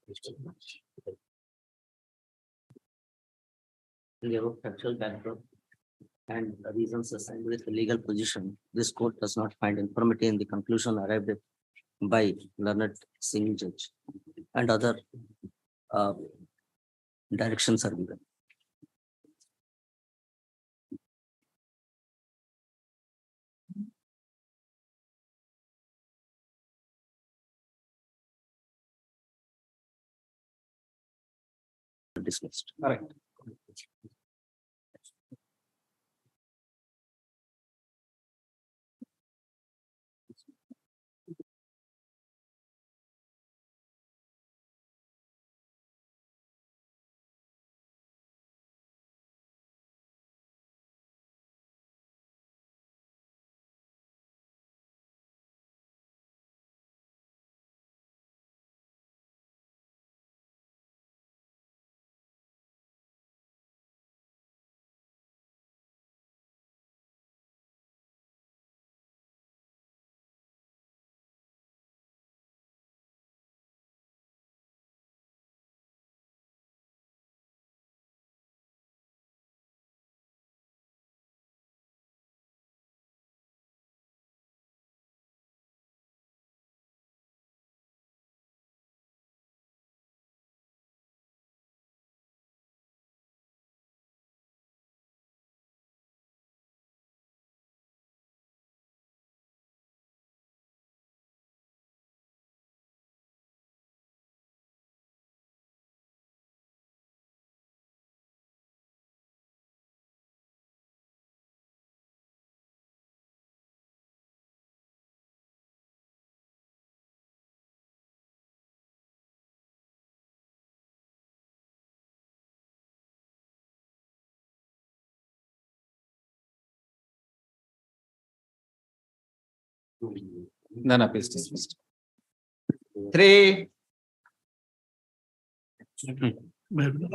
In the factual background and reasons assigned with the legal position, this court does not find infirmity in the conclusion arrived at by learned single judge, and other directions are given. Dismissed. All right. None appeals dismissed. 3.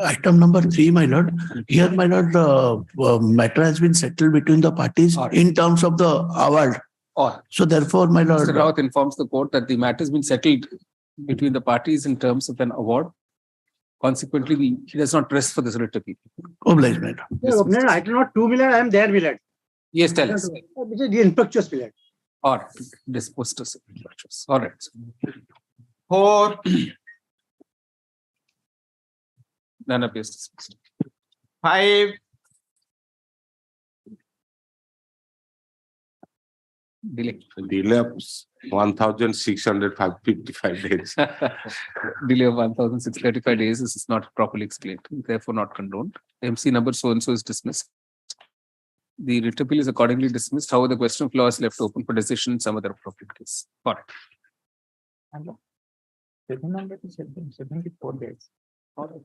Item number 3, my lord. Here, my lord, the matter has been settled between the parties in terms of the award. So therefore, my lord, Mr. Rawat informs the court that the matter has been settled between the parties in terms of an award. Consequently, he does not press for this writ appeal. oblige, my lord. I do not 2 million. I am there, Milad. Yes, tell us. Which is the infectious Milad. Or disposed of infectious. All right. 4. None appeals dismissed. 5. Delay. Delay of 1,655 days. Delay of 1,635 days is not properly explained, therefore not condoned. MC number so and so is dismissed. The writ appeal is accordingly dismissed. However, the question of law is left open for decision in some other appropriate case. All right. 774 days. All right.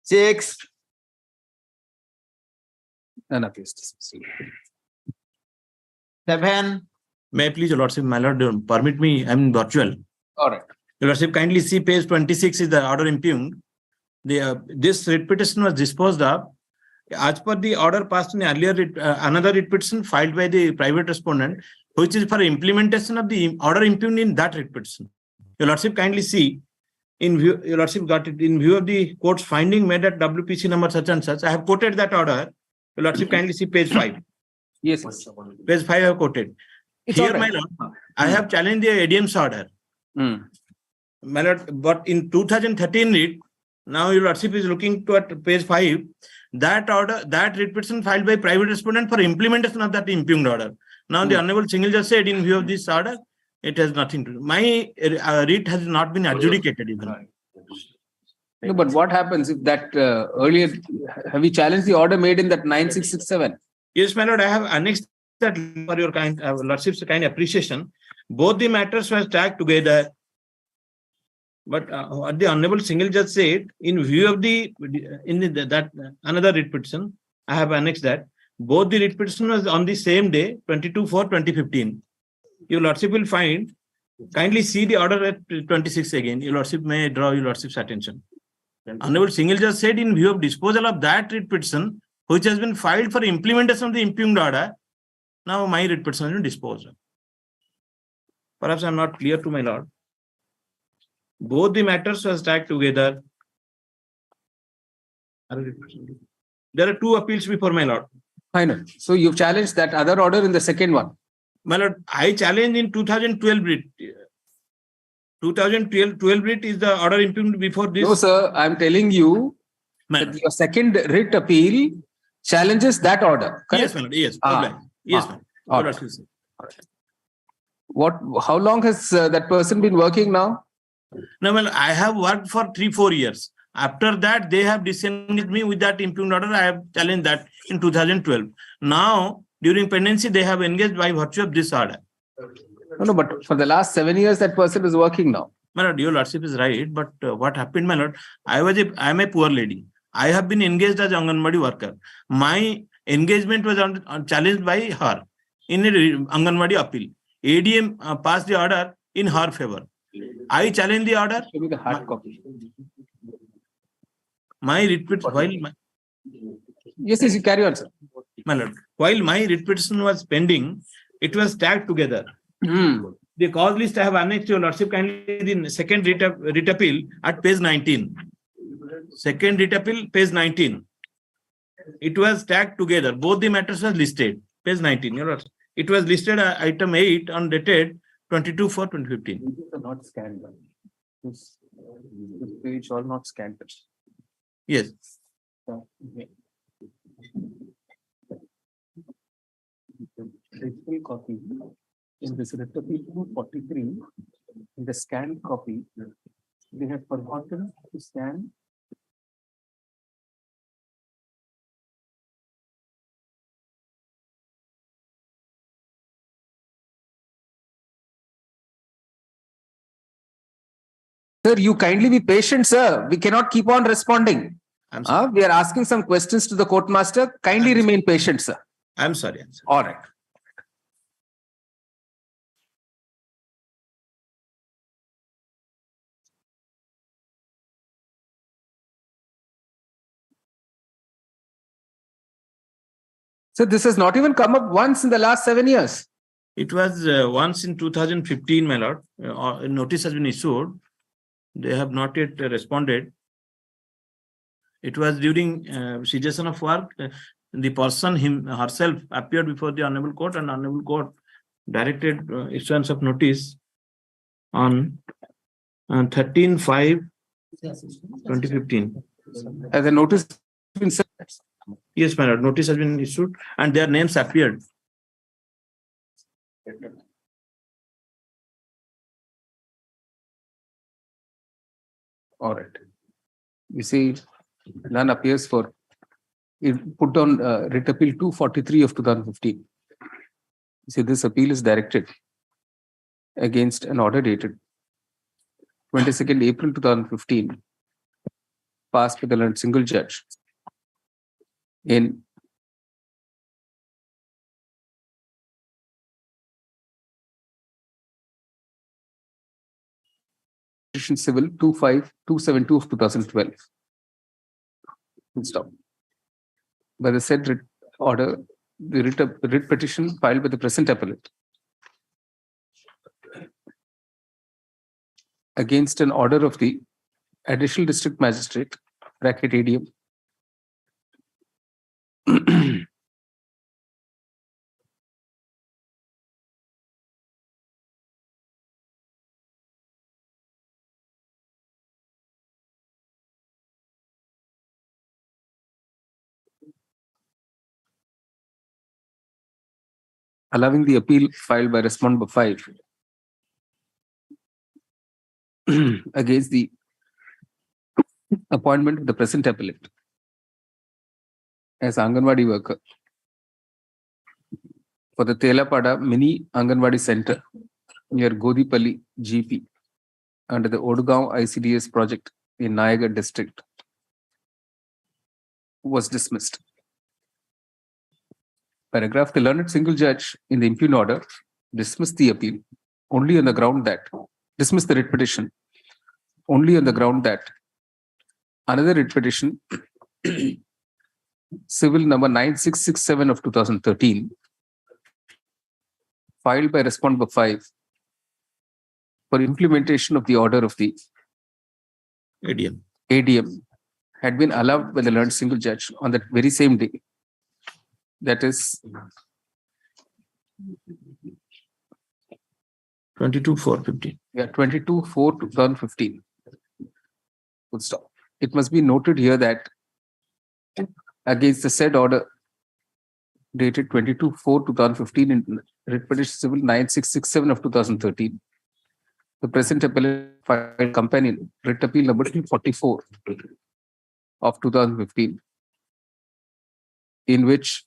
6. None appeals dismissed. 7. May I please, your lordship, my lord, permit me, I am virtual. All right. Your lordship, kindly see page 26 is the order impugned. This writ petition was disposed of as per the order passed in earlier another writ petition filed by the private respondent, which is for implementation of the order impugned in that writ petition. Your lordship, kindly see in view, your lordship got it in view of the court's finding made at WPC number such and such. I have quoted that order. Your lordship, kindly see page 5. Yes. Page 5 I have quoted. Here, my lord, I have challenged the ADM's order. My lord, but in 2013 writ, now your lordship is looking to at page 5, that order, that writ petition filed by private respondent for implementation of that impugned order. Now the honorable single judge said in view of this order, it has nothing to do. My writ has not been adjudicated even. No, but what happens if that earlier, have we challenged the order made in that 9667? Yes, my lord, I have annexed that for your kind lordship's kind appreciation. Both the matters were stacked together. But what the honorable single judge said, in view of that another writ petition, I have annexed that. Both the writ petition was on the same day, 22/4/2015. Your lordship will find, kindly see the order at 26 again. Your lordship may draw your lordship's attention. Honorable single judge said in view of disposal of that writ petition, which has been filed for implementation of the impugned order, now my writ petition has been disposed of. Perhaps I am not clear to my lord. Both the matters was tagged together. There are two appeals before my lord. Final. So you've challenged that other order in the second one. My lord, I challenged in 2012 writ. 2012 writ is the order impugned before this. No, sir. I'm telling you My that lord. your second writ appeal challenges that order. Yes, Correct? my lord. Yes. Ah, Obliged. Yes, ah, my lord. all Your right. lordship. How long has that person been working now? No, well, I have worked for 3-4 years. After that, they have disengaged me with that impugned order. I have challenged that in 2012. Now, during pendency, they have engaged by virtue of this order. No, but for the last 7 years, that person is working now. My lord, your lordship is right. But what happened, my lord? I am a poor lady. I have been engaged as Anganwadi worker. My engagement was challenged by her in a Anganwadi appeal. ADM passed the order in her favor. I challenge the order. Show me the hard copy. My writ petition, Yes, you carry on, sir. my lord, while my writ petition was pending, it was tagged together. The cause list I have annexed to your lordship kindly the second writ appeal at page 19. Second writ appeal, page 19. It was tagged together. Both the matters were listed. Page 19. Your lordship. It was listed item 8 on dated 22/4/2015. These are not scanned. This page all not scanned. Yes. Original copy in this writ appeal 243, in the scanned copy, they have forgotten to scan. Sir, you kindly be patient, sir. We cannot keep on responding. I'm sorry. We are asking some questions to the court master. Kindly remain patient, sir. I'm sorry. I'm sorry. All right. So this has not even come up once in the last 7 years. It was once in 2015, my lord. A notice has been issued. They have not yet responded. It was during cessation of work. The person herself appeared before the Honorable Court, and Honorable Court directed issuance of notice on 13/5/2015. Has a notice been sent? Yes, my lord. Notice has been issued, and their names appeared. All right. You see, none appears for it put on writ appeal 243 of 2015. You see, this appeal is directed against an order dated 22nd April 2015, passed by the single judge in Civil 25272 of 2012. Stop. By the said writ order, the writ petition filed by the present appellate against an order of the additional district magistrate, bracket ADM, allowing the appeal filed by respondent 5 against the appointment of the present appellate as Anganwadi worker for the Telapada Mini Anganwadi Center near Godipalli GP under the Odgaon ICDS project in Nayagar district was dismissed. Paragraph: the learned single judge in the impugned order dismissed the appeal only on the ground that dismissed the writ petition only on the ground that another writ petition, civil number 9667 of 2013, filed by respondent 5 for implementation of the order of the ADM. ADM had been allowed by the learned single judge on that very same day. That is 22/4/15. 22/4/2015. Full stop. It must be noted here that against the said order dated 22/4/2015 in writ petition civil 9667 of 2013, the present appellant filed companion writ appeal number 244 of 2015, in which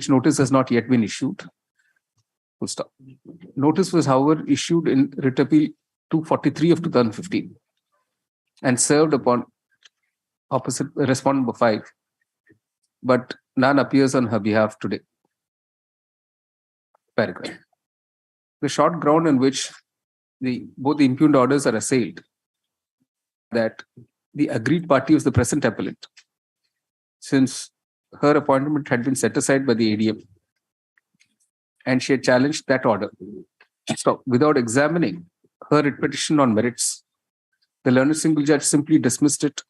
notice has not yet been issued. Full stop. Notice was, however, issued in writ appeal 243 of 2015 and served upon opposite respondent number 5, but none appears on her behalf today. Paragraph. The short ground on which both the impugned orders are assailed, that the agreed party was the present appellant, since her appointment had been set aside by the ADM and she had challenged that order. So, without examining her writ petition on merits, the learned single judge simply dismissed it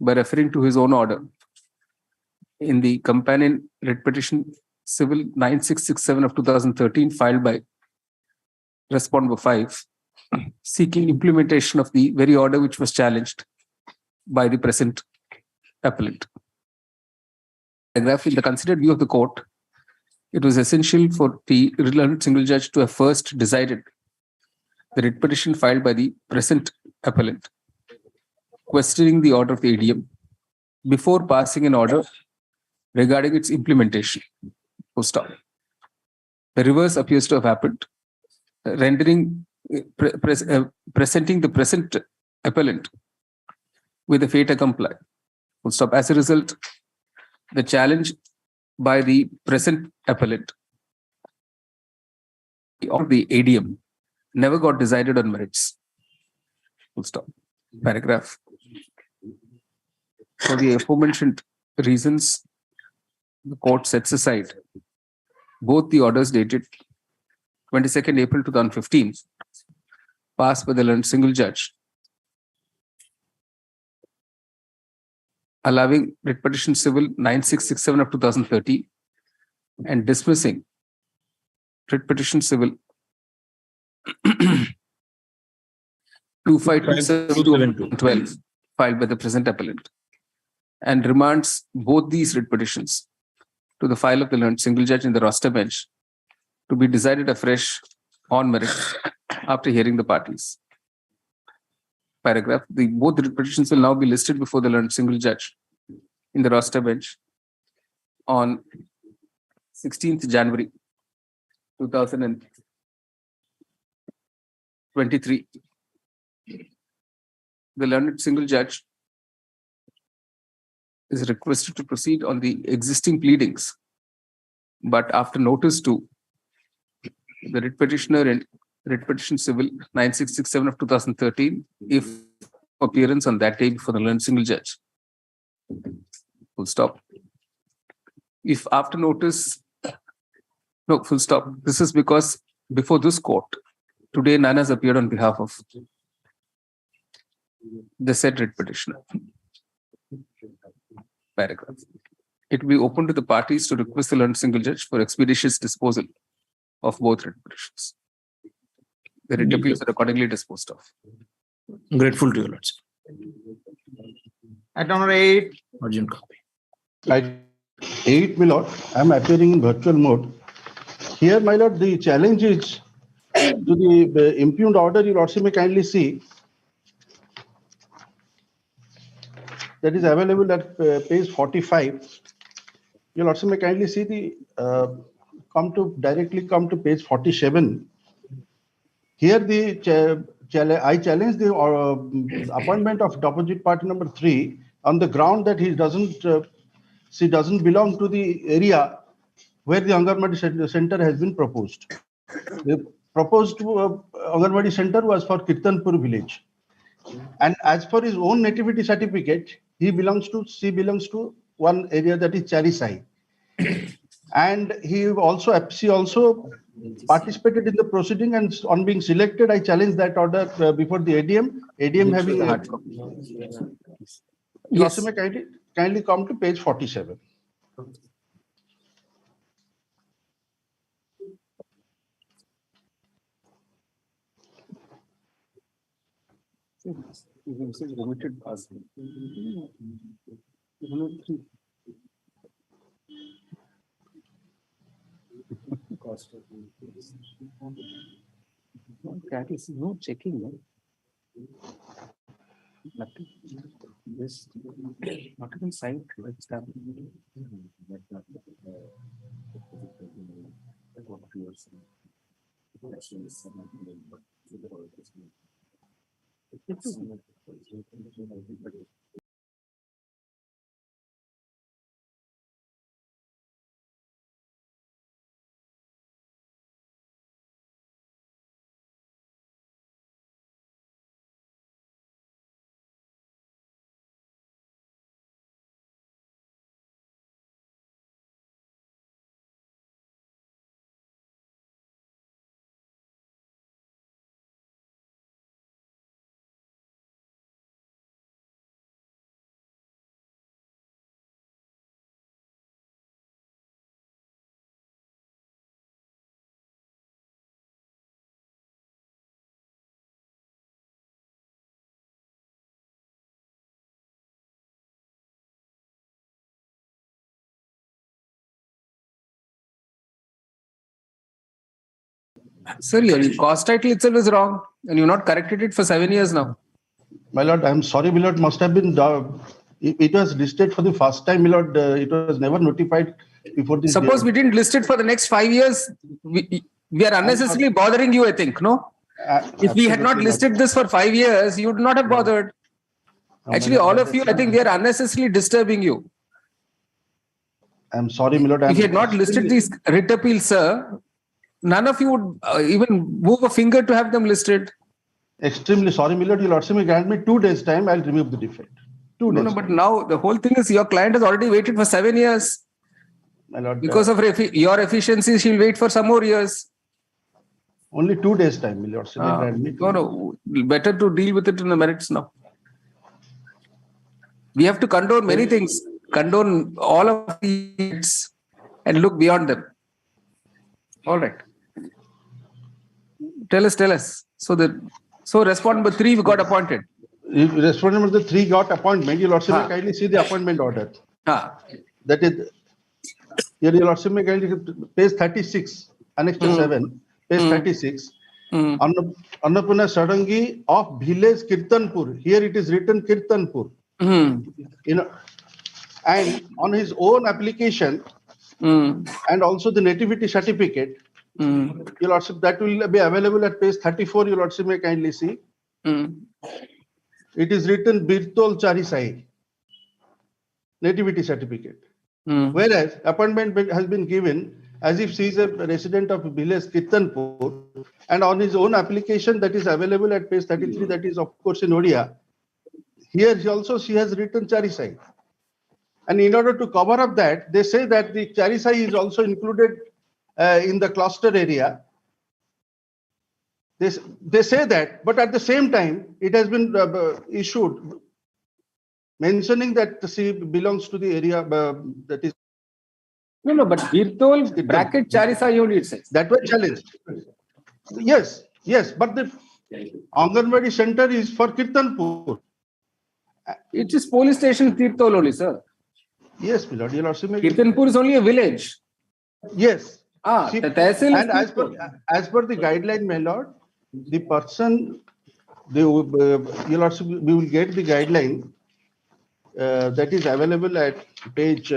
by referring to his own order in the companion writ petition civil 9667 of 2013 filed by respondent number 5, seeking implementation of the very order which was challenged by the present appellant. In the considered view of the court, it was essential for the learned single judge to have first decided the writ petition filed by the present appellant, questioning the order of the ADM before passing an order regarding its implementation. Full stop. The reverse appears to have happened, rendering presenting the present appellant with a fait accompli. Full stop. As a result, the challenge by the present appellant or the ADM never got decided on merits. Full stop. Paragraph. For the aforementioned reasons, the court sets aside both the orders dated 22nd April 2015, passed by the learned single judge, allowing writ petition civil 9667 of 2013 and dismissing writ petition civil 2527/12 filed by the present appellant, and remands both these writ petitions to the file of the learned single judge in the roster bench to be decided afresh on merit after hearing the parties. Paragraph. Both the writ petitions will now be listed before the learned single judge in the roster bench on 16th January 2023. The learned single judge is requested to proceed on the existing pleadings, but after notice to the writ petitioner in writ petition civil 9667 of 2013, if appearance on that day before the learned single judge. Full stop. If after notice, no, full stop. This is because before this court, today none has appeared on behalf of the said writ petitioner. Paragraph. It will be open to the parties to request the learned single judge for expeditious disposal of both writ petitions. The writ appeals are accordingly disposed of. Grateful to you, Lordship. Item number 8. Urgent copy. Item 8, my lord, I am appearing in virtual mode. Here, my lord, the challenge is to the impugned order. Your lordship may kindly see that is available at page 45. Your lordship may kindly see the directly come to page 47. Here, I challenge the appointment of opposite party number 3 on the ground that she doesn't belong to the area where the Anganwadi center has been proposed. The proposed Anganwadi center was for Kirtanpur village. And as for his own nativity certificate, she belongs to one area that is Charisai. And she also participated in the proceeding, and on being selected, I challenge that order before the ADM. ADM having The a, hard copy. Your Yes. Lordship, may kindly come to page 47. This is limited passing. That is no checking. No? Nothing. This not even signed. What's happening? Sir, your cost title itself is wrong, and you've not corrected it for 7 years now. My lord, I'm sorry, my lord, must have been, it was listed for the first time, my lord, it was never notified before this. Suppose we didn't list it for the next 5 years, we are unnecessarily bothering you, I think, no? If we had not Absolutely listed this for 5 years, you would not have bothered. Actually, all of you, I think we are unnecessarily disturbing you. I'm sorry, my lord. If you had not listed these writ appeals, sir, none of you would even move a finger to have them listed. Extremely sorry, my lord. Your lordship may grant me 2 days time, I'll remove the defect. 2 days. No, but now the whole thing is your client has already waited for 7 years. My lord, Because of your efficiency, she'll wait for some more years. only 2 days time, my lordship may grant me. No, better to deal with it in the merits now. We have to condone many things, condone all of these and look beyond them. All right. Tell us. So respondent number 3 we got appointed. If respondent number 3 got appointment, your lordship may kindly see the appointment order. That is, your lordship may kindly page 36, annex 7, page 36. Annapurna Sarangi of village Kirtanpur. Here it is written Kirtanpur. You know, and on his own application and also the nativity certificate, your lordship, that will be available at page 34. Your lordship may kindly see. It is written Birtol Charisai, nativity certificate. Whereas appointment has been given as if she is a resident of village Kirtanpur, and on his own application that is available at page 33, that is of course in Odia. Here she has written Charisai. And in order to cover up that, they say that the Charisai is also included in the cluster area. They say that, but at the same time, it has been issued mentioning that she belongs to the area that is. No, but Birtol bracket Charisai only it says. That was challenged. Yes, but the Anganwadi center is for Kirtanpur. It is police station Tirtol only, sir. Yes, my lord. Kirtanpur is only a village. Yes. The tehsil and as per the guideline, my lord, the person, we will get the guideline that is available at page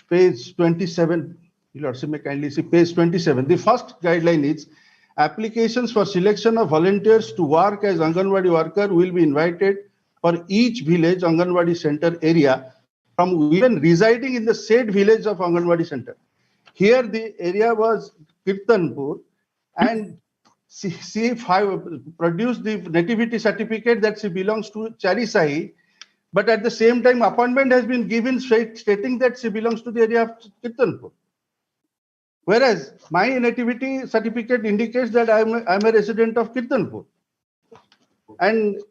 27. You lordship may kindly see page 27. The first guideline is applications for selection of volunteers to work as Anganwadi worker will be invited for each village Anganwadi center area from women residing in the said village of Anganwadi center. Here the area was Kirtanpur, and she produced the nativity certificate that she belongs to Charisai, but at the same time appointment has been given stating that she belongs to the area of Kirtanpur. Whereas my nativity certificate indicates that I'm a resident of Kirtanpur. And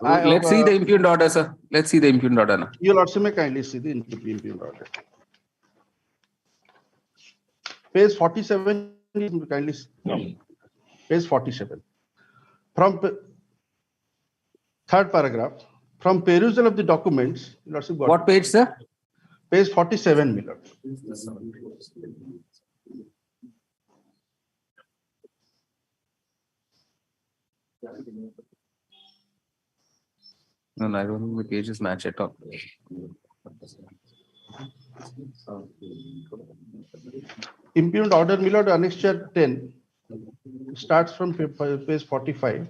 Let's see the impugned order, sir. Let's see the impugned order now. Your Lordship may kindly see the impugned order. Page 47, kindly see. Page 47. From third paragraph, from perusal of the documents, Your Lordship got What page, sir? page 47, my lord. No, I don't think the pages match at all. Impugned order, my lord, annexure 10 starts from page 45.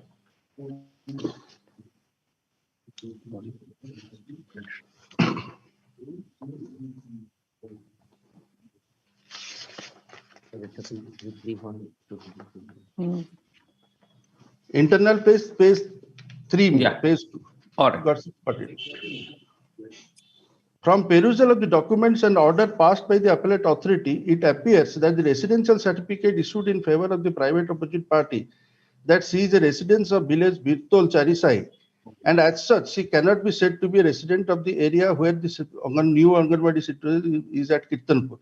Internal page 3, Yeah. page 2. All right. Got it. From perusal of the documents and order passed by the appellate authority, it appears that the residential certificate issued in favor of the private opposite party, that she is a resident of village Birtol Charisai, and as such, she cannot be said to be a resident of the area where the new Anganwadi situation is at Kirtanpur.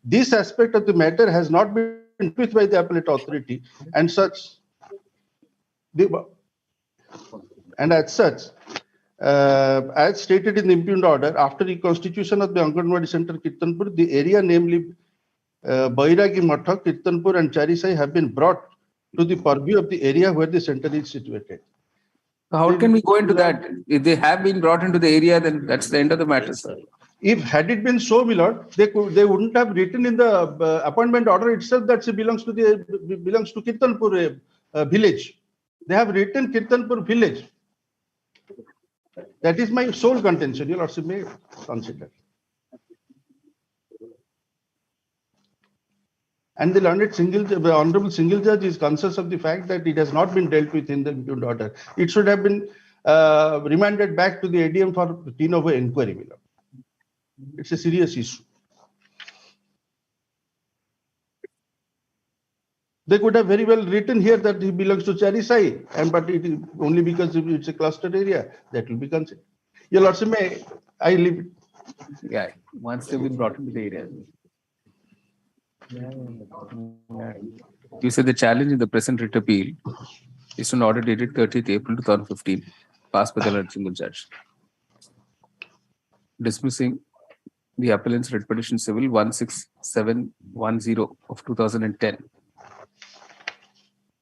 This aspect of the matter has not been dealt with by the appellate authority, and as such, as stated in the impugned order, after reconstitution of the Anganwadi Center Kirtanpur, the area namely Bairagi Matha, Kirtanpur and Charisai have been brought to the purview of the area where the center is situated. How can we go into that? If they have been brought into the area, then that's the end of the matter, sir. If had it been so, my lord, they wouldn't have written in the appointment order itself that she belongs to Kirtanpur village. They have written Kirtanpur village. That is my sole contention. Your Lordship may consider. And the honorable single judge is conscious of the fact that it has not been dealt with in the impugned order. It should have been remanded back to the ADM for de-novo inquiry, my lord. It's a serious issue. They could have very well written here that he belongs to Charisai, but it is only because it's a clustered area that will be considered. Your Lordship, may I leave it? Yeah, once they've been brought into the area. You said the challenge in the present writ appeal is an order dated 30th April 2015, passed by the Lord Single Judge, dismissing the appellant's writ petition civil 16710 of 2010,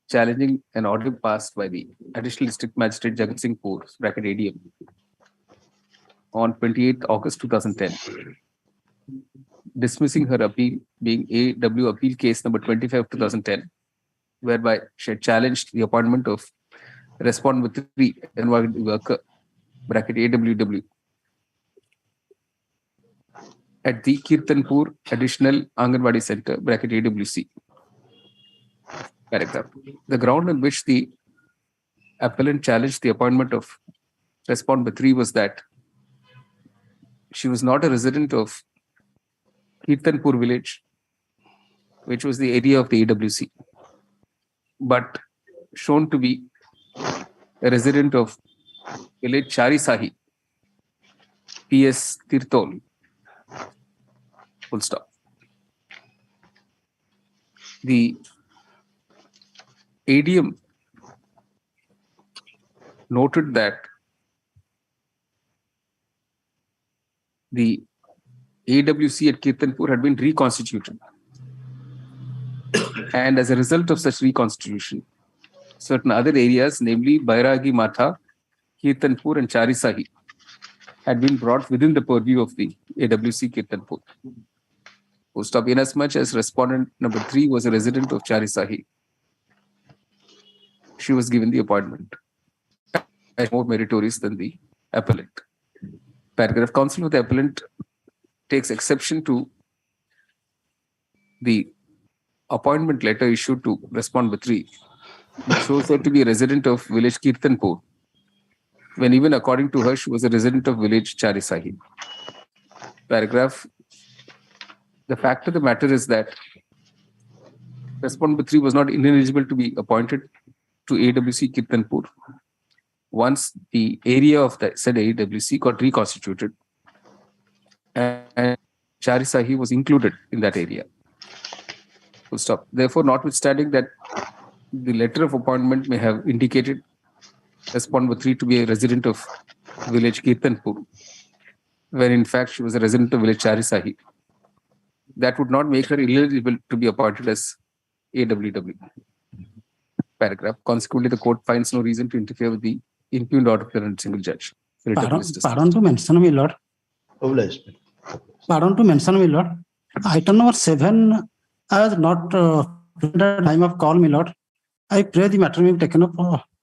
challenging an order passed by the Additional District Magistrate Jagat Singh Poor, (ADM), on 28th August 2010, dismissing her appeal being AW appeal case number 25 2010, whereby she had challenged the appointment of respondent with 3 NYD worker (AWW) at the Kirtanpur Additional Anganwadi Center (AWC). Paragraph. The ground on which the appellant challenged the appointment of respondent 3 was that she was not a resident of Kirtanpur village, which was the area of the AWC, but shown to be a resident of village Charisahi, PS Tirtol. Full stop. The ADM noted that the AWC at Kirtanpur had been reconstituted, and as a result of such reconstitution, certain other areas, namely Bairagi Matha, Kirtanpur and Charisahi, had been brought within the purview of the AWC Kirtanpur. Full stop. Inasmuch as respondent number 3 was a resident of Charisahi, she was given the appointment as more meritorious than the appellant. Paragraph. Counsel of the appellant takes exception to the appointment letter issued to respondent 3, which shows her to be a resident of village Kirtanpur, when even according to her, she was a resident of village Charisahi. Paragraph. The fact of the matter is that Respondent number 3 was not ineligible to be appointed to AWC Kirtanpur once the area of the said AWC got reconstituted and Charisahi was included in that area. Full stop. Therefore, notwithstanding that the letter of appointment may have indicated respondent number 3 to be a resident of village Kirtanpur, when in fact she was a resident of village Charisahi, that would not make her ineligible to be appointed as AWW. Paragraph. Consequently, the court finds no reason to interfere with the impugned order of the single judge. Pardon to mention, my lord. Obliged. Pardon to mention, my lord. Item number 7 as not the time of call, my lord. I pray the matter may be taken up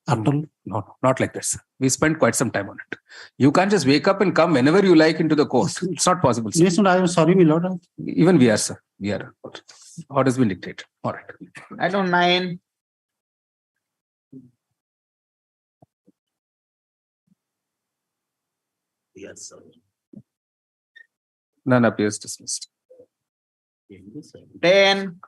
after. No, not like this. We spent quite some time on it. You can't just wake up and come whenever you like into the court. It's not possible, sir. Yes, I am sorry, my lord. Even we are, sir. We are. What has been dictated. All right. Item 9. Yes, sir. None appears dismissed. 10.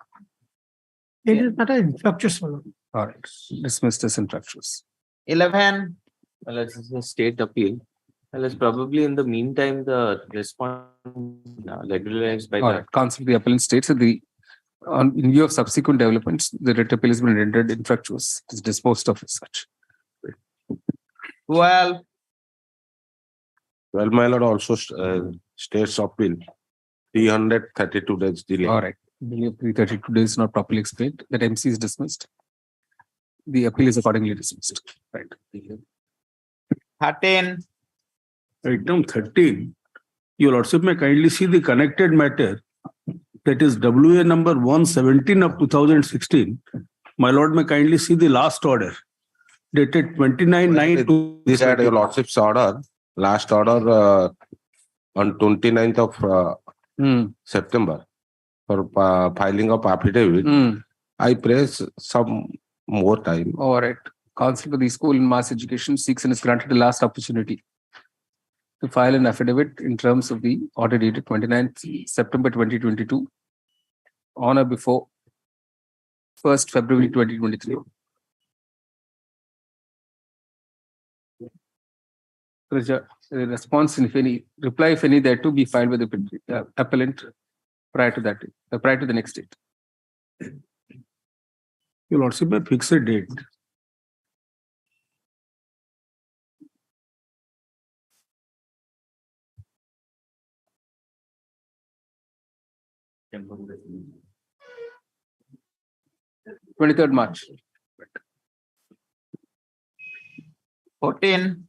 It is not an infractuous, my lord. All right. Dismissed as infractious. 11. Well, it's a state appeal. Well, it's probably in the meantime the response regularized by All the right. Counsel, the appellant states that in view of subsequent developments, the writ appeal has been rendered infractuous. It is disposed of as such. 12. Well, my lord also states appeal 332 days delay. All right. Delay of 332 days not properly explained. That MC is dismissed. The appeal is accordingly dismissed. Right. 13. Item 13, your lordship may kindly see the connected matter, that is WA number 117 of 2016. My lord may kindly see the last order dated 29/9. This had your lordship's order, last order on 29th of September for filing of affidavit. I press some more time. All right. Counsel for the School in Mass Education seeks and is granted the last opportunity to file an affidavit in terms of the order dated 29th September 2022 on or before 1st February 2023. Response, if any, reply, if any, there to be filed with the appellant prior to that, prior to the next date. Your lordship may fix a date. Temporary. 23rd March. 14.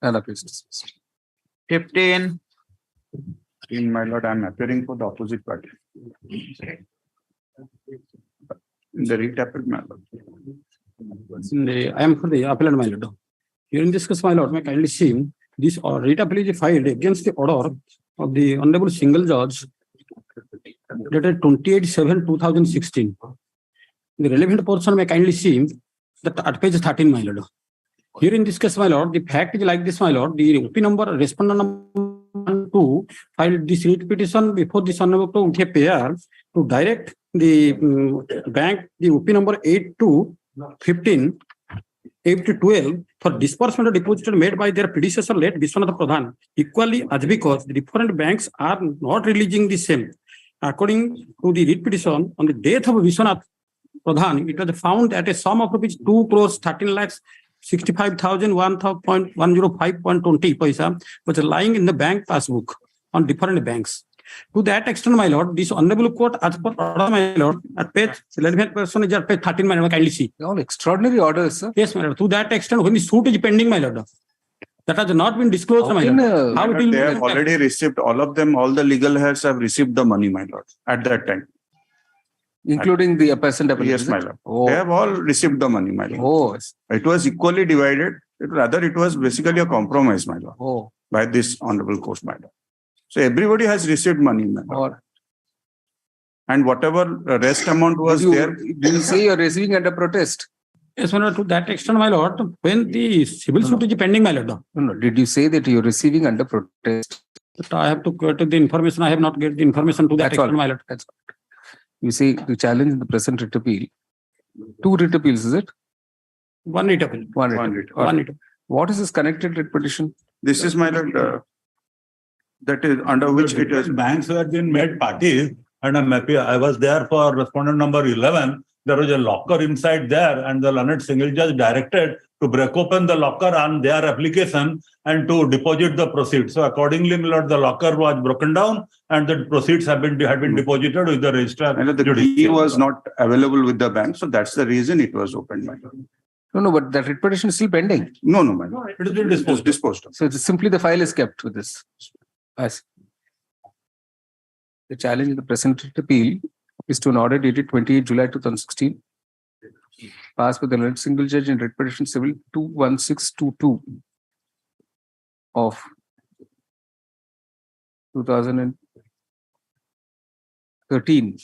And appeals dismissed. 15. In my lord, I am appearing for the opposite party. In the writ appeal, my lord. I am for the appellant, my lord. During this case, my lord, may kindly see this writ appeal is filed against the order of the Honorable Single Judge dated 28/7/2016. The relevant portion may kindly see that at page 13, my lord. Here in this case, my lord, the fact is like this, my lord. The OP number, respondent number 2 filed this writ petition before this honorable payer to direct the bank, the OP number 8/2/15, 8/12 for disbursement of deposit made by their predecessor late Vishwanath Pradhan. Equally, as because the different banks are not releasing the same. According to the writ petition, on the death of Vishwanath Pradhan, it was found that a sum of rupees 2 crores 13 lakhs 65,001.105.20 paisa was lying in the bank passbook on different banks. To that extent, my lord, this honorable court, as per order, my lord, at page 11 person is at page 13, my lord, kindly see. All extraordinary orders, sir. Yes, my lord. To that extent, when the suit is pending, my lord, that has not been disclosed, my lord. How it will They have already received, all of them, all the legal heirs have received the money, my lord, at that time. Including the present appellant. Yes, my lord. They have all received the money, my lord. Oh, It was equally divided. Rather, it was basically a compromise, my lord, oh. by this honorable court, my lord. So everybody has received money, my lord. And whatever rest amount was there. Do you say you're receiving under protest? Yes, my lord, to that extent, my lord, when the civil suit is pending, my lord, No, no. Did you say that you're receiving under protest? that I have to get the information. I have not get the information to that That's all. extent, my lord. That's all. You say the challenge in the present writ appeal. 2 writ appeals, is it? One writ appeal. One writ One appeal. writ. All right. One writ appeal. What is this connected writ petition? This is my lord, that is under which it is. Banks have been made parties, and I'm happy. I was there for respondent number 11. There was a locker inside there, and the learned single judge directed to break open the locker on their application and to deposit the proceeds. So accordingly, my lord, the locker was broken down, and the proceeds had been deposited with the registrar. And the key was not available with the bank, so that's the reason it was opened, my lord. No, but that writ petition is still pending. No, my lord. It has been Disposed of. So it's simply the file is kept with this. As the challenge in the present writ appeal is to an order dated 28 July 2016, passed by the learned single judge in writ petition civil 21622 of 2013.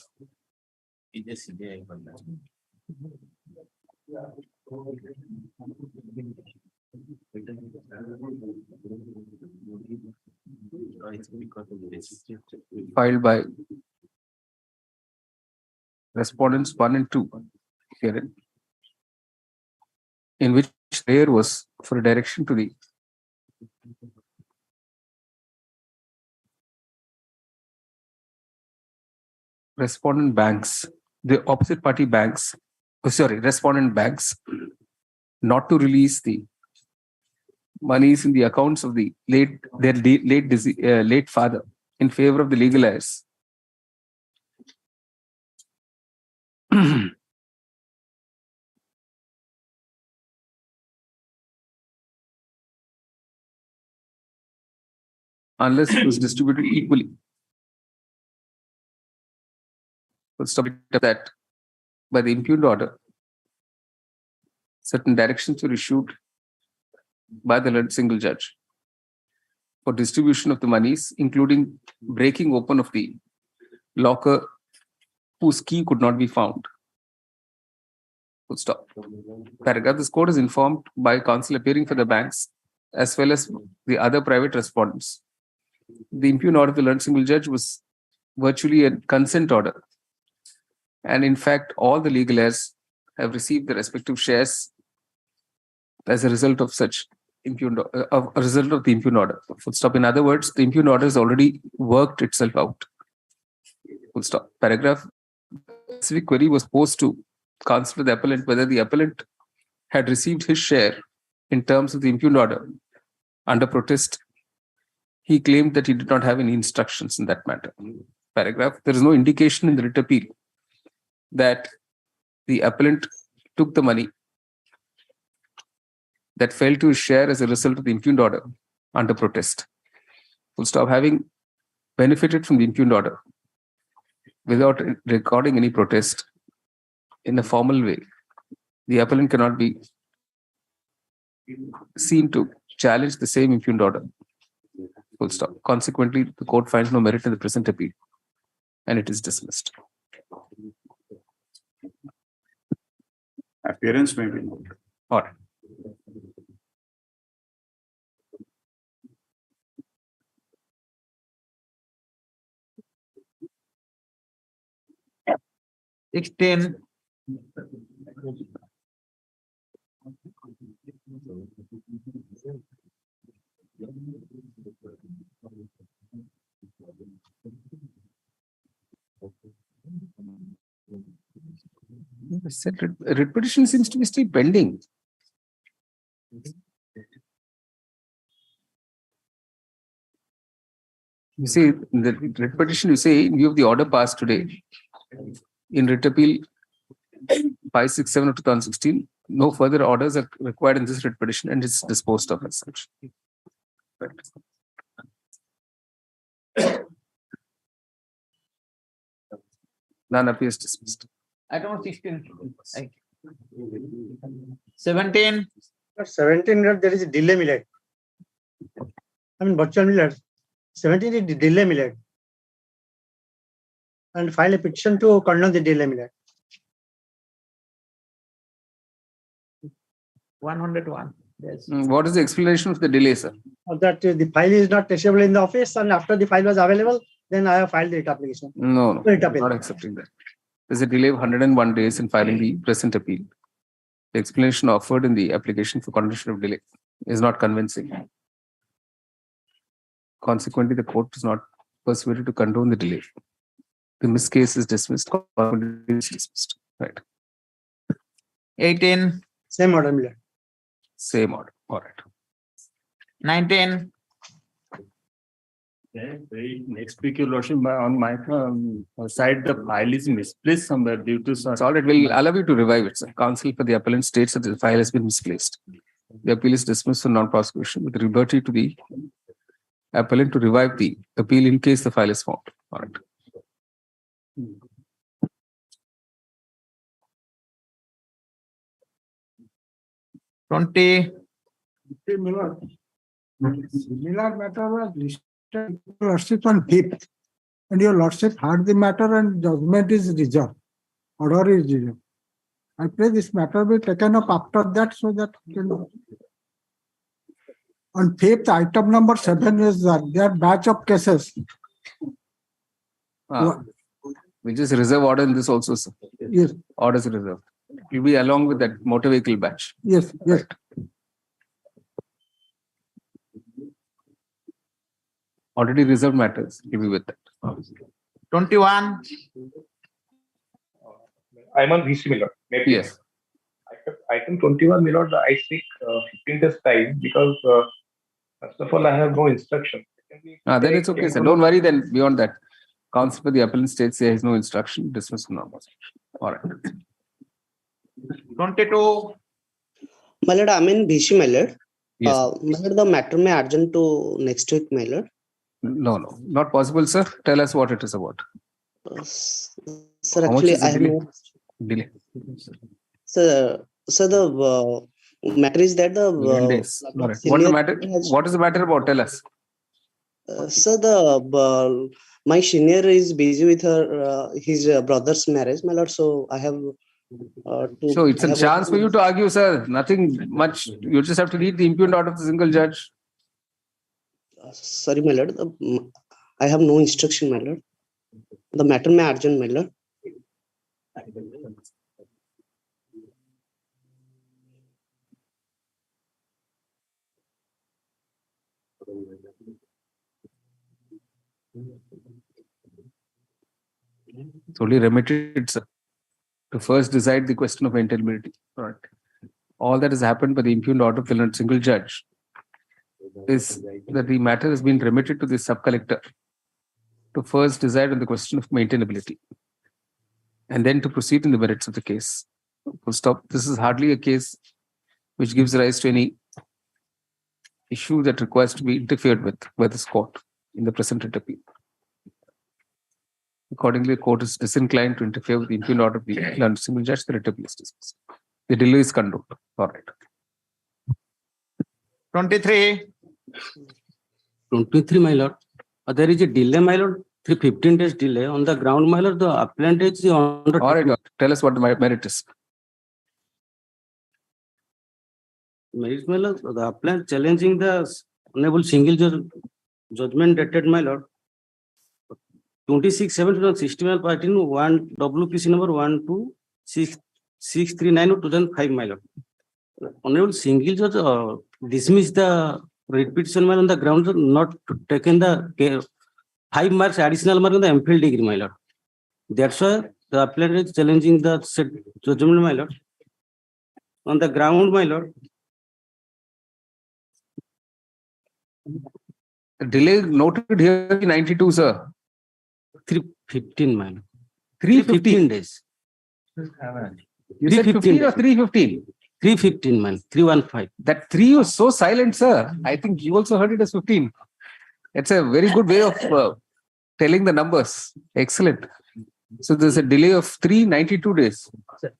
Filed by respondents 1 and 2 herein, in which there was for a direction to the respondent banks, the opposite party banks, respondent banks, not to release the monies in the accounts of the late father in favor of the legal heirs. Unless it was distributed equally. We'll stop it at that. By the impugned order, certain directions were issued by the learned single judge for distribution of the monies, including breaking open of the locker whose key could not be found. Full stop. Paragraph. This court is informed by counsel appearing for the banks as well as the other private respondents. The impugned order of the learned single judge was virtually a consent order. And in fact, all the legal heirs have received the respective shares as a result of such impugned, a result of the impugned order. Full stop. In other words, the impugned order has already worked itself out. Full stop. Paragraph. Specific query was posed to counsel the appellant whether the appellant had received his share in terms of the impugned order. Under protest, he claimed that he did not have any instructions in that matter. Paragraph. There is no indication in the writ appeal that the appellant took the money that fell to his share as a result of the impugned order under protest. Full stop. Having benefited from the impugned order without recording any protest in a formal way, the appellant cannot be seen to challenge the same impugned order. Full stop. Consequently, the court finds no merit in the present appeal and it is dismissed. Appearance may be noted. All right. Sixteen. I said writ petition seems to be still pending. You see, in the writ petition, you say, in view of the order passed today, in writ appeal 567 of 2016, no further orders are required in this writ petition and it's disposed of as such. None appears dismissed. I don't know 16. 17. 17 minutes, there is a delay, Milad. I mean, virtual Milad. 17 is delay, Milad. And file a petition to condemn the delay, Milad. 101. Yes. What is the explanation of the delay, sir? That the file is not traceable in the office, and after the file was available, then I have filed the writ application. No, Writ appeal. not accepting that. There's a delay of 101 days in filing the present appeal. The explanation offered in the application for condition of delay is not convincing. Consequently, the court is not persuaded to condone the delay. The missed case is dismissed. Is dismissed. Right. 18, Same order, Miller. Same order. All right. 19, Next week, your lordship, on my side, the file is misplaced somewhere due to It's all right. We'll allow you to revive it, sir. Counsel for the appellant states that the file has been misplaced. The appeal is dismissed for non-prosecution with liberty to the appellant to revive the appeal in case the file is found. All right. twenty, Similar matter was listed lordship on 5th, and your lordship heard the matter and judgment is reserved. Order is reserved. I pray this matter be taken up after that so that on 5th, item number 7 is their batch of cases. Which is reserve order in this also, sir. Yes. Orders reserved. It will be along with that motor vehicle batch. Yes, yes. Already reserved matters. Will be with that. 21, I'm on VC Miller. Maybe. Yes. Item 21, Milord, I seek 15 days time because first of all, I have no instruction. Then it's okay, sir. Don't worry then beyond that. Counsel for the appellant states there is no instruction. Dismiss from non-prosecution. All right. 22, My lord, I'm in BC, my lord. Yes. My lord, the matter may adjourn to next week, my lord. No, not possible, sir. Tell us what it is about. Sir, How much actually, is the I have delay? no. Delay. So the matter is that the 11 days. All right. What is the senior matter? has- What is the matter about? Tell us. Sir, my senior is busy with her his brother's marriage, my lord. So I have So it's a chance for you to argue, sir. Nothing much. You just have to read the impugned order of the single judge. Sorry, my lord. I have no instruction, my lord. The matter may adjourn, my lord. It's only remitted, sir, to first decide the question of maintainability. All right. All that has happened by the impugned order of the single judge is that the matter has been remitted to the sub-collector to first decide on the question of maintainability and then to proceed in the merits of the case. Full stop. This is hardly a case which gives rise to any issue that requires to be interfered with by this court in the present appeal. Accordingly, the court is disinclined to interfere with the impugned order of the single judge. The writ appeal is dismissed. The delay is condoned. All right. 23, 23, my lord. There is a delay, my lord. 15 days delay on the ground, my lord. The appellant is on the. All right. Tell us what the merit is. Merit, my lord. The appellant challenging the honorable single judgment dated, my lord. 26/7/2016, pertaining 1 WPC number 12639 of 2005, my lord. Honorable single judge dismissed the writ petition on the grounds of not taken the 5 marks additional mark on the MPhil degree, my lord. That's why the appellant is challenging the said judgment, my lord. On the ground, my lord. The delay noted here 92, sir. 315, my lord. 315 days. You said 15 or 315? 315, man. 315. That 3 was so silent, sir. I think you also heard it as 15. It's a very good way of telling the numbers. Excellent. So there's a delay of 392 days.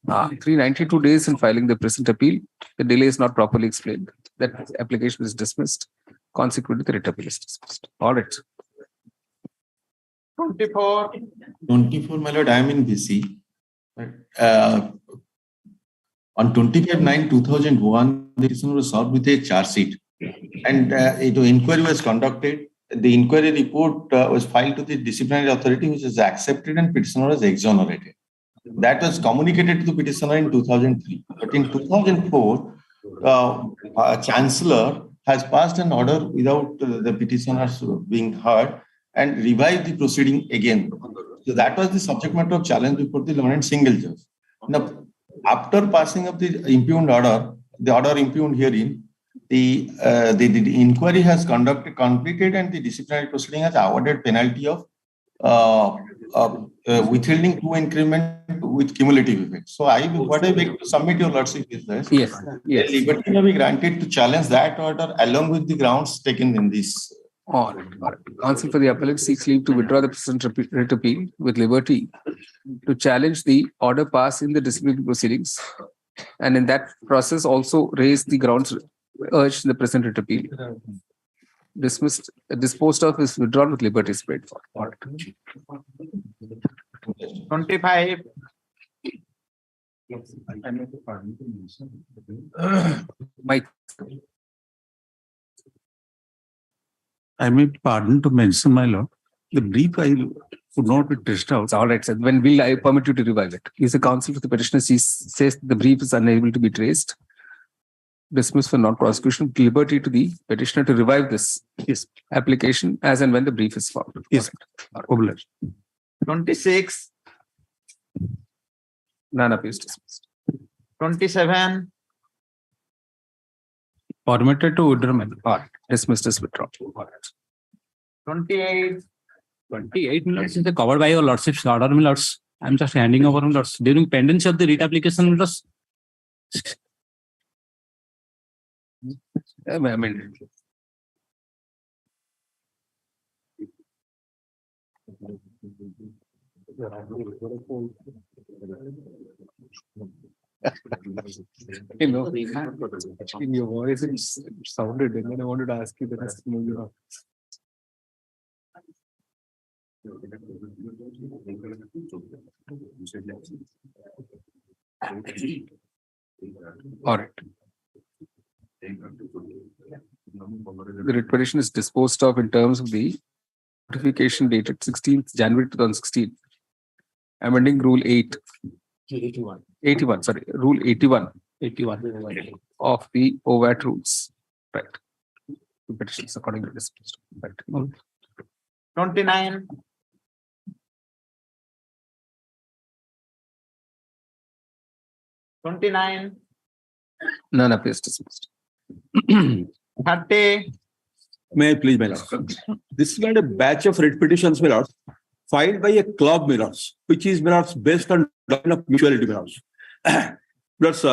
392 days in filing the present appeal. The delay is not properly explained. That application is dismissed. Consequently, the writ appeal is dismissed. All right. 24, 24, my lord, I am in BC. On 25/9/2001, the petition was served with a charge sheet, and inquiry was conducted. The inquiry report was filed to the disciplinary authority, which was accepted, and petitioner was exonerated. That was communicated to the petitioner in 2003. But in 2004, Chancellor has passed an order without the petitioners being heard and revived the proceeding again. So that was the subject matter of challenge before the learned single judge. Now, after passing of the impugned order, the order impugned herein, the inquiry has completed, and the disciplinary proceeding has awarded penalty of withholding 2 increment with cumulative effect. So what I beg to submit your lordship is this. Yes. Yes. The liberty may be granted to challenge that order along with the grounds taken in this. All right. Counsel for the appellant seeks leave to withdraw the present writ appeal with liberty to challenge the order passed in the disciplinary proceedings, and in that process also raise the grounds urged in the present writ appeal. Disposed of is withdrawn with liberty is paid for. All right. 25. Mike. I may pardon to mention, my lord, the brief I could not be traced out. All right, sir. When will I permit you to revive it? Is the counsel for the petitioner says the brief is unable to be traced, dismissed for non-prosecution, liberty to the petitioner to revive this application as and when the brief is found. Yes. Right. 26. None appears dismissed. 27. Permitted to withdraw, my lord. All right. Dismissed as withdrawn. 28. 28 minutes is covered by your lordship's order, my lords. I'm just handing over, my lords. During pendency of the writ application, my lords. I mean, you know, in your voice it sounded, and then I wanted to ask you the rest. All right. The writ petition is disposed of in terms of the notification dated 16th January 2016, amending Rule 81, sorry, Rule 81 of the OVAT rules. Right. The petition is accordingly disposed of. Right. 29. 29. None appears dismissed. 30. May I please, my lord? This is not a batch of writ petitions, my lord, filed by a club, my lords, which is, my lords, based on doctrine of mutuality, my lords. Lords,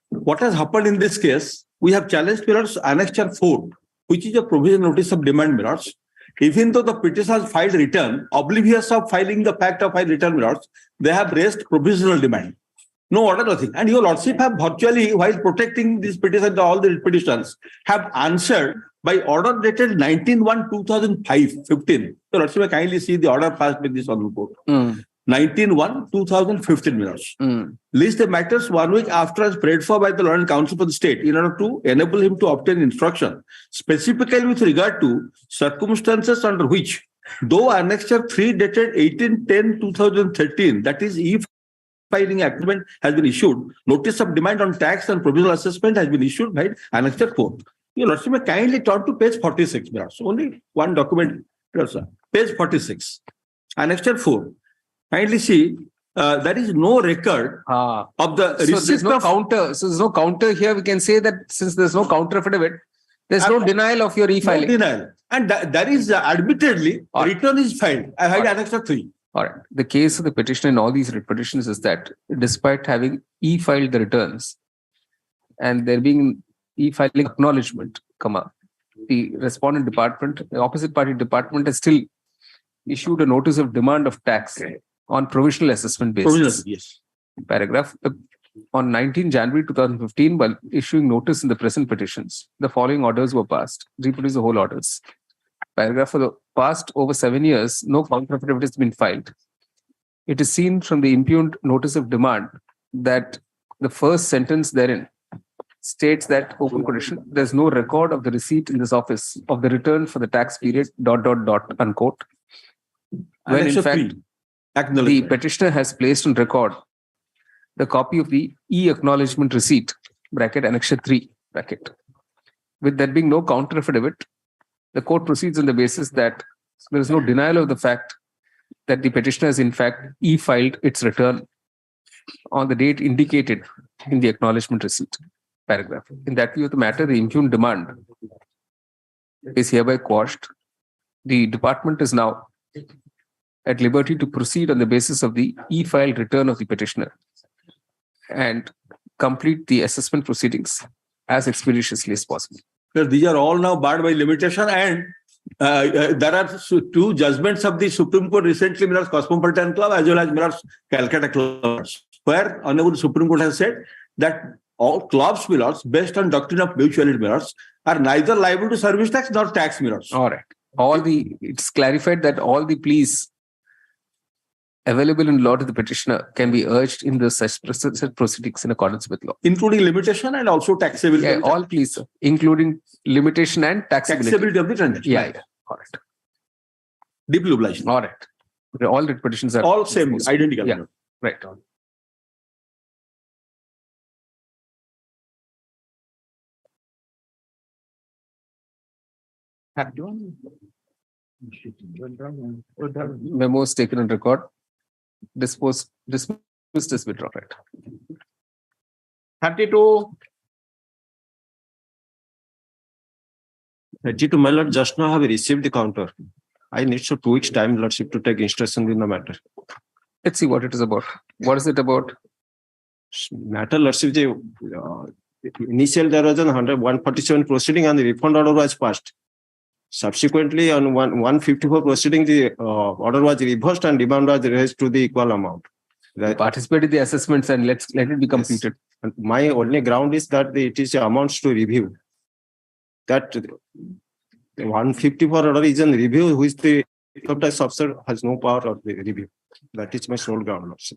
what has happened in this case, we have challenged, my lords, Annexure 4, which is a provisional notice of demand, my lords. Even though the petitioners filed return, oblivious of filing the fact of file return, my lords, they have raised provisional demand. No order, nothing. And your lordship have virtually, while protecting these petitions, all the petitions, have answered by order dated 19/1/2015. Your lordship kindly see the order passed with this on report. 19/1/2015 minutes. List the matters 1 week after as prayed for by the Lord and Council for the State in order to enable him to obtain instruction, specifically with regard to circumstances under which, though Annexure 3 dated 18/10/2013, that is, if filing agreement has been issued, notice of demand on tax and provisional assessment has been issued by Annexure 4. Your lordship may kindly turn to page 46. So only one document, page 46, Annexure 4. Kindly see, there is no record of the receipt. So there's no counter. So there's no counter here. We can say that since there's no counter affidavit, there's no denial of your e-filing. No denial. And there is admittedly, return is filed. I had Annexure 3. All right. The case of the petitioner in all these petitions is that despite having e-filed the returns and there being e-filing acknowledgement, the respondent department, the opposite party department has still issued a notice of demand of tax on provisional assessment basis. Provisional, yes. Paragraph. On 19 January 2015, while issuing notice in the present petitions, the following orders were passed. Reproduce the whole orders. Paragraph: for the past over 7 years, no counter affidavit has been filed. It is seen from the impugned notice of demand that the first sentence therein states that open quotation, there's no record of the receipt in this office of the return for the tax period ... unquote. When in fact, the petitioner has placed on record the copy of the e-acknowledgement receipt, bracket, annexure 3, bracket. With there being no counter affidavit, the court proceeds on the basis that there is no denial of the fact that the petitioner has in fact e-filed its return on the date indicated in the acknowledgement receipt paragraph. In that view of the matter, the impugned demand is hereby quashed. The department is now at liberty to proceed on the basis of the e-filed return of the petitioner and complete the assessment proceedings as expeditiously as possible. Sir, these are all now barred by limitation, and there are two judgments of the Supreme Court recently, Miller's Cosmopolitan Club as well as Miller's Calcutta Club, where Honorable Supreme Court has said that all clubs Millers, based on doctrine of mutuality Millers, are neither liable to service tax nor tax Millers. All right. It's clarified that all the pleas available in law to the petitioner can be urged in the such proceedings in accordance with law. Including limitation and also taxability. Yeah, all pleas, including limitation and taxability. Taxability of the transaction. Yeah, yeah. All right. Deeply obliged. All right. All the petitions are all same, identical. Yeah, right. Memos taken on record. Dismissed as withdrawn. Right. 32. 32, my lord, just now have received the counter. I need 2 weeks time, lordship, to take instruction in the matter. Let's see what it is about. What is it about? Matter, lordship, initial there was 147 proceeding and the refund order was passed. Subsequently, on 154 proceeding, the order was reversed and demand was raised to the equal amount. Participate in the assessments and let it be completed. Yes. My only ground is that it is amounts to review. That 154 order is in review, which the income tax officer has no power of the review. That is my sole ground also.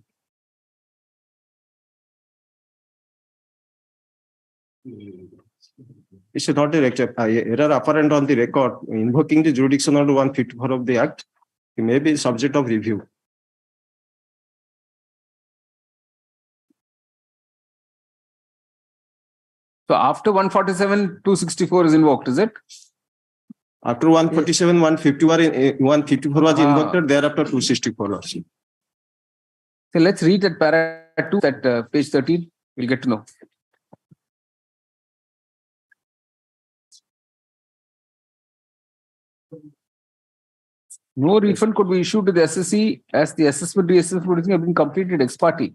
It's not a error apparent on the record invoking the jurisdiction under 154 of the Act. It may be subject of review. So after 147, 264 is invoked, is it? After 147, 154 was invoked, thereafter 264 also. So let's read that para 2 at page 13. We'll get to know. No refund could be issued to the SSC as the assessment reassessment have been completed ex parte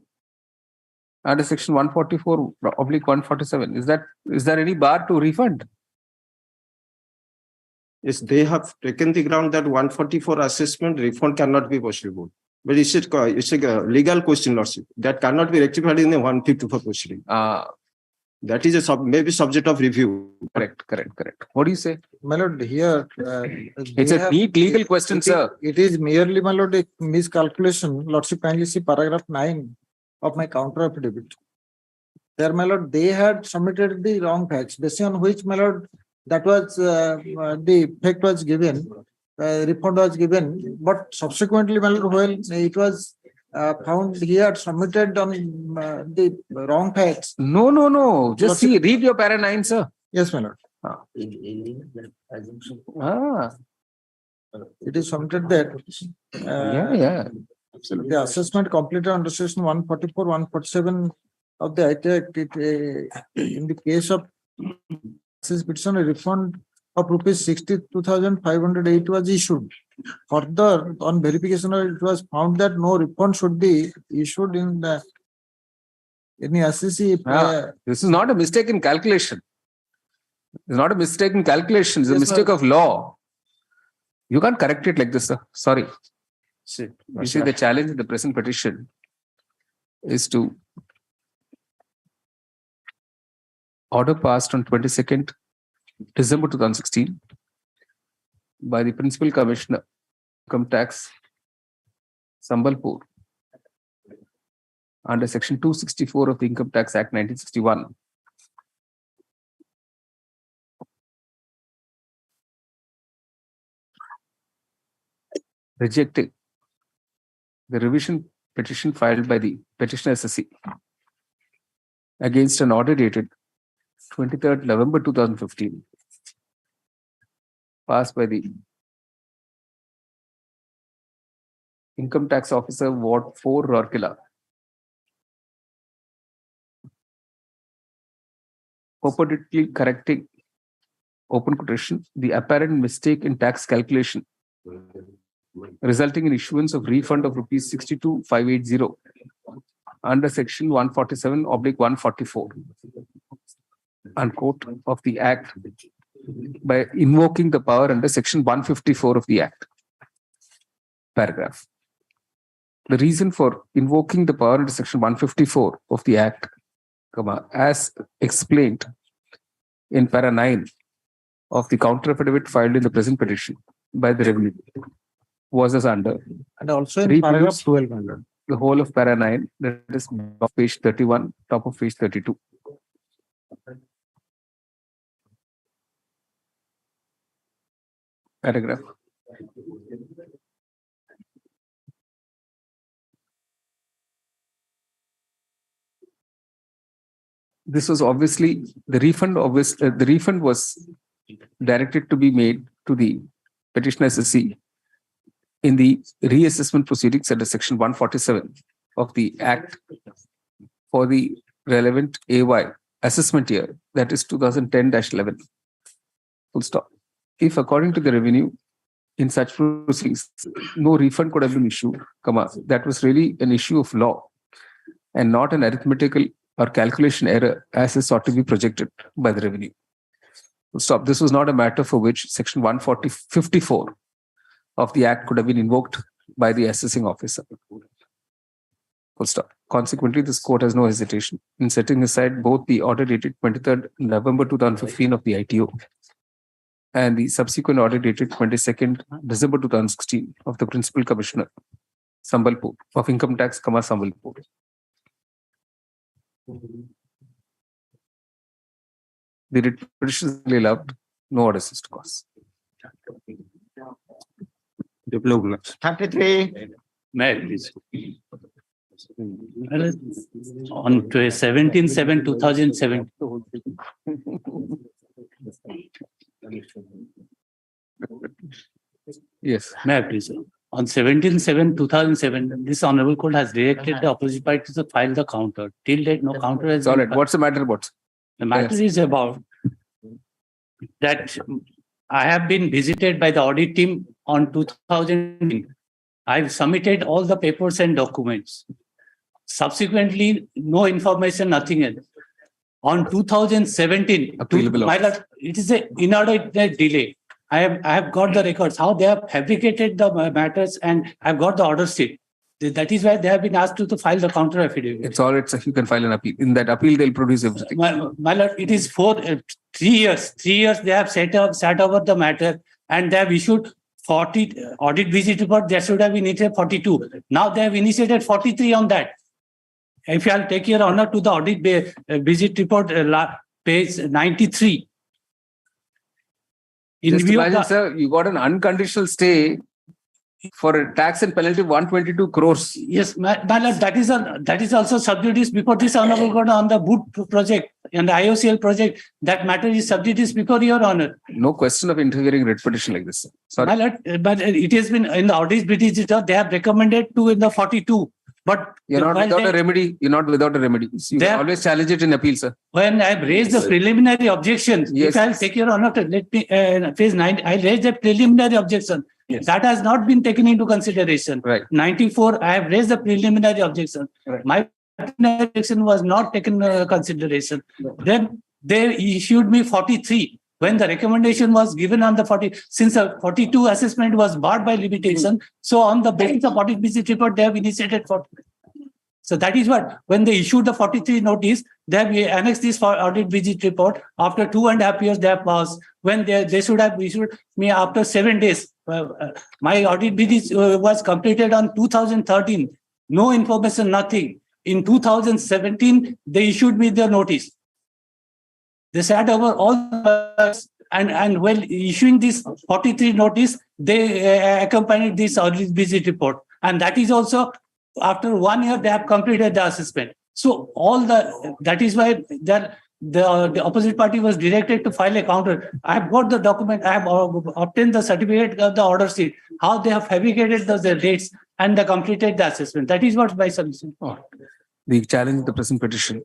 under section 144/147. Is there any bar to refund? Yes, they have taken the ground that 144 assessment refund cannot be possible. But it's a legal question, lordship, that cannot be rectified in the 154 proceeding. That is maybe subject of review. Correct. What do you say? My lord, here it's a neat legal question, sir. It is merely, my lord, a miscalculation. Lordship, kindly see paragraph 9 of my counter affidavit. There, my lord, they had submitted the wrong facts, based on which, my lord, that was the effect was given, refund was given, but subsequently, my lord, when it was found he had submitted on the wrong facts. No. Just read your para 9, sir. Yes, my lord. It is submitted that absolutely. The assessment completed under section 144, 147 of the IT Act, in the case of petition, a refund of rupees 62,508 was issued. Further, on verification, it was found that no refund should be issued in any SCC. This is not a mistake in calculation. It's not a mistake in calculation. It's a mistake of law. You can't correct it like this, sir. Sorry. You see, the challenge in the present petition is to order passed on 22nd December 2016 by the Principal Commissioner, Income Tax, Sambalpur, under section 264 of the Income Tax Act 1961. Rejecting the revision petition filed by the petitioner SSC against an order dated 23rd November 2015, passed by the Income Tax Officer Ward 4, Rourkela, purportedly correcting, open quotation, the apparent mistake in tax calculation, resulting in issuance of refund of rupees 62,580 under section 147/144, unquote, of the Act by invoking the power under section 154 of the Act. Paragraph. The reason for invoking the power under section 154 of the Act, as explained in para 9 of the counter affidavit filed in the present petition by the revenue, was as under. And also in paragraph 12, the whole of para 9, that is of page 31, top of page 32. Paragraph. This was obviously the refund. The refund was directed to be made to the petitioner SSC in the reassessment proceedings under section 147 of the Act for the relevant AY assessment year, that is 2010-11. Full stop. If according to the revenue in such proceedings, no refund could have been issued, that was really an issue of law and not an arithmetical or calculation error as is sought to be projected by the revenue. Full stop. This was not a matter for which section 154 of the Act could have been invoked by the assessing officer. Full stop. Consequently, this court has no hesitation in setting aside both the order dated 23rd November 2015 of the ITO and the subsequent order dated 22nd December 2016 of the Principal Commissioner, Sambalpur, of Income Tax, Sambalpur. The writ petition is allowed, no orders to cause. 33. May I please? On 17/7/2007. Yes. May I please? On 17/7/2007, this Honorable Court has directed the opposite party to file the counter. Till date, no counter has been filed. What's the matter about? The matter is about that I have been visited by the audit team on 2000. I've submitted all the papers and documents. Subsequently, no information, nothing else. On 2017, it is an inordinate delay. I have got the records, how they have fabricated the matters, and I've got the order sheet. That is why they have been asked to file the counter affidavit. It's all right, so you can file an appeal. In that appeal, they'll produce everything. My lord, it is 3 years. 3 years they have sat over the matter, and they have issued 40 audit visit report. There should have been initiated 42. Now they have initiated 43 on that. If I'll take your honor to the audit visit report, page 93. Just imagine, sir, you got an unconditional stay for a tax and penalty of 122 crores. Yes, my lord, that is also sub judice before this honorable court on the boot project and the IOCL project. That matter is sub judice before your honor. No question of interfering writ petition like this. Sorry. My lord, but it has been in the audit visit, they have recommended to in the 42. But you're not without a remedy. You're not without a remedy. You can always challenge it in appeal, sir. When I've raised the preliminary objections, if I'll take your honor, let me phase 9. I raised a preliminary objection. Yes. That has not been taken into consideration. Right. 94, I have raised the preliminary objection. Right. My preliminary objection was not taken into consideration. Right. Then they issued me 43. When the recommendation was given on the 40, since the 42 assessment was barred by limitation, so on the basis of audit visit report, they have initiated 40. So that is what, when they issued the 43 notice, they have annexed this for audit visit report. After 2.5 years, they have passed. When they should have issued me after 7 days. My audit visit was completed on 2013. No information, nothing. In 2017, they issued me the notice. They sat over all and while issuing this 43 notice, they accompanied this audit visit report. And that is also after 1 year, they have completed the assessment. So that is why the opposite party was directed to file a counter. I have got the document, I have obtained the certificate of the order sheet, how they have fabricated the dates and they completed the assessment. That is what my submission. The challenge of the present petition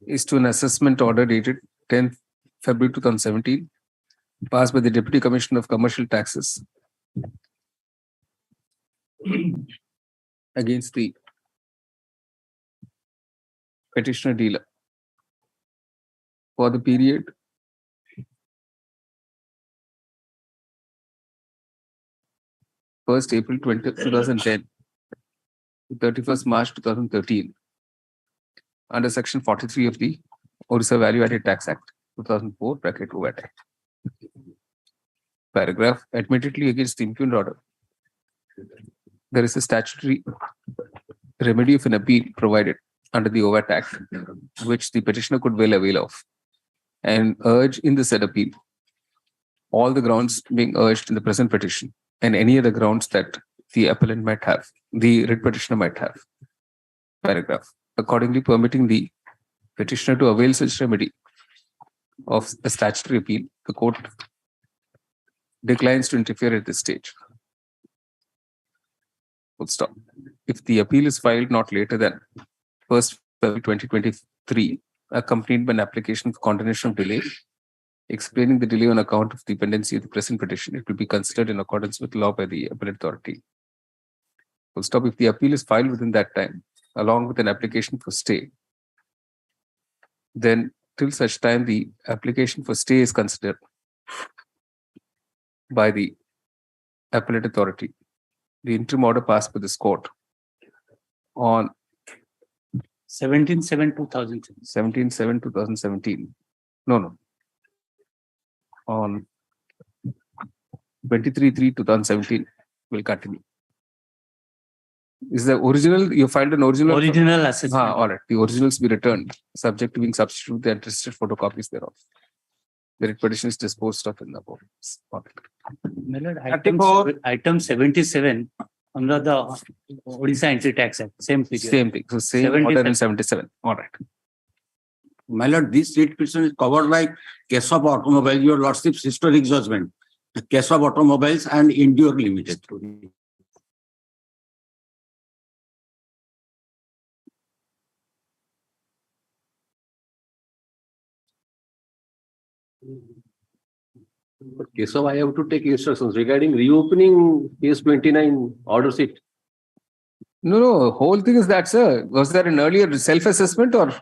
is to an assessment order dated 10th February 2017, passed by the Deputy Commissioner of Commercial Taxes against the petitioner dealer for the period April 2010 to 31st March 2013 under Section 43 of the Orissa Value Added Tax Act 2004 (OVAT Act). Paragraph admittedly against the impugned order. There is a statutory remedy of an appeal provided under the OVAT Act, which the petitioner could well avail of, and urge in the said appeal all the grounds being urged in the present petition and any other grounds that the appellant might have, the writ petitioner might have. Paragraph. Accordingly, permitting the petitioner to avail such remedy of a statutory appeal, the court declines to interfere at this stage. Full stop. If the appeal is filed not later than 1st February 2023, accompanied by an application for condonation of delay, explaining the delay on account of the pendency of the present petition, it will be considered in accordance with law by the appellate authority. Full stop. If the appeal is filed within that time, along with an application for stay, then till such time the application for stay is considered by the appellate authority. The interim order passed by this court on 17/7/2017. No. On 23/3/2017 will continue. Is the original, you filed an original? Original assessment. All right. The originals be returned, subject to being substituted with the attested photocopies thereof. The writ petition is disposed of in the board. My lord, item 77 under the Odisha Entry Tax Act, same period. Same thing. So same order in 77. All right. My lord, this writ petition is covered by case of automobile, your lordship's historic judgment, the case of automobiles and Endure Limited. But Keshav, I have to take instructions regarding reopening case 29 order sheet. No. Whole thing is that, sir. Was there an earlier self-assessment or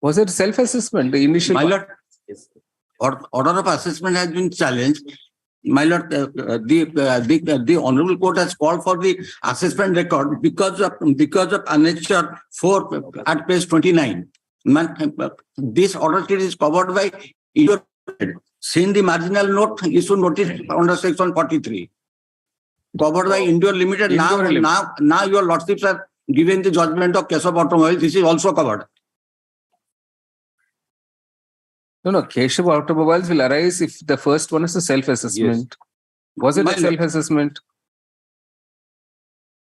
was it self-assessment? The initial. My lord, order of assessment has been challenged. My lord, the honorable court has called for the assessment record because of annexure 4 at page 29. This order sheet is covered by your. Seen the marginal note issue notice under section 43. Covered by Endure Limited. Now your lordships have given the judgment of case of automobile. This is also covered. No. Keshav Automobiles will arise if the first one is a self-assessment. Yes. Was it a self-assessment?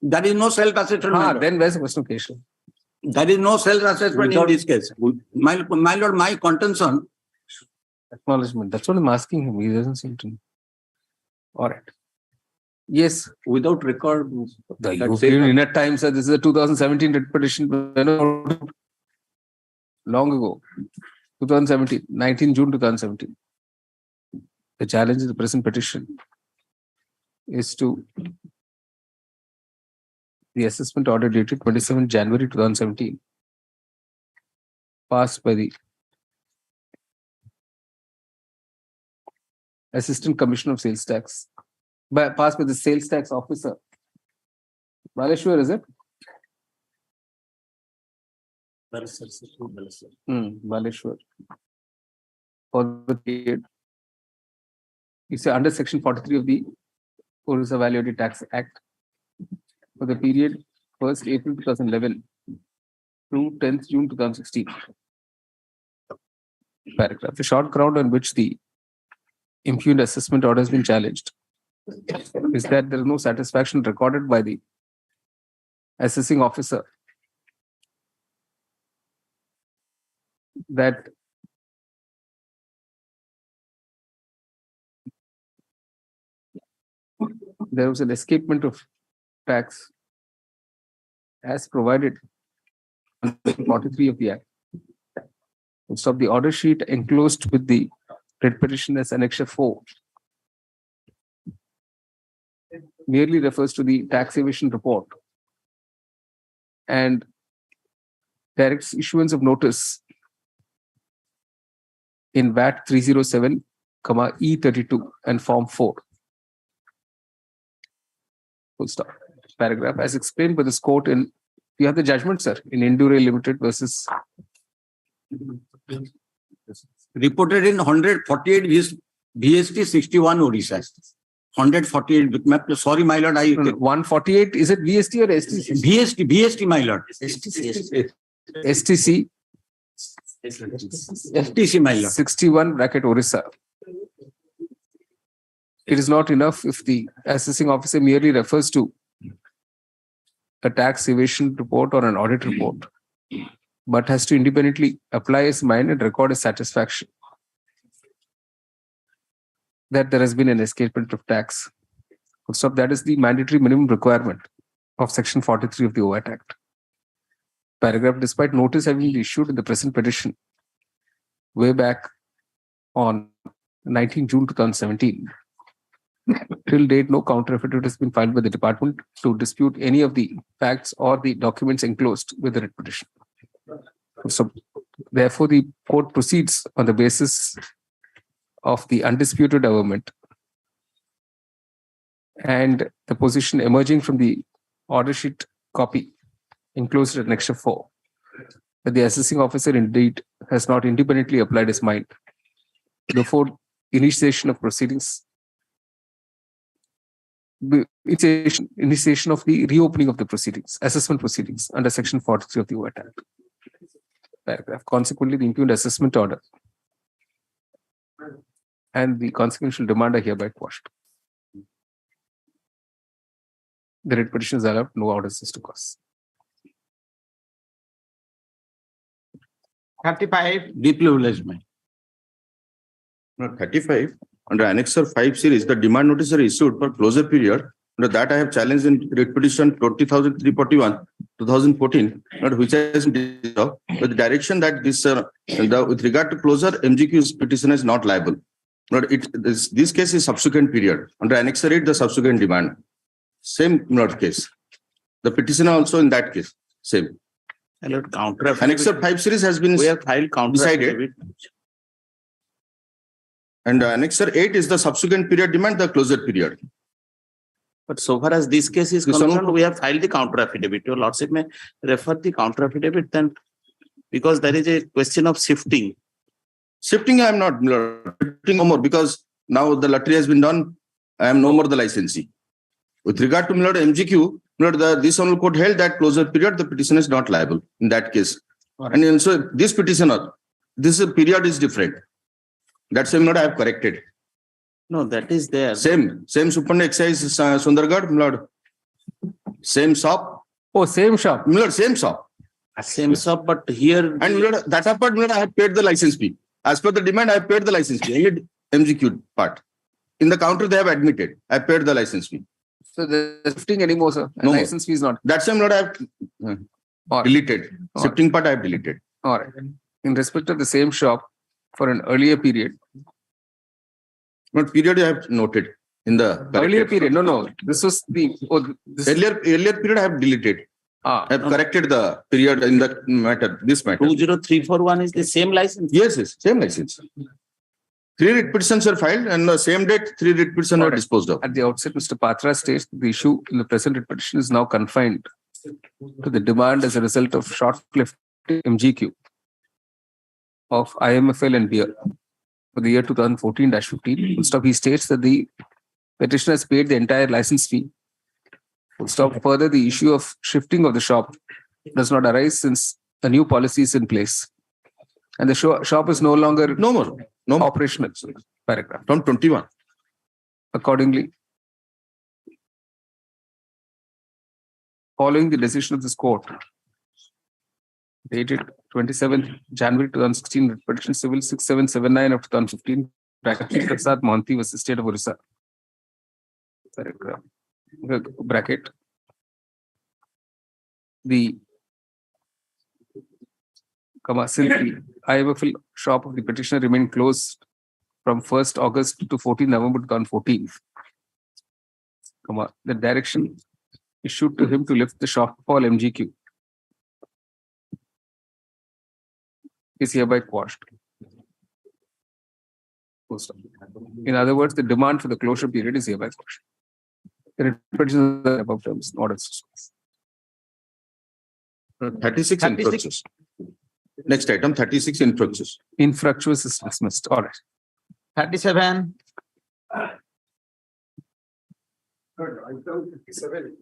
There is no self-assessment. Then where's the question of Keshav? There is no self-assessment in this case. My lord, my contention. Acknowledgement. That's what I'm asking him. He doesn't seem to know. All right. Yes. Without record. In a time, sir, this is a 2017 writ petition. Long ago. 2017. 19 June 2017. The challenge of the present petition is to the assessment order dated 27 January 2017. Passed by the Assistant Commissioner of Sales Tax, passed by the Sales Tax Officer. Baleshwar, is it? Baleshwar. For the period, it's under Section 43 of the Orissa Value Added Tax Act for the period 1st April 2011 through 10th June 2016. Paragraph. The short ground on which the impugned assessment order has been challenged is that there is no satisfaction recorded by the assessing officer that there was an escapement of tax as provided under 43 of the Act. Instead of the order sheet enclosed with the writ petition as Annexure 4 merely refers to the tax evasion report and directs issuance of notice in VAT 307, E32 and Form 4. Full stop. Paragraph. As explained by this court in, you have the judgment, sir, in Endure Limited versus Reported in 148 VST 61 Orissa. 148. Sorry, my lord. 148. Is it VST or STC? VST, my lord. STC. STC, my lord. 61 bracket Orissa. It is not enough if the assessing officer merely refers to a tax evasion report or an audit report, but has to independently apply his mind and record his satisfaction that there has been an escapement of tax. So that is the mandatory minimum requirement of Section 43 of the OAT Act. Paragraph. Despite notice having been issued in the present petition way back on 19 June 2017, till date, no counter affidavit has been filed by the department to dispute any of the facts or the documents enclosed with the writ petition. So, therefore, the court proceeds on the basis of the undisputed averment and the position emerging from the order sheet copy enclosed at Annexure 4, that the assessing officer indeed has not independently applied his mind before initiation of proceedings, initiation of the reopening of the proceedings, assessment proceedings under Section 43 of the OAT Act. Paragraph. Consequently, the impugned assessment order and the consequential demand are hereby quashed. The writ petition is allowed, no orders is to cause. 35. Deeply obliged, my. No, 35. Under Annexure 5 series, the demand notice are issued for closure period. Under that, I have challenged in writ petition 20,341, 2014, which has been with the direction that this, with regard to closure, MGQ's petition is not liable. But this case is subsequent period. Under Annexure 8, the subsequent demand. Same case. The petitioner also in that case, same. Annexure 5 series has been decided. And Annexure 8 is the subsequent period demand, the closure period. But so far as this case is concerned, we have filed the counter affidavit. Your lordship may refer the counter affidavit then, because there is a question of shifting. Shifting, I am not shifting no more because now the lottery has been done. I am no more the licensee. With regard to MGQ, this honorable court held that closure period, the petition is not liable in that case. And also this petitioner, this period is different. That's why I have corrected. No, that is there. Same Superintendent Excise Sundargarh, same shop. Oh, same shop. Same shop. Same shop, but here. And that part, I have paid the license fee. As per the demand, I have paid the license fee. Only MGQ part. In the counter, they have admitted. I paid the license fee. So there's shifting anymore, sir. No license fee is not. That's why I have deleted. Shifting part I have deleted. All right. In respect of the same shop for an earlier period. What period I have noted in the earlier period? No. This was the earlier period I have deleted. I have corrected the period in the matter. This matter. 20341 is the same license. Yes, same license. 3 writ petitions are filed and the same date 3 writ petitions are disposed of. At the outset, Mr. Patra states the issue in the present writ petition is now confined to the demand as a result of short-lived MGQ of IMFL and beer for the year 2014-15. He states that the petitioner has paid the entire license fee. Further, the issue of shifting of the shop does not arise since a new policy is in place and the shop is no longer No more. operational. Paragraph. From 21. Accordingly, following the decision of this court, dated 27th January 2016, Petition Civil 6779 of 2015, bracket Prasad Monti was the state of Orissa. Paragraph. Bracket. The since the IMFL shop of the petitioner remained closed from 1st August to 14 November 2014. The direction issued to him to lift the shortfall MGQ is hereby quashed. In other words, the demand for the closure period is hereby quashed. The petition is above terms, orders. 36 infructuous. Next item, 36 infructuous. Infructuous is dismissed. All right. 37. Item 57.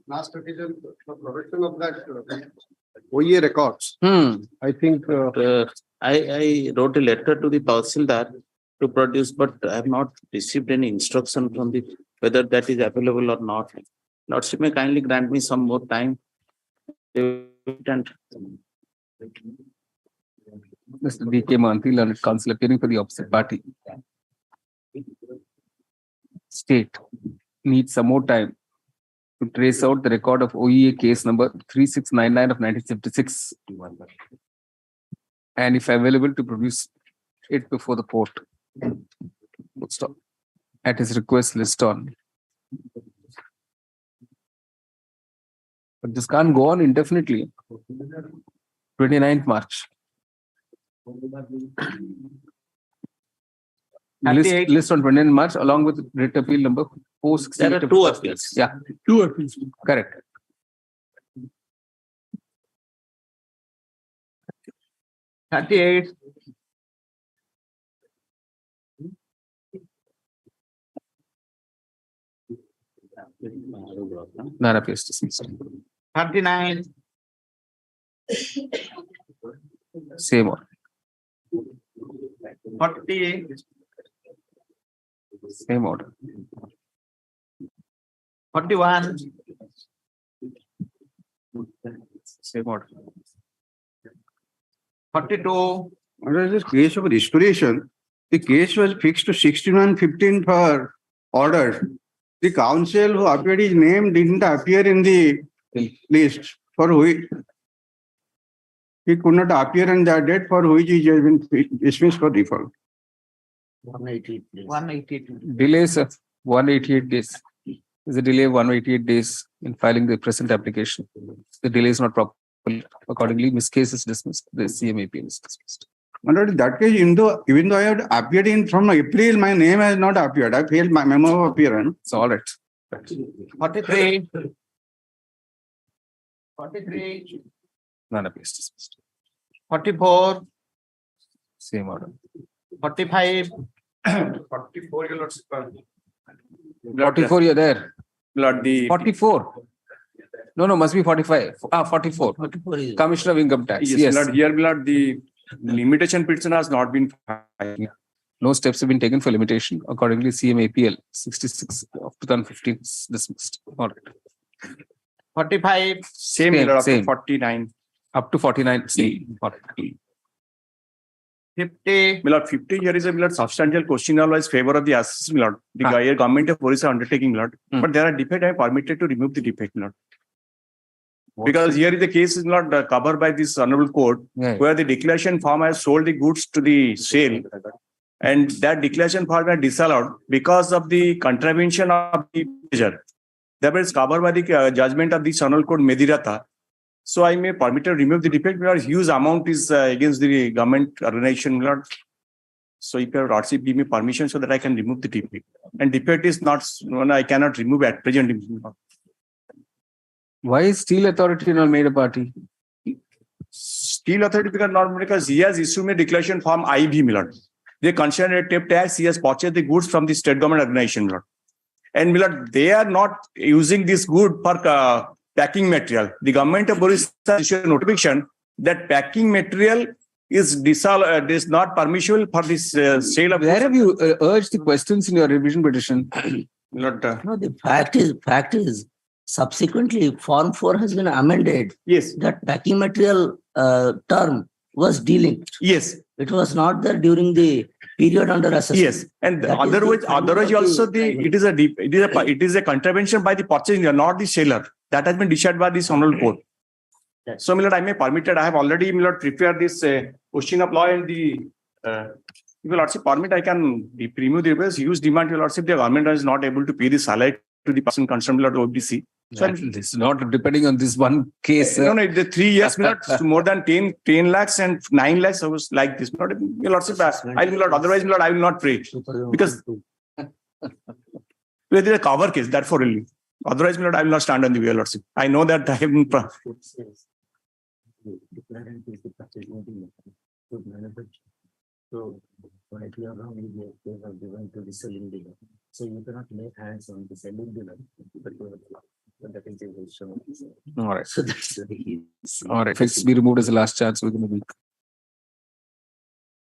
Last petition, the production of that OEA records. I think I wrote a letter to the Tahsildar to produce, but I have not received any instruction from the whether that is available or not. Lordship may kindly grant me some more time. And Mr. D.K. Manthi, learned counsel appearing for the opposite party. State needs some more time to trace out the record of OEA case number 3699 of 1976 and if available to produce it before the court. At his request, list on. But this can't go on indefinitely. 29th March. List on 29th March along with writ appeal number 468. there are two appeals. Yeah. Two appeals. Correct. None appears dismissed. 39. Same one. 40. Same order. 41. Same order. 42. Under this case of restoration, the case was fixed to 6115 for order. The counsel who appeared his name didn't appear in the list for which he could not appear on that date for which he has been dismissed for default. 188 days. 188. Delays of 188 days. Is a delay of 188 days in filing the present application. The delay is not proper. Accordingly, this case is dismissed. The CMAPL is dismissed. Under that case, even though I had appeared in from April, my name has not appeared. I failed my memo of appearance. It's all right. 43. 43. None appears dismissed. 44. Same order. 45. 44, your lordship. 44, you're there. Lord, the 44. No, must be 45. 44. 44 is Commissioner of Income Tax. yes, Lord, here, Lord, the limitation petition has not been filed. No steps have been taken for limitation. Accordingly, CMAPL 66 of 2015 is dismissed. All right. 45. Same, Lord, up to 49. Up to 49. Same. All right. 50. Lord, 50 here is a substantial question in favor of the assessment, Lord. The government of Orissa undertaking, Lord. But there are defects I am permitted to remove the defect, Lord. Because here is the case is not covered by this honorable court, where the declaration form has sold the goods to the sale, and that declaration form is disallowed because of the contravention of the measure. That is covered by the judgment of the honorable court Medirata. So I may permit to remove the defect because huge amount is against the government organization, Lord. So if your lordship give me permission so that I can remove the defect, and defect is not I cannot remove at present. Why is Steel Authority not made a party? Steel Authority because he has issued a declaration form IB, Lord. They concern a tip tax. He has purchased the goods from the state government organization, Lord. And Lord, they are not using this good for packing material. The government of Orissa issued a notification that packing material is not permissible for this sale of. Where have you urged the questions in your revision petition? Not, No, the fact is, subsequently, Form 4 has been amended. Yes. That packing material term was delinked. Yes. It was not there during the period under assessment. Yes, and otherwise also it is a contravention by the purchaser, not the seller. That has been decided by this honorable court. So, my lord, I may permit it. I have already, my lord, prepared this question of law and the. If your lordship permit, I can remove the request. Use demand, your lordship. The government is not able to pay the salary to the person concerned, my lord, OBC. So it's not depending on this one case. No, the 3 years, my lord, more than 10 lakhs and 9 lakhs. I was like this. Not, your lordship, I will not. Otherwise, my lord, I will not pray because there is a cover case. That for really. Otherwise, my lord, I will not stand on the way, your lordship. I know that I have. So, if you are wrong, they are given to the selling dealer. So you cannot lay hands on the selling dealer, but that is the issue. All right. So that's the All right. Fix be removed as the last chance within a week.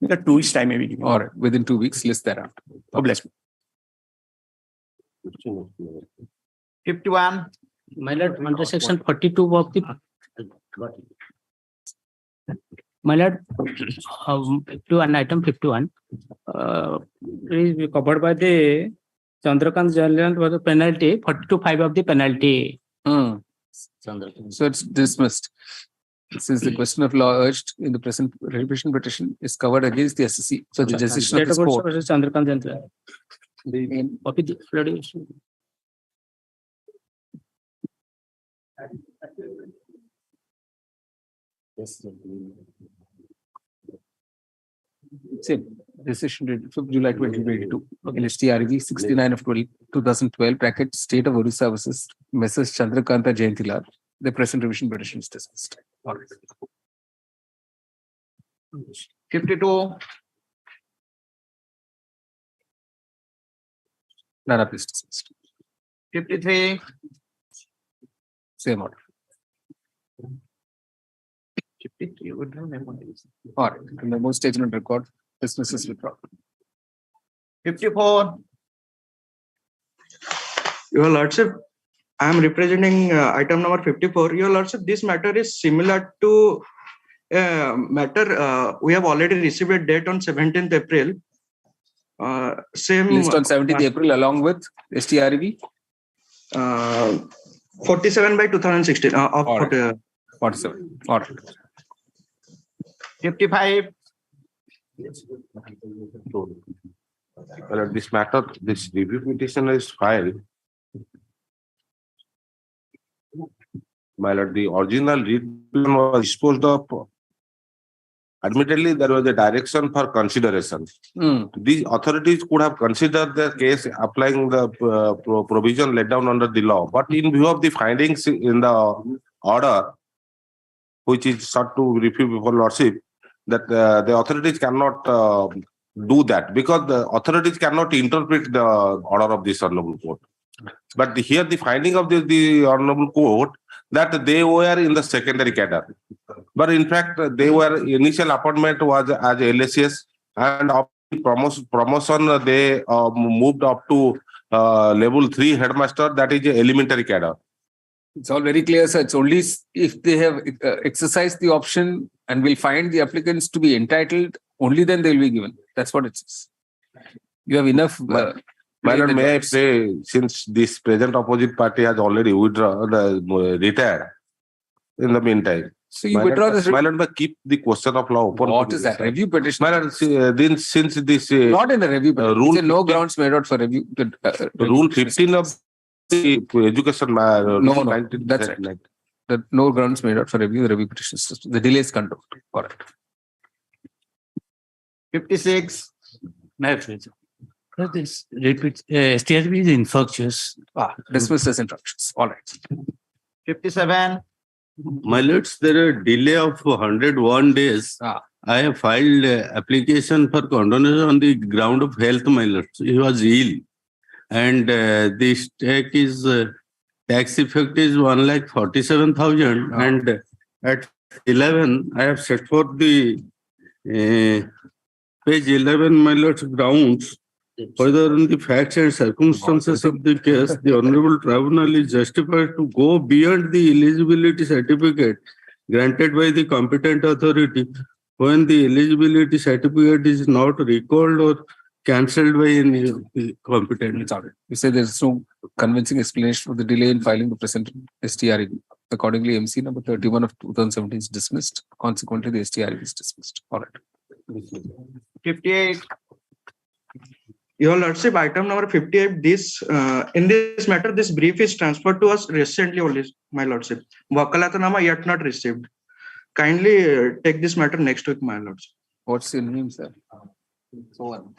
In 2 weeks' time, maybe. All right. Within 2 weeks, list that out. God bless me. 51. My lord, under section 42 of the my lord, to an item 51 is covered by the Chandrakant Jalal was the penalty 42(5) of the penalty. So it's dismissed. Since the question of law urged in the present revision petition is covered against the SSC. So the decision of this court. Chandrakant Jalal. Copy the already. Same decision dated 5th July 2022. LSTRV 69 of 2012 bracket State of Orissa versus Messrs. Chandrakanta Jayantilal. The present revision petition is dismissed. All right. 52. None of this dismissed. 53. Same order. 53. Would you remember this? All right. The memo statement record dismisses withdrawn. 54. Your Lordship, I am representing item number 54. Your Lordship, this matter is similar to matter we have already received a date on 17th April. Same List on 17th April along with STRV? 47 by 2016. Of 47. All right. 55. This matter, this review petition is filed. My lord, the original writ was disposed of. Admittedly, there was a direction for consideration. These authorities could have considered the case applying the provision laid down under the law. But in view of the findings in the order, which is sought to review before Lordship, that the authorities cannot do that because the authorities cannot interpret the order of this Honorable Court. But here the finding of the Honorable Court that they were in the secondary cadre. But in fact, they were initial appointment was as LSS and after promotion they moved up to level 3 headmaster, that is elementary cadre. It's all very clear, sir. It's only if they have exercised the option and will find the applicants to be entitled, only then they will be given. That's what it says. You have enough. My lord, may I say, since this present opposite party has already withdrawn, retired in the meantime. So you withdraw this. My lord, but keep the question of law open. What is that? Review petition? My lord, then since this. Not in a review petition. Rule no grounds made out for review. Rule 15 of the education. No, that's right. No grounds made out for review. The review petition system. The delay is controlled. Correct. 56. This STRV is infectious. Dismissed as infractions. All right. 57. My lords, there are delay of 101 days. I have filed application for condonation on the ground of health, my lords. He was ill. And the stake is tax effect is 1,47,000 and at 11, I have set forth the page 11, my lord's grounds. Further on the facts and circumstances of the case, the Honorable Tribunal is justified to go beyond the eligibility certificate granted by the competent authority when the eligibility certificate is not recalled or cancelled by any of the competent. You say there is no convincing explanation for the delay in filing the present STR. Accordingly, MC number 31 of 2017 is dismissed. Consequently, the STR is dismissed. All right. 58. Your Lordship, item number 58, in this matter, this brief is transferred to us recently only, my Lordship. Wakalatnama yet not received. Kindly take this matter next week, my Lordship. What's your name, sir? Sowan.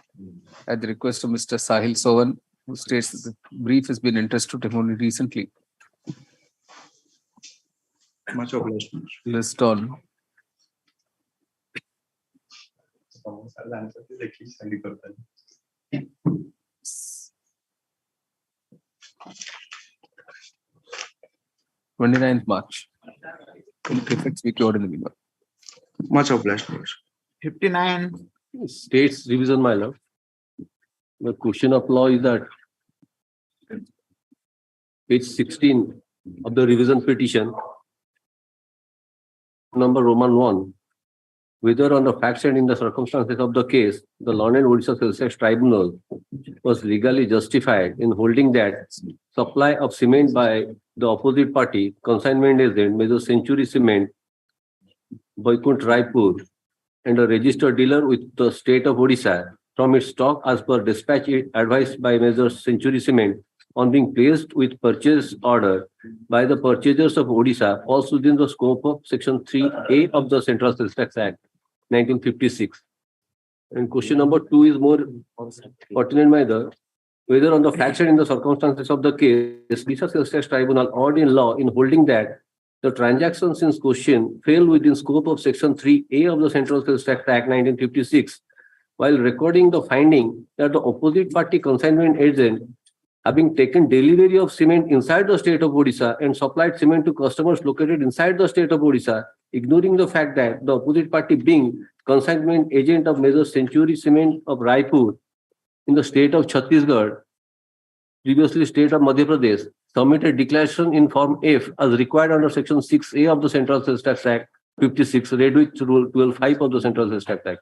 At the request of Mr. Sahil Sowan, who states that the brief has been entrusted to him only recently. Much obliged. List on. March. Effects be cured in the meanwhile. Much obliged. 59. States revision, my lord. The question of law is that page 16 of the revision petition, number Roman 1, whether on the facts and in the circumstances of the case, the Learned Orissa Sales Tax Tribunal was legally justified in holding that supply of cement by the opposite party, consignment agent, Major Century Cement, Vaikunt Raipur, and a registered dealer with the state of Odisha from its stock as per dispatch advised by Major Century Cement on being placed with purchase order by the purchasers of Odisha falls within the scope of Section 3A of the Central Sales Tax Act 1956. And question number 2 is more pertinent, my lord. Whether on the facts and in the circumstances of the case, Odisha Sales Tax Tribunal ordered in law in holding that the transactions in question fell within scope of Section 3A of the Central Sales Tax Act 1956, while recording the finding that the opposite party consignment agent, having taken delivery of cement inside the state of Odisha and supplied cement to customers located inside the state of Odisha, ignoring the fact that the opposite party being consignment agent of Major Century Cement of Raipur in the state of Chhattisgarh, previously state of Madhya Pradesh, submitted declaration in Form F as required under Section 6A of the Central Sales Tax Act 56, read with Rule 12(5) of the Central Sales Tax Act.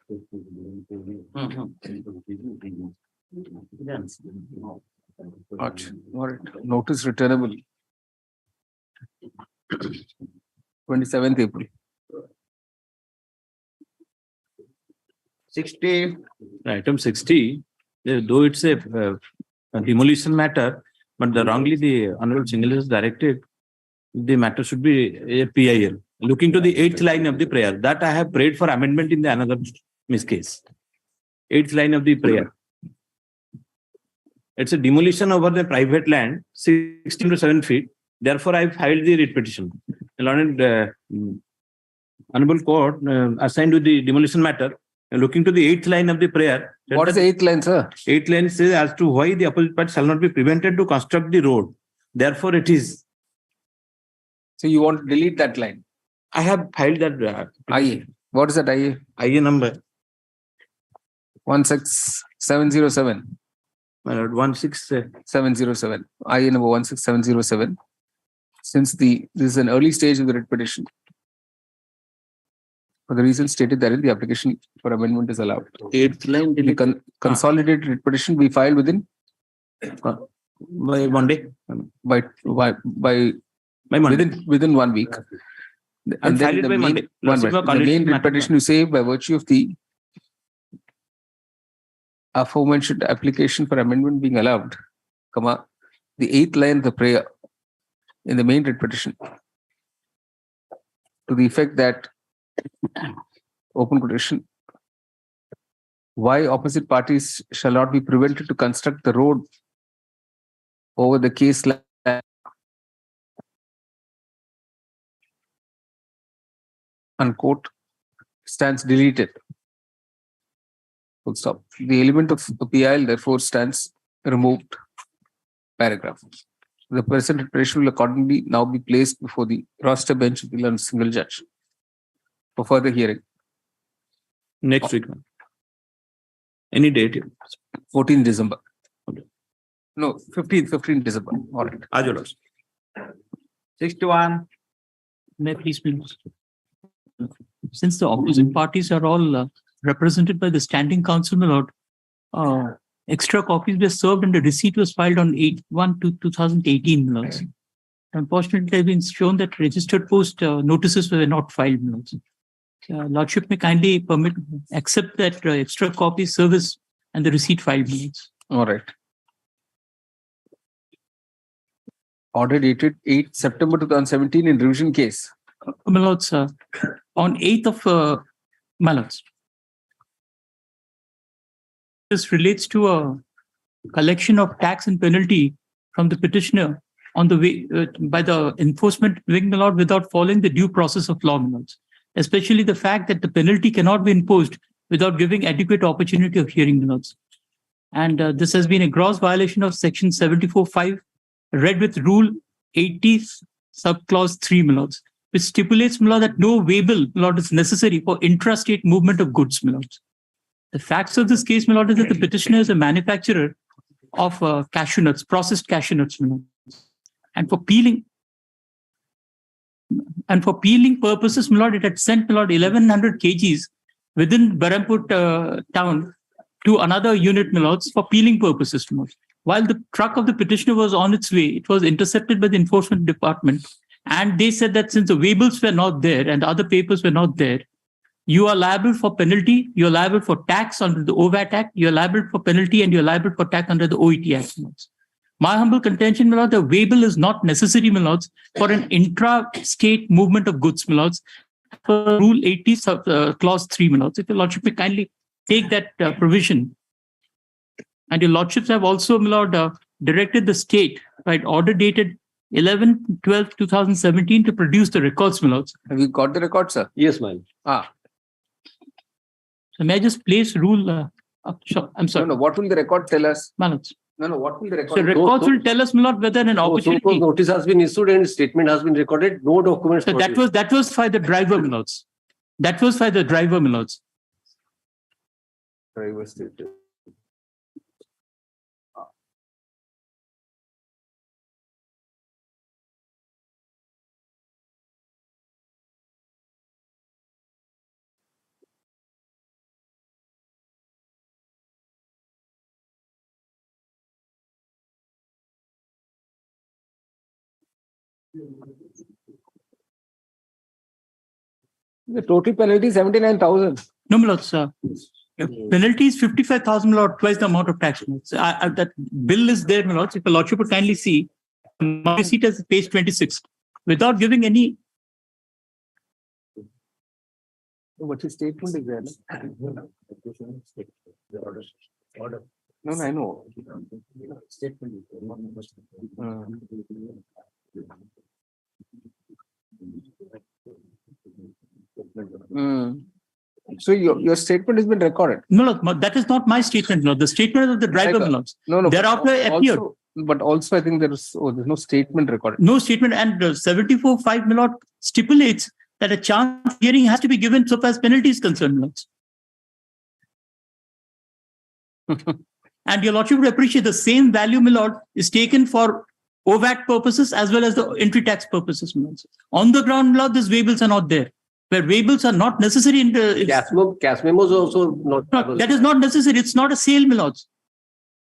Notice returnable. 27th April. 60. Item 60, though it's a demolition matter, but wrongly the Honorable Single is directed, the matter should be a PIL. Looking to the 8th line of the prayer, that I have prayed for amendment in the another case. 8th line of the prayer. It's a demolition over the private land, 16 to 7 feet. Therefore, I filed the writ petition. The Learned Honorable Court assigned to the demolition matter. Looking to the 8th line of the prayer. What is the 8th line, sir? 8th line says as to why the opposite party shall not be prevented to construct the road. Therefore, it is. So you want to delete that line? I have filed that. IA. What is that IA? IA number 16707. My lord, 16707. IA number 16707. Since this is an early stage of the writ petition, for the reason stated therein, the application for amendment is allowed. 8th line. The consolidated writ petition we filed within by Monday. By Monday. Within 1 week. And then the main writ petition you say by virtue of the aforementioned application for amendment being allowed, the 8th line of the prayer in the main writ petition to the effect that open quotation, why opposite parties shall not be prevented to construct the road over the case land unquote stands deleted. Full stop. The element of PIL therefore stands removed. Paragraph. The present operation will accordingly now be placed before the roster bench of the learned single judge for further hearing. Next week. Any date? 14 December. No, 15 December. All right. Ajolas. 61. May I please, please? Since the opposing parties are all represented by the standing counsel, my lord, extra copies were served and the receipt was filed on 8/1/2018, my lords. Unfortunately, it has been shown that registered post notices were not filed, my lords. Lordship may kindly accept that extra copy service and the receipt filed, my lords. All right. Order dated 8 September 2017 in revision case. My lords, on 8th of my lords. This relates to a collection of tax and penalty from the petitioner on the way by the enforcement wing, my lord, without following the due process of law, my lords. Especially the fact that the penalty cannot be imposed without giving adequate opportunity of hearing, my lords. And this has been a gross violation of section 74(5), read with rule 80 subclause 3, my lords, which stipulates, my lord, that no waybill, my lord, is necessary for intrastate movement of goods, my lords. The facts of this case, my lord, is that the petitioner is a manufacturer of cashew nuts, processed cashew nuts, my lord. And for peeling purposes, my lord, it had sent, my lord, 1100 kgs within Berhampur town to another unit, my lords, for peeling purposes, my lord. While the truck of the petitioner was on its way, it was intercepted by the enforcement department. And they said that since the waybills were not there and other papers were not there, you are liable for penalty, you are liable for tax under the OVAT Act, you are liable for penalty, and you are liable for tax under the OET Act, my lords. My humble contention, my lord, the waybill is not necessary, my lords, for an intra-state movement of goods, my lords, for Rule 80, Clause 3, my lords. If your lordship may kindly take that provision. And your lordships have also, my lord, directed the state, right, order dated 11/12/2017 to produce the records, my lords. Have you got the record, sir? Yes, ma'am. So may I just place rule? Sure, I'm sorry. No, what will the record tell us? My lords. No, what will the record? So records will tell us, my lord, whether an opportunity. So notice has been issued and statement has been recorded. No documents. So that was by the driver, my lords. That was by the driver, my lords. Driver statement. The total penalty is 79,000. No, my lords, penalty is 55,000, my lord, twice the amount of tax. That bill is there, my lords. If a lordship would kindly see, my receipt is page 26, without giving any. What his statement is there? No, I know. Statement. So your statement has been recorded. No, that is not my statement. No, the statement of the driver, my lords. No. Thereafter appeared. But also, I think there's no statement recorded. No statement, and 74(5), my lord, stipulates that a chance hearing has to be given so far as penalty is concerned, my lords. And your lordship would appreciate the same value, my lord, is taken for OVAT purposes as well as the entry tax purposes, my lords. On the ground, my lord, these waybills are not there. Where waybills are not necessary in the cash memos also not. No, that is not necessary. It's not a sale, my lords.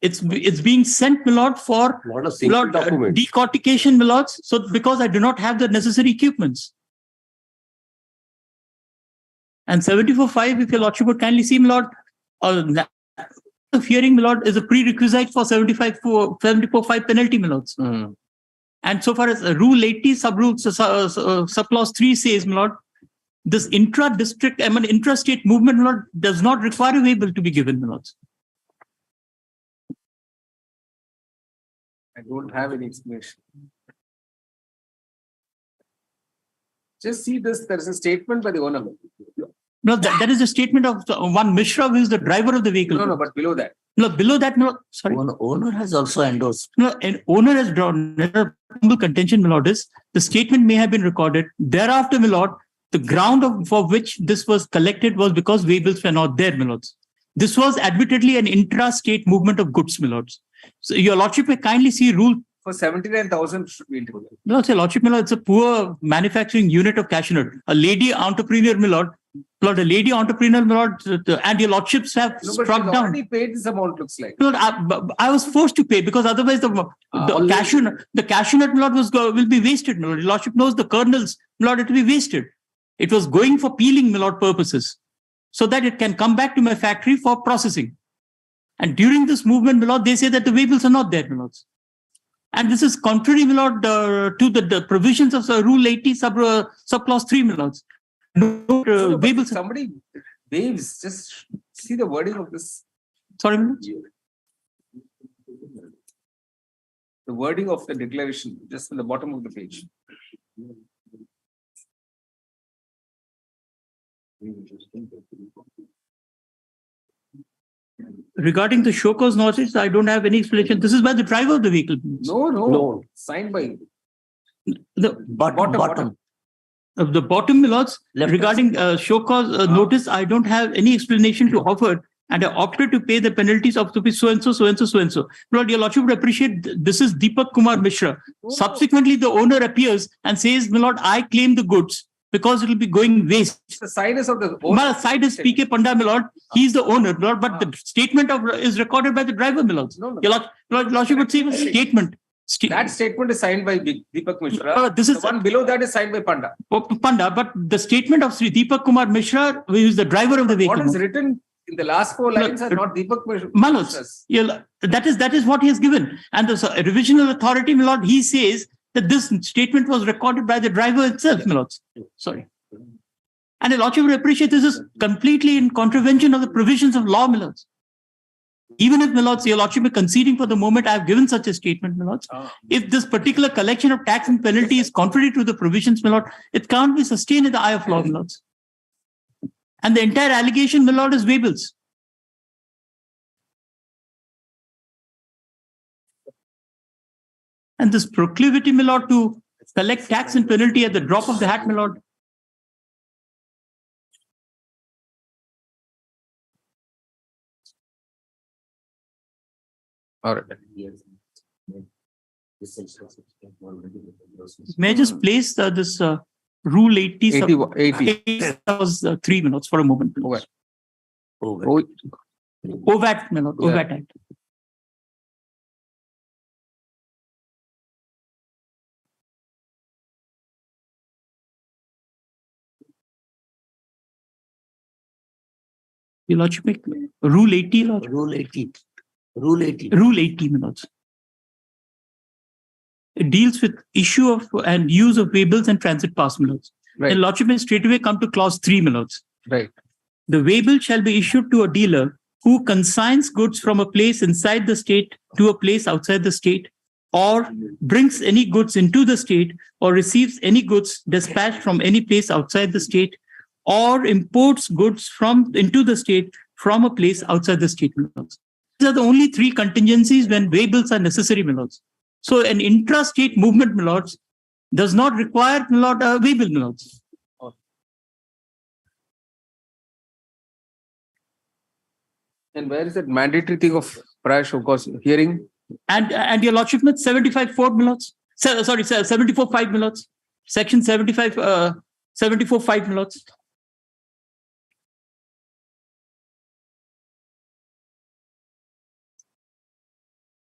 It's being sent, my lord, for not a single document. Decortication, my lords. So because I do not have the necessary equipments. And 74(5), if your lordship would kindly see, my lord, of hearing, my lord, is a prerequisite for 74(5) penalty, my lords. And so far as Rule 80 subclause 3 says, my lord, this intra-district, intra-state movement, my lord, does not require a waybill to be given, my lords. I don't have any explanation. Just see this, there is a statement by the owner. No, that is a statement of one Mishra, who is the driver of the vehicle. No, but below that. No, below that, no, sorry. Owner has also endorsed. No, an owner has drawn a contention, my lord, is the statement may have been recorded. Thereafter, my lord, the ground for which this was collected was because vehicles were not there, my lords. This was admittedly an intra-state movement of goods, my lords. So your lordship may kindly see rule. For 79,000 should be included. No, say lordship, my lord, it's a poor manufacturing unit of cashew nut. A lady entrepreneur, my lord, a lady entrepreneur, my lord, and your lordships have No, but struck she's down. already paid this amount, looks like. Lord, I was forced to pay because otherwise the cashew nut, my lord, will be wasted. My lord, your lordship knows the kernels, my lord, it will be wasted. It was going for peeling, my lord, purposes, so that it can come back to my factory for processing. And during this movement, my lord, they say that the vehicles are not there, my lords. And this is contrary, my lord, to the provisions of Rule 80, subclause 3, my lords. No, vehicles. Somebody waves, just see the wording of this. Sorry, my lord? The wording of the declaration, just in the bottom of the page. Regarding the show cause notice, I don't have any explanation. This is by the driver of the vehicle. No. Signed by the bottom. The bottom, my lords, regarding show cause notice, I don't have any explanation to offer, and I opted to pay the penalties of rupees so and so, so and so, so and so. Lord, your lordship would appreciate this is Deepak Kumar Mishra. Subsequently, the owner appears and says, my lord, I claim the goods because it will be going waste. The signers of the owner. My side is PK Panda, my lord. He's the owner, my lord, but the statement is recorded by the driver, my lord. Your lordship would say a statement. That statement is signed by Deepak Mishra. The one below that is signed by Panda. Panda, but the statement of Sri Deepak Kumar Mishra, who is the driver of the vehicle. What is written in the last 4 lines are not Deepak Mishra. Manos, that is what he has given. And the revisional authority, my lord, he says that this statement was recorded by the driver itself, my lords. Sorry. And your lordship would appreciate this is completely in contravention of the provisions of law, my lords. Even if, my lords, your lordship is conceding for the moment, I have given such a statement, my lords. If this particular collection of tax and penalty is contrary to the provisions, my lord, it can't be sustained in the eye of law, my lords. And the entire allegation, my lord, is Webel's. And this proclivity, my lord, to collect tax and penalty at the drop of the hat, my lord. All right. May I just place this Rule 80, 3 minutes for a moment. OVAT, my lord, OVAT Act. Your lordship, Rule 80, lord. Rule 80. Rule 80. Rule 80, my lords. It deals with issue of and use of waybills and transit pass, my lords. Right. The lordship may straightway come to clause 3, my lords. Right. The waybill shall be issued to a dealer who consigns goods from a place inside the state to a place outside the state, or brings any goods into the state, or receives any goods dispatched from any place outside the state, or imports goods into the state from a place outside the state, my lords. These are the only 3 contingencies when waybills are necessary, my lords. So an intra-state movement, my lords, does not require, my lord, a waybill, my lords. And where is that mandatory thing of prior show cause hearing? And your lordship, 75.4, my lords. Sorry, 74.5, my lords. Section 75, 74.5, my lords.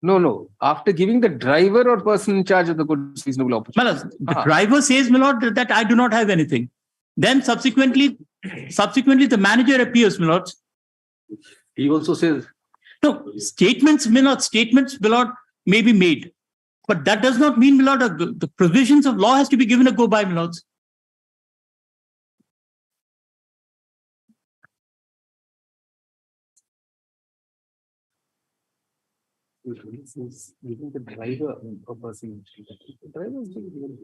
No. After giving the driver or person in charge of the goods reasonable opportunity. The driver says, my lord, that I do not have anything. Then subsequently, the manager appears, my lords. He also says. No, statements, my lord, may be made. But that does not mean, my lord, the provisions of law has to be given a go by, my lords. Even the driver of person. The driver is being given.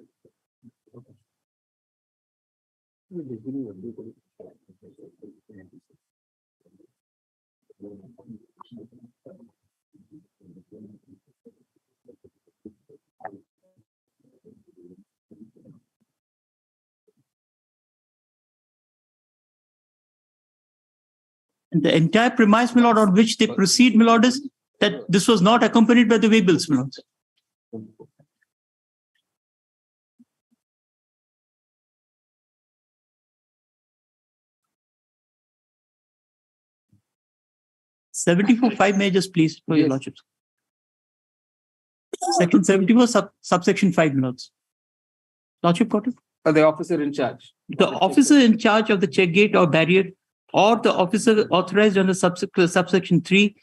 And the entire premise, my lord, on which they proceed, my lord, is that this was not accompanied by the waybills, my lord. (74)(5) may I just please for your lordships. Section 74, subsection 5, my lords. Lordship got it? The officer in charge. The officer in charge of the check gate or barrier, or the officer authorized under subsection 3,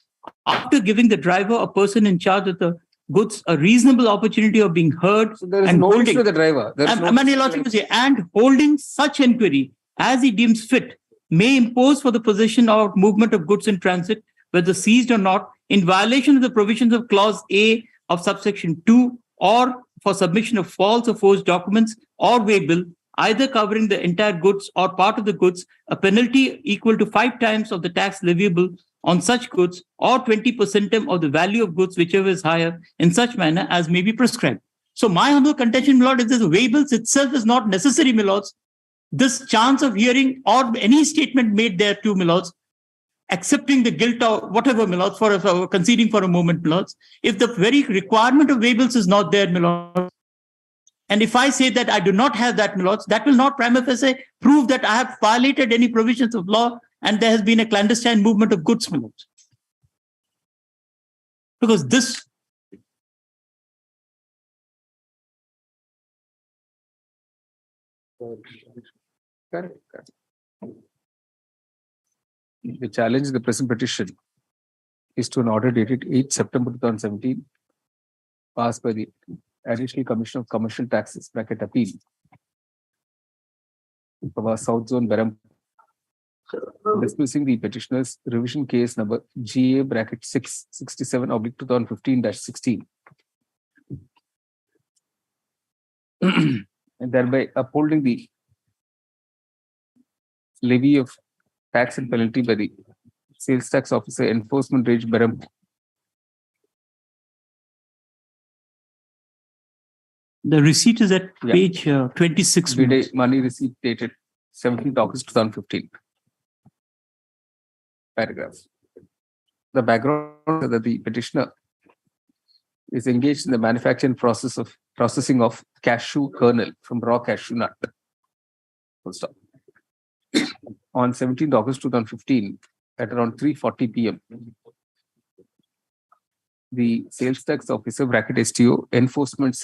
after giving the driver or person in charge of the goods a reasonable opportunity of being heard, So there is and notice holding, to the driver. There is and, notice my to the lordship will say, and holding such inquiry as he deems fit, may impose for the possession or movement of goods in transit, whether seized or not, in violation of the provisions of clause A of subsection 2, or for submission of false or forged documents or waybill, either covering the entire goods or part of the goods, a penalty equal to 5 times of the tax leviable on such goods, or 20% of the value of goods, whichever is higher, in such manner as may be prescribed. So my humble contention, my lord, if this waybills itself is not necessary, my lords, this chance of hearing or any statement made there too, my lords, accepting the guilt or whatever, my lords, for conceding for a moment, my lords, if the very requirement of waybills is not there, my lords, and if I say that I do not have that, my lords, that will not prima facie prove that I have violated any provisions of law and there has been a clandestine movement of goods, my lords. Because this Correct. The challenge in the present petition is to an order dated 8 September 2017, passed by the Additional Commission of Commercial Taxes, bracket appeal, for South Zone, Berham, dismissing the petitioner's revision case number GA bracket 667/2015-16, and thereby upholding the levy of tax and penalty by the sales tax officer, enforcement range, Berham. The receipt is at page 26. Money receipt dated 17th August 2015. Paragraph. The background is that the petitioner is engaged in the manufacturing processing of cashew kernel from raw cashew nut. Full stop. On 17th August 2015, at around 3:40 p.m., the sales tax officer, bracket STO, enforcement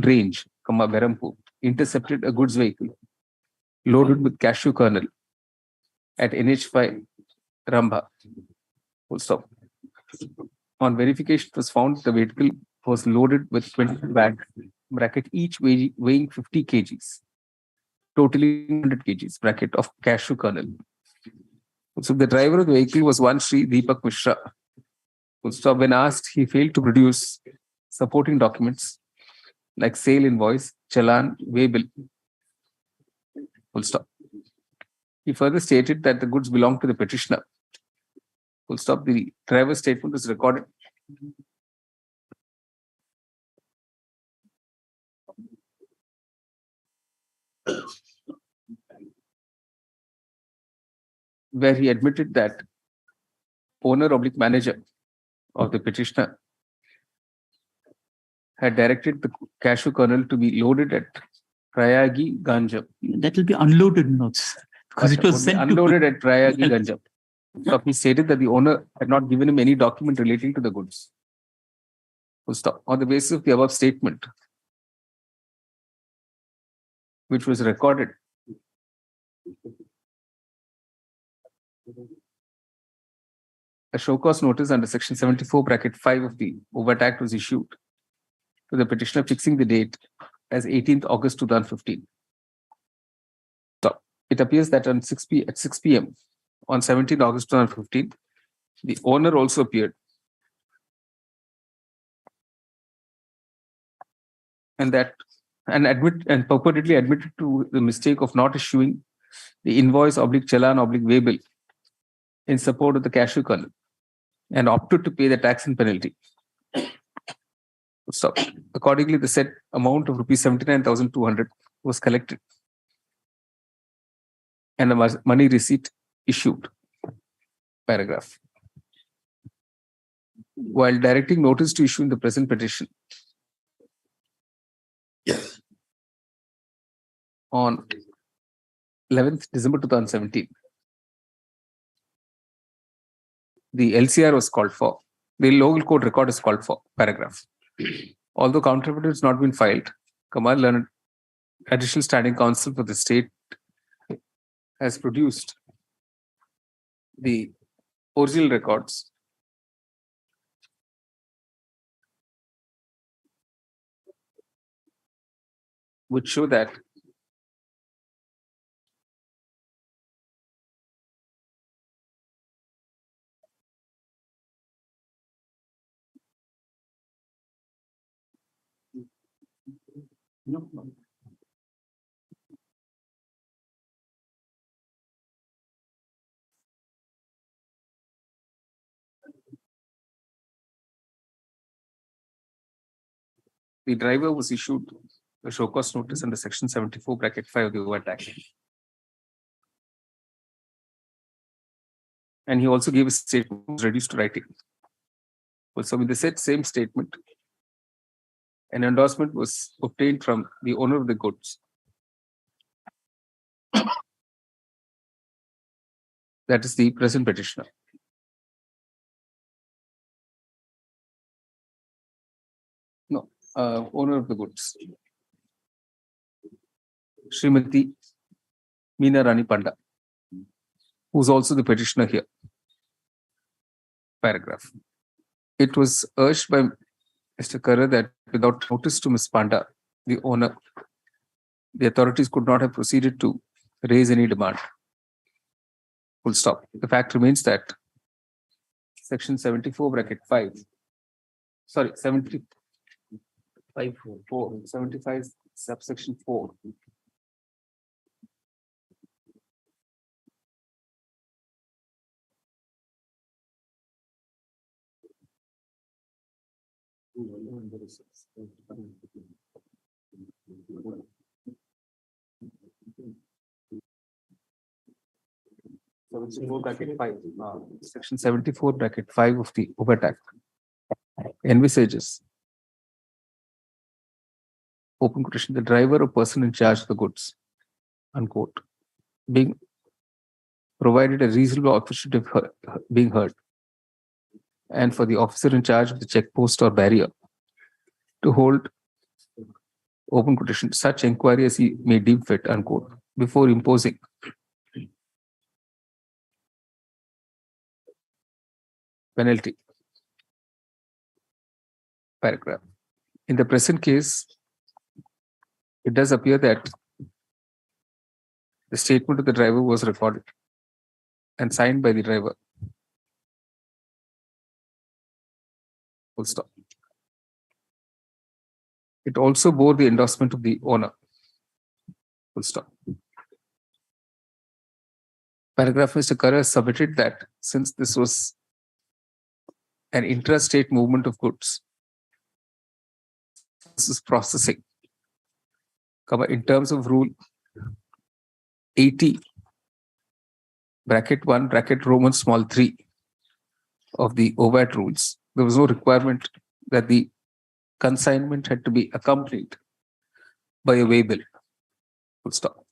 range, Berhampur, intercepted a goods vehicle loaded with cashew kernel at NH5 Rambha. Full stop. On verification, it was found the vehicle was loaded with 20 bags, bracket each weighing 50 kgs, totaling 100 kgs, bracket of cashew kernel. So the driver of the vehicle was one Sri Deepak Mishra. Full stop. When asked, he failed to produce supporting documents like sale invoice, challan, waybill. Full stop. He further stated that the goods belonged to the petitioner. Full stop. The driver's statement was recorded. Where he admitted that owner/manager of the petitioner had directed the cashew kernel to be loaded at Prayagi, Ganjam. That will be unloaded notes because it was sent unloaded at Prayagi, Ganjam. So he stated that the owner had not given him any document relating to the goods. Full stop. On the basis of the above statement, which was recorded, a show cause notice under section 74 bracket 5 of the Overt Act was issued to the petitioner, fixing the date as 18th August 2015. So it appears that at 6 p.m. on 17th August 2015, the owner also appeared, and purportedly admitted to the mistake of not issuing the invoice / challan / waybill in support of the cashew kernel and opted to pay the tax and penalty. Stop. Accordingly, the said amount of rupees 79,200 was collected and the money receipt issued. Paragraph. While directing notice to issue in the present petition on 11th December 2017, the LCR was called for. The local court record is called for. Paragraph. Although counterfeit has not been filed, Kamal Learned Additional Standing Counsel for the state has produced the original records which show that the driver was issued a show cause notice under section 74 bracket 5 of the overt act. And he also gave a statement reduced to writing. Also, with the said same statement, an endorsement was obtained from the owner of the goods. That is the present petitioner. No, owner of the goods. Srimati Meena Rani Panda, who's also the petitioner here. Paragraph. It was urged by Mr. Kara that without notice to Ms. Panda, the owner, the authorities could not have proceeded to raise any demand. Full stop. The fact remains that section 74 bracket 5, sorry, 75 subsection 4. Section 74 bracket 5 of the overt act envisages open quotation, the driver or person in charge of the goods, unquote, being provided a reasonable opportunity of being heard, and for the officer in charge of the checkpost or barrier to hold open quotation such inquiry as he may deem fit, unquote, before imposing penalty. Paragraph. In the present case, it does appear that the statement of the driver was recorded and signed by the driver. Full stop. It also bore the endorsement of the owner. Full stop. Paragraph. Mr. Kara submitted that since this was an intrastate movement of goods, this is processing, in terms of rule 80 bracket 1 bracket Roman small 3 of the overt rules, there was no requirement that the consignment had to be accompanied by a waybill. Full stop.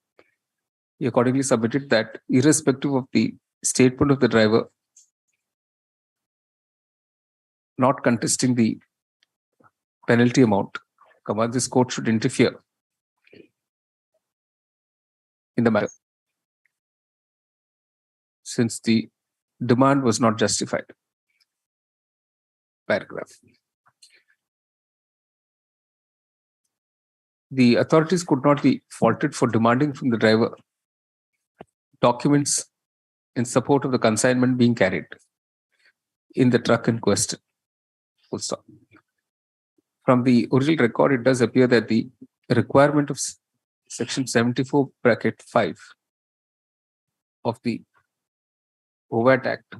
He accordingly submitted that irrespective of the statement of the driver not contesting the penalty amount, this court should interfere in the matter since the demand was not justified. Paragraph. The authorities could not be faulted for demanding from the driver documents in support of the consignment being carried in the truck in question. Full stop. From the original record, it does appear that the requirement of section 74 bracket 5 of the OVAT Act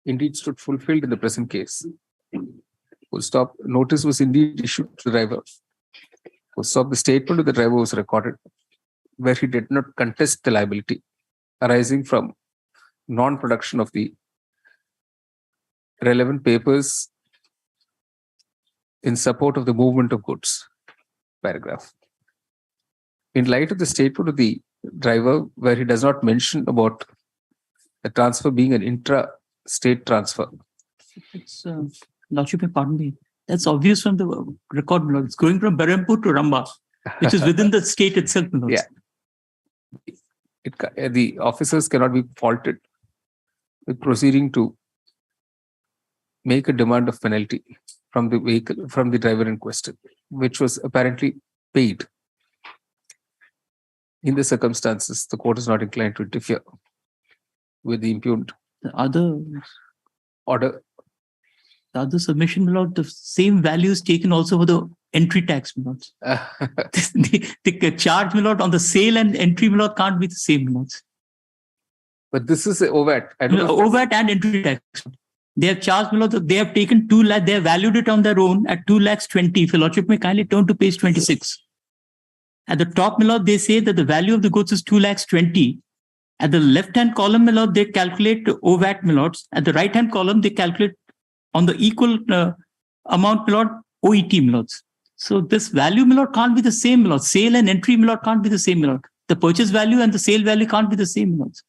indeed stood fulfilled in the present case. Full stop. Notice was indeed issued to the driver. Full stop. The statement of the driver was recorded, where he did not contest the liability arising from non-production of the relevant papers in support of the movement of goods. Paragraph. In light of the statement of the driver, where he does not mention about the transfer being an intra-state transfer. It's, Lordship, pardon me. That's obvious from the record, my lord. It's going from Berhampur to Ramba, which is within the state itself, my lord. Yeah. The officers cannot be faulted with proceeding to make a demand of penalty from the vehicle, from the driver in question, which was apparently paid. In the circumstances, the court is not inclined to interfere with the impugned order. The other submission, my lord, the same value is taken also for the entry tax, my lord. The charge, my lord, on the sale and entry, my lord, can't be the same, my lord. But this is OVAT. I don't know. OVAT and entry tax. They have charged, my lord, they have taken 2 lakh, they have valued it on their own at 2,20,000. If your lordship may kindly turn to page 26. At the top, my lord, they say that the value of the goods is 2,20,000. At the left-hand column, my lord, they calculate OVAT, my lords. At the right-hand column, they calculate on the equal amount, my lord, OET, my lords. So this value, my lord, can't be the same, my lord. Sale and entry, my lord, can't be the same, my lord. The purchase value and the sale value can't be the same, my lords.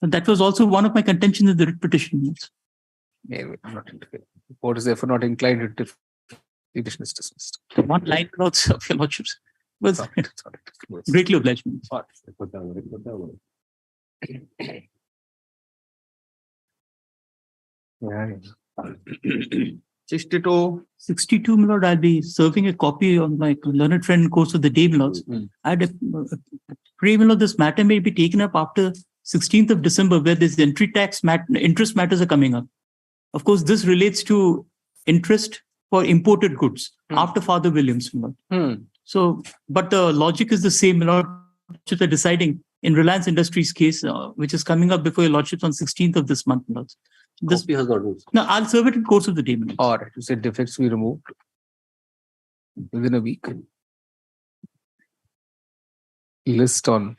And that was also one of my contentions in the writ petition, my lords. Not interfere. The court is therefore not inclined to interfere. The petition is dismissed. The one line, my lords, of your lordships was greatly obliged. Yeah. 62, my lord, I'll be serving a copy on my learned friend in course of the day, my lords. I'd pray, my lord, this matter may be taken up after 16th of December, where this entry tax interest matters are coming up. Of course, this relates to interest for imported goods after Father Williams, my lord. So, but the logic is the same, my lord. Lordships are deciding in Reliance Industries case, which is coming up before your lordships on 16th of this month, my lords. This Copy has not been. No, I'll serve it in course of the day, my lords. All right. You said defects be removed within a week. List on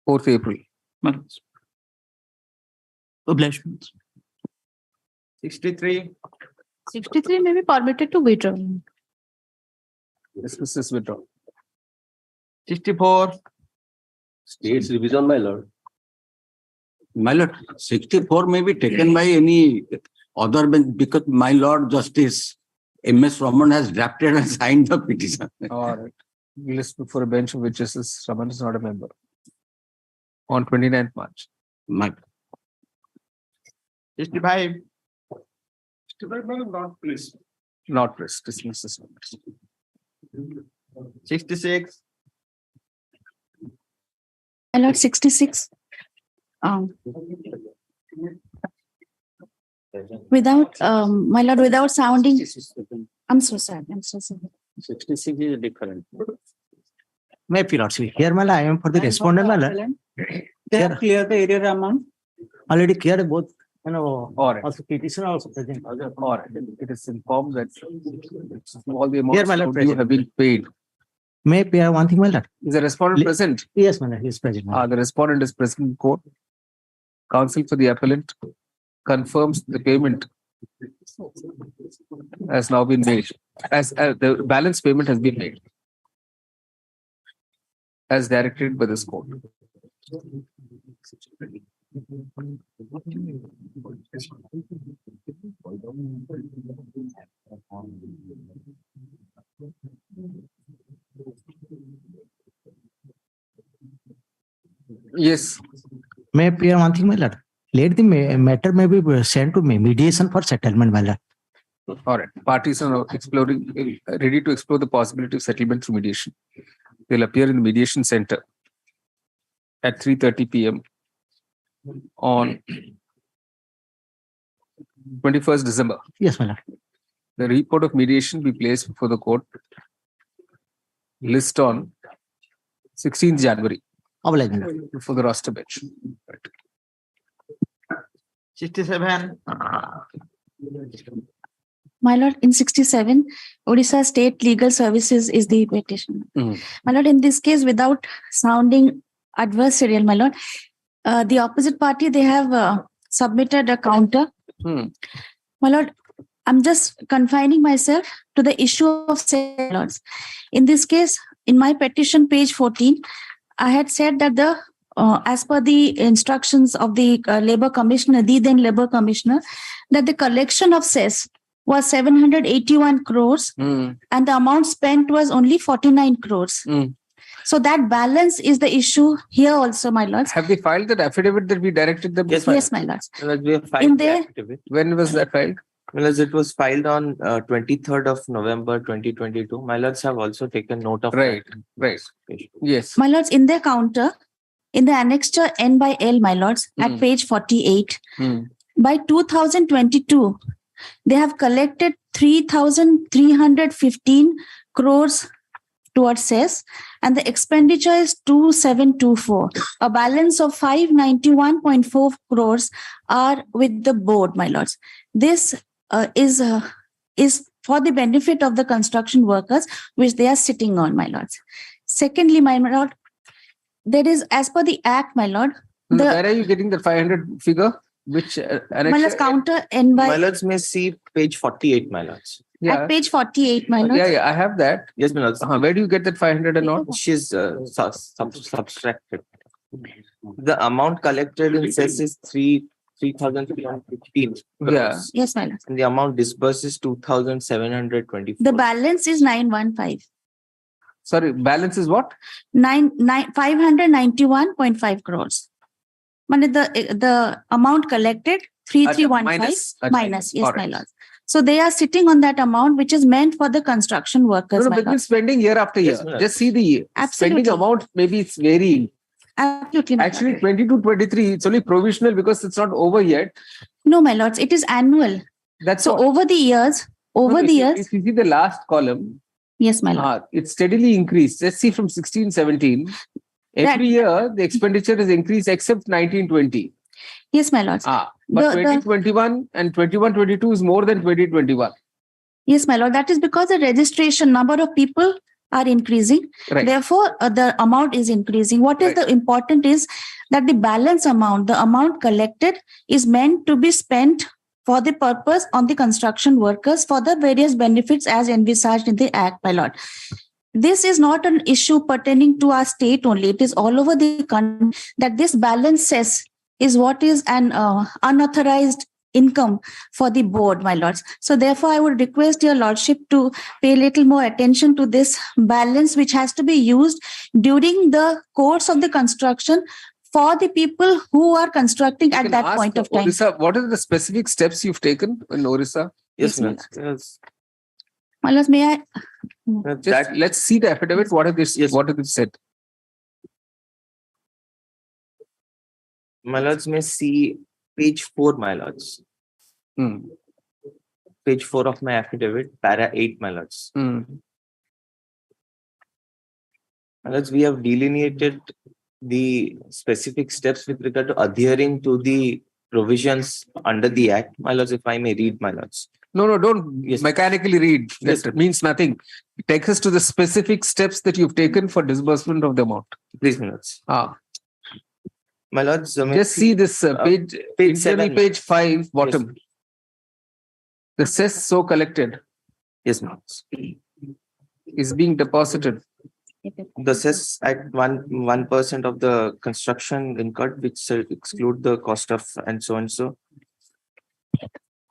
April 4th. Obliged. 63. 63 may be permitted to withdraw. Dismiss this withdraw. 64. State's revision, my lord. My lord, 64 may be taken by any other bench because my lord Justice M.S. Raman has drafted and signed the petition. All right. List before a bench of which Justice Raman is not a member. On 29th March. 65. 65, madam, not please. Not press. Dismiss this one. 66. My lord, 66. Without, my lord, without sounding. I'm so sorry. 66 is different. May I lordship. Here, my lord, I am for the respondent, my lord. They have cleared the area amount. Already cleared both. Or also petitioner also present. Or it is informed that all the amounts Here, my lord, due have been paid. May I pay one thing, my lord? Is the respondent present? Yes, my lord, he is present. The respondent is present in court. Counsel for the appellant confirms the payment has now been made. As the balance payment has been made as directed by this court. Yes. May I appear one thing, my lord? Let the matter may be sent to mediation for settlement, my lord. All right. Parties are now ready to explore the possibility of settlement through mediation. They'll appear in the mediation center at 3:30 p.m. on 21st December. Yes, my lord. The report of mediation be placed before the court. List on 16th January. Oblige, my lord. Before the roster bench. 67. My lord, in 67, Odisha State Legal Services is the petition. My lord, in this case, without sounding adversarial, my lord, the opposite party, they have submitted a counter. My lord, I'm just confining myself to the issue of cess, lords. In this case, in my petition, page 14, I had said that the as per the instructions of the Labour Commissioner, the then Labour Commissioner, that the collection of cess was 781 crores and the amount spent was only 49 crores. So that balance is the issue here also, my lords. Have they filed that affidavit that we directed them? Yes, my lords. We have filed In the there, affidavit. When was that filed? Well, as it was filed on 23rd of November 2022. My lords have also taken note of Right. Yes. my lords, in their counter, in the annexure N by L, my lords, at page 48, by 2022, they have collected 3,315 crores towards cess, and the expenditure is 2,724. A balance of 591.4 crores are with the board, my lords. This is for the benefit of the construction workers, which they are sitting on, my lords. Secondly, my lord, there is, as per the Act, my lord. Where are you getting the 500 figure? Which My lords, counter N by My lords may see page 48, my lords. at page 48, my lords. Yeah, I have that. Yes, my lords. Where do you get that 500 and all? She's subtracted. The amount collected in cess is 3,315 crores. Yeah. Yes, my lords. And the amount disbursed is 2,724. The balance is 915. Sorry, balance is what? 591.5 crores. The amount collected 3,315 minus. Yes, my lord. So they are sitting on that amount which is meant for the construction workers. No, they've been spending year after year. Just see the spending amount. Maybe it's varying. Absolutely. Actually, 22-23, it's only provisional because it's not over yet. No, my lords, it is annual. That's so over the years. If you see the last column. Yes, my lord. It's steadily increased. Let's see from 16-17. Every year, the expenditure is increased except 19-20. Yes, my lords. But 2021 and 21-22 is more than 2021. Yes, my lord. That is because the registration number of people are increasing. Right. Therefore, the amount is increasing. What is the important is that the balance amount, the amount collected is meant to be spent for the purpose on the construction workers for the various benefits as envisaged in the Act, my lord. This is not an issue pertaining to our state only. It is all over the country that this balance cess is what is an unauthorized income for the board, my lords. So therefore, I would request your lordship to pay a little more attention to this balance, which has to be used during the course of the construction for the people who are constructing at that point of time. Orissa, what are the specific steps you've taken in Orissa? Yes, ma'am. My lords, may I? Let's see the affidavit. What have they said? My lords may see page 4, my lords. Page 4 of my affidavit, para 8, my lords. My lords, we have delineated the specific steps with regard to adhering to the provisions under the Act. My lords, if I may read, my lords. No, don't mechanically read. That means nothing. Take us to the specific steps that you've taken for disbursement of the amount. Please, my lords. My lords, just see this page 7, page 5, bottom. Yes. The cess so collected. Yes, my lords. Is being deposited. The cess at 1% of the construction incurred, which exclude the cost of and so and so.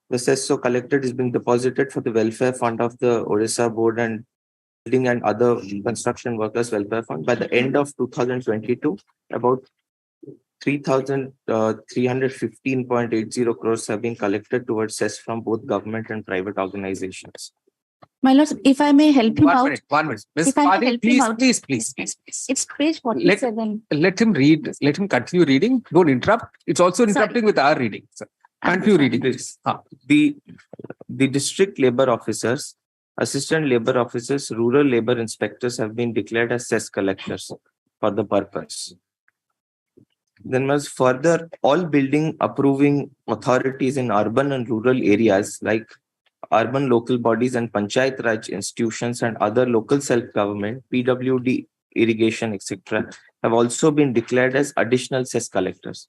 The cess so collected is being deposited for the welfare fund of the Orissa Board and Building and other construction workers welfare fund. By the end of 2022, about 3,315.80 crores have been collected towards cess from both government and private organizations. My lords, if I may help him One out. minute, 1 minute. Ms. If I may Padi, help him please, out. please. It's page 47. Let him read, let him continue reading. Don't interrupt. It's also interrupting with our reading. Sir. Continue reading, please. The district labor officers, assistant labor officers, rural labor inspectors have been declared as cess collectors for the purpose. Then was further, all building approving authorities in urban and rural areas like urban local bodies and panchayat raj institutions and other local self-government, PWD, irrigation, etc., have also been declared as additional cess collectors.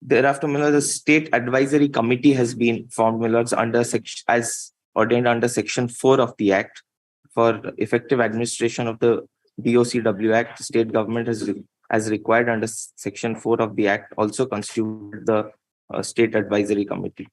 Thereafter, the State Advisory Committee has been formed under section as ordained under Section 4 of the Act for effective administration of the DOCW Act. The state government has, as required under Section 4 of the Act, also constituted the State Advisory Committee.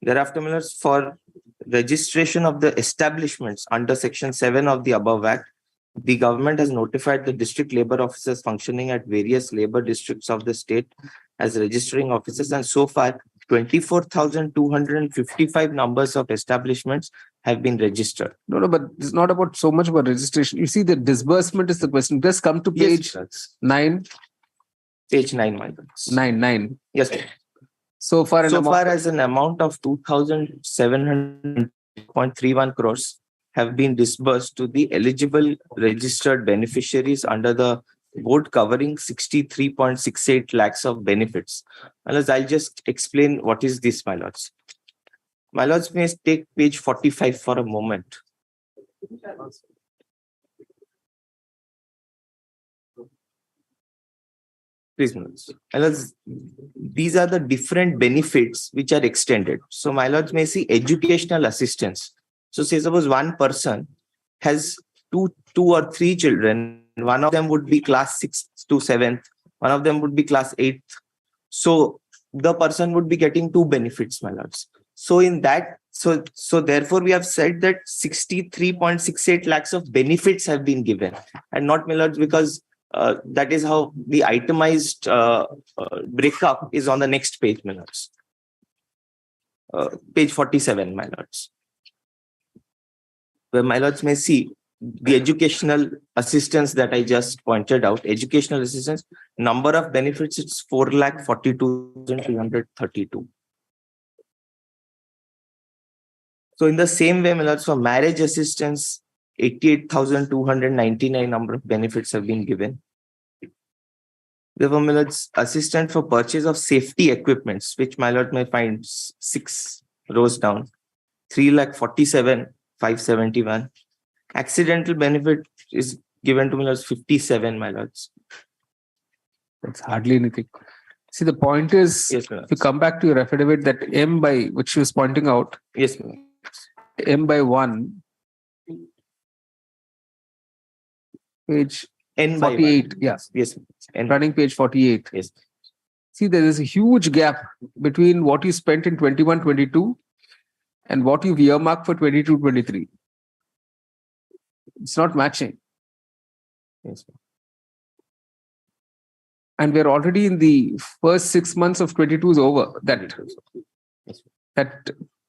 Thereafter, for registration of the establishments under Section 7 of the above Act, the government has notified the district labor officers functioning at various labor districts of the state as registering officers, and so far 24,255 numbers of establishments have been registered. No, but it's not about so much about registration. You see, the disbursement is the question. Just come to page 9. Page 9, my lords. 9. Yes, sir. So far as an amount of 2,700.31 crores have been disbursed to the eligible registered beneficiaries under the board covering 63.68 lakhs of benefits. Unless I'll just explain what is this, my lords. My lords, may take page 45 for a moment. Please, my lords. My lords, these are the different benefits which are extended. So my lords may see educational assistance. So say suppose one person has two or three children. One of them would be class 6th to 7th. One of them would be class 8th. So the person would be getting two benefits, my lords. So in that, so therefore we have said that 63.68 lakhs of benefits have been given, and not, my lords, because that is how the itemized breakup is on the next page, my lords. Page 47, my lords. Where my lords may see the educational assistance that I just pointed out. Educational assistance, number of benefits, it's 4,42,332. So in the same way, my lords, for marriage assistance, 88,299 number of benefits have been given. Therefore, my lords, assistance for purchase of safety equipments, which my lord may find 6 rows down, 3,47,571. Accidental benefit is given to my lords 57, my lords. That's hardly anything. See, the point is, yes, if you come back to your affidavit, that M by, which she was pointing out, yes, M by 1, page N by 48, 1. yes. Yes. N. Running page 48. Yes. See, there is a huge gap between what you spent in 21-22 and what you've earmarked for 22-23. It's not matching. Yes. And we're already in the first 6 months of 22 is over. That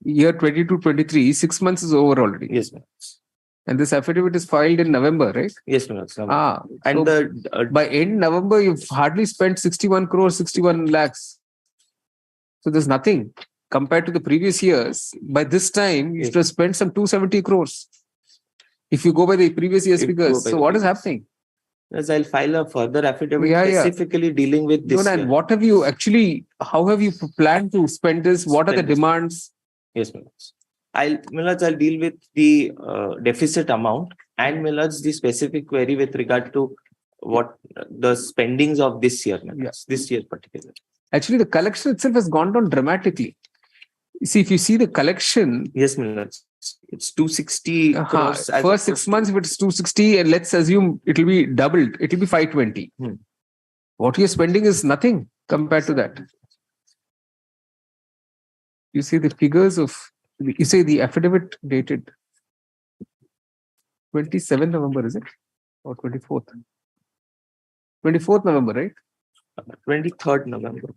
year 22-23, 6 months is over already. Yes, ma'am. And this affidavit is filed in November, right? Yes, ma'am. And so by end November, you've hardly spent 61 crores, 61 lakhs. So there's nothing compared to the previous years. By this time, you should have spent some 270 crores. If you go by the previous year's figures. So what is happening? Yes, I'll file a further affidavit specifically dealing with this. No, and what have you actually, how have you planned to spend this? What are the demands? Yes, I'll deal with the deficit amount and the specific query with regard to what the spendings of this year, this year particularly. Actually, the collection itself has gone down dramatically. See, if you see the collection. Yes, it's 260 crores. First 6 months, if it's 260, and let's assume it will be doubled, it will be 520. What you're spending is nothing compared to that. You see the figures of, you say the affidavit dated 27th November, is it? Or 24th? 24th November, right? 23rd November.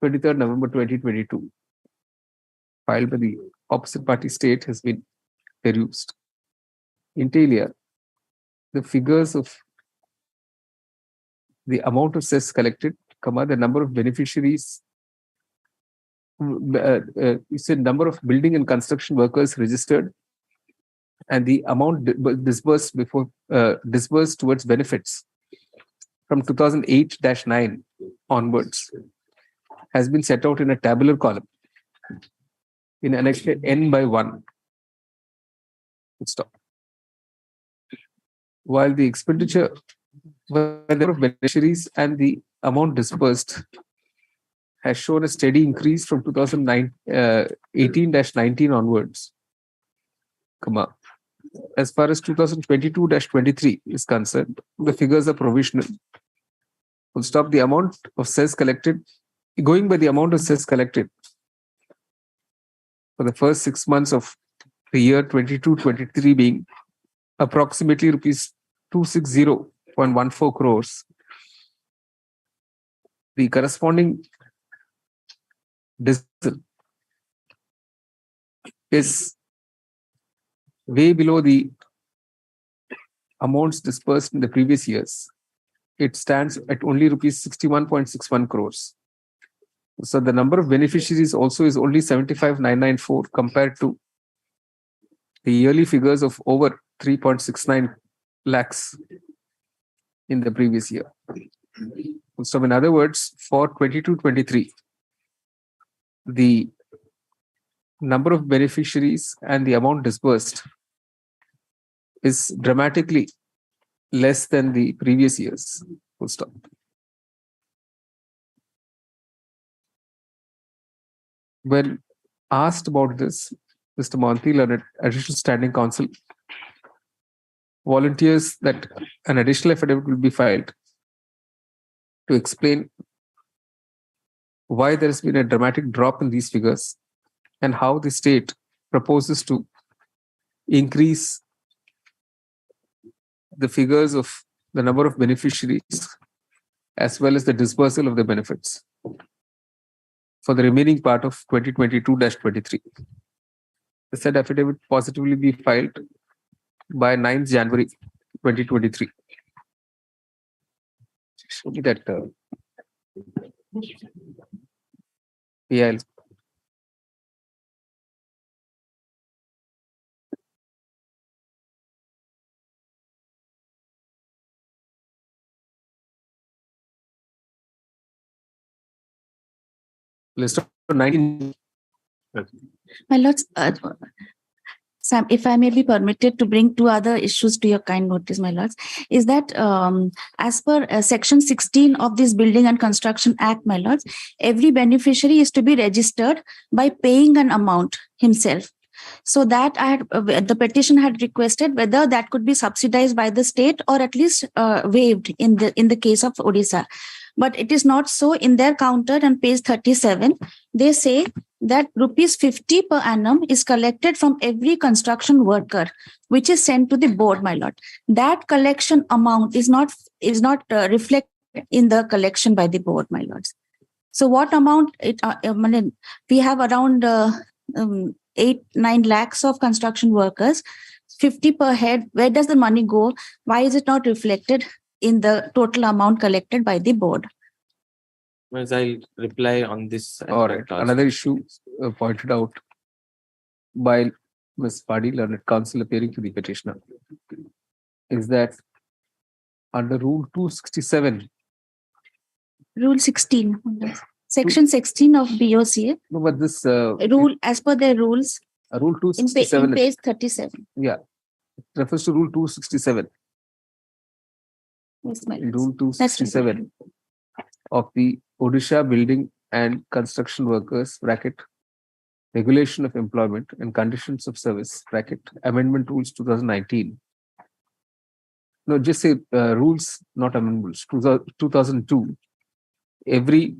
23rd November 2022, filed by the opposite party state, has been perused. Inter alia, the figures of the amount of cess collected, the number of beneficiaries, you said number of building and construction workers registered, and the amount disbursed towards benefits from 2008-9 onwards has been set out in a tabular column in annexure N by 1. Stop. While the expenditure by the number of beneficiaries and the amount disbursed has shown a steady increase from 2018-19 onwards, as far as 2022-23 is concerned, the figures are provisional. We'll stop. The amount of cess collected, going by the amount of cess collected for the first 6 months of the year 22-23 being approximately rupees 260.14 crores. The corresponding disbursal is way below the amounts disbursed in the previous years. It stands at only rupees 61.61 crores. So the number of beneficiaries also is only 75,994 compared to the yearly figures of over 3.69 lakhs in the previous year. So in other words, for 22-23, the number of beneficiaries and the amount disbursed is dramatically less than the previous years. Full stop. When asked about this, Mr. Monti, Additional Standing Counsel, volunteers that an additional affidavit will be filed to explain why there has been a dramatic drop in these figures and how the state proposes to increase the figures of the number of beneficiaries as well as the disbursal of the benefits for the remaining part of 2022-23. The said affidavit positively be filed by 9th January 2023. Show me that PIL. List of 19. My lords, Sam, if I may be permitted to bring two other issues to your kind notice, my lords, is that as per section 16 of this Building and Construction Act, my lords, every beneficiary is to be registered by paying an amount himself. So that the petition had requested whether that could be subsidized by the state or at least waived in the case of Odisha. But it is not so. In their counter on page 37, they say that rupees 50 per annum is collected from every construction worker, which is sent to the board, my lord. That collection amount is not reflected in the collection by the board, my lords. So what amount we have around 8-9 lakhs of construction workers, 50 per head. Where does the money go? Why is it not reflected in the total amount collected by the board? I'll reply on this. All right. Another issue pointed out by Ms. Padi, learned counsel appearing to the petitioner, is that under Rule 267. Rule 16. Section 16 of BOCA. No, but this rule, as per their rules. Rule 267. In page 37. Yeah. It refers to Rule 267. Yes, my Rule 267 of the Odisha Building and Construction Workers Regulation of Employment and Conditions of Service Amendment Rules 2019. No, just say rules, not amendments. 2002. Every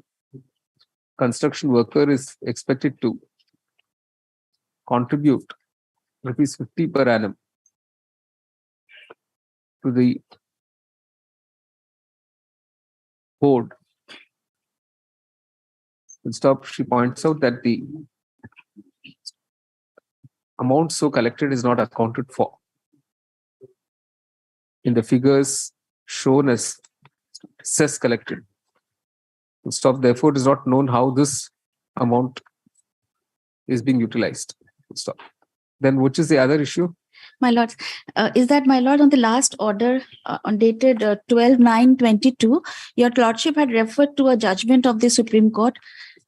construction worker is expected to contribute rupees 50 per annum to the board Stop. She points out that the amount so collected is not accounted for in the figures shown as cess collected. Stop. Therefore, it is not known how this amount is being utilized. Stop. Then, which is the other issue? My lords, is that, my lord, on the last order on dated 12/9/22, your lordship had referred to a judgment of the Supreme Court,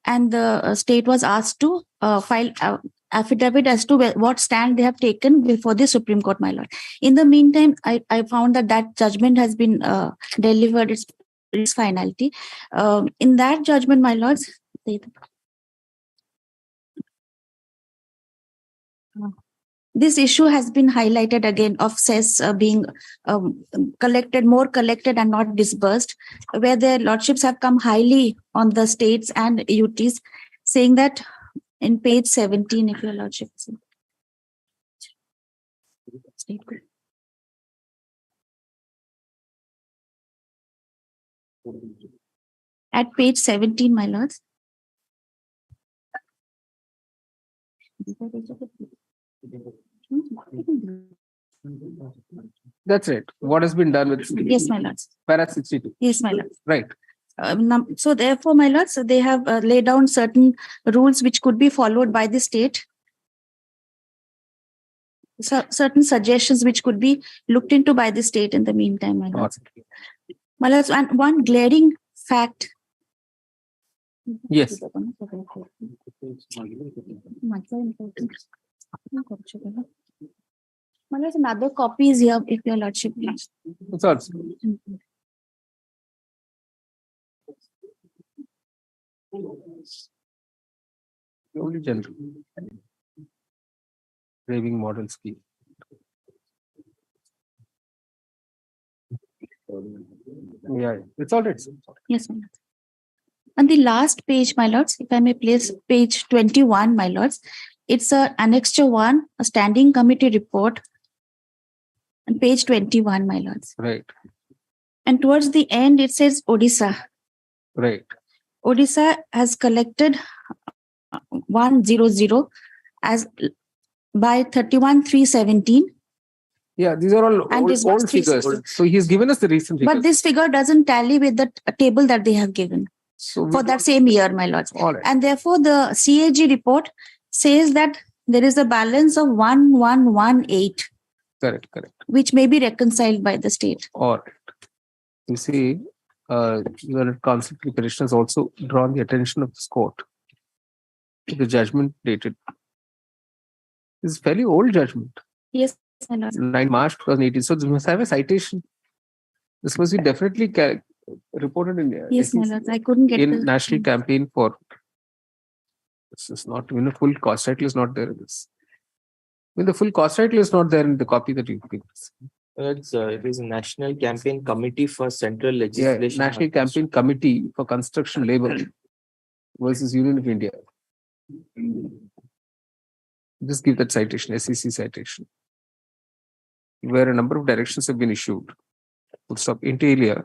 and the state was asked to file affidavit as to what stand they have taken before the Supreme Court, my lord. In the meantime, I found that judgment has been delivered, its finality. In that judgment, my lords, this issue has been highlighted again of cess being collected, more collected and not disbursed, where their lordships have come highly on the states and UTs, saying that in page 17, if your lordship see. At page 17, my lords. That's it. What has been done with? Yes, my lords. Para 62. Yes, my lords. Right. So therefore, my lords, so they have laid down certain rules which could be followed by the state. So certain suggestions which could be looked into by the state in the meantime, my lords. My lords, and one glaring fact. Yes. My lords, another copy is here, if your lordship please. It's also. Only general. Graving model scheme. Yeah, it's all right. Yes, my lords. On the last page, my lords, if I may place page 21, my lords, it's a annexure 1, a standing committee report, on page 21, my lords. Right. And towards the end, it says Odisha. Right. Odisha has collected 100 as by 31/3/17. Yeah, these are all And old figures. So he's given us the recent figures. But this figure doesn't tally with the table that they have given for that same year, my lords. All right. And therefore, the CAG report says that there is a balance of 1118. Correct. Which may be reconciled by the state. All right. You see, the Council Preparation has also drawn the attention of this court to the judgment dated. This is fairly old judgment. Yes, my lord. 9 March 2018. So this must have a citation. This must be definitely reported in. Yes, my lord. I couldn't get in the national campaign for. This is not even a full cost title is not there in this. I mean, the full cost title is not there in the copy that you give us. It is a National Campaign Committee for Central Legislation. Yeah, National Campaign Committee for Construction Labor versus Union of India. Just give that citation, SEC citation, where a number of directions have been issued. Full stop. Inter alia.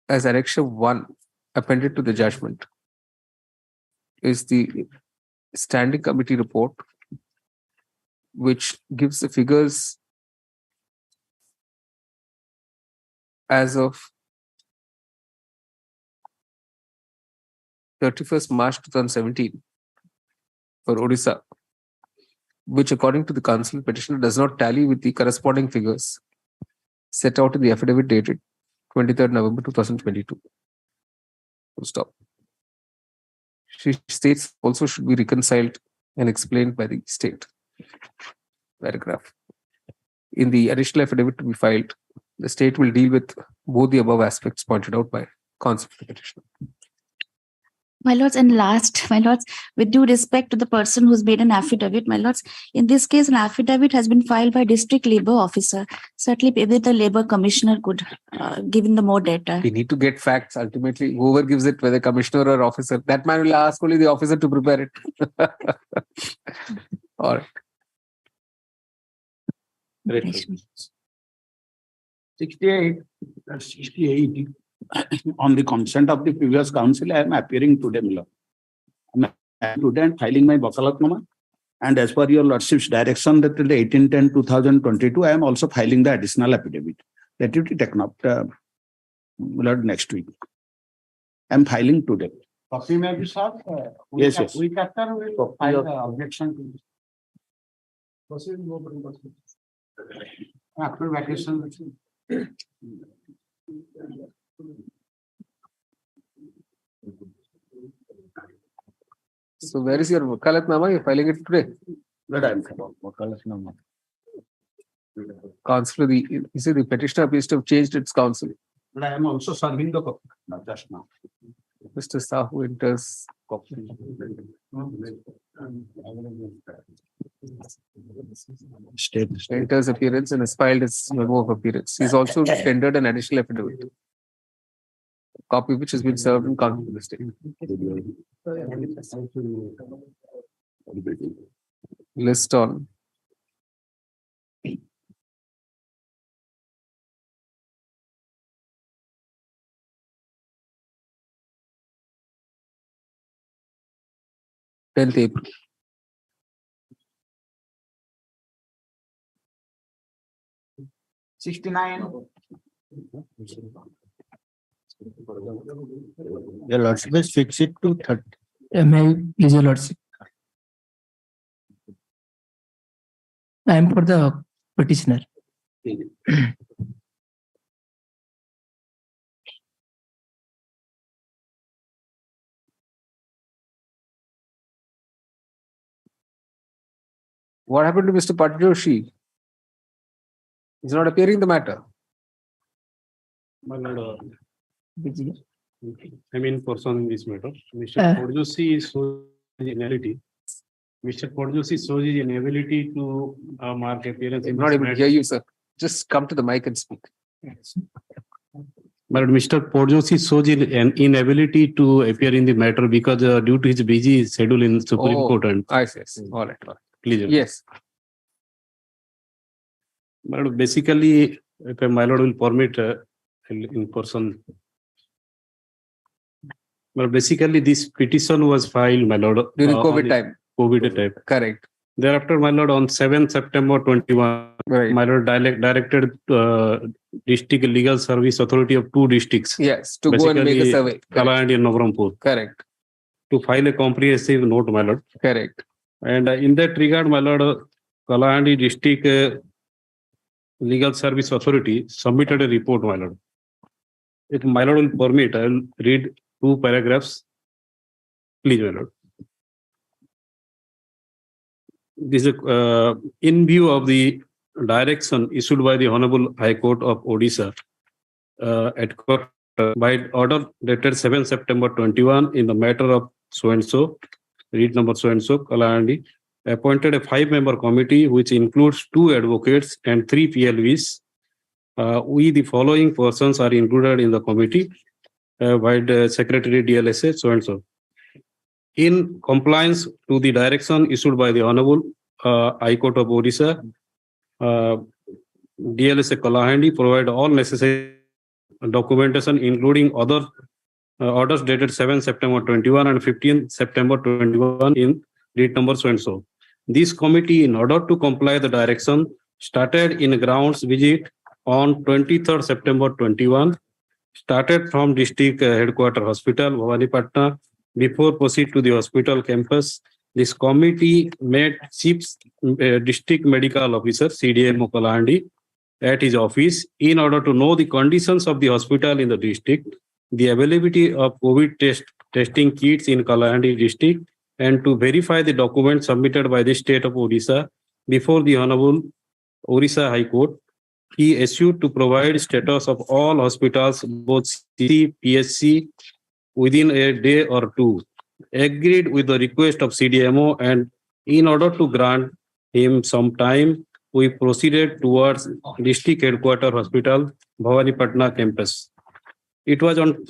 As Annexure 1 appended to the judgment is the standing committee report, which gives the figures as of 31st March 2017 for Odisha, which according to the council petitioner does not tally with the corresponding figures set out in the affidavit dated 23rd November 2022. Full stop. She states also should be reconciled and explained by the state. Paragraph. In the additional affidavit to be filed, the state will deal with both the above aspects pointed out by counsel for the petitioner. My lords, and last, my lords, with due respect to the person who's made an affidavit, my lords, in this case, an affidavit has been filed by district labor officer. Certainly, maybe the labor commissioner could give in the more data. We need to get facts. Ultimately, whoever gives it, whether commissioner or officer, that man will ask only the officer to prepare it. All right. Great. 68. That's 68. On the consent of the previous council, I am appearing today, my lord. I am today and filing my wakalatnama. And as per your lordship's direction that till the 18/10/2022, I am also filing the additional affidavit. That will be taken up, Lord, next week. I am filing today. Copy may be sought. Yes, yes. Week after we will file the objection to this. Proceed. After vacation. So where is your wakalatnama? You're filing it today. That I am wakalatnama. Counsel, you see the petitioner appears to have changed its counsel. But I am also serving the copy just now. Mr. Sahu enters. Enters appearance and has filed his memo of appearance. He's also tendered an additional affidavit. Copy which has been served in counsel the state. List on. April. 69. Your lordship is fix it to 30. May I please, your lordship? I am for the petitioner. What happened to Mr. Patjoshi? He's not appearing in the matter. My lord, Busy. I mean, person in this matter, Mr. Podjoshi shows his inability. Mr. Podjoshi shows his inability to mark appearance. I'm not able to hear you, sir. Just come to the mic and speak. But Mr. Podjoshi shows an inability to appear in the matter because due to his busy schedule in Supreme Court. And I see. All right. please. Yes. But basically, if my lord will permit in person. But basically, this petition was filed, my lord, during COVID time. COVID time. Correct. Thereafter, my lord, on 7th September 21, my lord directed District Legal Service Authority of 2 districts. Yes, to go and make a survey. Kalahandi and Navarampur. Correct. To file a comprehensive note, my lord. Correct. And in that regard, my lord, Kalahandi District Legal Service Authority submitted a report, my lord. If my lord will permit, I will read 2 paragraphs. Please, my lord. This is in view of the direction issued by the Honorable High Court of Orissa at court by order dated 7 September 21 in the matter of so-and-so, read number so-and-so, Kalahandi, appointed a 5-member committee which includes 2 advocates and 3 PLVs. We, the following persons, are included in the committee by the Secretary DLSA, so-and-so. In compliance to the direction issued by the Honorable High Court of Orissa, DLSA Kalahandi provide all necessary documentation, including other orders dated 7 September 21 and 15 September 21 in read number so-and-so. This committee, in order to comply the direction, started in grounds visit on 23rd September 21, started from district headquarter hospital, Bhawanipatna. Before proceed to the hospital campus, this committee met Chief District Medical Officer, CDMO Kalahandi, at his office in order to know the conditions of the hospital in the district, the availability of COVID testing kits in Kalahandi district, and to verify the documents submitted by the state of Odisha before the Honorable Orissa High Court. He issued to provide status of all hospitals, both CC, PSC, within a day or 2, agreed with the request of CDMO, and in order to grant him some time, we proceeded towards district headquarter hospital, Bhawanipatna campus. It was on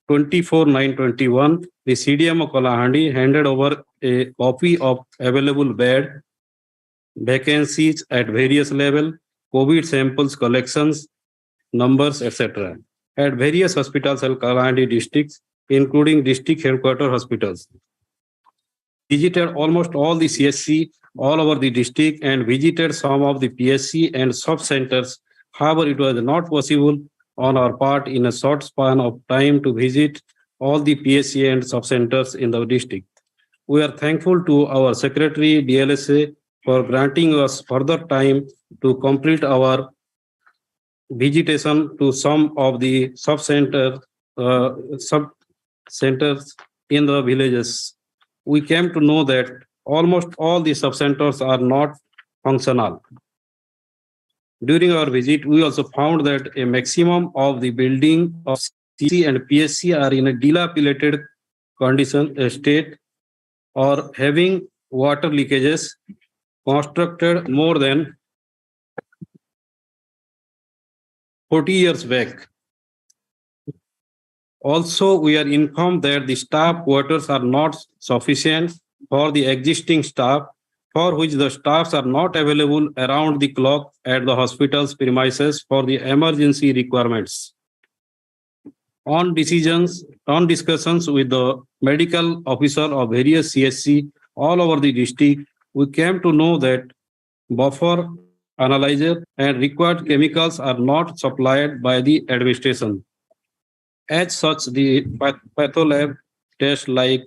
24/9/21, the CDMO Kalahandi handed over a copy of available bed vacancies at various levels, COVID samples collections, numbers, etc. at various hospitals in Kalahandi districts, including district headquarter hospitals. Visited almost all the CSC all over the district and visited some of the PSC and sub-centers. However, it was not possible on our part in a short span of time to visit all the PSC and sub-centers in the district. We are thankful to our Secretary DLSA for granting us further time to complete our visitation to some of the sub-centers in the villages. We came to know that almost all the sub-centers are not functional. During our visit, we also found that a maximum of the building of CC and PSC are in a dilapidated condition state or having water leakages constructed more than 40 years back. Also, we are informed that the staff quarters are not sufficient for the existing staff, for which the staffs are not available around the clock at the hospital's premises for the emergency requirements. On discussions with the medical officer of various CSC all over the district, we came to know that buffer, analyzer, and required chemicals are not supplied by the administration. As such, the patholab tests like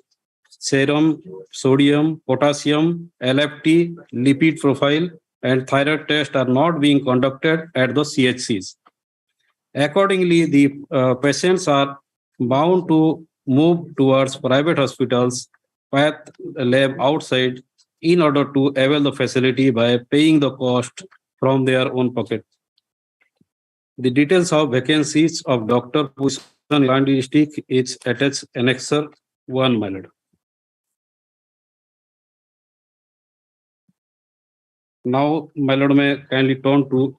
serum, sodium, potassium, LFT, lipid profile, and thyroid tests are not being conducted at the CHCs. Accordingly, the patients are bound to move towards private hospitals, path lab outside, in order to avail the facility by paying the cost from their own pocket. The details of vacancies of Dr. Pusan Kalahandi district is attached annexure 1, my lord. Now, my lord, may I kindly turn to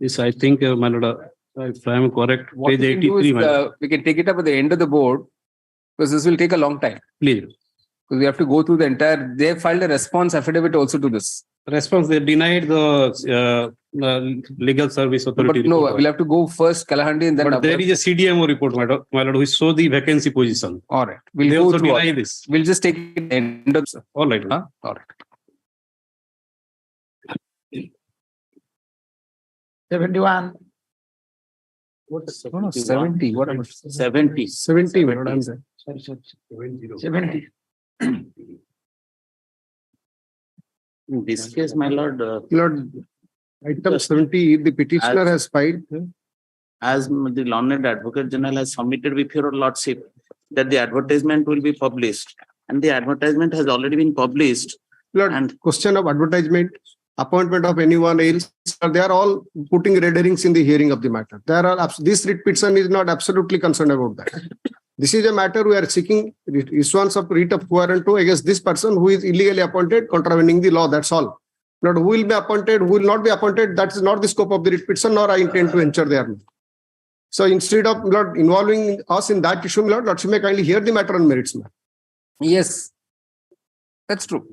this, I think, my lord, if I am correct, What page we can do 83, is, my lord. we can take it up at the end of the board, because this will take a long time. Please. Because we have to go through the entire, they filed a response affidavit also to this. Response, they denied the legal service authority. But no, report. we'll have to go first Kalahandi and then. But there is a CDMO report, my lord, which shows the vacancy position. All right. We'll They go also through all deny that. this. We'll just take it at the end of. All right. Huh? All right. 71. No, 70. What about 70. 70? What I'm saying. Sorry. 70. In this case, my lord, Lord, item 70, the petitioner As- has filed. as the learned advocate general has submitted with your lordship, that the advertisement will be published, and the advertisement has already been published. Lord, And question of advertisement, appointment of anyone else, they are all putting red herrings in the hearing of the matter. This writ petition is not absolutely concerned about that. This is a matter we are seeking issuance of writ of quo against this person who is illegally appointed, contravening the law. That's all. Lord, who will be appointed, who will not be appointed, that is not the scope of the writ petition, nor I intend to enter there. So instead of Lord involving us in that issue, Lord, you may kindly hear the matter on merits. Yes, that's true.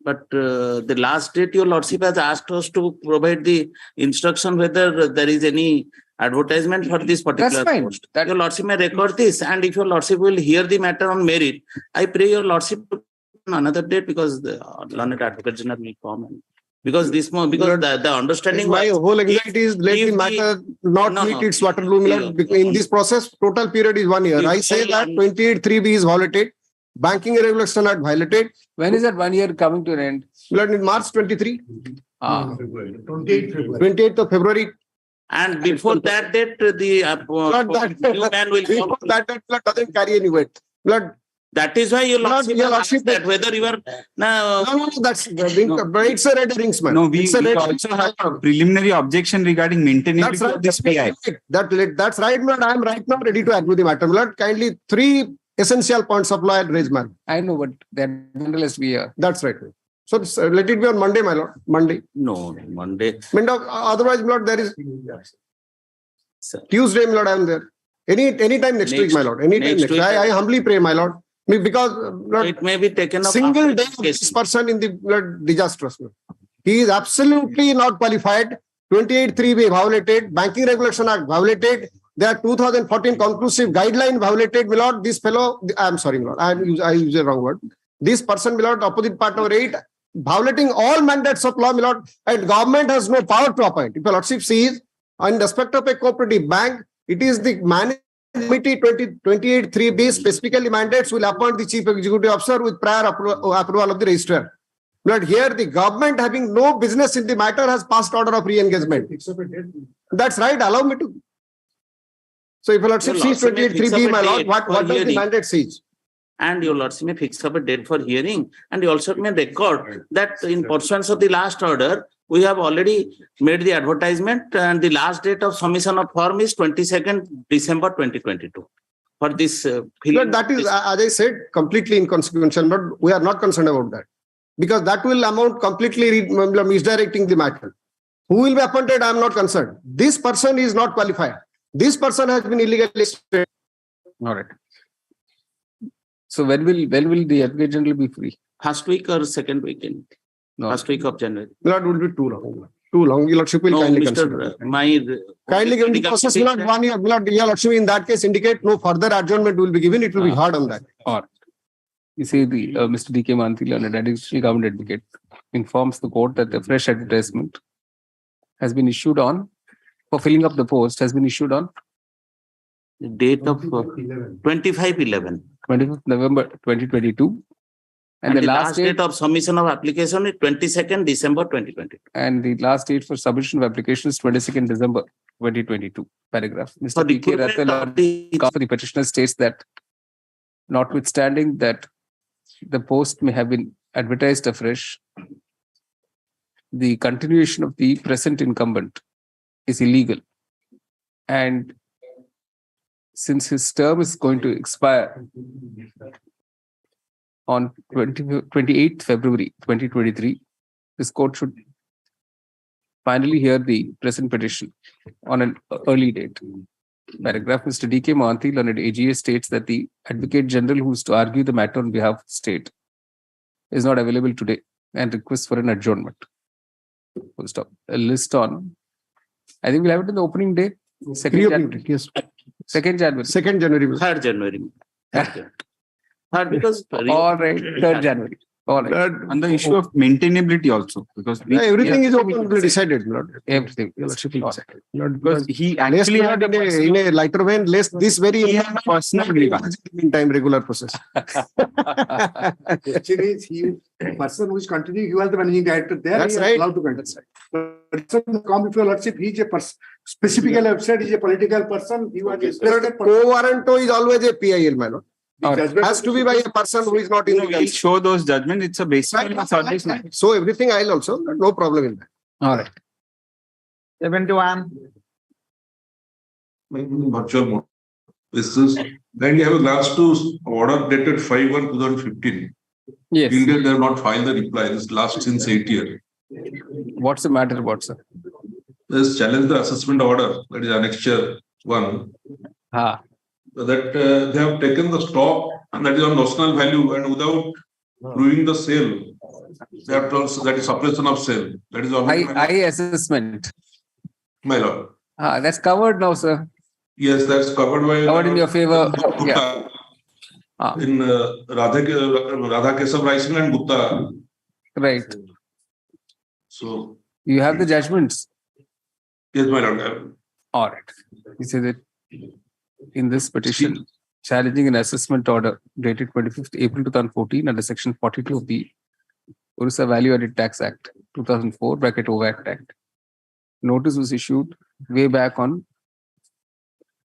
but the last date, your lordship has asked us to provide the instruction whether there is any advertisement for this particular fine. post. Your lordship may record this, and if your lordship will hear the matter on merit, I pray your lordship to another date, because the learned advocate general will come. And because this more, because the understanding My was, whole anxiety is let the matter not meet its Waterloo. In this process, total period is 1 year. I say that 28(3)(b) is violated. Banking regulation are violated. When is that 1 year coming to an end? In March 23. 28th of February. and before that date, the new man will come. That doesn't carry any weight. That is why your lordship has asked that whether you are now. No, that's it's a red herrings, man. No, we It's a red also have a preliminary objection regarding maintenance of this PI. That's right, man. I am right now ready to argue the matter. Lord, kindly 3 essential points of law and raise, man. I know, but that nonetheless we are. That's right. So let it be on Monday, my lord. Monday. No, Monday. Otherwise, my lord, there is Tuesday, my lord, I am there. Anytime next week, my lord. Anytime next week. I humbly pray, my lord. Because Lord, it may be taken up single after day of this person in the blood disastrous. He is absolutely not qualified 28(3)(b) violated, Banking Regulation Act violated, their 2014 conclusive guideline violated, my lord. This fellow, I'm sorry, my lord, I use the wrong word. This person, my lord, opposite part number 8, violating all mandates of law, my lord, and government has no power to appoint. If a lordship sees, in respect of a cooperative bank, it is the management committee 28(3)(b) specifically mandates will appoint the chief executive officer with prior approval of the registrar. But here the government having no business in the matter has passed order of re-engagement. That's right. Allow me to. So if a lordship sees 28(3)(b), my lord, what does the mandate says? And your lordship may fix up a date for hearing, and you also may record that in pursuance of the last order, we have already made the advertisement, and the last date of submission of form is 22nd December 2022. For this But that is, as I said, completely inconsequential, but we are not concerned about that. Because that will amount completely misdirecting the matter. Who will be appointed? I am not concerned. This person is not qualified. This person has been illegally arrested. All right. So when will the Advocate General be free? First week or second weekend? No. First week of January. That will be too long. Too long. Your lordship will No, kindly Mr. consider. Kindly give the process. Your lordship in that case indicate no further adjournment will be given. It will be hard on that. All right. You see, the Mr. D.K. Manthila, an additional government advocate, informs the court that the fresh advertisement has been issued on, for filling up the post, has been issued on the date of 25/11. 25th November 2022. And the last date of submission of application is 22nd December 2022. And the last date for submission of application is 22nd December 2022. Paragraph. Mr. D.K. Rathal, for the petitioner states that notwithstanding that the post may have been advertised afresh, the continuation of the present incumbent is illegal. And since his term is going to expire on 28th February 2023, this court should finally hear the present petition on an early date. Paragraph. Mr. D.K. Mohanty, learned AGA, states that the Advocate General who is to argue the matter on behalf of the state is not available today and requests for an adjournment. Full stop. A list on, I think we'll have it in the opening day. 2nd January. Yes. 2nd January. 2nd January. 3rd January. Because all right, 3rd January. All right. On the issue of maintainability also, because everything is openly decided. Everything. Because he Actually, actually in a lighter vein, less this very personal in time regular process. Actually, the person who is continuing, you are the managing director there. That's he is right. allowed to continue. But come before lordship, he is a person. Specifically, website is a political person. You are a Co-warranto is always a PIL, my lord. Has to be by a person who is not in the we'll show those judgment. It's a basic service. So everything I'll also, no problem in that. All right. 71. Virtual mode. This is, then you have a glance to order dated 5/1/2015. Yes. Till date, they have not filed the reply. This last since 8 years. What's the matter about, sir? This challenge the assessment order, that is annexure 1. That they have taken the stock that is on notional value and without proving the sale. They have told that is suppression of sale. That is already high assessment. My lord. That's covered now, sir. Yes, that's covered by. Covered in your favor. Yeah. In Radha Keshav Rising and Gupta. Right. So you have the judgments. Yes, my lord. All right. You say that in this petition, challenging an assessment order dated 25th April 2014 under Section 42 of the Orissa Value Added Tax Act 2004 (OVAT Act). Notice was issued way back on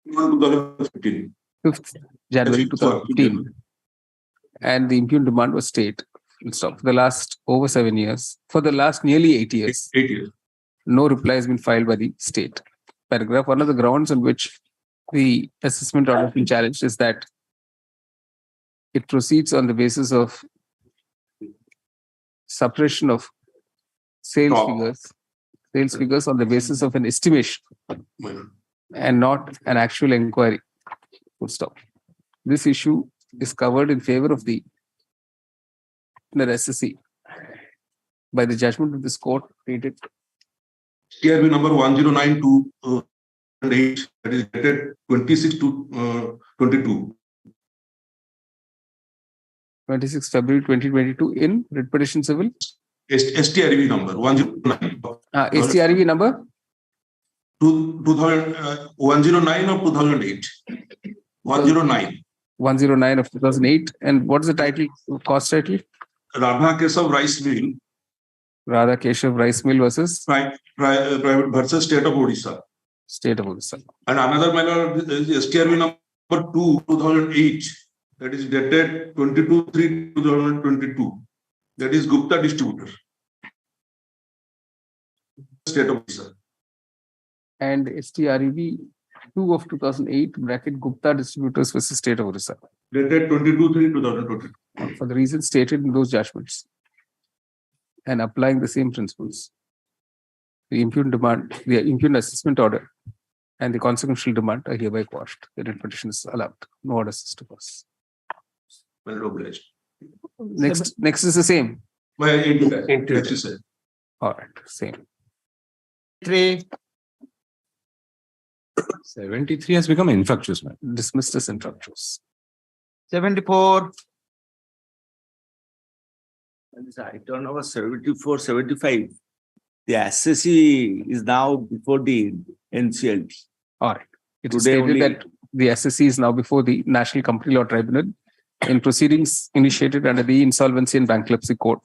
5th January 2015, and the impugned demand was stayed. For the last over 7 years, for the last nearly 8 years, 8 years, no reply has been filed by the state. Paragraph. One of the grounds on which the assessment order has been challenged is that it proceeds on the basis of suppression of sales figures on the basis of an estimation and not an actual inquiry. Full stop. This issue is covered in favor of the SSC by the judgment of this court dated TRV number 1092/8, that is dated 26/22. 26 February 2022 in writ petition civil. STRV number 109. STRV number? 109 of 2008. 109. 109 of 2008. And what is the title, cost title? Radha Keshav Rice Mill. Radha Keshav Rice Mill versus? Private versus State of Odisha. State of Odisha. And another matter is STRV number 2, 2008. That is dated 22/3/2022. That is Gupta Distributor. State of Odisha. And STREV 2 of 2008 bracket Gupta Distributors versus State of Orissa. Dated 22/3/2022. For the reasons stated in those judgments and applying the same principles, the impugned demand, the impugned assessment order, and the consequential demand are hereby quashed. The writ petition is allowed. No orders to pass. Well obliged. Next is the same. Next is same. All right, same. 73 has become infructuous, man. Dismissed as infructuous. 74. Item number 74/75. The assessee is now before the NCLT. All right. It is Today stated only- that the SSC is now before the National Company Law Tribunal in proceedings initiated under the Insolvency and Bankruptcy Code.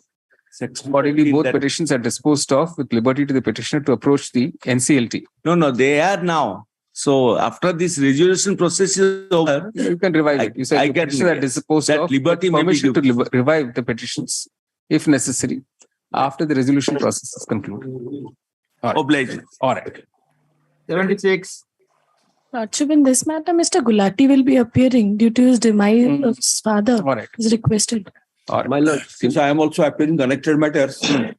Accordingly, both petitions are disposed of with liberty to the petitioner to approach the NCLT. No, they are now. So after this resolution process is over, you can revive it. You said I the get petitions are disposed that of liberty with may be permission to given. revive the petitions if necessary after the resolution process is concluded. Obliged. All right. 76. Lordship, in this matter, Mr. Gulati will be appearing due to his demise of his father. All right. Is requested. My lord, since I am also appearing connected matters, the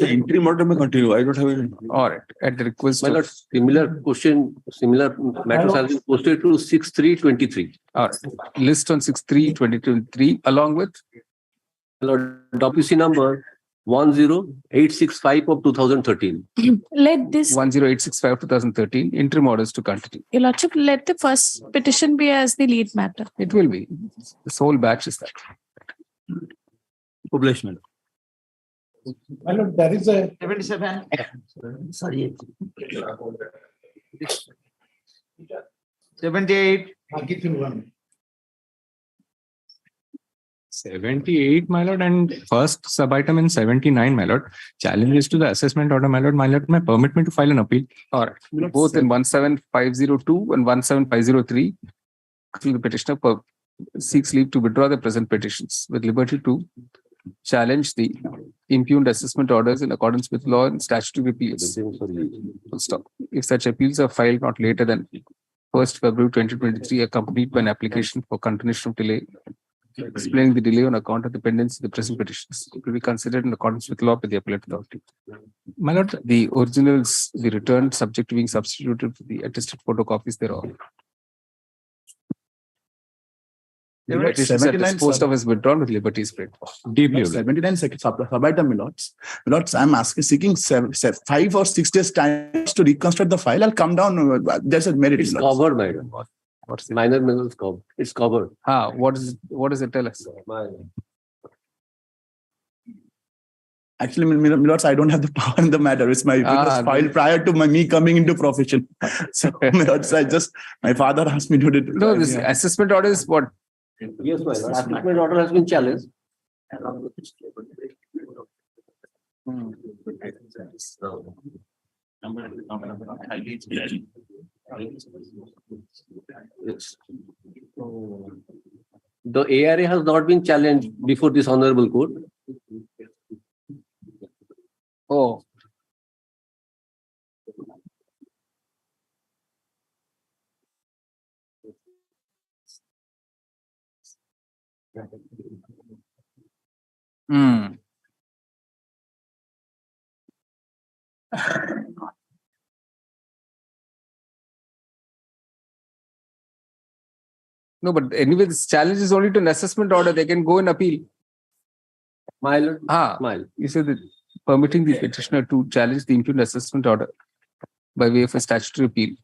interim order may continue. I don't have any. All right. At the request My lord, similar question, similar matters have been posted to 6/3/23. All right. List on 6/3/2023 along with My lord, WC number 10865 of 2013. Let this, 10865 2013 interim orders to continue. Your Lordship, let the first petition be as the lead matter. It will be. This whole batch is that. Obliged. There is a 77. Sorry. 78. 78, my lord, and first sub-item in 79, my lord. Challenges to the assessment order, my lord. My lord, may permit me to file an appeal. All right. Both in 17502 and 17503, the petitioner seeks leave to withdraw the present petitions with liberty to challenge the impugned assessment orders in accordance with law and statutory appeals. Full stop. If such appeals are filed not later than 1st February 2023, accompanied by an application for continuation of delay, explaining the delay on account of the pendency of the present petitions, it will be considered in accordance with law by the appellate authority. My lord, the originals be returned subject to being substituted for the attested photocopies thereof. The petitions are disposed of as withdrawn with liberty spread. Deeply. 79 sub-item, my lords. My lords, I'm seeking 5 or 6 days time to reconstruct the file. I'll come down. There's a merit. It's covered, madam. What's minor minerals covered? It's covered. What does it tell us? Actually, my lords, I don't have the power in the matter. It's it was filed prior to me coming into profession. So, my lords, my father asked me to do it. No, this assessment order is what? Yes, my lord. Assessment order has been challenged. The ARA has not been challenged before this honorable court. Oh. No, but anyway, this challenge is only to an assessment order. They can go and appeal. My lord. You said that permitting the petitioner to challenge the impugned assessment order by way of a statutory appeal.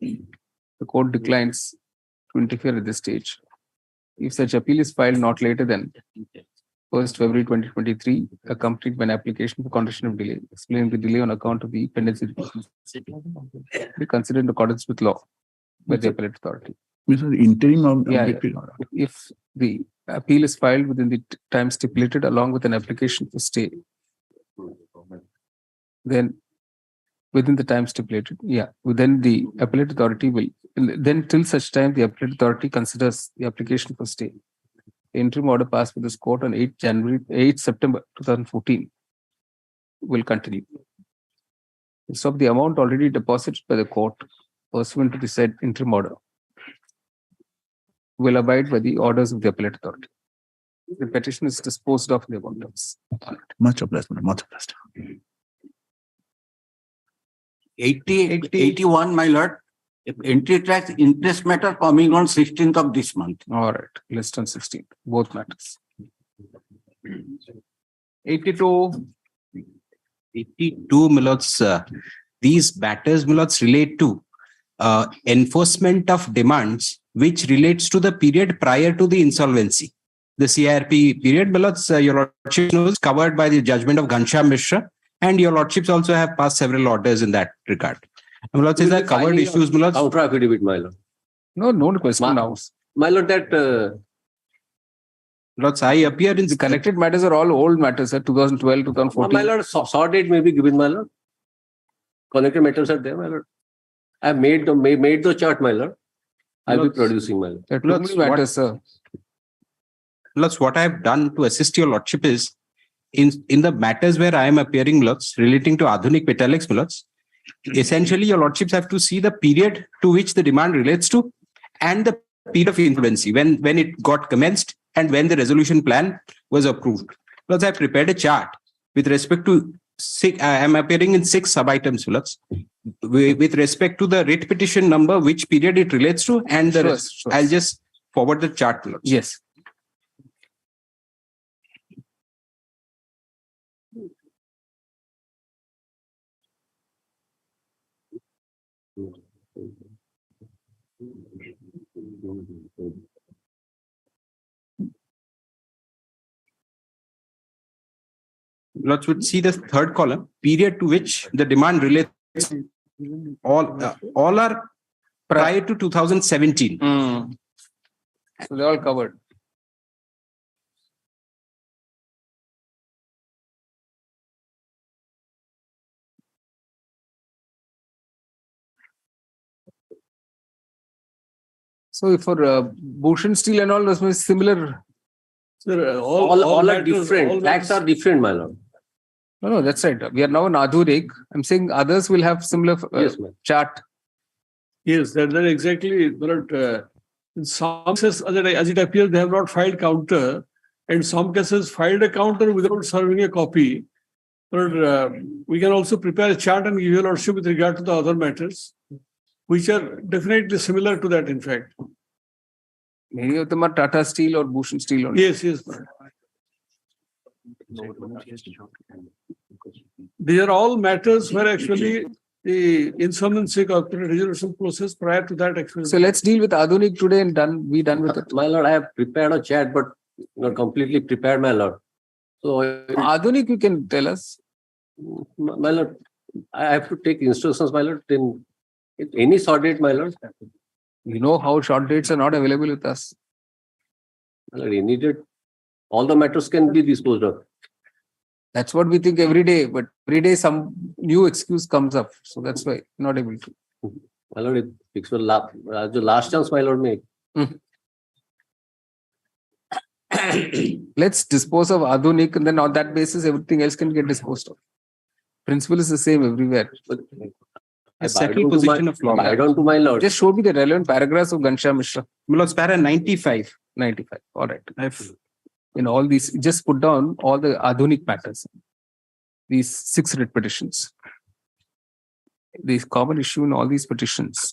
The court declines to interfere at this stage. If such appeal is filed not later than 1st February 2023, accompanied by an application for condition of delay, explaining the delay on account of the pendency, be considered in accordance with law by the appellate authority. Interim or If the appeal is filed within the time stipulated along with an application for stay, then within the time stipulated, then the appellate authority will, then till such time the appellate authority considers the application for stay. The interim order passed by this court on 8 September 2014 will continue. So the amount already deposited by the court pursuant to the said interim order will abide by the orders of the appellate authority. The petition is disposed of in the above terms. Much obliged, madam. Much obliged. 81, my lord. Entry tax interest matter coming on 16th of this month. All right, list on 16th, both matters. 82. 82, my lords. These matters, my lords, relate to enforcement of demands which relates to the period prior to the insolvency. The CIRP period, my lords, your lordship knows, covered by the judgment of Ghanshyam Mishra, and your lordships also have passed several orders in that regard. My lord, is covered issues, my lord? Counter affidavit, my lord. No question now. My lord, that lords, I appear in the connected matters are all old matters, 2012, 2014. My lord, short date may be given, my lord. Connected matters are there, my lord. I have made the chart, my lord. I'll be producing, my lord. There are too many matters, sir. Lords, what I have done to assist your lordship is in the matters where I am appearing, lords, relating to Adhunik Metallics, lords. Essentially, your lordships have to see the period to which the demand relates to and the period of insolvency, when it got commenced and when the resolution plan was approved. Lords, I have prepared a chart with respect to I am appearing in 6 sub-items, lords, with respect to the writ petition number, which period it relates to, and the rest. I'll just forward the chart, lords. Yes. Lords would see the third column, period to which the demand relates. All are prior to 2017. So they're all covered. So for Bhushan Steel and all, those were similar. Sir, all are different. Facts are different, my lord. No, that's right. We are now in Adhunik. I'm saying others will have similar chart. Yes, that's exactly. But in some cases, as it appears, they have not filed counter. In some cases, filed a counter without serving a copy. But we can also prepare a chart and give your lordship with regard to the other matters, which are definitely similar to that, in fact. Many of them are Tata Steel or Bhushan Steel. Only. Yes. These are all matters where actually the insolvency corporate resolution process prior to that actually. So let's deal with Adhunik today and be done with it. My lord, I have prepared a chat, but not completely prepared, my lord. So Adhunik, you can tell us. My lord, I have to take instructions, my lord, in any short date, my lord. You know how short dates are not available with us. My lord, any date, all the matters can be disposed of. That's what we think every day, but every day some new excuse comes up. So that's why not able to. My lord, it's the last chance, my lord, made. Let's dispose of Adhunik, and then on that basis, everything else can get disposed of. Principle is the same everywhere. A settled position of law. I don't to my lord. Just show me the relevant paragraphs of Ghanshyam Mishra. Lords, para 95. 95. All right. In all these, just put down all the Adhunik matters. These 6 writ petitions. The common issue in all these petitions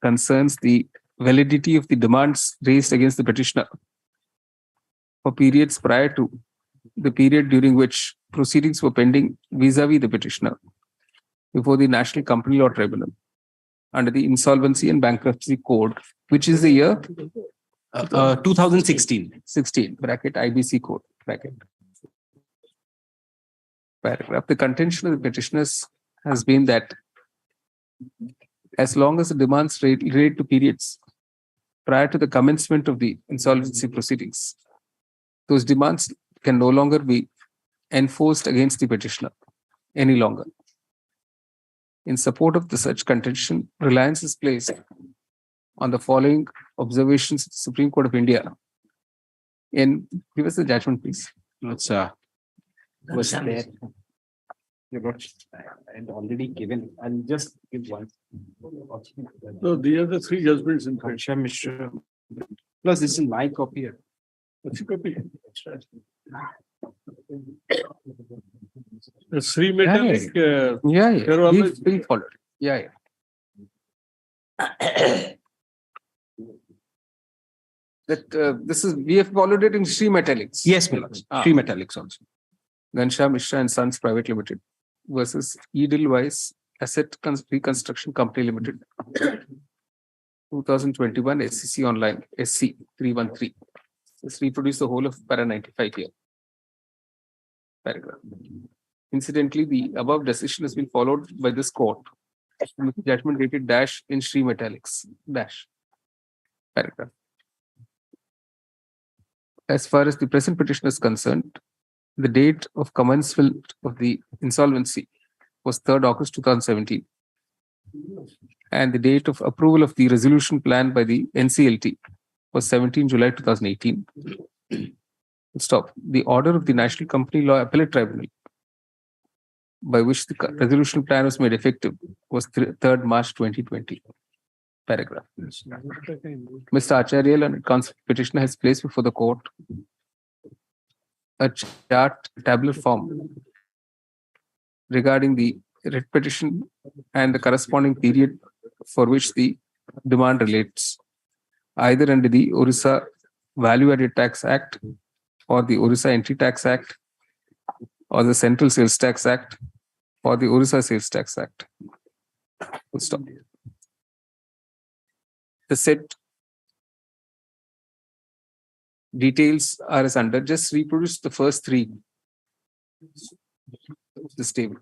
concerns the validity of the demands raised against the petitioner for periods prior to the period during which proceedings were pending vis-a-vis the petitioner, before the National Company Law Tribunal under the Insolvency and Bankruptcy Code, which is the year 2016. 16 bracket IBC code bracket. Paragraph. The contention of the petitioners has been that as long as the demands relate to periods prior to the commencement of the insolvency proceedings, those demands can no longer be enforced against the petitioner any longer. In support of the such contention, reliance is placed on the following observations of the Supreme Court of India. Give us the judgment, please. Let's was there. And already given. I'll just give one. So these are the three judgments in fact. Plus, this is my copy here. What's your copy? The three metallic. He's being followed. Yeah. That this is we have followed it in Sri Metallics. Yes, Sri Metallics also. Ghanshyam Mishra and Sons Private Limited versus Edelweiss Asset Reconstruction Company Limited. 2021 SEC Online SC 313. Let's reproduce the whole of para 95 here. Paragraph. Incidentally, the above decision has been followed by this court with judgment rated dash in Sri Metallics dash. Paragraph. As far as the present petition is concerned, the date of commencement of the insolvency was 3rd August 2017. And the date of approval of the resolution plan by the NCLT was 17 July 2018. Stop. The order of the National Company Law Appellate Tribunal, by which the resolution plan was made effective, was 3rd March 2020. Paragraph. Mr. Acharyal and petitioner has placed before the court a chart tabular form regarding the writ petition and the corresponding period for which the demand relates, either under the Orissa Value Added Tax Act or the Orissa Entry Tax Act or the Central Sales Tax Act or the Orissa Sales Tax Act. We'll stop. The set details are as under. Just reproduce the first three of this table.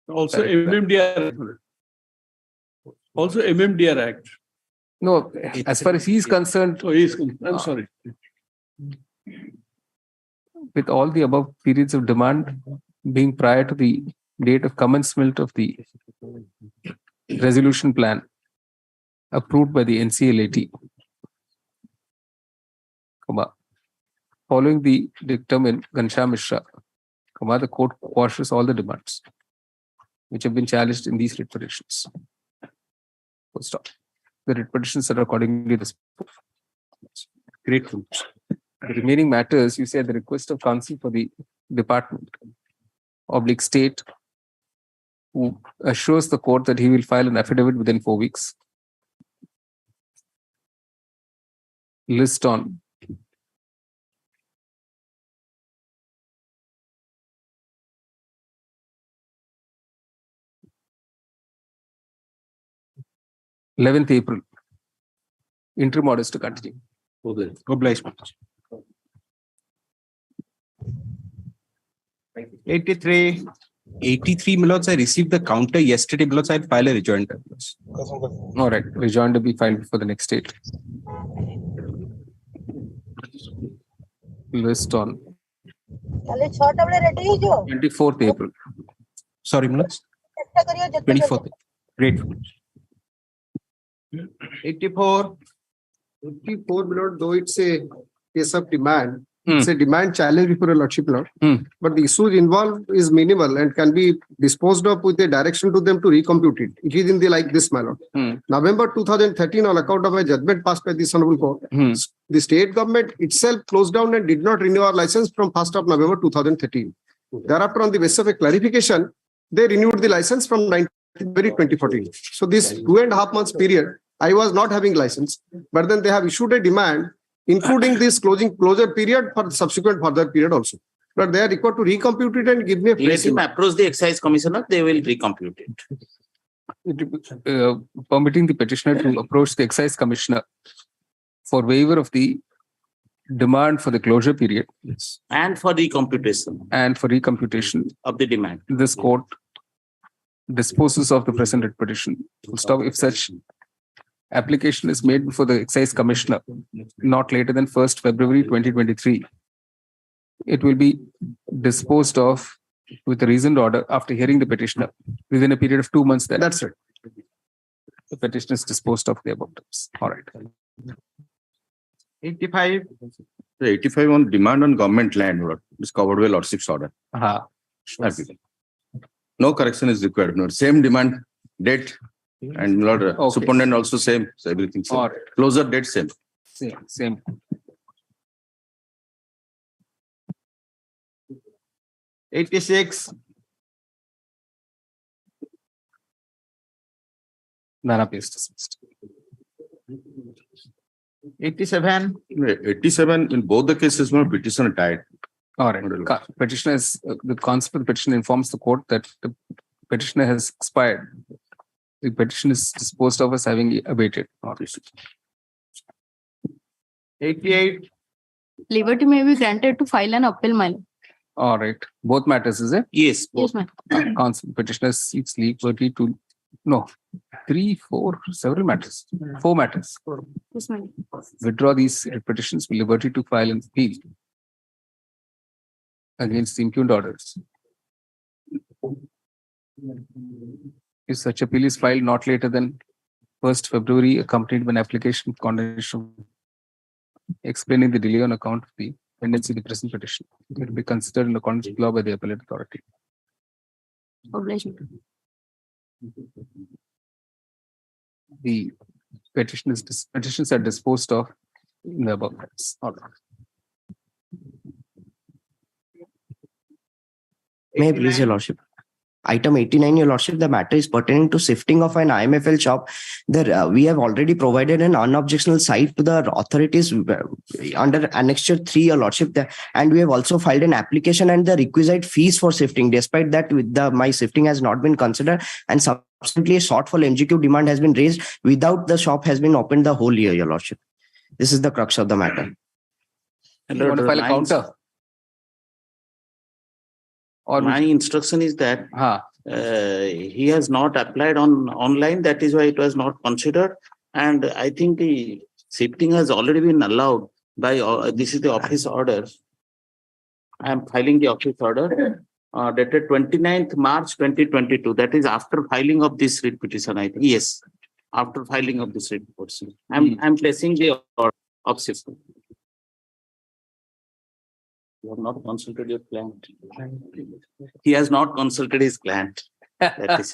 Also MMDR. Also MMDR Act. No, as far as he is concerned. Oh, I'm sorry. With all the above periods of demand being prior to the date of commencement of the resolution plan approved by the NCLAT, following the dictum in Ghanshyam Mishra, the court quashes all the demands which have been challenged in these writ petitions. Full stop. The writ petitions are accordingly disposed. Grateful. The remaining matters, you say at the request of counsel for the department, /state, who assures the court that he will file an affidavit within 4 weeks. List on April. Interim orders to continue. Obliged. 83. 83 milots. I received the counter yesterday milots. I'll file a rejoinder. All right. Rejoinder be filed before the next date. List on 24th April. Sorry, milots. 24th. Grateful. 84. 84, Lord, though it's a case of demand, it's a demand challenge before a lordship, Lord. But the issues involved is minimal and can be disposed of with a direction to them to recompute it. It is in the like this, my Lord. November 2013, on account of a judgment passed by this Honorable Court, the state government itself closed down and did not renew our license from 1st of November 2013. Thereafter, on the basis of a clarification, they renewed the license from 19th February 2014. So this 2.5 months period, I was not having license, but then they have issued a demand, including this closure period for subsequent further period also. But they are required to recompute it and give me a Let fresh him image. approach the excise commissioner, they will recompute it. Permitting the petitioner to approach the excise commissioner for waiver of the demand for the closure period And for recomputation and for recomputation. of the demand. This court disposes of the present writ petition. Full stop. If such application is made before the excise commissioner not later than 1st February 2023, it will be disposed of with a reasoned order after hearing the petitioner within a period of 2 months. That's it. The petition is disposed of the above terms. All right. 85. The 85 on demand on government land is covered by lordship's order. Happy. No correction is required. Same demand date and superintendent also same. So everything same. All right. Closer date same. Same. Nana is dismissed. 87. 87 in both the cases, petitioner died. All right. Petitioner is the concept of the petition informs the court that the petitioner has expired. The petition is disposed of as having abated. 88. Liberty may be granted to file an appeal, my lord. All right. Both matters, is it? Yes. Yes, ma'am. Concept petitioner seeks liberty to 3, 4, several matters. 4 matters. Yes, ma'am. Withdraw these petitions with liberty to file an appeal against the impugned orders. If such appeal is filed not later than 1st February, accompanied by an application of condemnation explaining the delay on account of the pendency of the present petition, it will be considered in accordance with law by the appellate authority. Obligation. The petitions are disposed of in the above matters. All right. May I please, Your Lordship? Item 89, Your Lordship, the matter is pertaining to shifting of an IMFL shop. We have already provided an unobjectional site to the authorities under Annexure 3, Your Lordship, and we have also filed an application and the requisite fees for shifting. Despite that, my shifting has not been considered, and subsequently a shortfall MGQ demand has been raised without the shop has been opened the whole year, Your Lordship. This is the crux of the matter. You want to file a counter? Or my instruction is that he has not applied online. That is why it was not considered. And I think the shifting has already been allowed by, this is the office order. I am filing the office order dated 29th March 2022. That is after filing of this writ petition, I think. Yes, after filing of this writ petition. I'm placing the order of shifting. You have not consulted your client. He has not consulted his client. That is.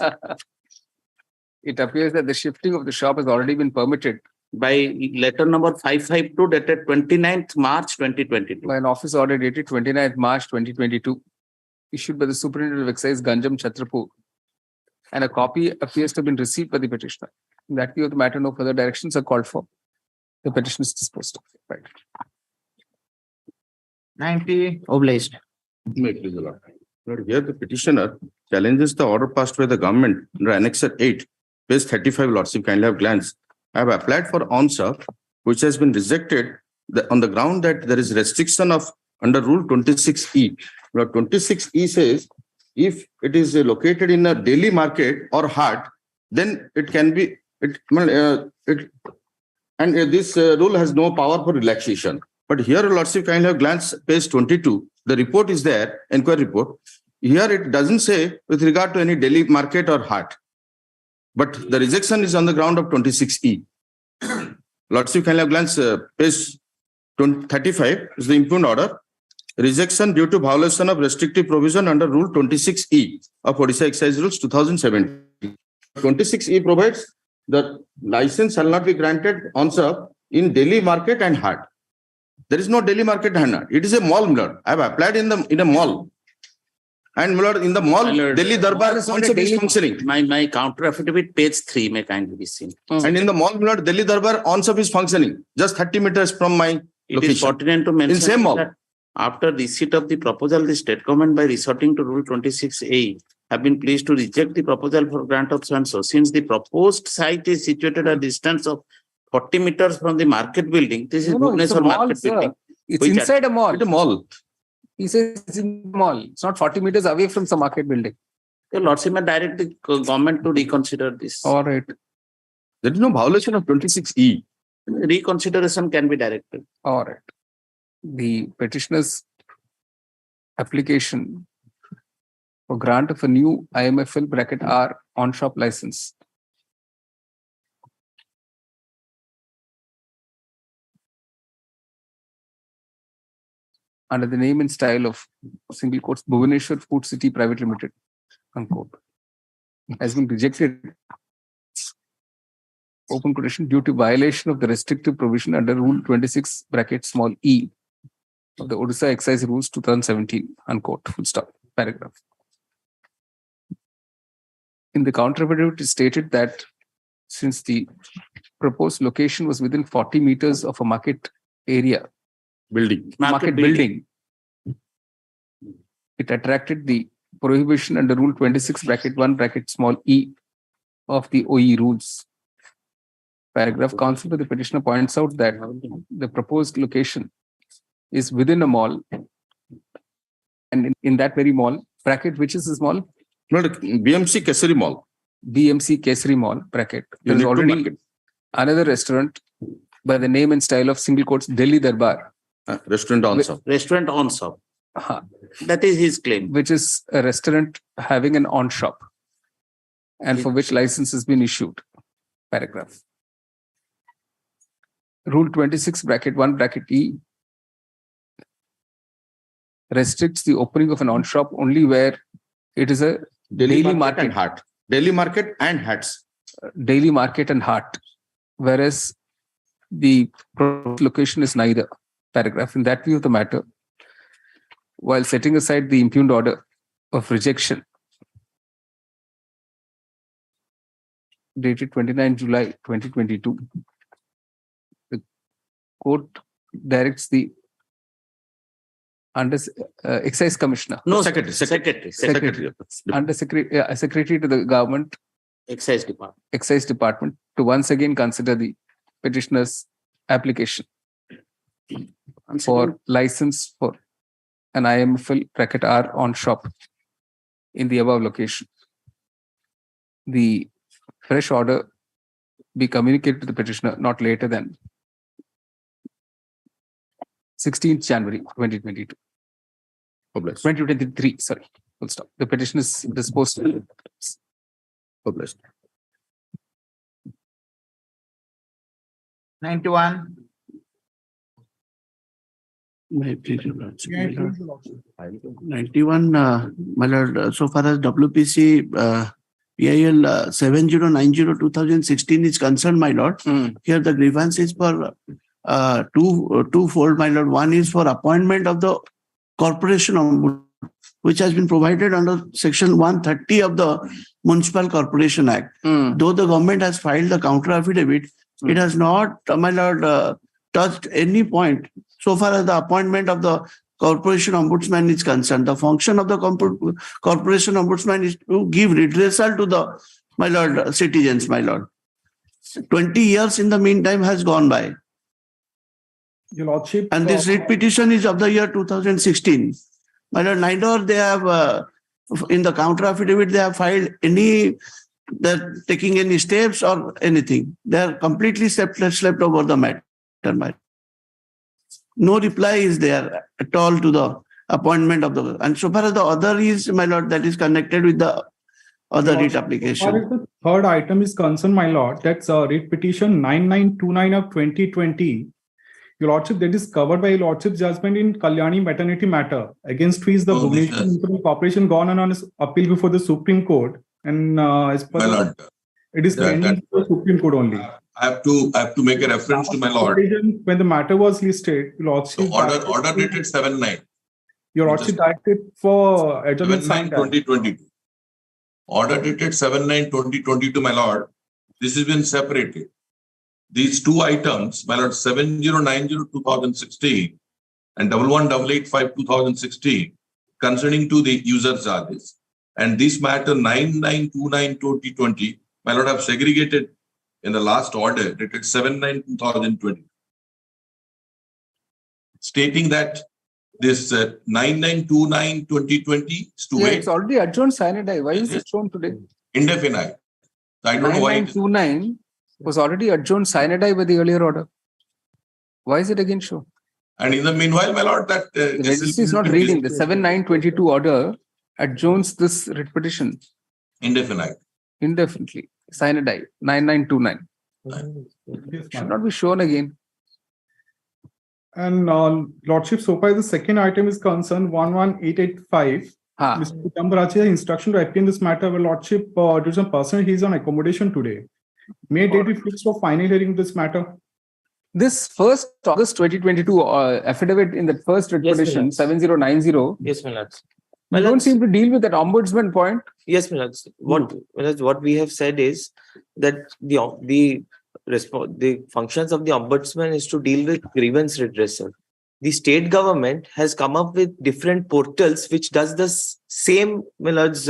It appears that the shifting of the shop has already been permitted by letter number 552 dated 29th March 2022. By an office order dated 29th March 2022, issued by the Superintendent of Excise Ganjam Chhatrapur, and a copy appears to have been received by the petitioner. In that view of the matter, no further directions are called for. The petition is disposed of. Right. 90. Obliged. Here the petitioner challenges the order passed by the government under Annexure 8, page 35, Lordship, kindly have glance. I have applied for ONSA, which has been rejected on the ground that there is restriction of under Rule 26E. Now, 26E says, if it is located in a daily market or haat, then it can be, this rule has no power for relaxation. But here, Lordship, kindly have glance page 22. The report is there, inquiry report. Here it doesn't say with regard to any daily market or haat. But the rejection is on the ground of 26E. Lordship, kindly have glance page 35 is the impugned order. Rejection due to violation of restrictive provision under Rule 26E of Odisha Excise Rules 2017. 26E provides the license shall not be granted on in daily market and haat. There is no daily market hand. It is a mall, Milord. I have applied in a mall. And Milord, in the mall, Delhi Darbar is functioning. My counter affidavit, page 3, may kindly be seen. And in the mall, Milord, Delhi Darbar on is functioning. Just 30 meters from my location. It is pertinent to mention in same mall. that After receipt of the proposal, the state government by resorting to Rule 26A have been pleased to reject the proposal for grant of so-and-so. Since the proposed site is situated at a distance of 40 meters from the market building, this is Bhubaneswar market building. It's inside a mall. It's a mall. He says it's in the mall. It's not 40 meters away from some market building. Your Lordship may direct the government to reconsider this. All right. There is no violation of 26E. Reconsideration can be directed. All right. The petitioner's application for grant of a new IMFL bracket R on-shop license under the name and style of single quotes Bhubaneswar Food City Private Limited, unquote, has been rejected, open quotation, due to violation of the restrictive provision under Rule 26 bracket small e of the Odisha Excise Rules 2017, unquote, full stop, paragraph. In the counter affidavit, it is stated that since the proposed location was within 40 meters of a market area, market building, it attracted the prohibition under Rule 26 bracket 1 bracket small e of the OE rules. Paragraph. Counsel to the petitioner points out that the proposed location is within a mall, and in that very mall, bracket, which is this mall? Not BMC Kesari Mall. BMC Kesari Mall, bracket. There is already another restaurant by the name and style of single quotes Delhi Darbar. Restaurant on shop. Restaurant on shop. That is his claim. Which is a restaurant having an on shop and for which license has been issued. Paragraph. Rule 26 bracket 1 bracket E restricts the opening of an on shop only where it is a daily market and hut. Daily market and huts. Daily market and hut. Whereas the location is neither. Paragraph. In that view of the matter, while setting aside the impugned order of rejection dated 29 July 2022, the court directs the Excise Commissioner. No, Secretary. Secretary. Under Secretary to the Government Excise Department to once again consider the petitioner's application for license for an IMFL bracket R on shop in the above location. The fresh order be communicated to the petitioner not later than 16th January 2022. 2023, sorry. Full stop. The petition is disposed to. Published. 91. My pleasure, Lordship. 91, my lord, so far as WPC PIL 7090/2016 is concerned, my lord, here the grievance is for twofold, my lord. One is for appointment of the corporation ombudsman, which has been provided under section 130 of the Municipal Corporation Act. Though the government has filed the counter affidavit, it has not, my lord, touched any point so far as the appointment of the corporation ombudsman is concerned. The function of the corporation ombudsman is to give redressal to the, my lord, citizens, my lord. 20 years in the meantime has gone by. Your Lordship. And this writ petition is of the year 2016. My lord, neither they have, in the counter affidavit, they have filed any, they're taking any steps or anything. They are completely slept over the matter. No reply is there at all to the appointment of the, and so far as the other is, my lord, that is connected with the other writ application. As far as the third item is concerned, my lord, that's writ petition 9929 of 2020. Your Lordship, that is covered by Your Lordship's judgment in Kalyani maternity matter, against which the Bhubaneswar Municipal Corporation gone on its appeal before the Supreme Court, and as per it is pending for the Supreme Court only. I have to make a reference to my lord. When the matter was listed, Your Lordship, order dated 7/9. Your Lordship directed for adjournment signed 2022. Order dated 7/9/2022, my lord. This has been separated. These two items, my lord, 7090/2016 and 11,885/2016 concerning to the user charges. And this matter 9929/2020, my lord, have segregated in the last order dated 7/9/2020, stating that this 9929/2020 is to Yeah, wait it's already adjourned sine die. Why is it shown today? indefinite. I don't know why. 9929 was already adjourned sine die by the earlier order. Why is it again shown? And in the meanwhile, my lord, that The registry is not reading the 7922 order adjourns this writ petition indefinite. indefinitely. Sine die 9929 should not be shown again. And Lordship, so far the second item is concerned 11885. Mr. Pitambarachi has instruction to appear in this matter. Well, Lordship, due to some person, he is on accommodation today. May date be fixed for final hearing of this matter? This 1st August 2022 affidavit in the first writ petition 7090. Yes, my lords. You don't seem to deal with that ombudsman point. Yes, my lords. What we have said is that the functions of the ombudsman is to deal with grievance redressal. The state government has come up with different portals which does the same, my lords,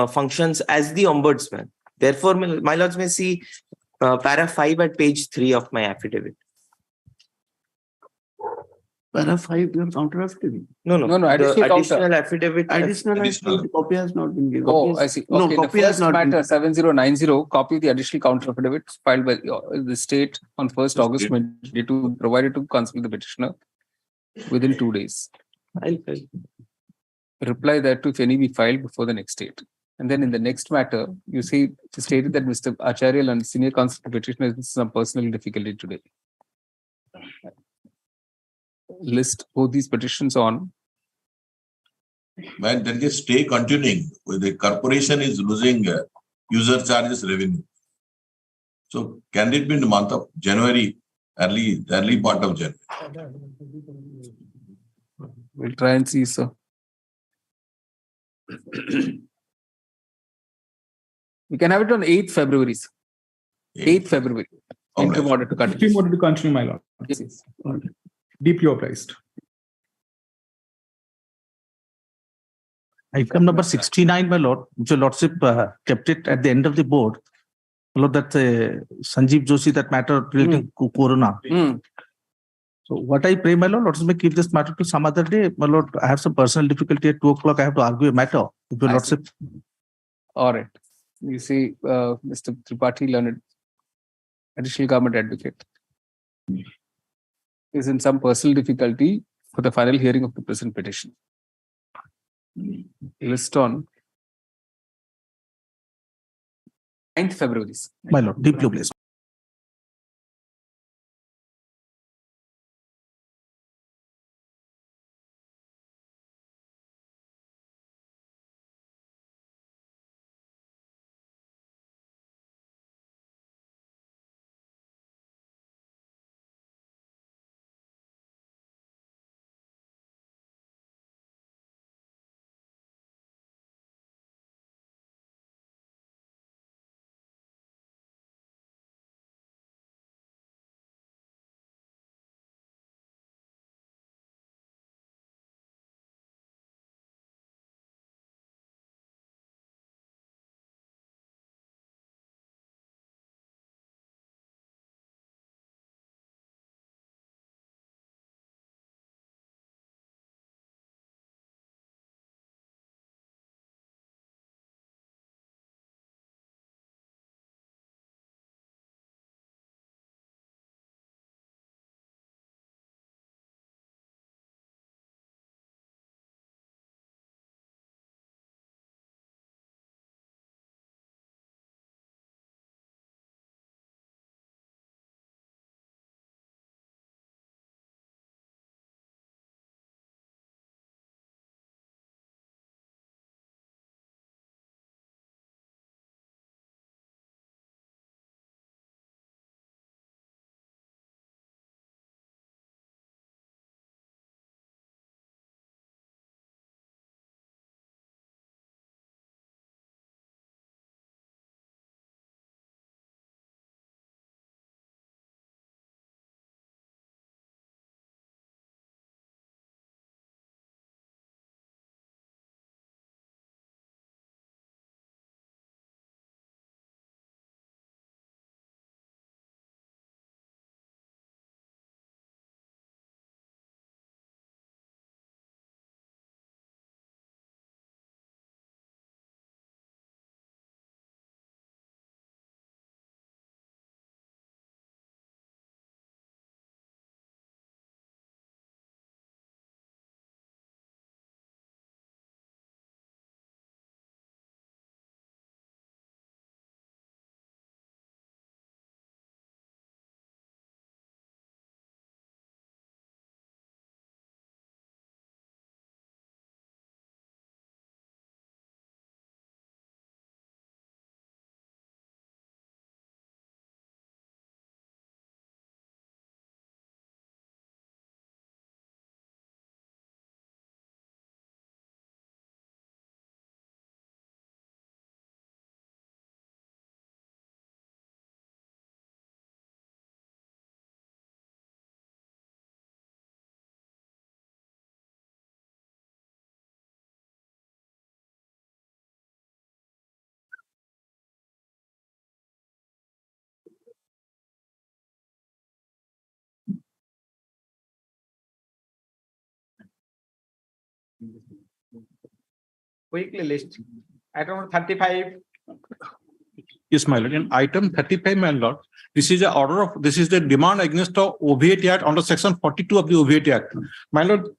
functions as the ombudsman. Therefore, my lords may see para 5 at page 3 of my affidavit. Para 5, your counter affidavit. No. Additional affidavit. Additional copy has not been given. Oh, I see. No, Okay, copy the has first not been matter 7090, copy of the additional counter affidavit filed by the state on 1st August 2022, provided to consider the petitioner within 2 days. Reply that to if any be filed before the next date. And then in the next matter, you see it is stated that Mr. Acharyal and senior counsel petitioner has some personal difficulty today. List both these petitions on. When there is stay continuing, with the corporation is losing user charges revenue. So can it be in the month of January, early part of January? We'll try and see, sir. We can have it on 8th February. 8th February. Interim order to continue. Interim order to continue, my lord. Yes. Deeply obliged. Item number 69, my lord, which your lordship kept it at the end of the board. My lord, that Sanjeev Joshi, that matter relating to Corona. So what I pray, my lord, lordship may keep this matter to some other day. My lord, I have some personal difficulty at 2 o'clock. I have to argue a matter with your lordship. All right. You see, Mr. Tripathi, learned additional government advocate, is in some personal difficulty for the final hearing of the present petition. List on 9th February. My lord, deeply obliged. Quickly list. Item 35. Yes, my lord. In item 35, my lord, this is the demand against the OVAT Act under section 42 of the OVAT Act. My lord,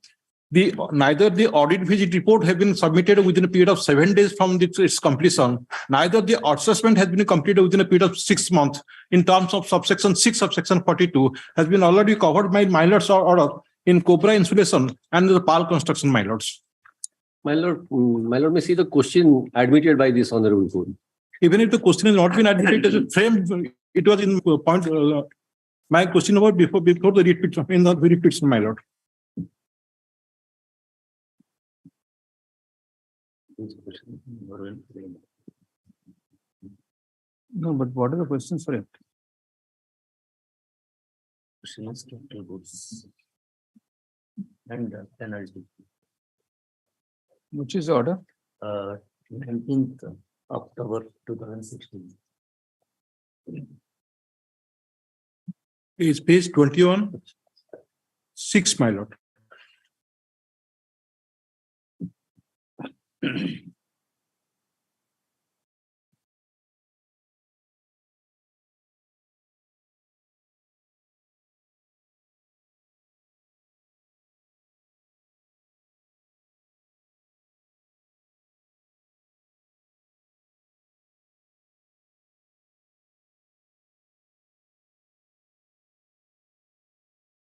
neither the audit visit report have been submitted within a period of 7 days from its completion, neither the assessment has been completed within a period of 6 months in terms of subsection 6 of section 42 has been already covered by my lord's order in Cobra Insulation and the PAL construction, my lords. My lord, may see the question admitted by this honorable court. Even if the question has not been admitted as a frame, it was in point. My question about before the read petition, in the read petition, my lord. No, but what are the questions for it? Question is capital goods and penalty. Which is the order? 19th October 2016. Is page 21, 6, my lord.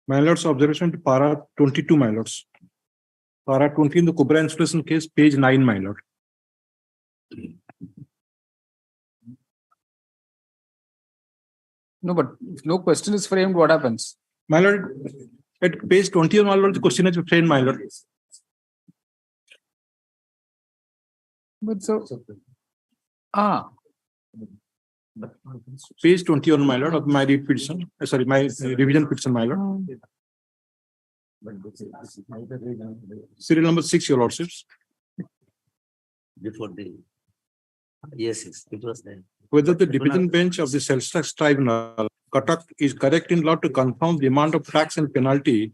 My lord's observation to para 22, my lords. Para 20 in the Cobra Insulation case, page 9, my lord. No, but if no question is framed, what happens? My lord, at page 20, my lord, the question is framed, my lord. But so, Page 21, my lord, of my read petition. Sorry, my revision petition, my lord. Serial number 6, your lordships. Before the yes, it was there. Whether the division bench of the sales tax tribunal Cuttack is correct in law to confirm the amount of tax and penalty.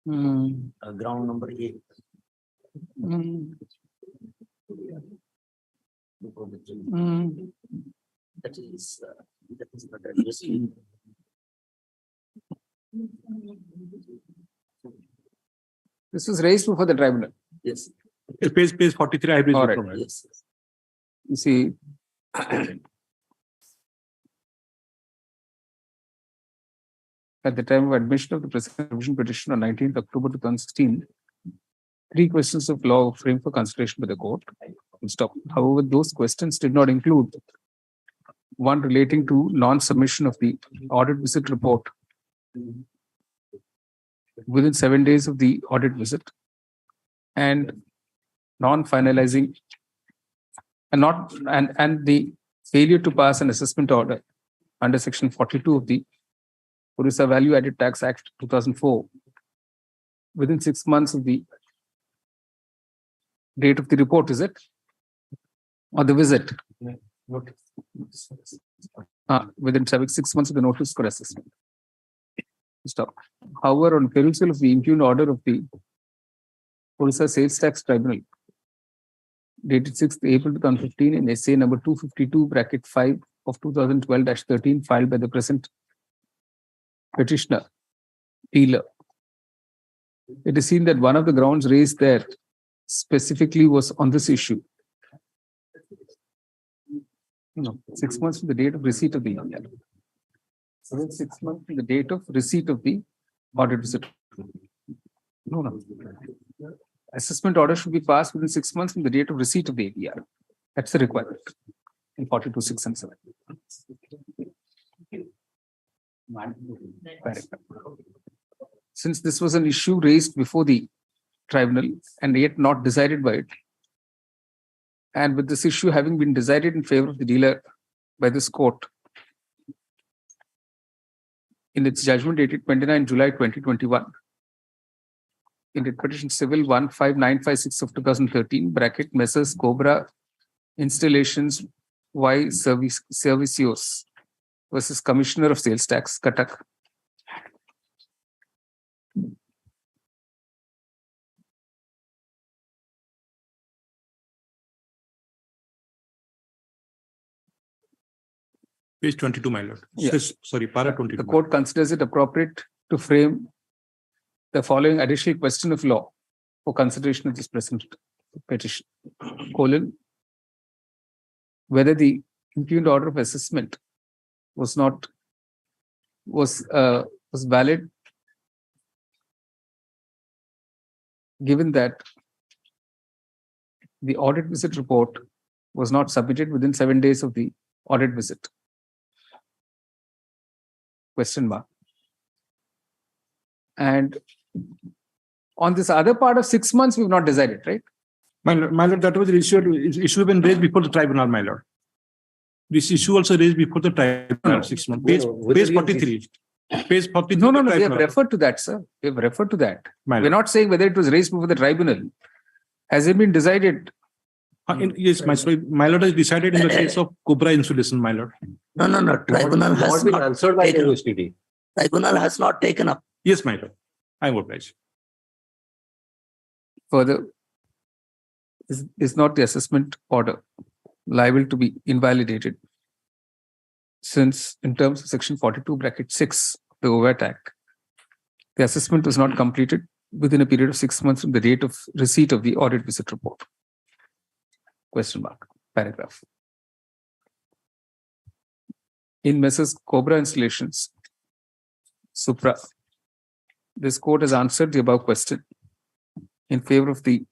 Ground number 8. That is not addressed. This was raised before the tribunal. Yes. Page 43, I believe. All right. Yes. You see, at the time of admission of the present revision petition on 19th October 2016, 3 questions of law framed for consideration by the court. Stop. However, those questions did not include one relating to non-submission of the audit visit report within 7 days of the audit visit, and non-finalizing and the failure to pass an assessment order under section 42 of the Orissa Value Added Tax Act 2004 within 6 months of the date of the report, is it? Or the visit? Within 6 months of the notice for assessment. Stop. However, on perusal of the impugned order of the Orissa Sales Tax Tribunal, dated 6th April 2015 in essay number 252/5 of 2012-13 filed by the present petitioner, dealer. It is seen that one of the grounds raised there specifically was on this issue. No, 6 months from the date of receipt of the EPR. Within 6 months from the date of receipt of the audit visit. No. Assessment order should be passed within 6 months from the date of receipt of the APR. That's the requirement in 42, 6 and 7. Since this was an issue raised before the tribunal and yet not decided by it, and with this issue having been decided in favor of the dealer by this court in its judgment dated 29 July 2021, in the petition civil 15956 of 2013, bracket Messrs. Cobra Installations Y Servicios versus Commissioner of Sales Tax, Cuttack. Page 22, my lord. Yeah. Sorry, para 22. The court considers it appropriate to frame the following additional question of law for consideration of this present petition: whether the impugned order of assessment was valid, given that the audit visit report was not submitted within 7 days of the audit visit. Question mark. And on this other part of 6 months, we've not decided, right? My lord, that was issue been raised before the tribunal, my lord. This issue also raised before the tribunal 6 months. Page 43. Page 43. No, we have referred to that, sir. We have referred to that. We're not saying whether it was raised before the tribunal. Has it been decided? Yes, my lord has decided in the case of Cobra insulation, my lord. No. Tribunal has been not answered by the taken up. university. Tribunal has not taken up. Yes, my lord. I am obliged. Further, is not the assessment order liable to be invalidated, since in terms of section 42(6) of the OVAT Act, the assessment was not completed within a period of 6 months from the date of receipt of the audit visit report. Question mark. Paragraph. In Messrs. Cobra Installations, Supra, this court has answered the above question in favor of the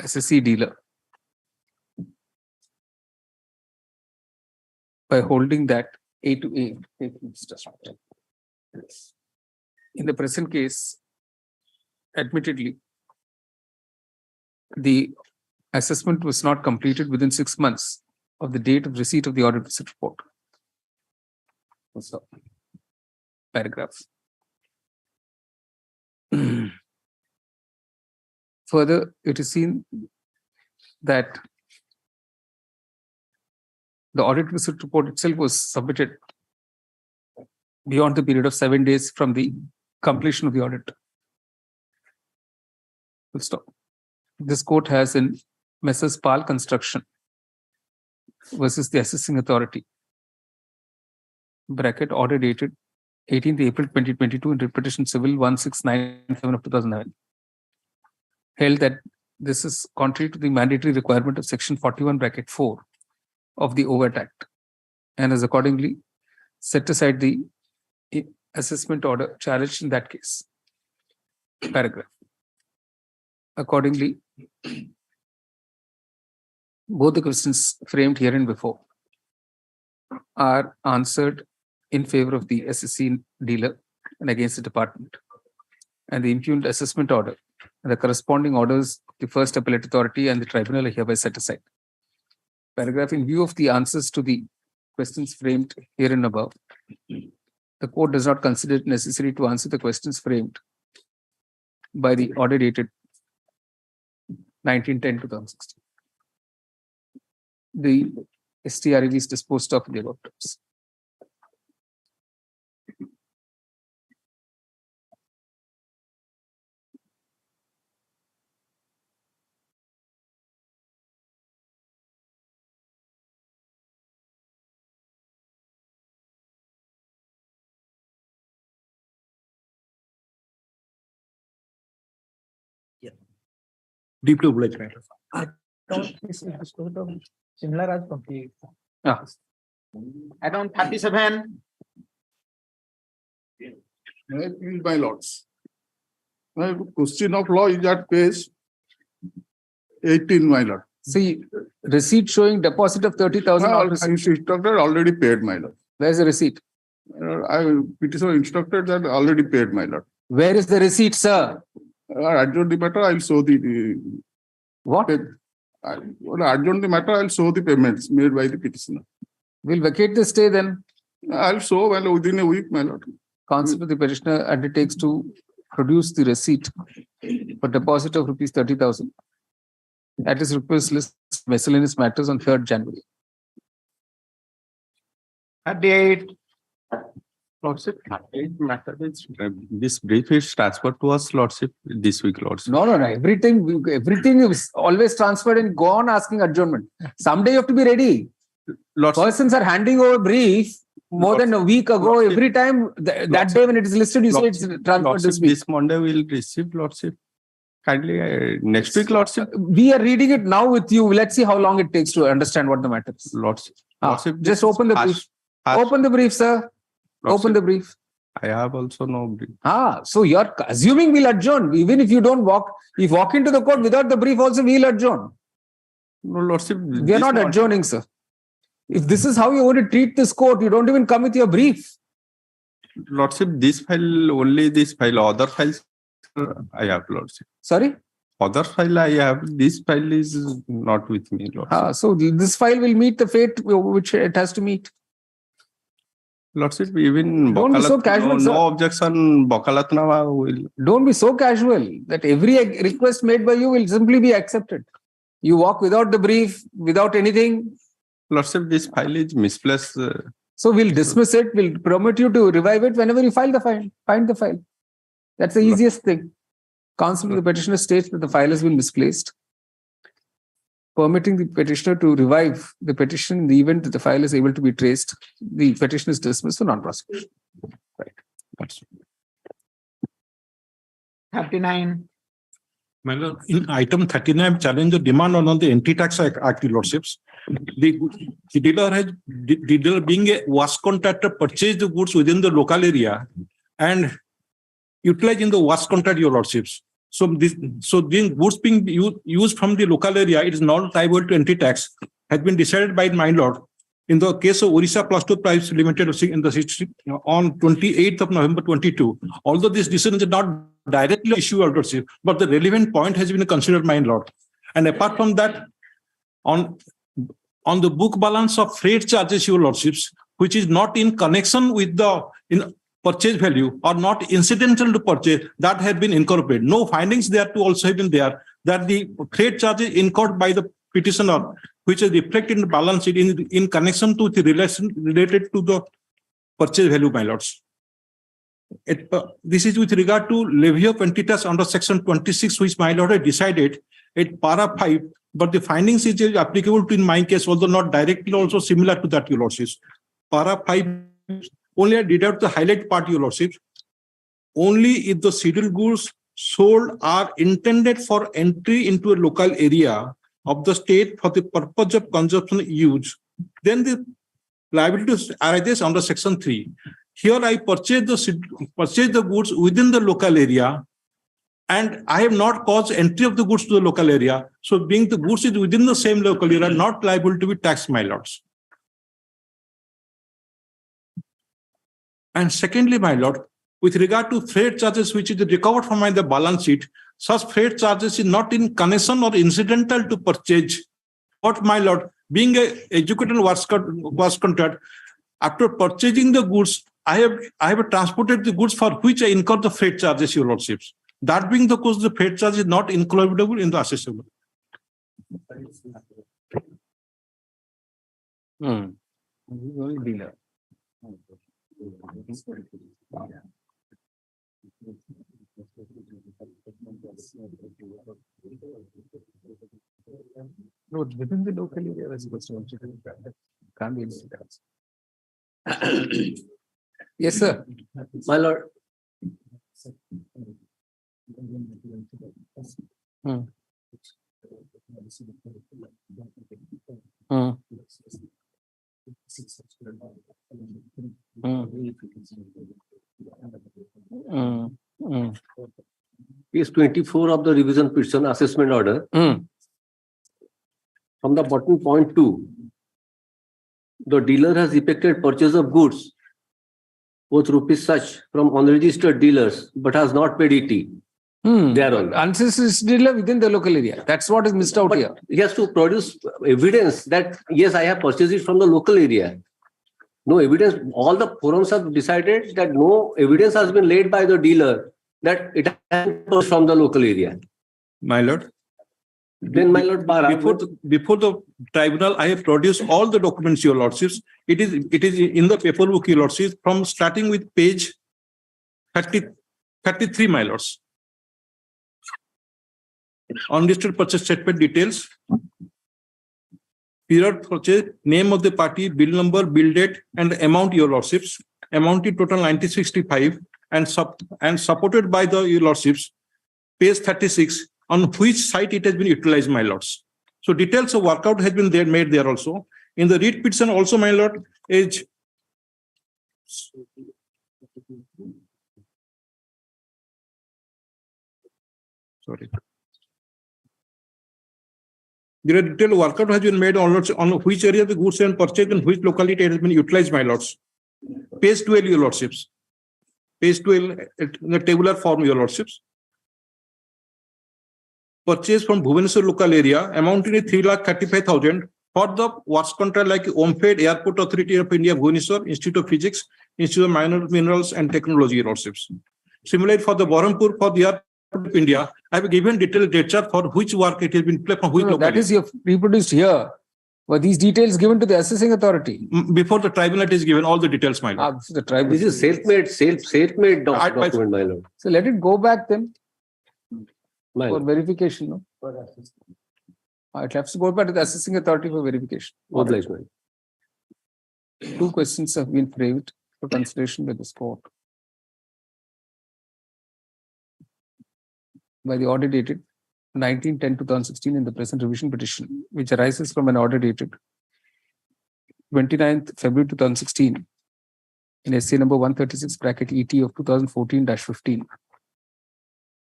SSC dealer by holding that A to A. In the present case, admittedly, the assessment was not completed within 6 months of the date of receipt of the audit visit report. So, paragraph. Further, it is seen that the audit visit report itself was submitted beyond the period of 7 days from the completion of the audit. Full stop. This court has in Messrs. Pal Construction versus the Assessing Authority, bracket order dated 18th April 2022 in Repetition Civil 1697 of 2009, held that this is contrary to the mandatory requirement of section 41(4) of the OVAT Act, and has accordingly set aside the assessment order challenged in that case. Paragraph. Accordingly, both the questions framed here and before are answered in favor of the SSC dealer and against the department, and the impugned assessment order and the corresponding orders of the first appellate authority and the tribunal are hereby set aside. Paragraph. In view of the answers to the questions framed here and above, the court does not consider it necessary to answer the questions framed by the order dated 1910-2016. The STREV is disposed of in the above terms. Deeply obliged, my lord. Similar as complete. Add-on 37. My lords. My question of law is at page 18, my lord. See, receipt showing deposit of 30,000. Instructor already paid, my lord. Where's the receipt? Petitioner instructed that already paid, my lord. Where is the receipt, sir? Adjourn the matter, I'll show the what? Adjourn the matter, I'll show the payments made by the petitioner. We'll vacate the stay then. I'll show within a week, my lord. Counsel to the petitioner undertakes to produce the receipt for deposit of rupees 30,000. That is request list miscellaneous matters on 3rd January. 38. Lordship, this brief is transferred to us, Lordship, this week, Lordship. No. Everything is always transferred and go on asking adjournment. Someday you have to be ready. Persons are handing over brief more than a week ago, every time that day when it is listed, you say it's transferred this week. This Monday we'll receive Lordship. Kindly, next week, Lordship. We are reading it now with you. Let's see how long it takes to understand what the matter is. Lordship. Just open the brief. Open the brief, sir. Open the brief. I have also no brief. So you're assuming we'll adjourn. Even if you don't walk into the court without the brief also, we'll adjourn. No, Lordship. We are not adjourning, sir. If this is how you want to treat this court, you don't even come with your brief. Lordship, this file, other files I have, Lordship. Sorry? Other file I have, this file is not with me, Lordship. So this file will meet the fate which it has to meet. Lordship, even Don't be so casual, sir. no objection, Bakalatnama will. Don't be so casual that every request made by you will simply be accepted. You walk without the brief, without anything. Lordship, this file is misplaced. So we'll dismiss it. We'll permit you to revive it whenever you file the file. Find the file. That's the easiest thing. Counsel to the petitioner states that the file has been misplaced, permitting the petitioner to revive the petition in the event that the file is able to be traced. The petition is dismissed for non-prosecution. Right. That's 39. My lord, in item 39, challenge the demand on the Anti-Tax Act, Lordships. The dealer being a wash contractor purchased the goods within the local area and utilizing the wash contract, your Lordships. So these goods being used from the local area, it is not liable to anti-tax, has been decided by my lord in the case of Orissa Plus 2 Price Limited in the on 28th of November 22. Although this decision is not directly issued, Lordship, but the relevant point has been considered, my lord. And apart from that, on the book balance of freight charges, your Lordships, which is not in connection with the purchase value or not incidental to purchase, that had been incorporated. No findings there to also have been there that the freight charges incurred by the petitioner, which is reflected in the balance sheet in connection to the relation related to the purchase value, my lords. This is with regard to levy of anti-tax under section 26, which my lord had decided at para 5, but the findings is applicable to in my case, although not directly also similar to that, your lordships. Para 5 only I deduct the highlight part, your lordships. Only if the scheduled goods sold are intended for entry into a local area of the state for the purpose of consumption use, then the liability arises under section 3. Here I purchase the goods within the local area, and I have not caused entry of the goods to the local area. So being the goods is within the same local area, not liable to be taxed, my lords. And secondly, my lord, with regard to freight charges, which is recovered from the balance sheet, such freight charges is not in connection or incidental to purchase. But my lord, being an educated wash contract, after purchasing the goods, I have transported the goods for which I incur the freight charges, your lordships. That being the cause, the freight charge is not includable in the assessable. No, within the local area, as can't be incidents. Yes, sir. My lord. Case 24 of the revision petition assessment order. From the bottom point 2, the dealer has effected purchase of goods, both rupees such from unregistered dealers, but has not paid ET. Thereon. Unregistered dealer within the local area. That's what is missed out here. He has to produce evidence that, yes, I have purchased it from the local area. No evidence. All the forums have decided that no evidence has been laid by the dealer that it has been from the local area. My lord. Then, my lord, before the tribunal, I have produced all the documents, your lordships. It is in the paperwork, your lordships, from starting with page 33, my lords. Unlisted purchase statement details. period purchase, name of the party, bill number, bill date, and the amount, your lordships, amounting total 9065 and supported by the your lordships, page 36, on which site it has been utilized, my lords. So details of workout has been there made there also. In the read petition also, my lord, is sorry. There are detailed workout has been made on which area the goods and purchased and which locality it has been utilized, my lords. Page 12, your lordships. Page 12, in the tabular form, your lordships. Purchase from Bhubaneswar local area amounting to 3,35,000 for the works contract like OMFED, Airport Authority of India, Bhubaneswar, Institute of Physics, Institute of Minerals and Technology, your lordships. Similarly, for the Berhampur, for the Airport of India, I have given detailed data for which work it has been placed from which locality. That is you have reproduced here. Were these details given to the assessing authority? Before the tribunal it is given all the details, my lord. The tribunal. This is self-made document, my lord. So let it go back then My for lord. verification. No? It has to go back to the assessing authority for verification. Obligement. Two questions have been framed for consideration by this court. By the order dated 19/10/2016 in the present revision petition, which arises from an order dated 29th February 2016 in essay number 136 bracket ET of 2014-15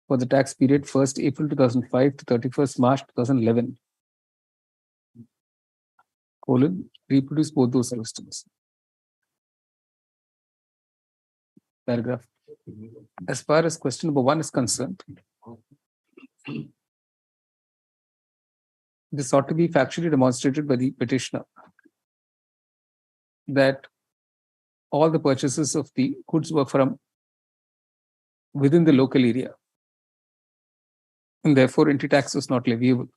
for the tax period 1st April 2005 to 31st March 2011. Reproduce both those questions. Paragraph. As far as question number 1 is concerned, this ought to be factually demonstrated by the petitioner that all the purchases of the goods were from within the local area, and therefore entry tax was not leviable.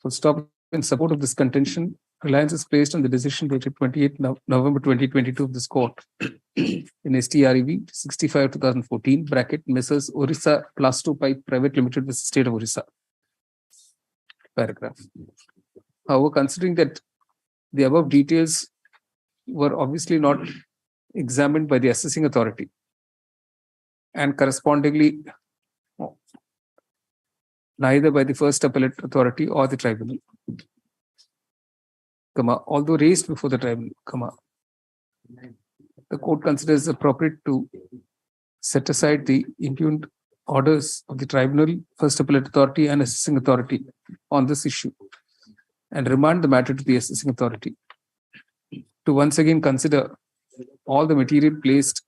Full stop. In support of this contention, reliance is placed on the decision dated 28 November 2022 of this court in STREV 65/2014 bracket Messrs. Orissa Plasto Pipe Private Limited with the State of Orissa. Paragraph. However, considering that the above details were obviously not examined by the assessing authority and correspondingly neither by the first appellate authority or the tribunal, although raised before the tribunal, the court considers it appropriate to set aside the impugned orders of the tribunal, first appellate authority and assessing authority on this issue and remand the matter to the assessing authority to once again consider all the material placed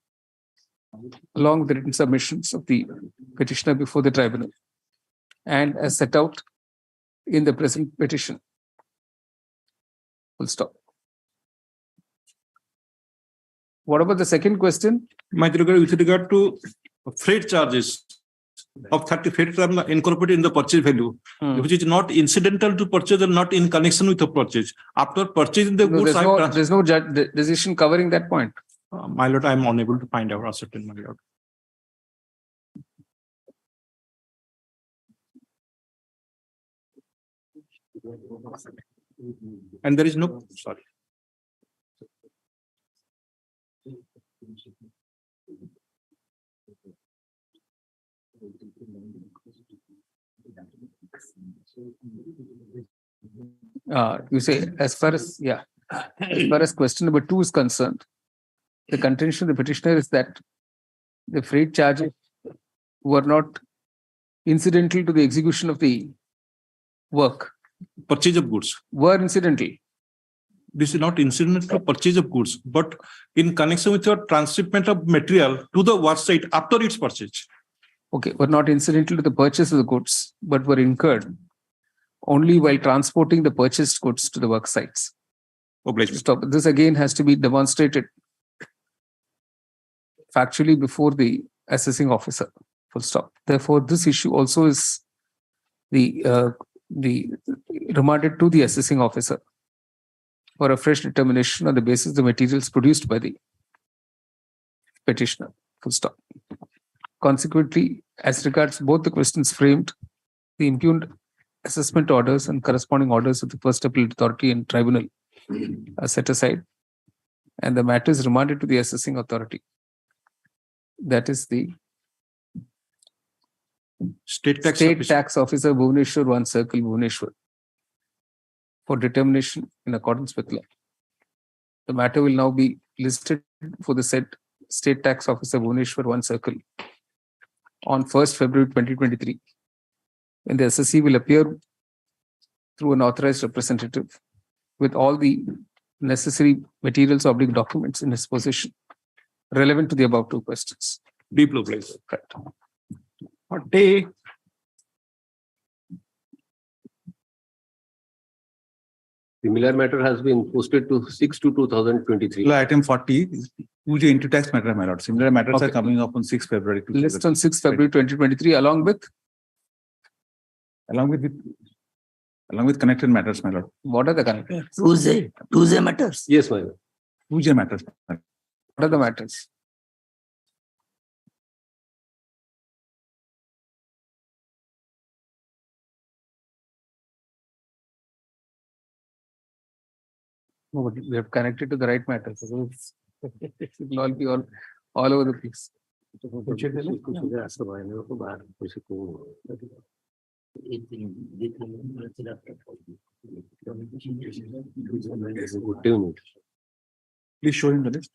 along with the written submissions of the petitioner before the tribunal and as set out in the present petition. Full stop. What about the second question? With regard to freight charges of 30 freight charges incorporated in the purchase value, which is not incidental to purchase and not in connection with the purchase. After purchasing the goods, there's no decision covering that point. My lord, I am unable to find out certain, my lord. And there is no, sorry. You say, as far as question number 2 is concerned, the contention of the petitioner is that the freight charges were not incidental to the execution of the work. Purchase of goods. Were incidental. This is not incidental to purchase of goods, but in connection with your transshipment of material to the work site after its purchase. Okay, were not incidental to the purchase of the goods, but were incurred only while transporting the purchased goods to the work sites. Stop. This again has to be demonstrated factually before the assessing officer. Full stop. Therefore, this issue also is the remanded to the assessing officer for a fresh determination on the basis of the materials produced by the petitioner. Full stop. Consequently, as regards both the questions framed, the impugned assessment orders and corresponding orders of the first appellate authority and tribunal are set aside, and the matter is remanded to the assessing authority. That is the State tax officer, Bhubaneswar, 1 Circle, Bhubaneswar, for determination in accordance with law. The matter will now be listed for the said state tax officer, Bhubaneswar, 1 Circle, on 1st February 2023, when the assessee will appear through an authorized representative with all the necessary materials or documents in his possession relevant to the above two questions. Deep blue, please. Correct. Day. Similar matter has been posted to 6/2/2023. Item 40, Puja into tax matter, my lord. Similar matters Okay. are coming up on 6 February. List on 6 February 2023 along with connected matters, my lord. what are the connected? Tuesday matters. Yes, my lord. Puja matters. What are the matters? No, but we have connected to the right matters. So it will all be all over the place. Please show him the list.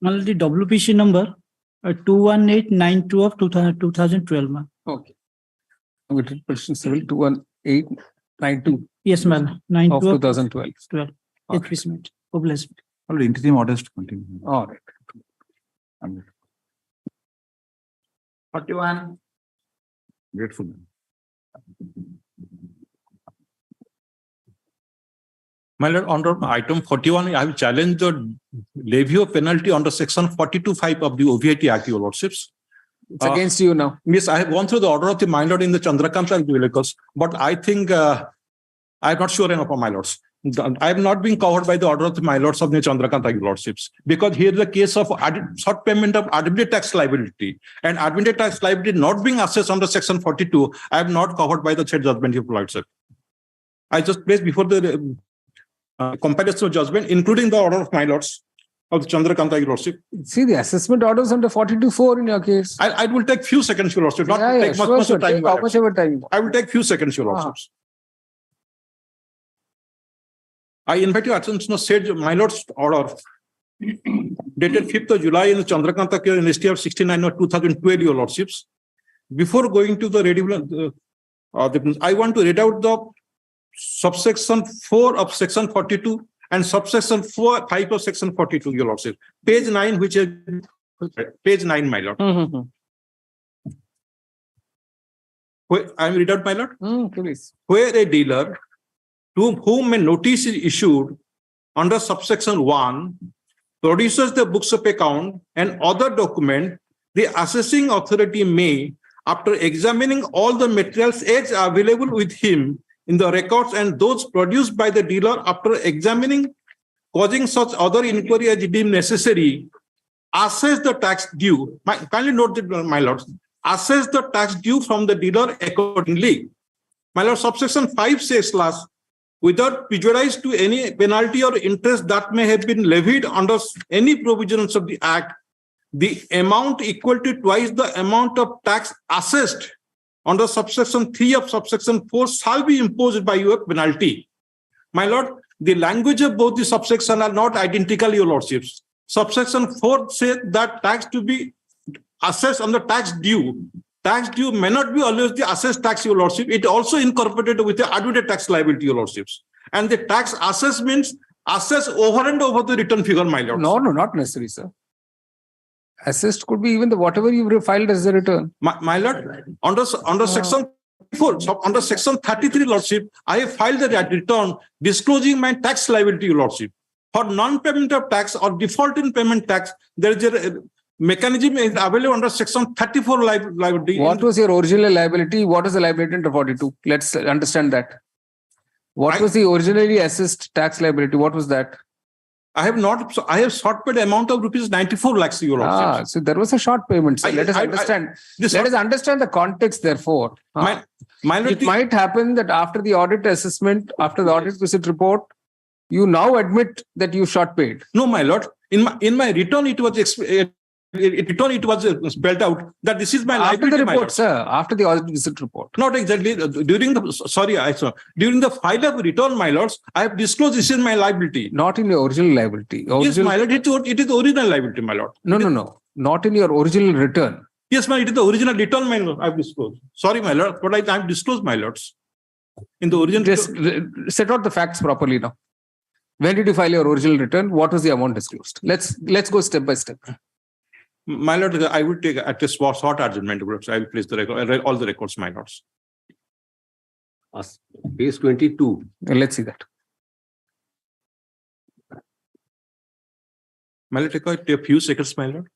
Well, the WPC number 21892 of 2012, ma'am. Okay. With question civil 21892. Yes, ma'am. 92 of 2012. 12. Okay. Yes, ma'am. Oh, bless me. All right, interim orders to continue. All right. 41. Grateful. My lord, under item 41, I have challenged the levy of penalty under section 42(5) of the OVIT Act, your lordships. It's against you now. Yes, I have gone through the order of the my lord in the Chandrakanta vehicles, but I think I'm not sure enough of my lords. I have not been covered by the order of the my lords of the Chandrakanta lordships, because here is the case of short payment of administrative tax liability, and administrative tax liability not being assessed under section 42. I am not covered by the said judgment of lordship. I just placed before the comparison of judgment, including the order of my lords of the Chandrakanta lordship. See the assessment orders under 42(4) in your case. I will take few seconds, your lordship. Not take much sure. time. Take how much ever time. I will take few seconds, your lordships. I invite your attention to said my lord's order dated 5th of July in the Chandrakanta case in ST of 69 of 2012, your lordships. Before going to the I want to read out the subsection 4 of section 42 and subsection 5 of section 42, your lordship. Page 9, which is page 9, my lord. I am read out, my lord. Please. Where a dealer to whom a notice is issued under subsection 1 produces the books of account and other document, the assessing authority may, after examining all the materials as available with him in the records and those produced by the dealer after examining, causing such other inquiry as deemed necessary, assess the tax due. Kindly note that, my lords, assess the tax due from the dealer accordingly. My lord, subsection 5 says last, without prejudice to any penalty or interest that may have been levied under any provisions of the Act, the amount equal to twice the amount of tax assessed under subsection 3 of subsection 4 shall be imposed by your penalty. My lord, the language of both the subsections are not identical, your lordships. Subsection 4 says that tax to be assessed on the tax due. tax due may not be always the assessed tax, your lordship. It also incorporated with the admitted tax liability, your lordships. And the tax assessments assess over and over the return figure, my lord. No, not necessary, sir. Assessed could be even the whatever you filed as a return. My lord, under section 4, so under section 33, lordship, I have filed the return disclosing my tax liability, your lordship. For non-payment of tax or default in payment tax, there is a mechanism is available under section 34 liability. What was your original liability? What is the liability under 42? Let's understand that. What was the originally assessed tax liability? What was that? I have short paid amount of rupees 94 lakhs, your lordship. So there was a short payment. So let us understand. Let us understand the context, therefore. It might happen that after the audit assessment, after the audit visit report, you now admit that you short paid. No, my lord. In my return, it was spelled out that this is my liability. After the report, sir. After the audit visit report. Not exactly. During the file of return, my lords, I have disclosed this is my liability. Not in your original liability. Yes, my lord. It is original liability, my lord. No. Not in your original return. Yes, it is the original return, my lord. I have disclosed. Sorry, my lord, but I have disclosed, my lords. In the original. Just set out the facts properly now. When did you file your original return? What was the amount disclosed? Let's go step by step. My lord, I would take at a short argument. I will place the record, all the records, my lords. Page 22. Let's see that. My lord, take a few seconds, my lord.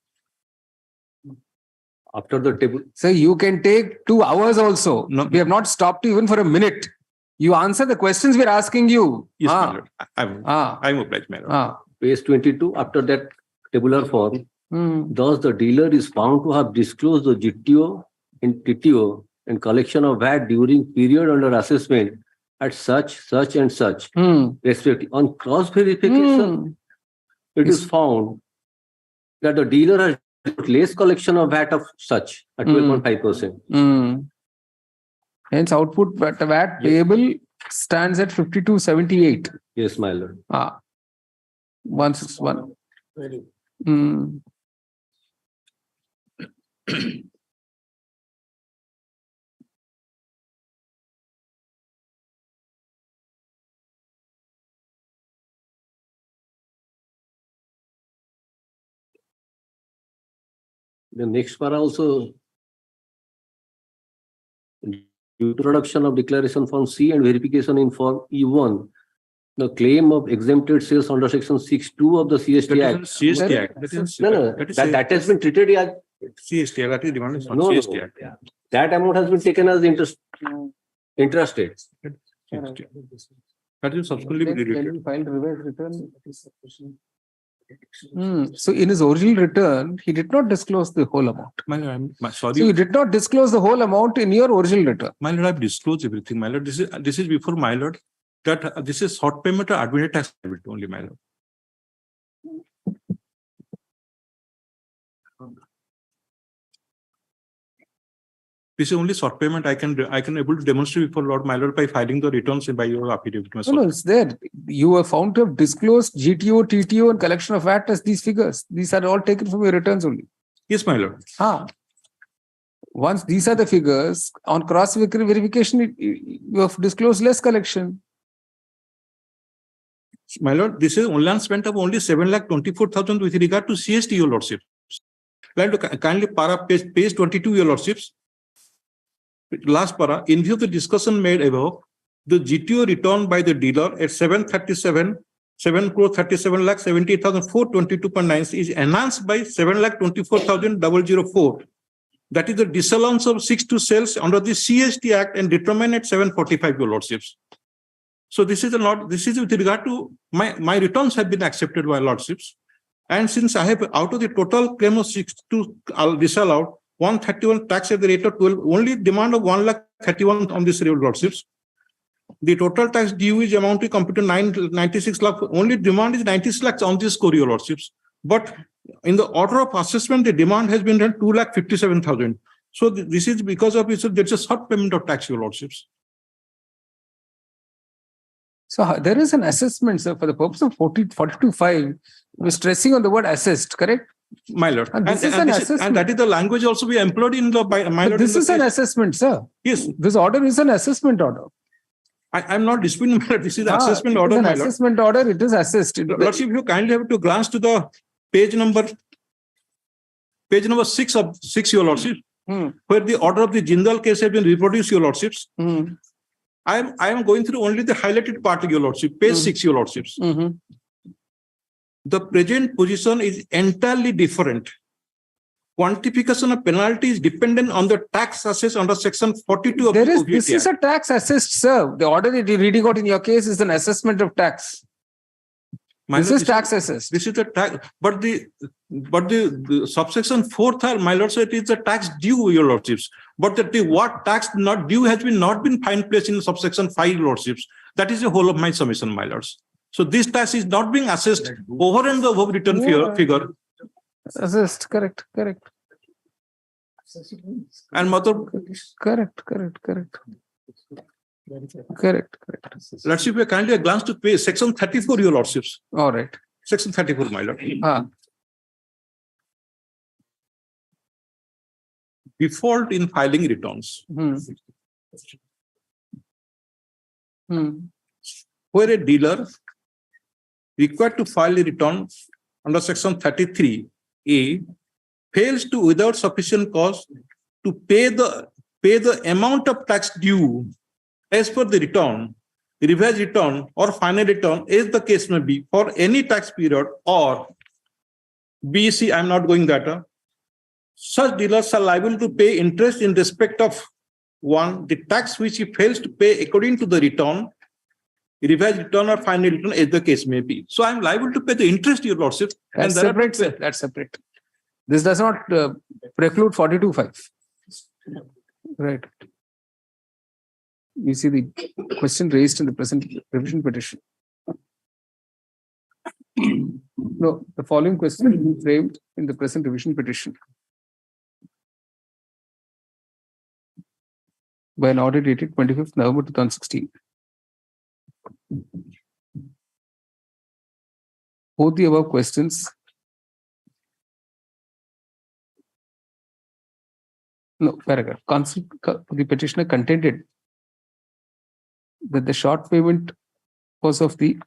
After the table. So you can take 2 hours also. No. We have not stopped you even for a minute. You answer the questions we're asking you. Yes, my lord. I'm obliged, my lord. Page 22. After that tabular form. Thus, the dealer is found to have disclosed the GTO and TTO and collection of VAT during period under assessment at such and such. Respectively. On cross verification, it is found that the dealer has less collection of VAT of such at 12.5%. Hence, output VAT payable stands at 5278. Yes, my lord. 161. The next para also reproduction of declaration form C and verification in form E1. The claim of exempted sales under section 6(2) of the CST Act. CST Act. That has been treated as CST Act. That is demanded on CST Act. That amount has been taken as interest rate. That is subsequently related. Filed revised return. So in his original return, he did not disclose the whole amount. My lord, sorry. So you did not disclose the whole amount in your original return. My lord, I have disclosed everything. My lord, this is before, my lord, that this is short payment or admitted tax liability only, my lord. This is only short payment. I can able to demonstrate before Lord, my lord, by filing the returns by your affidavit. No, it's there. You were found to have disclosed GTO, TTO, and collection of VAT as these figures. These are all taken from your returns only. Yes, my lord. Once these are the figures, on cross verification, you have disclosed less collection. My lord, this is only spent of only 7,24,000 with regard to CST, your lordships. Kindly para page 22, your lordships. Last para, in view of the discussion made above, the GTO returned by the dealer at 7,37,78,422.9 is enhanced by 7,24,004. That is the disallowance of 6(2) sales under the CST Act and determined at 745, your lordships. So this is with regard to my returns have been accepted by lordships. And since I have out of the total claim of 6(2) disallowed, 131 tax at the rate of 12, only demand of 1,31,000 on this lordships. The total tax due is amount to come to 96 lakh. Only demand is 96 lakhs on this score, your lordships. But in the order of assessment, the demand has been 2,57,000. So this is because of it. So there's a short payment of tax, your lordships. So there is an assessment, sir, for the purpose of 42.5. We're stressing on the word assessed, correct? my lord. And this is an assessment. And that is the language also we employed in the, my lord. This is an assessment, sir. Yes. This order is an assessment order. I'm not disputing, my lord. This is the assessment order, my lord. Assessment order, it is assessed. Lordship, you kindly have to glance to the page number 6 of 6, your lordship, where the order of the Jindal case has been reproduced, your lordships. I am going through only the highlighted part, your lordship, page 6, your lordships. The present position is entirely different. Quantification of penalty is dependent on the tax assessed under section 42 of the OVT This is Act. a tax assessed, sir. The order that you're reading out in your case is an assessment of tax. This is tax assessed. This is the tax, but the subsection 4th, my lord, said it is the tax due, your lordships. But the what tax not due has not been found place in subsection 5, lordships. That is the whole of my submission, my lords. So this tax is not being assessed over and above written figure. Assessed, correct. And mother. Correct. Let's see if we kindly glance to page section 34, your lordships. All right. Section 34, my lord. Default in filing returns. Where a dealer required to file a return under section 33A fails to, without sufficient cause, to pay the amount of tax due as per the return, revised return or final return, as the case may be, for any tax period, or BC, I'm not going that. Such dealers are liable to pay interest in respect of 1, the tax which he fails to pay according to the return, revised return or final return, as the case may be. So I'm liable to pay the interest, your lordship. That's separate, sir. That's separate. This does not preclude 42.5. Right. You see the question raised in the present revision petition. No, the following question is framed in the present revision petition by an order dated 25th November 2016. Both the above questions paragraph. The petitioner contended that the short payment was of the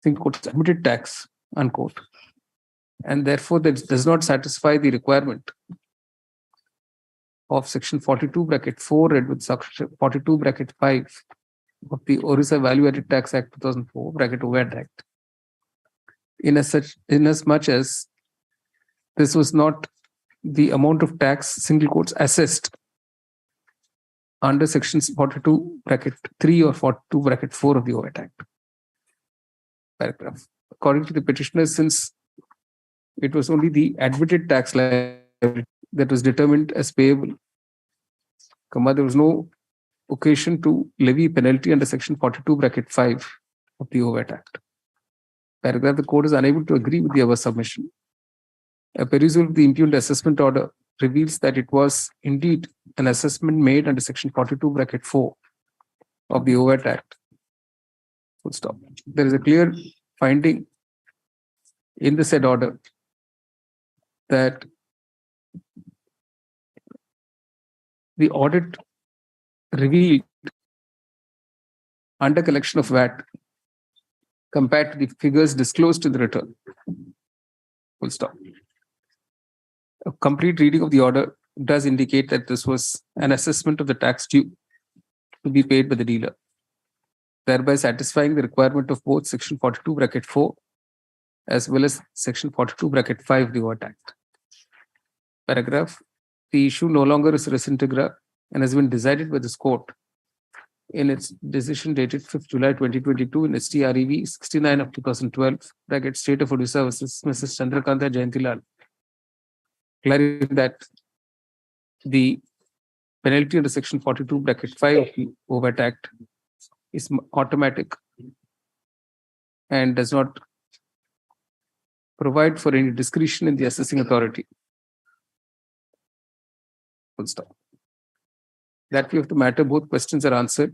admitted tax, unquote, and therefore that does not satisfy the requirement of section 42(4) read with section 42(5) of the Orissa Value Added Tax Act 2004 (OVAT Act), inasmuch as this was not the amount of tax assessed under sections 42(3) or 42(4) of the OVAT Act. Paragraph. According to the petitioner, since it was only the admitted tax liability that was determined as payable, there was no occasion to levy penalty under section 42(5) of the OVAT Act. Paragraph. The court is unable to agree with the above submission. A perusal of the impugned assessment order reveals that it was indeed an assessment made under section 42(4) of the OVAT Act. Full stop. There is a clear finding in the said order that the audit revealed under collection of VAT compared to the figures disclosed in the return. Full stop. A complete reading of the order does indicate that this was an assessment of the tax due to be paid by the dealer, thereby satisfying the requirement of both section 42(4) as well as section 42(5) of the OVAT Act. Paragraph. The issue no longer is res integra and has been decided by this court in its decision dated 5th July 2022 in STREV 69 of 2012, State of Odisha versus Mrs. Chandrakanta Jayantilal, clarifying that the penalty under section 42(5) of the OVAT Act is automatic and does not provide for any discretion in the assessing authority. Full stop. That view of the matter, both questions are answered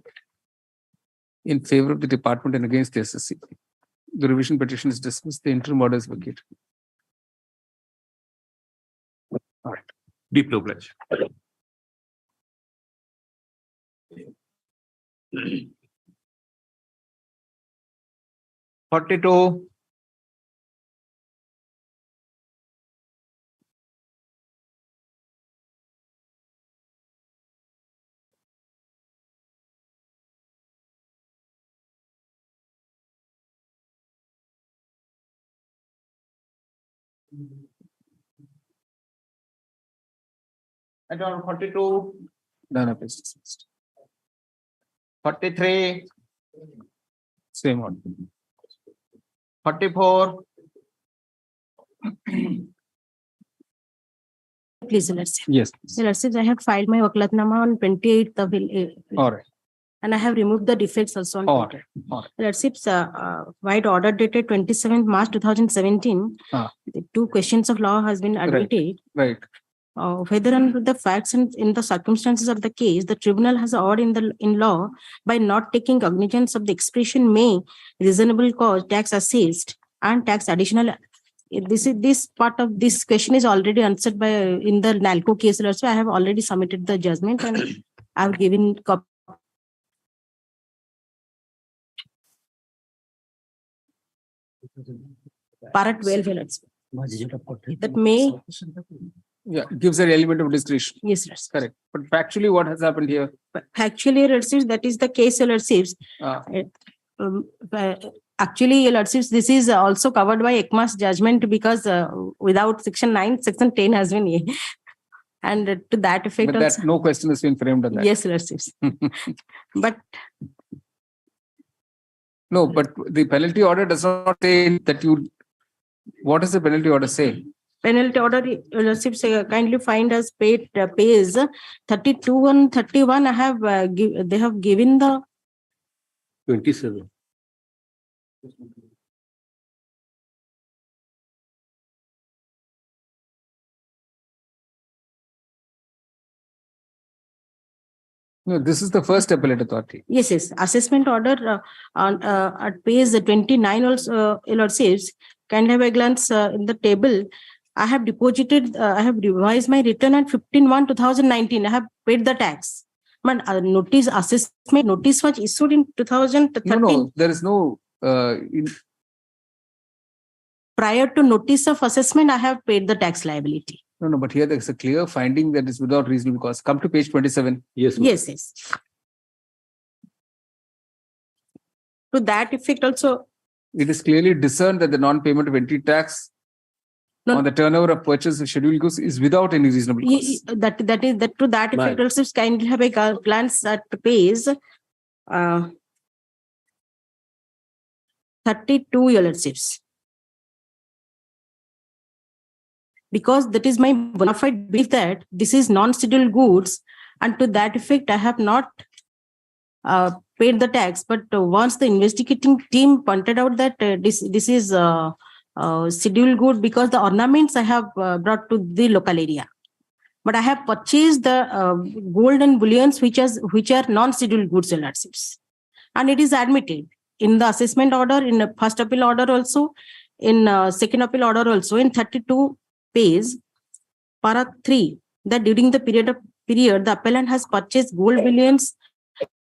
in favor of the department and against the SSC. The revision petition is dismissed. The interim order is vacated. All right. Deep privilege. 42. At around 42. None of is dismissed. 43. Same one. 44. Please, let's see. Yes. Let's see, I have filed my Wakalatnama on 28th of All right. and I have removed the defects also on. All right. All right. Let's see, white order dated 27th March 2017. The two questions of law has been admitted. Right. Whether under the facts and in the circumstances of the case, the tribunal has ordered in law by not taking cognizance of the expression may reasonable cause tax assessed and tax additional. This part of this question is already answered by in the NALCO case also. I have already submitted the judgment and I have given copy. Para 12 that may. Yeah, it gives an element of discretion. Yes, yes. Correct. But factually, what has happened here? Factually, that is the case, actually, this is also covered by ECMA's judgment because without section 9, section 10 has been and to that effect. But that no question has been framed on that. Yes, but no, but the penalty order does not say that you. What does the penalty order say? Penalty order, kindly find us page 32 and 31. I have they have given the 27. No, this is the first appellate authority. Yes, yes. Assessment order at page 29 also says, can have a glance in the table. I have deposited, I have revised my return at 15/1/2019. I have paid the tax. But notice assessment notice was issued in 2013. No, there is no. Prior to notice of assessment, I have paid the tax liability. No, but here there is a clear finding that is without reasonable cause. Come to page 27. Yes. Yes, yes. To that effect also. It is clearly discerned that the non-payment of entry tax on the turnover of purchase of scheduled goods is without any reasonable cause. That to that effect also kindly have a glance at page 32 relatives. Because that is my bona fide belief that this is non-scheduled goods, and to that effect I have not paid the tax. But once the investigating team pointed out that this is scheduled good because the ornaments I have brought to the local area, but I have purchased the gold and bullions which are non-scheduled goods relatives, and it is admitted in the assessment order, in the first appeal order also, in second appeal order also, in 32 page para 3, that during the period the appellant has purchased gold bullions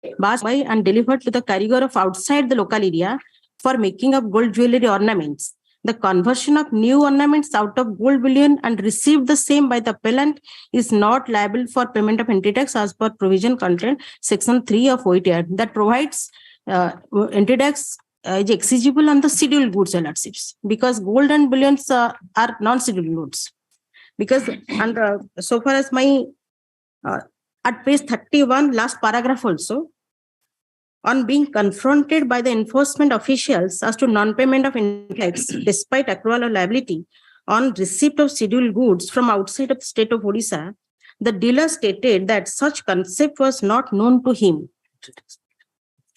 and delivered to the carrier of outside the local area for making of gold jewelry ornaments. The conversion of new ornaments out of gold bullion and received the same by the appellant is not liable for payment of entry tax as per provision contained section 3 of OET that provides entry tax is exigible on the scheduled goods relatives, because gold and bullions are non-scheduled goods. Because and so far as my at page 31 last paragraph also, on being confronted by the enforcement officials as to non-payment of income tax despite accrual of liability on receipt of scheduled goods from outside of the state of Odisha, the dealer stated that such concept was not known to him.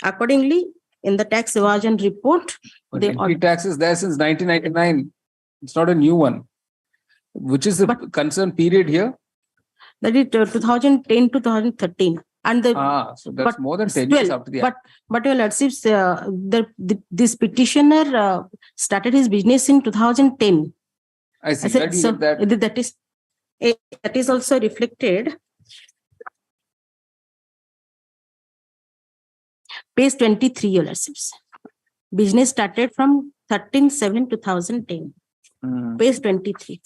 Accordingly, in the tax evasion report, but entry tax is there since 1999. It's not a new one. Which is the concerned period here? That is 2010 to 2013. And so that's more than 10 years after the act. But let's see, this petitioner started his business in 2010. I see. So that is That is also reflected. Page 23, Your Lordships. Business started from 13/7/2010. Page 23.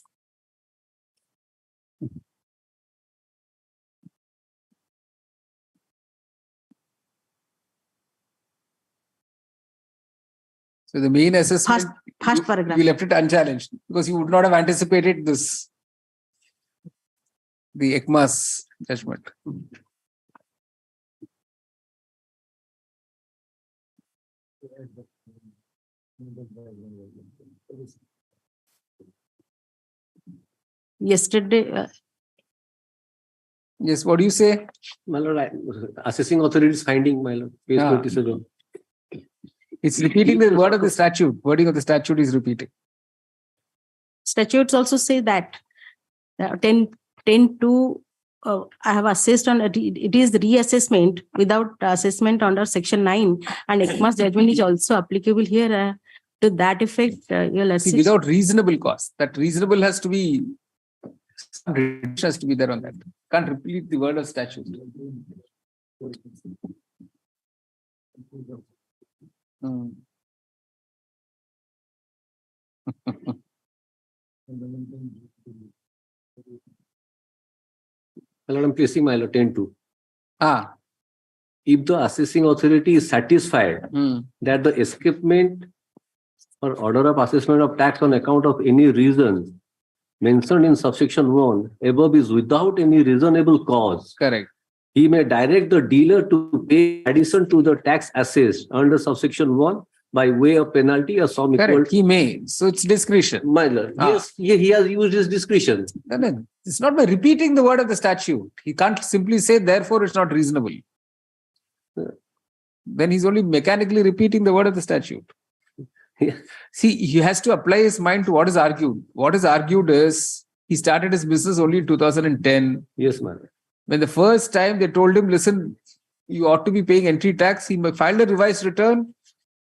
So the main assessment, First paragraph. you left it unchallenged because you would not have anticipated this, the ECMA's judgment. Yesterday, yes, what do you say? My lord, assessing authorities finding, my lord, page 27. It's repeating the word of the statute. Wording of the statute is repeating. statutes also say that 10(2), I have assessed on it is the reassessment without assessment under section 9, and ECMA's judgment is also applicable here to that effect. Your Lordships. See, without reasonable cause, that reasonable has to be there on that. Can't repeat the word of statute. My lord, I'm placing my lord 10(2). If the assessing authority is satisfied that the escapement or order of assessment of tax on account of any reason mentioned in subsection 1 above is without any reasonable cause. Correct. He may direct the dealer to pay addition to the tax assessed under subsection 1 by way of penalty or sum equal. Correct. He may. So it's discretion. My lord. Yes, he has used his discretion. No, it's not by repeating the word of the statute. He can't simply say, therefore, it's not reasonable. Then he's only mechanically repeating the word of the statute. See, he has to apply his mind to what is argued. What is argued is he started his business only in 2010. Yes, ma'am. When the first time they told him, listen, you ought to be paying entry tax, he filed a revised return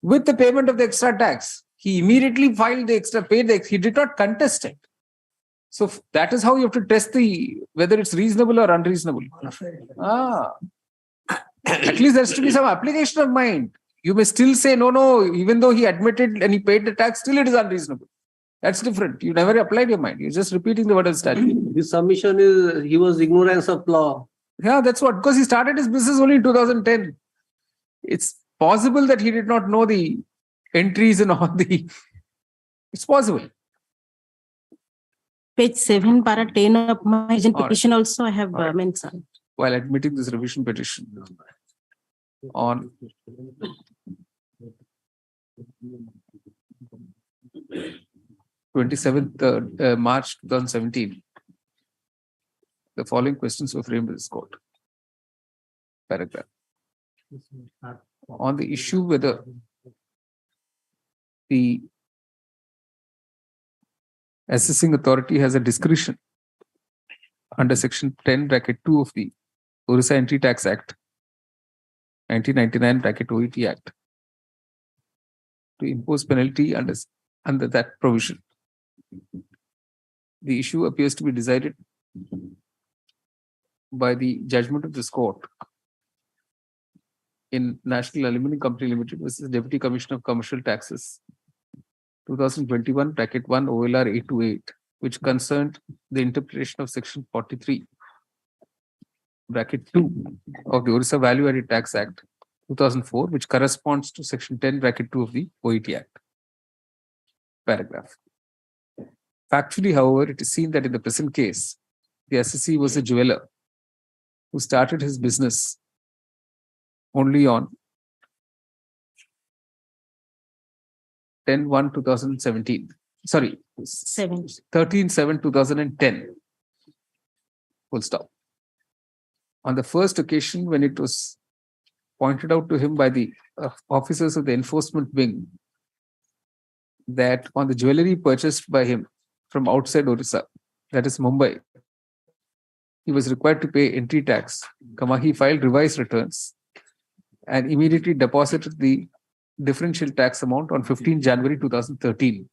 with the payment of the extra tax. He immediately filed the extra, paid the, he did not contest it. So that is how you have to test whether it's reasonable or unreasonable. At least there has to be some application of mind. You may still say, no, even though he admitted and he paid the tax, still it is unreasonable. That's different. You never applied your mind. You're just repeating the word of the statute. His submission is he was ignorance of law. Yeah, that's what, because he started his business only in 2010. It's possible that he did not know the entries and all the... It's possible. Page 7, para 10 of my petition also I have mentioned. While admitting this revision petition on March 2017, the following questions were framed in this court. Paragraph. On the issue whether the assessing authority has a discretion under section 10(2) of the Orissa Entry Tax Act 1999 (OET) Act to impose penalty under that provision. The issue appears to be decided by the judgment of this court in National Aluminum Company Limited versus Deputy Commissioner of Commercial Taxes 2021 (1) OLR 828, which concerned the interpretation of section 43 (2) of the Orissa Value Added Tax Act 2004, which corresponds to section 10(2) of the OET Act. Paragraph. Factually, however, it is seen that in the present case, the assessee was a jeweler who started his business only on 10/1/2017. Sorry, 13/7/2010. Full stop. On the first occasion, when it was pointed out to him by the officers of the enforcement wing that on the jewelry purchased by him from outside Orissa, that is Mumbai, he was required to pay entry tax, he filed revised returns and immediately deposited the differential tax amount on 15 January 2013.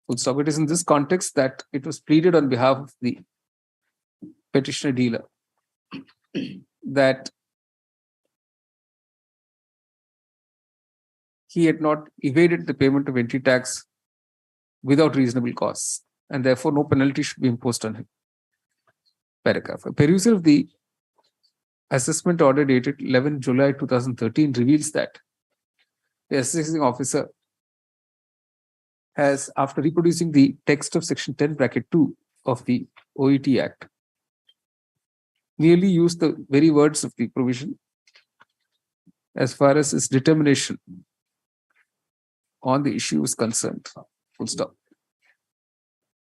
Full stop. It is in this context that it was pleaded on behalf of the petitioner dealer that he had not evaded the payment of entry tax without reasonable cause, and therefore no penalty should be imposed on him. Paragraph. A perusal of the assessment order dated 11 July 2013 reveals that the assessing officer has, after reproducing the text of section 10 bracket 2 of the OET Act, merely used the very words of the provision as far as its determination on the issue is concerned. Full stop.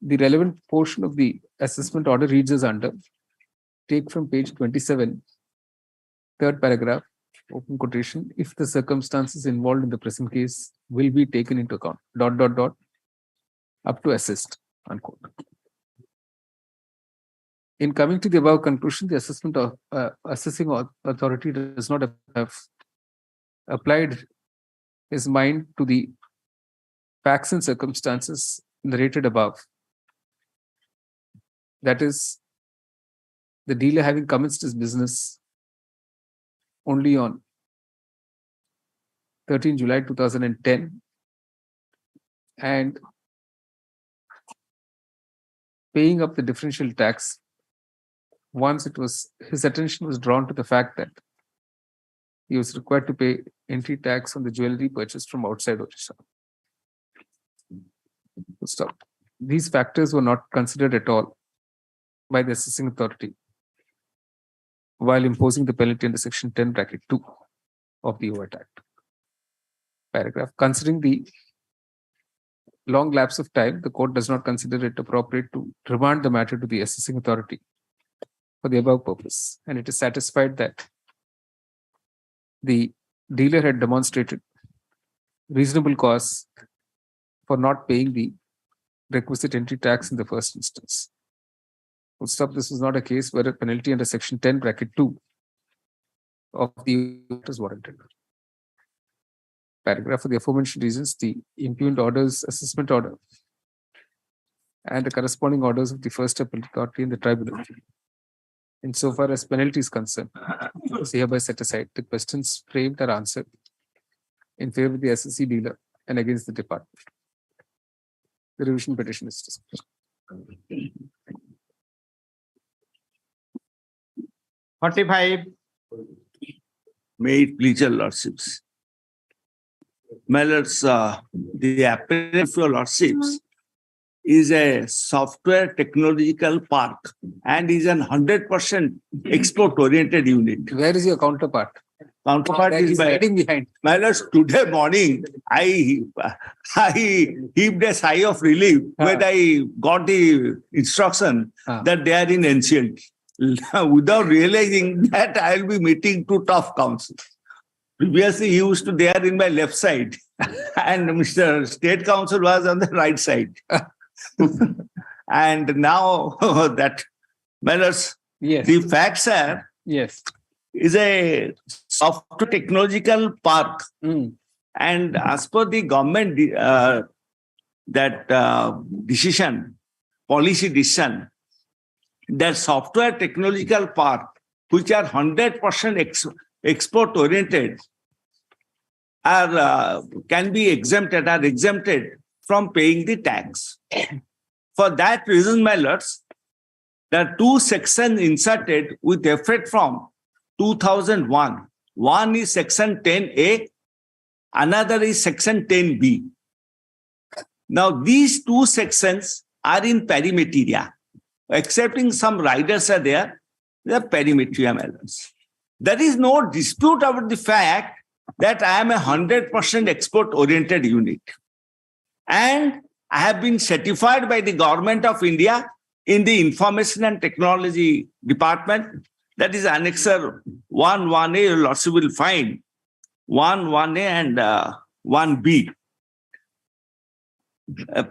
The relevant portion of the assessment order reads as under: take from page 27, third paragraph, open quotation, if the circumstances involved in the present case will be taken into account, ... up to assessed, unquote. In coming to the above conclusion, the assessing authority does not have applied his mind to the facts and circumstances narrated above. That is, the dealer having commenced his business only on 13 July 2010 and paying up the differential tax once his attention was drawn to the fact that he was required to pay entry tax on the jewelry purchased from outside Orissa. Stop. These factors were not considered at all by the assessing authority while imposing the penalty under section 10 bracket 2 of the OET Act. Paragraph. Considering the long lapse of time, the court does not consider it appropriate to remand the matter to the assessing authority for the above purpose, and it is satisfied that the dealer had demonstrated reasonable cause for not paying the requisite entry tax in the first instance. Full stop. This is not a case where a penalty under section 10 bracket 2 of the Act is warranted. Paragraph. For the aforementioned reasons, the impugned orders, assessment order, and the corresponding orders of the first appellate authority in the tribunal, insofar as penalty is concerned, is hereby set aside. The questions framed are answered in favor of the assessee dealer and against the department. The revision petition is dismissed. 45. May it please your lordships. My lords, the appellate for lordships is a software technological park and is an 100% export-oriented unit. Where is your counterpart? Counterpart is hiding behind. My lords, today morning, I heaved a sigh of relief when I got the instruction that they are in ancient, without realizing that I will be meeting two tough counsel. Previously, he used to there in my left side, and Mr. State Counsel was on the right side. And now that, my lords, yes, the facts are, yes, is a software technological park. And as per the government decision, policy decision, that software technological park, which are 100% export oriented, can be exempted, are exempted from paying the tax. For that reason, my lords, there are two sections inserted with effect from 2001. One is section 10A, another is section 10B. Now, these two sections are in perimeteria. Excepting some riders are there, they are perimeteria, my lords. There is no dispute about the fact that I am a 100% export-oriented unit. And I have been certified by the Government of India in the Information and Technology Department. That is Annexer 1A, you also will find 1A and 1B.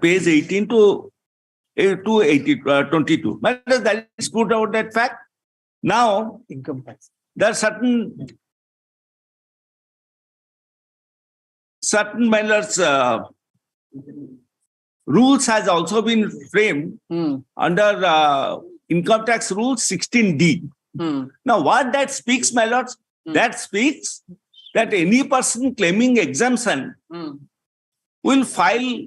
Page 18 to 22. But that is put out that fact. Now, income tax. There are certain matters rules has also been framed under income tax rules 16D. Now, what that speaks, my lords, that speaks that any person claiming exemption will file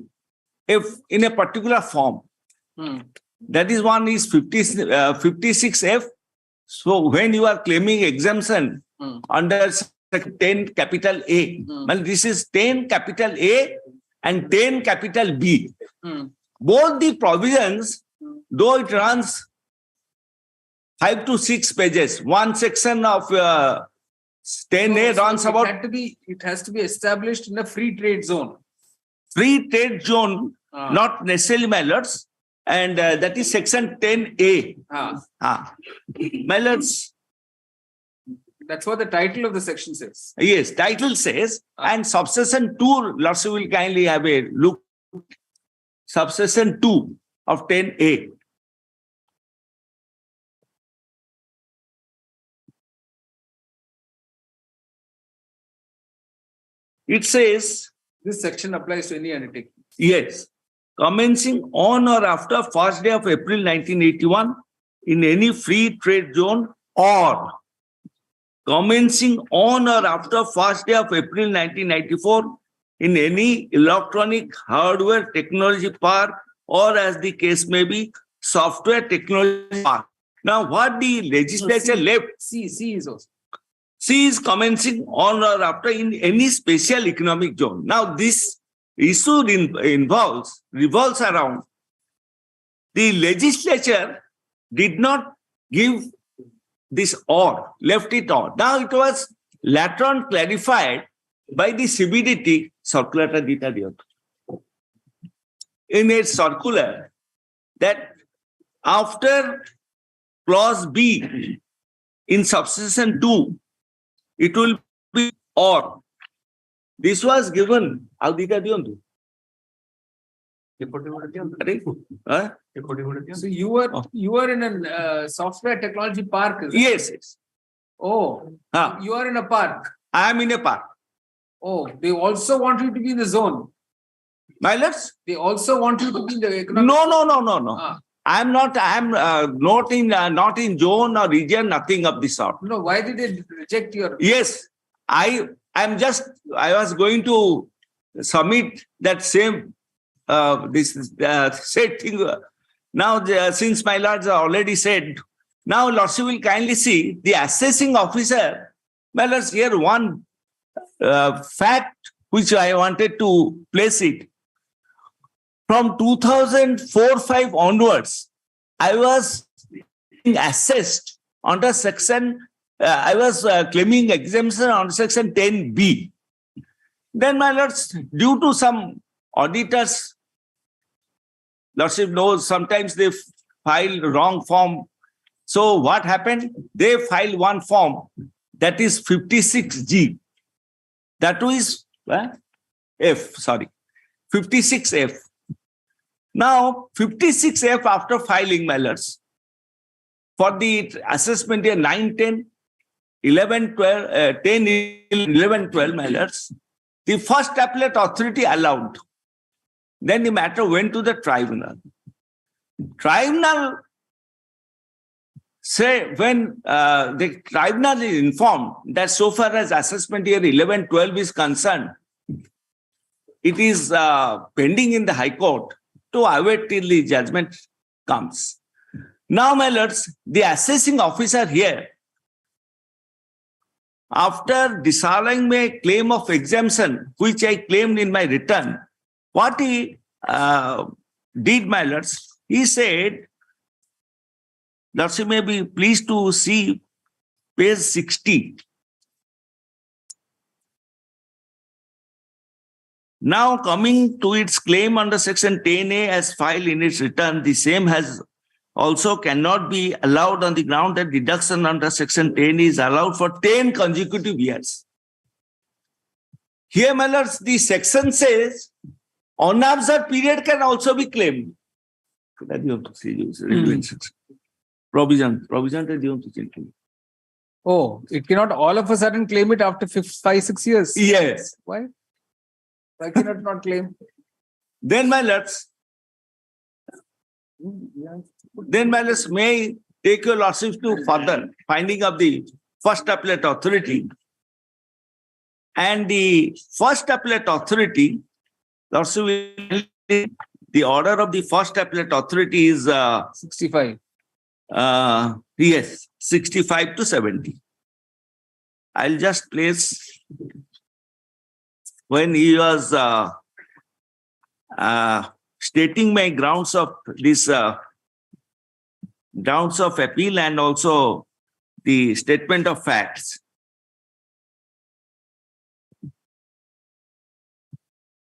if in a particular form. That is one is 56F. So when you are claiming exemption under section 10 capital A, well, this is 10 capital A and 10 capital B. Both the provisions, though it runs 5 to 6 pages, one section of 10A runs about. It has to be established in a free trade zone. Free trade zone, not necessarily, my lords, and that is section 10A. My lords. That's what the title of the section says. Yes, title says, and subsection 2, lords will kindly have a look. Subsection 2 of 10A. It says, this section applies to any undertaking. Yes, commencing on or after first day of April 1981 in any free trade zone, or commencing on or after first day of April 1994 in any electronic hardware technology park, or as the case may be, software technology park. Now, what the legislature left? C is also. C is commencing on or after in any special economic zone. Now, this issue revolves around the legislature did not give this or, left it or. Now, it was later on clarified by the CBDT circular in a circular that after clause B in subsection 2, it will be or. This was given. So you were in a software technology park. Yes, yes. Oh, you are in a park. I am in a park. Oh, they also want you to be in the zone. My lords? They also want you to be in the economic. No. I am not not in zone or region, nothing of the sort. No, why did they reject your? Yes, I was going to submit that same said thing. Now, since my lords are already said, now lords will kindly see the assessing officer. My lords, here one fact which I wanted to place it. From 2004-5 onwards, I was assessed under section, I was claiming exemption on section 10B. Then, my lords, due to some auditors, lordship knows sometimes they file wrong form. So what happened? They filed one form that is 56G. That is 56F. Now, 56F after filing, my lords, for the assessment year 9, 10, 11, 12, 10, 11, 12, my lords, the first appellate authority allowed. Then the matter went to the tribunal. Tribunal say when the tribunal is informed that so far as assessment year 11, 12 is concerned, it is pending in the High Court to await till the judgment comes. Now, my lords, the assessing officer here, after disallowing my claim of exemption, which I claimed in my return, what he did, my lords, he said, lords, you may be pleased to see page 60. Now, coming to its claim under section 10A as filed in its return, the same has also cannot be allowed on the ground that deduction under section 10 is allowed for 10 consecutive years. Here, my lords, the section says unobserved period can also be claimed. Provision. Oh, it cannot all of a sudden claim it after 5, 6 years. Yes. Why? Why cannot not claim? Then, my lords, Then my lords, may I take your lordship to further finding of the first appellate authority. And the first appellate authority, lordship, the order of the first appellate authority is 65. Yes, 65 to 70. I'll just place when he was stating my grounds of this grounds of appeal and also the statement of facts.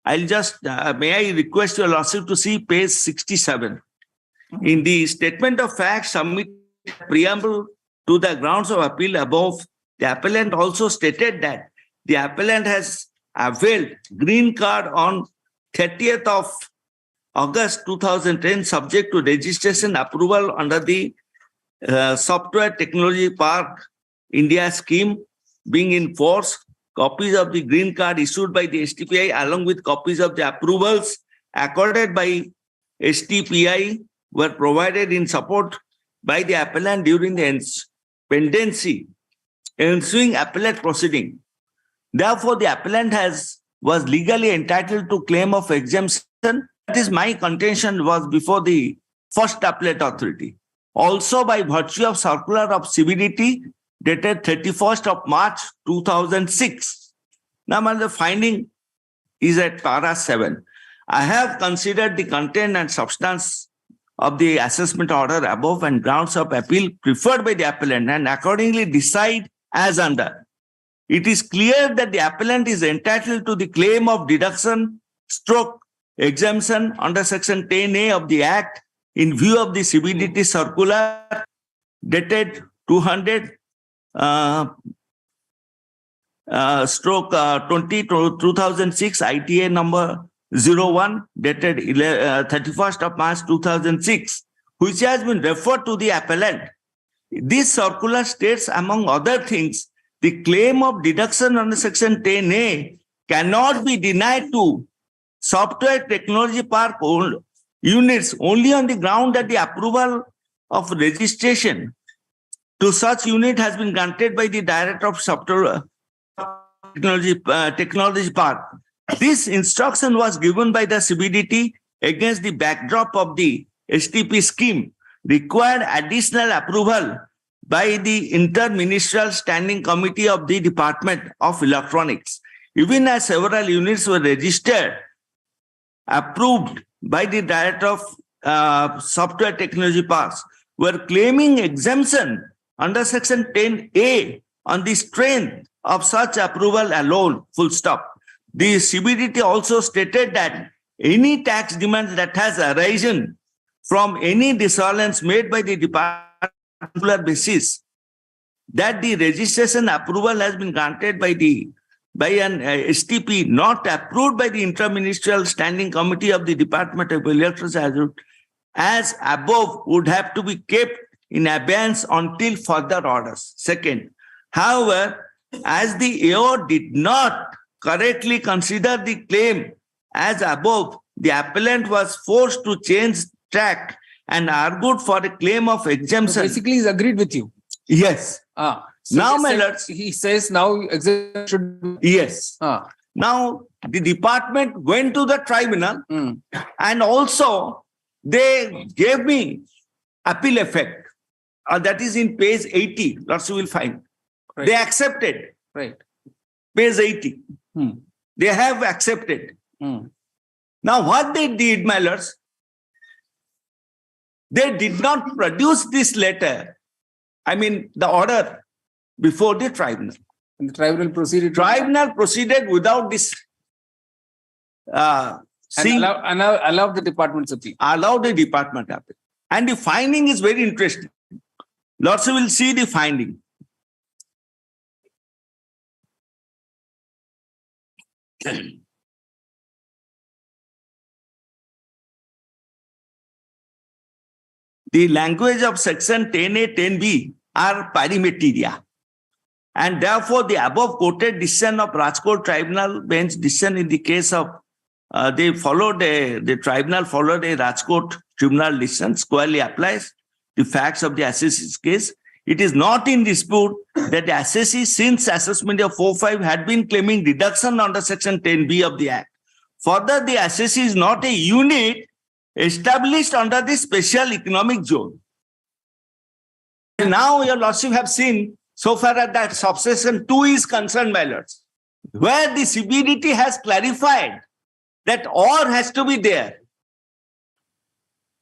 I'll just, may I request your lordship to see page 67. In the statement of facts submitted preamble to the grounds of appeal above, the appellant also stated that the appellant has availed green card on 30th of August 2010 subject to registration approval under the Software Technology Park India scheme being in force. Copies of the green card issued by the STPI along with copies of the approvals accorded by STPI were provided in support by the appellant during the pendency ensuing appellate proceeding. Therefore, the appellant was legally entitled to claim of exemption. That is my contention was before the first appellate authority. Also by virtue of circular of CBDT dated 31st of March 2006. Now, the finding is at para 7. I have considered the content and substance of the assessment order above and grounds of appeal preferred by the appellant and accordingly decide as under. It is clear that the appellant is entitled to the claim of deduction stroke exemption under section 10A of the Act in view of the CBDT circular dated 200 stroke 2006 ITA number 01 dated 31st of March 2006, which has been referred to the appellant. This circular states, among other things, the claim of deduction under section 10A cannot be denied to Software Technology Park units only on the ground that the approval of registration to such unit has been granted by the Director of Software Technology Park. This instruction was given by the CBDT against the backdrop of the STP scheme, required additional approval by the Interministerial Standing Committee of the Department of Electronics. Even as several units were registered, approved by the Director of Software Technology Parks, were claiming exemption under section 10A on the strength of such approval alone, full stop. The CBDT also stated that any tax demand that has arisen from any disallowance made by the department on a regular basis, that the registration approval has been granted by an STP not approved by the Interministerial Standing Committee of the Department of Electricity as above would have to be kept in abeyance until further orders. Second, however, as the AO did not correctly consider the claim as above, the appellant was forced to change track and argued for a claim of exemption. So basically, he's agreed with you. Yes. So now, my lords, he says now exemption should be. Yes. Now, the department went to the tribunal and also they gave me appeal effect. That is in page 80. Lots you will find. Right. They accepted. Right. Page 80. They have accepted. Now, what they did, my lords, they did not produce this letter. I mean, the order before the tribunal. And the tribunal proceeded. Tribunal proceeded without this. Allow the department's appeal. Allow the department appeal. And the finding is very interesting. Lots will see the finding. The language of section 10A, 10B are perimeteria. And therefore, the above quoted decision of Rajkot Tribunal Bench decision in the case of the tribunal followed a Rajkot tribunal decision, squarely applies the facts of the assessee's case. It is not in dispute that the assessee, since assessment of 4.5, had been claiming deduction under section 10B of the Act. Further, the assessee is not a unit established under the special economic zone. And now, your lordship have seen, so far as that subsection 2 is concerned, my lords, where the CBDT has clarified that or has to be there.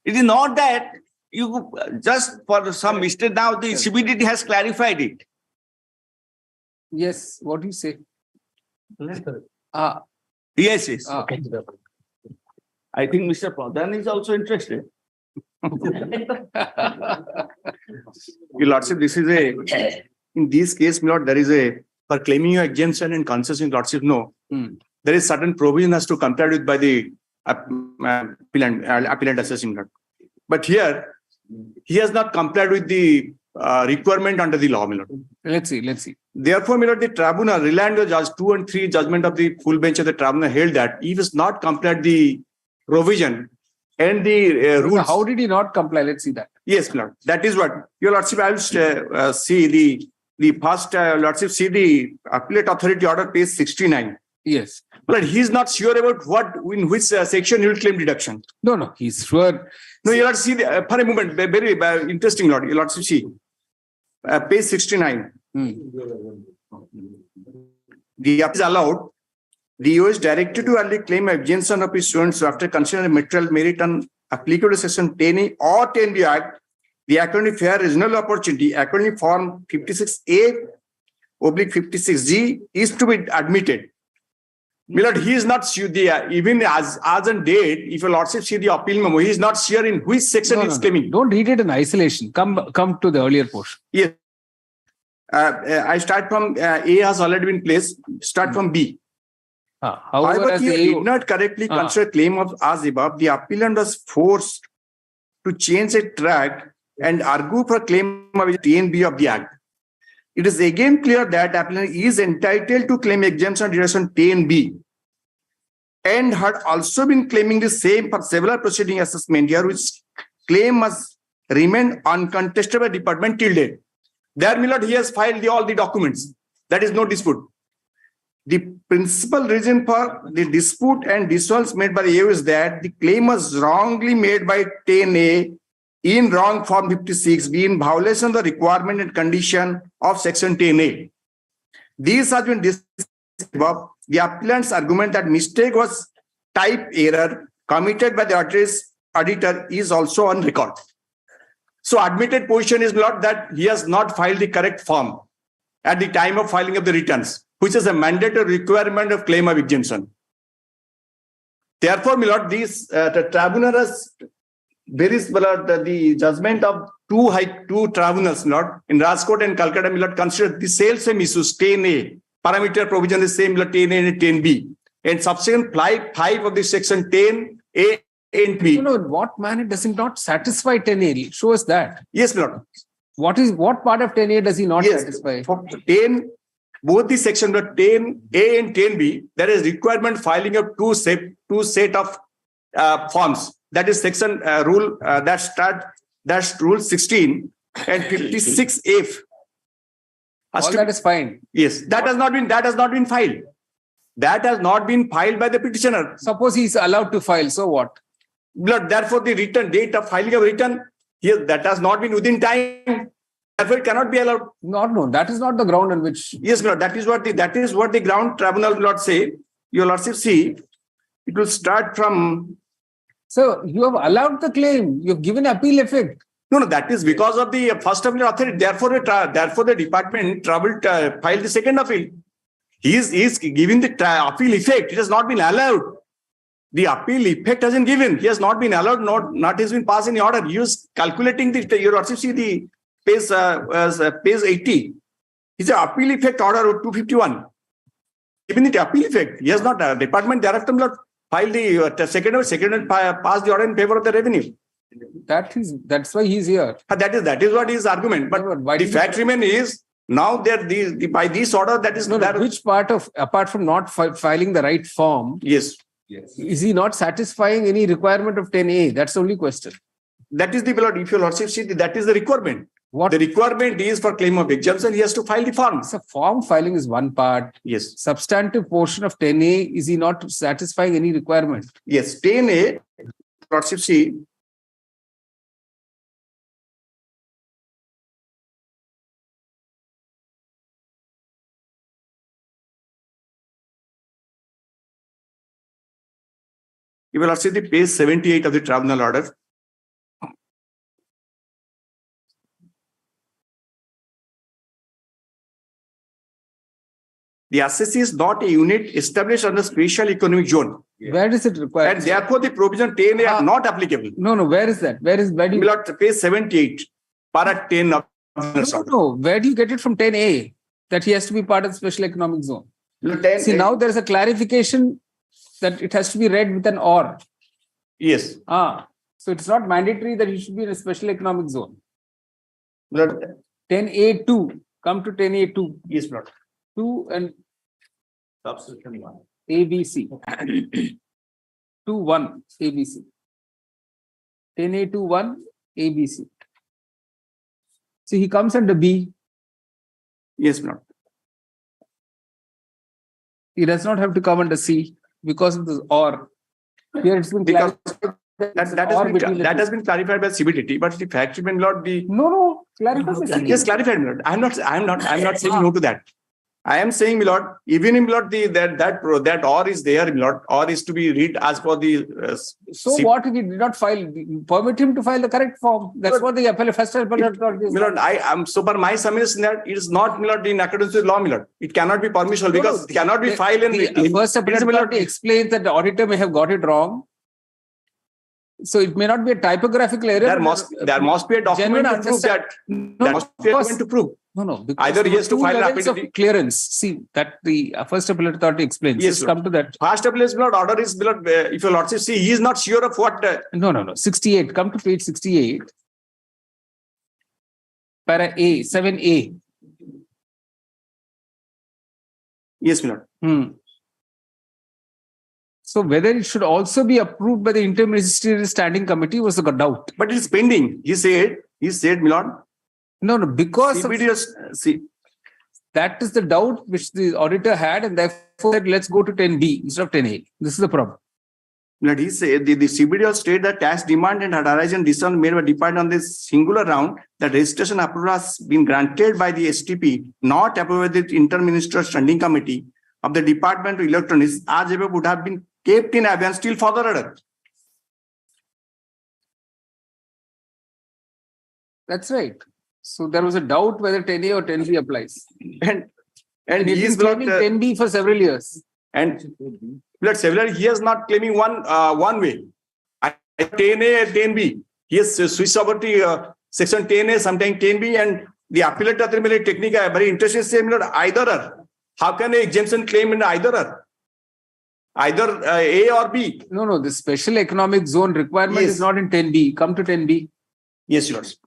It is not that you just for some mistake now the CBDT has clarified it. Yes, what do you say? Yes, yes. Okay. I think Mr. Pradhan is also interested. Your lordship, this is in this case, my lord, there is for claiming your exemption and concession, lordship, no. There is certain provision has to comply with by the appellant assessing, lord. But here, he has not complied with the requirement under the law, my lord. Let's see. Therefore, my lord, the tribunal, relying on judge 2 and 3 judgment of the full bench of the tribunal held that if it's not complied the provision and the rules. So how did he not comply? Let's see that. Yes, my lord. That is what your lordship. I will see the first lordship. See the appellate authority order, page 69. Yes, but he is not sure about what in which section he will claim deduction. No, he's sure. No, you lord, see the, for a moment. Very interesting, lord. Your lordship, see page 69. The is allowed. The EO is directed to early claim exemption of his students after considering material merit and applicable to section 10A or 10B Act, the according fair reasonable opportunity, according form 56A/56G is to be admitted. My lord, he is not sure even as on date, if your lordship see the appeal memo, he is not sure in which section he is claiming. Don't read it in isolation. Come to the earlier portion. Yes. I start from A has already been placed. Start from B. However, he did not correctly consider claim of as above. The appellant was forced to change a track and argue for claim of 10B of the Act. It is again clear that appellant is entitled to claim exemption under section 10B and had also been claiming the same for several proceeding assessment here, which claim must remain uncontested by department till date. There, my lord, he has filed all the documents. That is no dispute. The principal reason for the dispute and dissolves made by the AO is that the claim was wrongly made by 10A in wrong form 56, be in violation of the requirement and condition of section 10A. These have been discussed above. The appellant's argument that mistake was type error committed by the auditor is also on record. So admitted position is not that he has not filed the correct form at the time of filing of the returns, which is a mandatory requirement of claim of exemption. Therefore, my lord, the tribunal has the judgment of two tribunals, not in Rajkot and Calcutta, my lord, consider the same issues 10A parameter provision is same, 10A and 10B, and subsequent 5 of the section 10A and B. No, what manner does it not satisfy 10A? Show us that. Yes, my lord. What part of 10A does he not satisfy? For 10, both the section 10A and 10B, there is requirement filing of two set of forms. That is section rule that's rule 16 and 56F. All that is fine. Yes, that has not been filed. That has not been filed by the petitioner. Suppose he is allowed to file, so what? Therefore, the return date of filing of return here that has not been within time. Therefore, it cannot be allowed. No, that is not the ground on which. Yes, Lord, that is what the ground tribunal will not say. Your lordship, see, it will start from. So you have allowed the claim. You have given appeal effect. No, that is because of the first appeal authority. Therefore, the department filed the second appeal. He is giving the appeal effect. It has not been allowed. The appeal effect has been given. He has not been allowed. Not has been passed in the order. He is calculating the. Your lordship, see the page 80. It's an appeal effect order 251. Given the appeal effect, he has not. Department thereafter not filed the second and passed the order in favor of the revenue. That's why he's here. That is what his argument. But the fact remains is now by this order that is which part of apart from not filing the right form. Yes. Yes. Is he not satisfying any requirement of 10A? That's the only question. That is the, if your lordship see, that is the requirement. What? The requirement is for claim of exemption, he has to file the form. So form filing is one part. Yes. Substantive portion of 10A, is he not satisfying any requirement? Yes, 10A, lordship see. You will see the page 78 of the tribunal order. The assessee is not a unit established under special economic zone. Where is it required? And therefore, the provision 10A are not applicable. No, where is that? Where do you... Page 78, para 10 of No, where do you get it from 10A? That he has to be part of the special economic zone. See, now there is a clarification that it has to be read with an or. Yes. So it's not mandatory that he should be in a special economic zone. 10A2, come to 10A2. Yes, Lord. 2 and Subsection 1. ABC. 2-1 ABC. 10A21 ABC. See, he comes under B. Yes, Lord. He does not have to come under C because of this or. Here it's been clarified. That has been clarified by CBDT, but the fact remains, Lord, the clarified. Yes, clarified, Lord. I'm not saying no to that. I am saying, my lord, even in Lord, that or is there, my lord, or is to be read as per the. What if he did not file? Permit him to file the correct form. That's what the first appellate authority is. My lord, I am so per my submission that it is not, my lord, in accordance with law, my lord. It cannot be permissible because it cannot be filed in. The first appellate authority explains that the auditor may have got it wrong. So it may not be a typographical error. There must be a document to prove that. There must be a document to prove. No. Either he has to file an of clearance. See, that the first appellate authority explains. Yes, come to that. First appellate order is, if your lordship see, he is not sure of what. No. 68. Come to page 68. Para A, 7A. Yes, my lord. So whether it should also be approved by the interministerial standing committee was the doubt. But it is pending. He said, my lord. No, because CBDT, that is the doubt which the auditor had, and therefore said, let's go to 10B instead of 10A. This is the problem. That he said the CBDT state that tax demand and horizon decision made by department on this singular round that registration approval has been granted by the STP, not approved by the interministerial standing committee of the Department of Electronics, as above would have been kept in abeyance till further order. That's right. So there was a doubt whether 10A or 10B applies. And he is claiming 10B for several years. And he is not claiming one way. 10A and 10B. He has switched over to section 10A, sometimes 10B, and the appellate authority technique very interesting similar either or. How can an exemption claim in either or? Either A or B? No. The special economic zone requirement is not in 10B. Come to 10B. Yes, yours.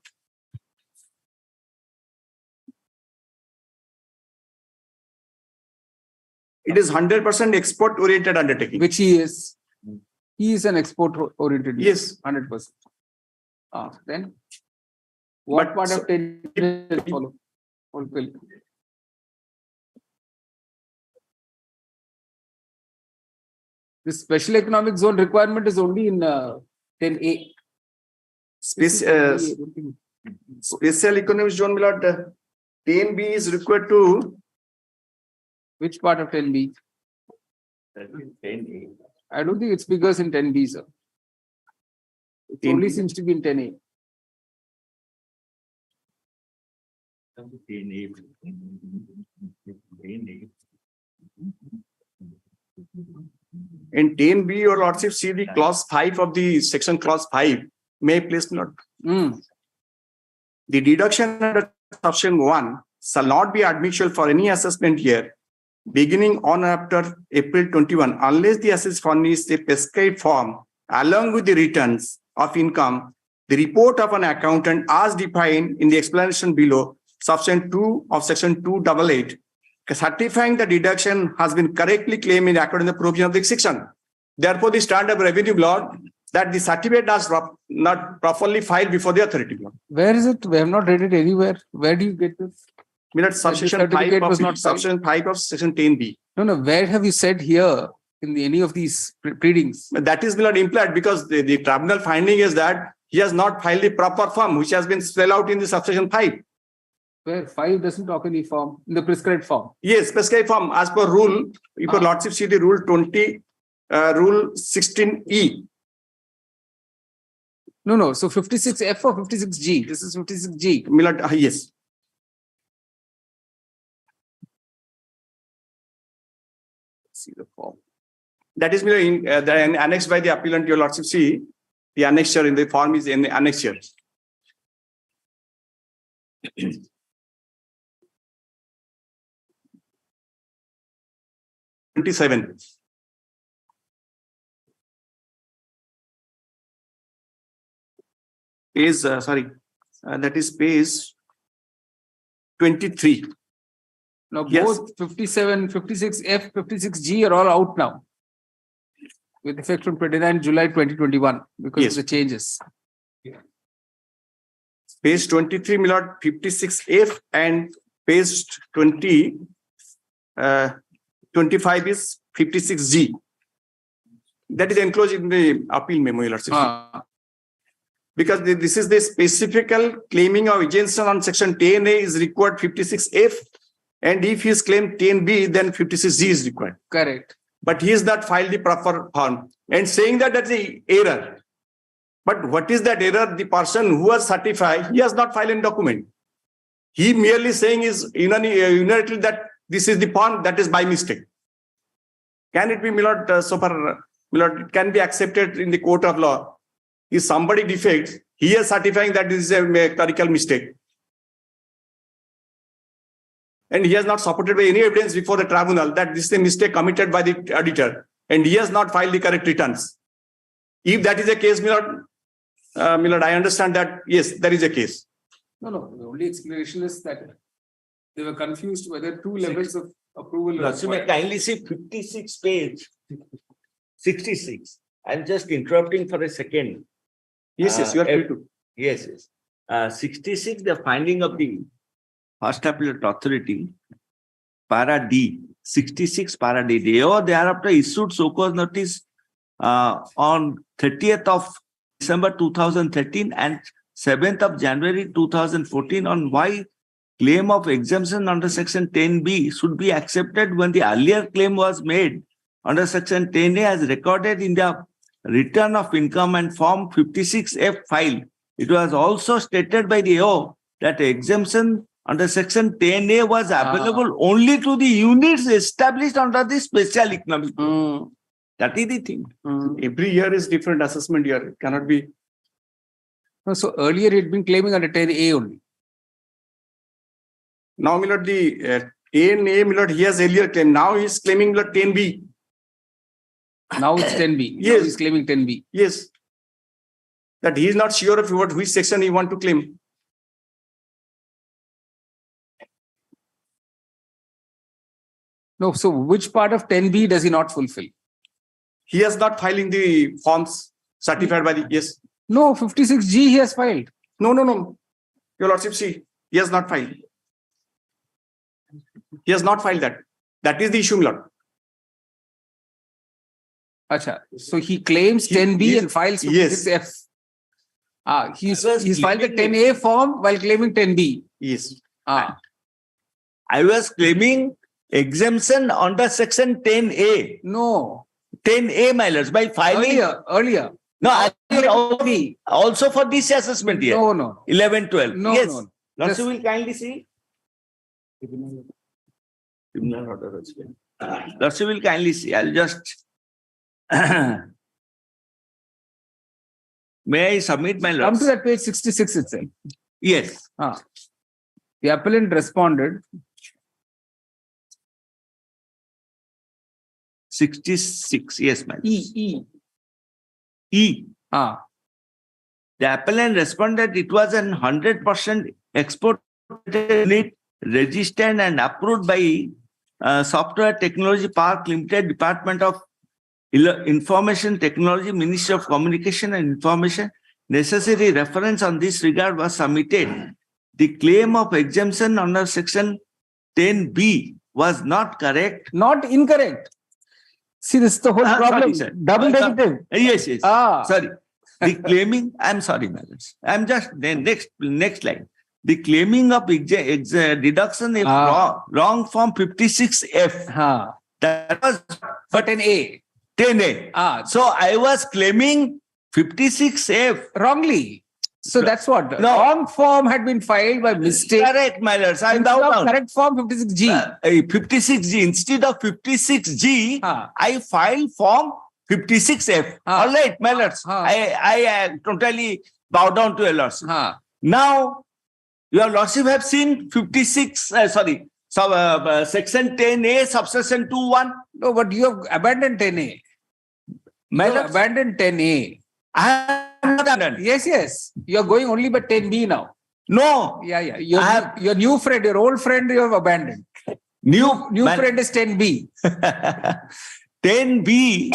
It is 100% export-oriented undertaking. Which he is. He is an export-oriented. Yes. 100%. Then what part of 10 will follow? Fulfill. The special economic zone requirement is only in 10A. Special economic zone, 10B is required to. Which part of 10B? 10A. I don't think it's figures in 10B, sir. It only seems to be in 10A. In 10B, your lordship see the clause 5 of the section clause 5 may place not. The deduction under section 1 shall not be admissible for any assessment year beginning on or after April 21 unless the assessed furnish a prescribed form along with the returns of income, the report of an accountant as defined in the explanation below, section 2 of section 288, certifying the deduction has been correctly claimed in accordance with the provision of the section. Therefore, the stand of revenue, Lord, that the certificate was not properly filed before the authority, Lord. Where is it? We have not read it anywhere. Where do you get this? Subsection 5 certificate was of not filed? subsection 5 of section 10B. No. Where have you said here in any of these pleadings? That is not implied because the tribunal finding is that he has not filed the proper form, which has been spelled out in the subsection 5. Where 5 doesn't talk any form, in the prescribed form. Yes, prescribed form as per rule, if your lordship see the rule 20, rule 16E. No. So 56F or 56G? This is 56G. Yes. See the form. That is annexed by the appellant, your lordship see. The annexure in the form is in the annexure. (27) is that is page 23. Now Yes. both 57, 56F, 56G are all out now, with effect from 29 July 2021 because Yes. of the changes. Page 23, my lord, 56F and page 25 is 56G. That is enclosed in the appeal memo, your lordship. Because this is the specific claiming of agency on section 10A is required 56F, and if he is claimed 10B, then 56G is required. Correct. But he has not filed the proper form and saying that that's the error. But what is that error? The person who has certified, he has not filed a document. He merely saying is unilaterally that this is the form that is by mistake. Can it be, my lord, it can be accepted in the court of law. If somebody defects, he is certifying that this is a clerical mistake. And he has not supported by any evidence before the tribunal that this is a mistake committed by the auditor. And he has not filed the correct returns. If that is the case, my lord, I understand that, yes, there is a case. No. The only explanation is that they were confused whether two levels of approval. Now, you may kindly see 56 page, 66. I'm just interrupting for a second. Yes, you are free to. Yes. 66, the finding of the First Appellate Authority, para D, 66 para D. They thereafter issued so-called notice on 30th of December 2013 and 7th of January 2014 on why claim of exemption under section 10B should be accepted when the earlier claim was made under section 10A as recorded in the return of income and form 56F file. It was also stated by the AO that exemption under section 10A was available only to the units established under the special economic zone. That is the thing. Every year is different assessment year. It cannot be. So earlier it had been claiming under 10A only. Now, my lord, the A and A, my lord, he has earlier claimed. Now he is claiming, my lord, 10B. Now it's 10B. Yes. Now he's claiming 10B. Yes. That he is not sure of which section he want to claim. No, so which part of 10B does he not fulfill? He has not filing the forms certified by the, yes. No, 56G he has filed. No. Your lordship, see, he has not filed. He has not filed that. That is the issue, my lord. Acha. So he claims 10B and files 56F. He's filed the 10A form while claiming 10B. Yes. I was claiming exemption under section 10A. No. 10A, my lords, by filing. Earlier. No, also for this assessment here. No. 11, 12. No, yes. no. Lordship will kindly see. Lordship will kindly see. I'll just. May I submit my lords? Come to that page 66 itself. Yes. The appellant responded. 66, yes, ma'am. E. The appellant responded it was an 100% export unit registered and approved by Software Technology Park Limited, Department of Information Technology, Ministry of Communication and Information, necessary reference on this regard was submitted. The claim of exemption under section 10B was not correct. Not incorrect. See, this is the whole problem. Sorry, Double negative. Yes. Sorry. The claiming, I'm sorry, madams. I'm just next line. The claiming of deduction is wrong from 56F. That was for 10A. 10A. So I was claiming 56F. Wrongly. So that's what? Wrong form had been filed by mistake. Correct, my lords. I'm Instead down. of correct form 56G. 56G. Instead of 56G, I filed form 56F. All right, my lords. I totally bow down to your lords. Now, your lordship have seen 56, section 10A, subsection 2(1). No, but you have abandoned 10A. You have abandoned 10A. I have not abandoned. Yes. You are going only by 10B now. No. Yeah. Your new friend, your old friend, you have abandoned. New friend is 10B. 10B,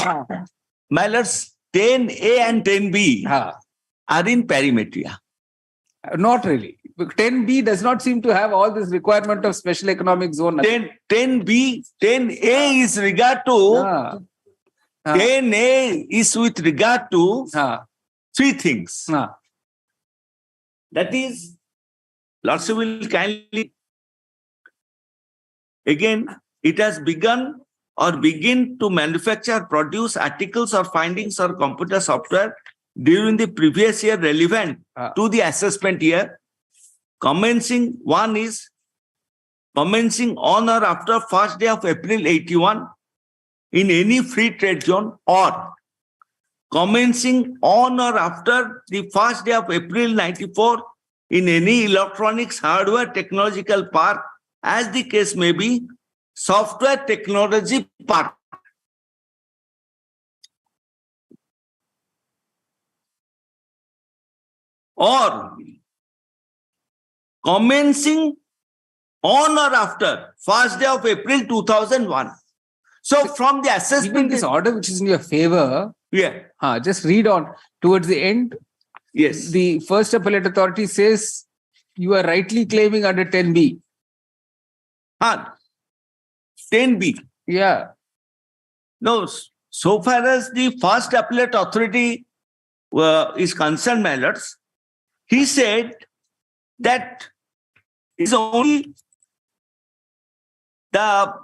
my lords, 10A and 10B are in perimetria. Not really. 10B does not seem to have all this requirement of special economic zone. 10A is regard to 10A is with regard to three things. That is, lordship will kindly again, it has begun or begin to manufacture, produce articles or findings or computer software during the previous year relevant to the assessment year. Commencing on or after first day of April 81 in any free trade zone, or commencing on or after the first day of April 94 in any electronics hardware technological park, as the case may be, software technology park. Or commencing on or after first day of April 2001. So from the assessment, even this order which is in your favor, just read on towards the end. Yes, the first appellate authority says you are rightly claiming under 10B. 10B. Yeah. No, so far as the first appellate authority is concerned, my lords, he said that it's only a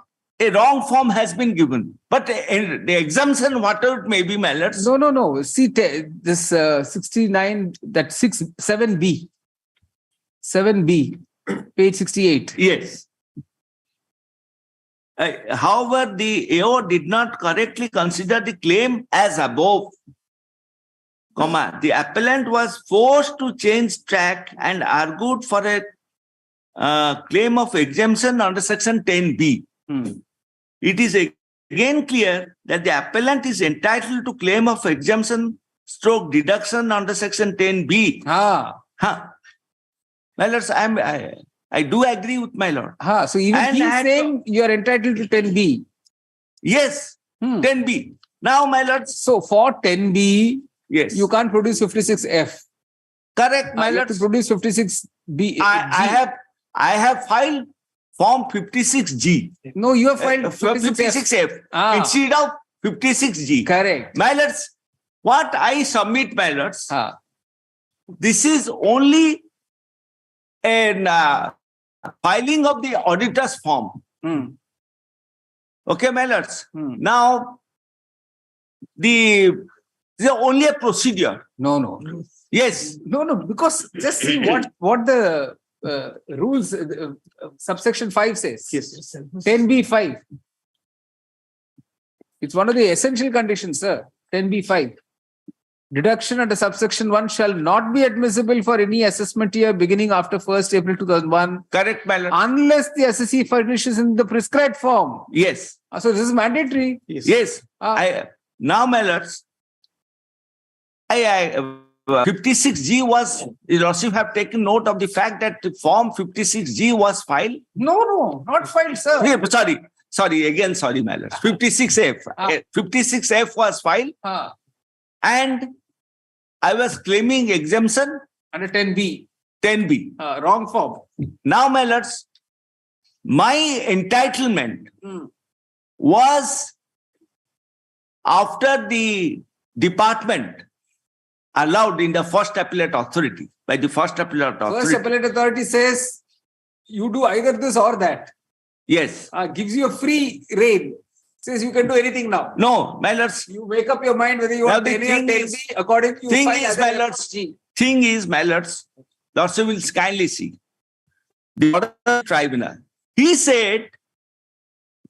wrong form has been given. But the exemption, whatever it may be, my lords. No. See, this 69, that 7B. 7B, page 68. Yes. However, the AO did not correctly consider the claim as above, the appellant was forced to change track and argued for a claim of exemption under section 10B. It is again clear that the appellant is entitled to claim of exemption / deduction under section 10B. My lords, I do agree with my lord. So even he is saying you are entitled to 10B. Yes, 10B. Now, my lords. So for 10B, yes, you can't produce 56F. Correct, my lords. You have to produce 56B. I have filed form 56G. No, you have filed 56F instead of 56G. Correct. My lords, what I submit, my lords, this is only a filing of the auditor's form. Okay, my lords. Now, the only a procedure. No. Yes. No, because just see what the rules, subsection 5 says. Yes. 10B5. It's one of the essential conditions, sir. 10B5. Deduction under subsection 1 shall not be admissible for any assessment year beginning after 1st April 2001. Correct, my lord. Unless the assessee furnishes in the prescribed form. Yes. So this is mandatory. Yes. Now, my lords, 56G was, the lordship have taken note of the fact that form 56G was filed. No, not filed, sir. Sorry. sorry, my lords. 56F. 56F was filed. And I was claiming exemption under 10B. 10B. Wrong form. Now, my lords, my entitlement was after the department allowed in the first appellate authority, by the first appellate authority. First appellate authority says you do either this or that. Yes. Gives you a free rein. Says you can do anything now. No, my lords. You make up your mind whether you want 10A or 10B according to Thing is, my lords, Lordship will kindly see. The order of the tribunal. He said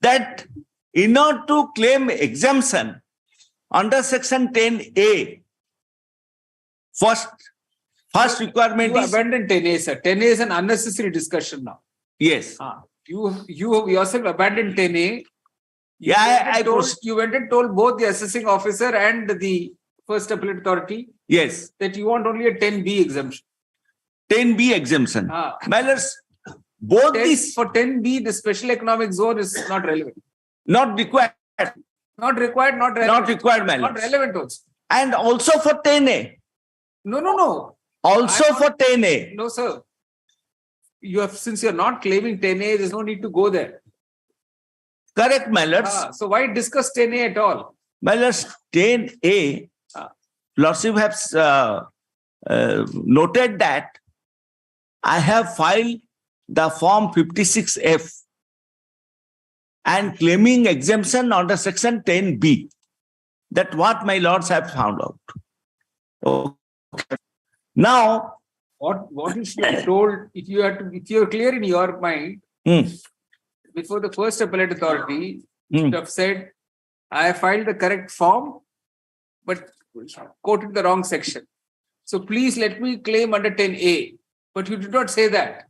that in order to claim exemption under section 10A, first requirement you is abandon 10A, sir. 10A is an unnecessary discussion now. Yes. You yourself abandoned 10A. You went and told both the assessing officer and the first appellate authority. Yes. That you want only a 10B exemption. 10B exemption. My lords, both these for 10B, the special economic zone is not relevant. Not required. Not required, not relevant. Not required, my Not lords. relevant also. And also for 10A. No. Also for 10A. No, sir. Since you're not claiming 10A, there's no need to go there. Correct, my lords. So why discuss 10A at all? My lords, 10A, Lordship has noted that I have filed the form 56F and claiming exemption under section 10B. That's what my lords have found out. Okay. Now, what you should have told, if you're clear in your mind, before the first appellate authority, you should have said, I have filed the correct form, but quoted the wrong section. So please let me claim under 10A. But you did not say that.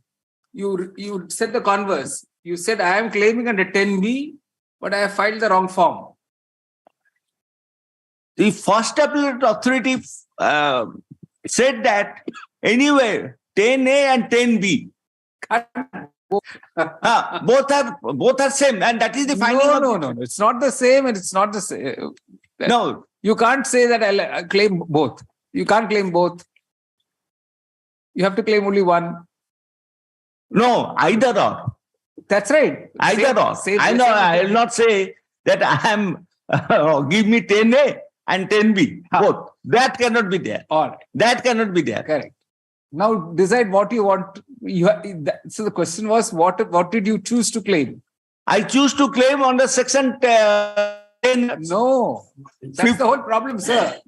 You said the converse. You said, I am claiming under 10B, but I have filed the wrong form. The first appellate authority said that anyway, 10A and 10B. both are same, and that is the finding. No. It's not the same, and it's not the same. No, you can't say that I'll claim both. You can't claim both. You have to claim only one. No, either or. That's right. Either or. I know. I will not say that I am. Give me 10A and 10B. Both. That cannot be there. All right. That cannot be there. Correct. Now decide what you want. So the question was, what did you choose to claim? I choose to claim under section 10. No, that's the whole problem, sir.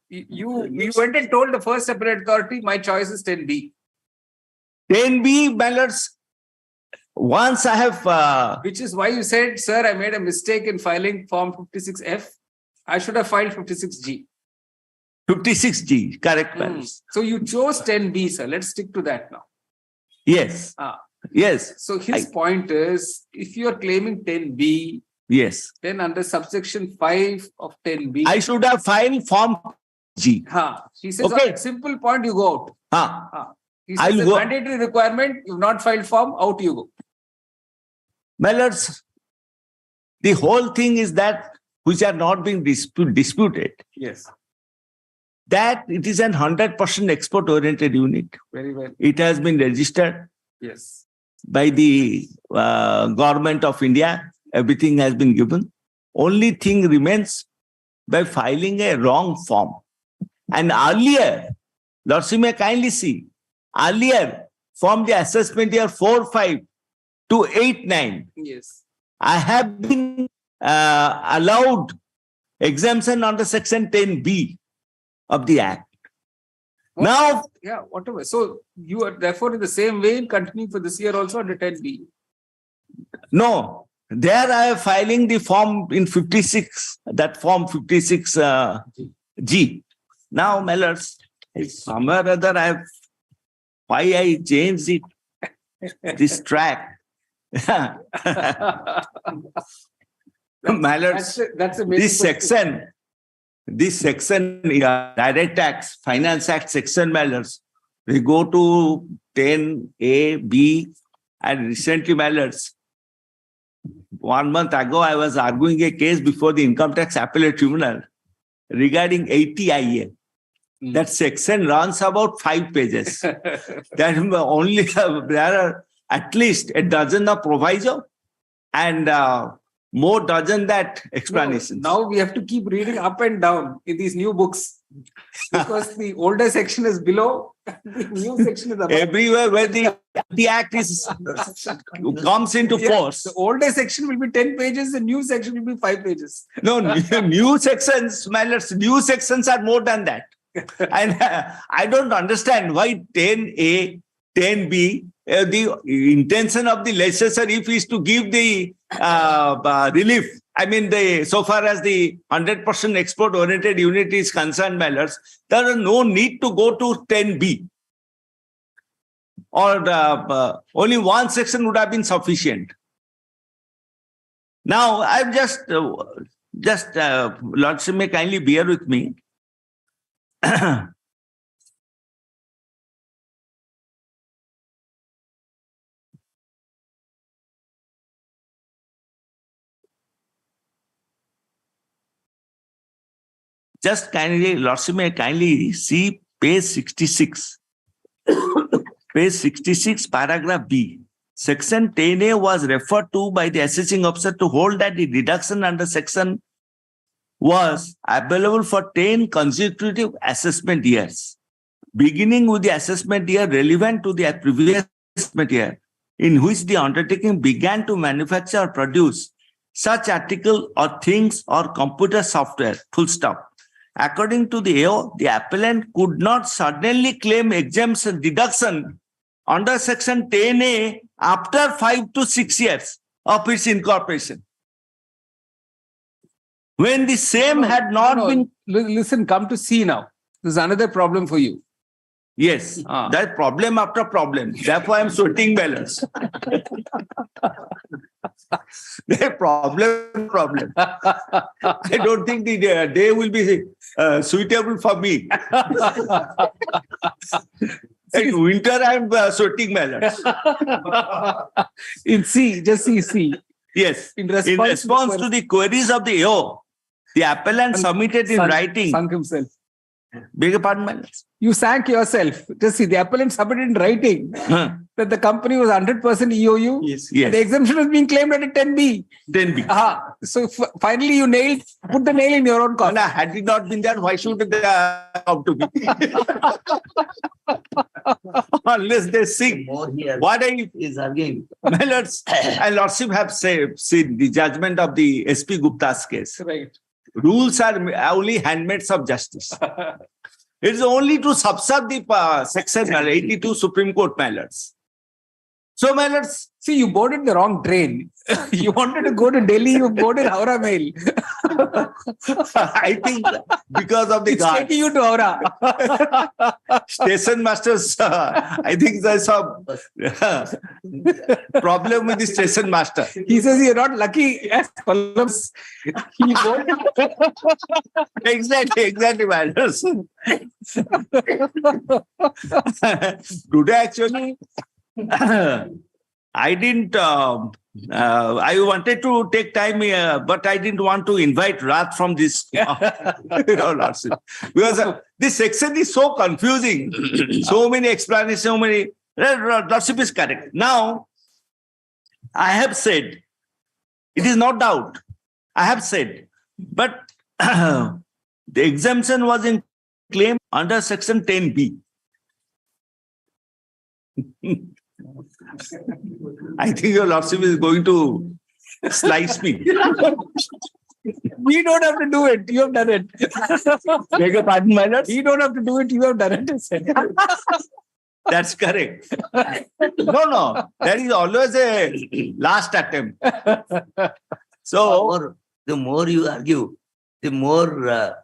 You went and told the first appellate authority, my choice is 10B. 10B, ballots. Once I have... Which is why you said, sir, I made a mistake in filing form 56F. I should have filed 56G. 56G, correct, ballots. So you chose 10B, sir. Let's stick to that now. Yes. Yes. So his point is, if you are claiming 10B, yes, then under subsection 5 of 10B, I should have filed form G. He says, okay, simple point, you go out. He says, the mandatory requirement, you've not filed form, out you go. My lords, the whole thing is that which are not being disputed. Yes. That it is an 100% export-oriented unit. Very well. It has been registered. Yes. By the government of India. Everything has been given. Only thing remains by filing a wrong form. And earlier, Lordship may kindly see, earlier from the assessment year 4-5 to 8-9, yes, I have been allowed exemption under section 10B of the Act. Now, yeah, whatever. So you are therefore in the same way continuing for this year also under 10B. No, there I am filing the form in 56, that form 56G. Now, my lords, somewhere or other why I changed it, this track. My lords, this section, Direct Tax, Finance Act section, my lords, we go to 10A, B, and recently, my lords, 1 month ago, I was arguing a case before the Income Tax Appellate Tribunal regarding 80IA. That section runs about 5 pages. That only there are at least a dozen of proviso and more dozen that explanations. Now we have to keep reading up and down in these new books because the older section is below, the new section is above. Everywhere where the Act is comes into force. The older section will be 10 pages, the new section will be 5 pages. No, new sections, new sections are more than that. And I don't understand why 10A, 10B, the intention of the legislature if is to give the relief. I mean, so far as the 100% export-oriented unit is concerned, my lords, there is no need to go to 10B. Or only one section would have been sufficient. Now, I've just Lordship may kindly bear with me. Just kindly, Lordship may kindly see page 66. Page 66, paragraph B. Section 10A was referred to by the assessing officer to hold that the deduction under section was available for 10 consecutive assessment years, beginning with the assessment year relevant to the previous assessment year, in which the undertaking began to manufacture or produce such article or things or computer software, full stop. According to the AO, the appellant could not suddenly claim exemption deduction under section 10A after 5 to 6 years of its incorporation. When the same had not been... Listen, come to see now. This is another problem for you. Yes, that problem after problem. Therefore, I am sweating balance. problem. I don't think the day will be suitable for me. In winter, I am sweating balance. In C, just C. Yes. In response to the queries of the AO, the appellant submitted in writing. Sunk himself. Beg your pardon, my lord. You sank yourself. Just see, the appellant submitted in writing that the company was 100% EOU. Yes. The exemption was being claimed at a 10B. 10B. So finally you put the nail in your own coffin. No, had it not been that, why should they come to me? Unless they sing. What is again. My lords and lordship have seen the judgment of the SP Gupta's case. Right. Rules are only handmaids of justice. It is only to subserve the section 82 Supreme Court, my lords. So, my lords, see, you boarded the wrong train. You wanted to go to Delhi, you boarded Howrah Mail. I think because of the guards. Taking you to Howrah. Station masters, I think there's some problem with the station master. He says you're not lucky as Columns. He boarded. Exactly, my lords. Today, actually, I didn't, I wanted to take time, but I didn't want to invite wrath from this, lordship. Because this section is so confusing, so many explanations, so many, lordship is correct. Now, I have said, it is no doubt, I have said, but the exemption was in claim under section 10B. I think your lordship is going to slice me. We don't have to do it. You have done it. Beg your pardon, my lord? We don't have to do it. You have done it. That's correct. No. That is always a last attempt. So, the more you argue, the more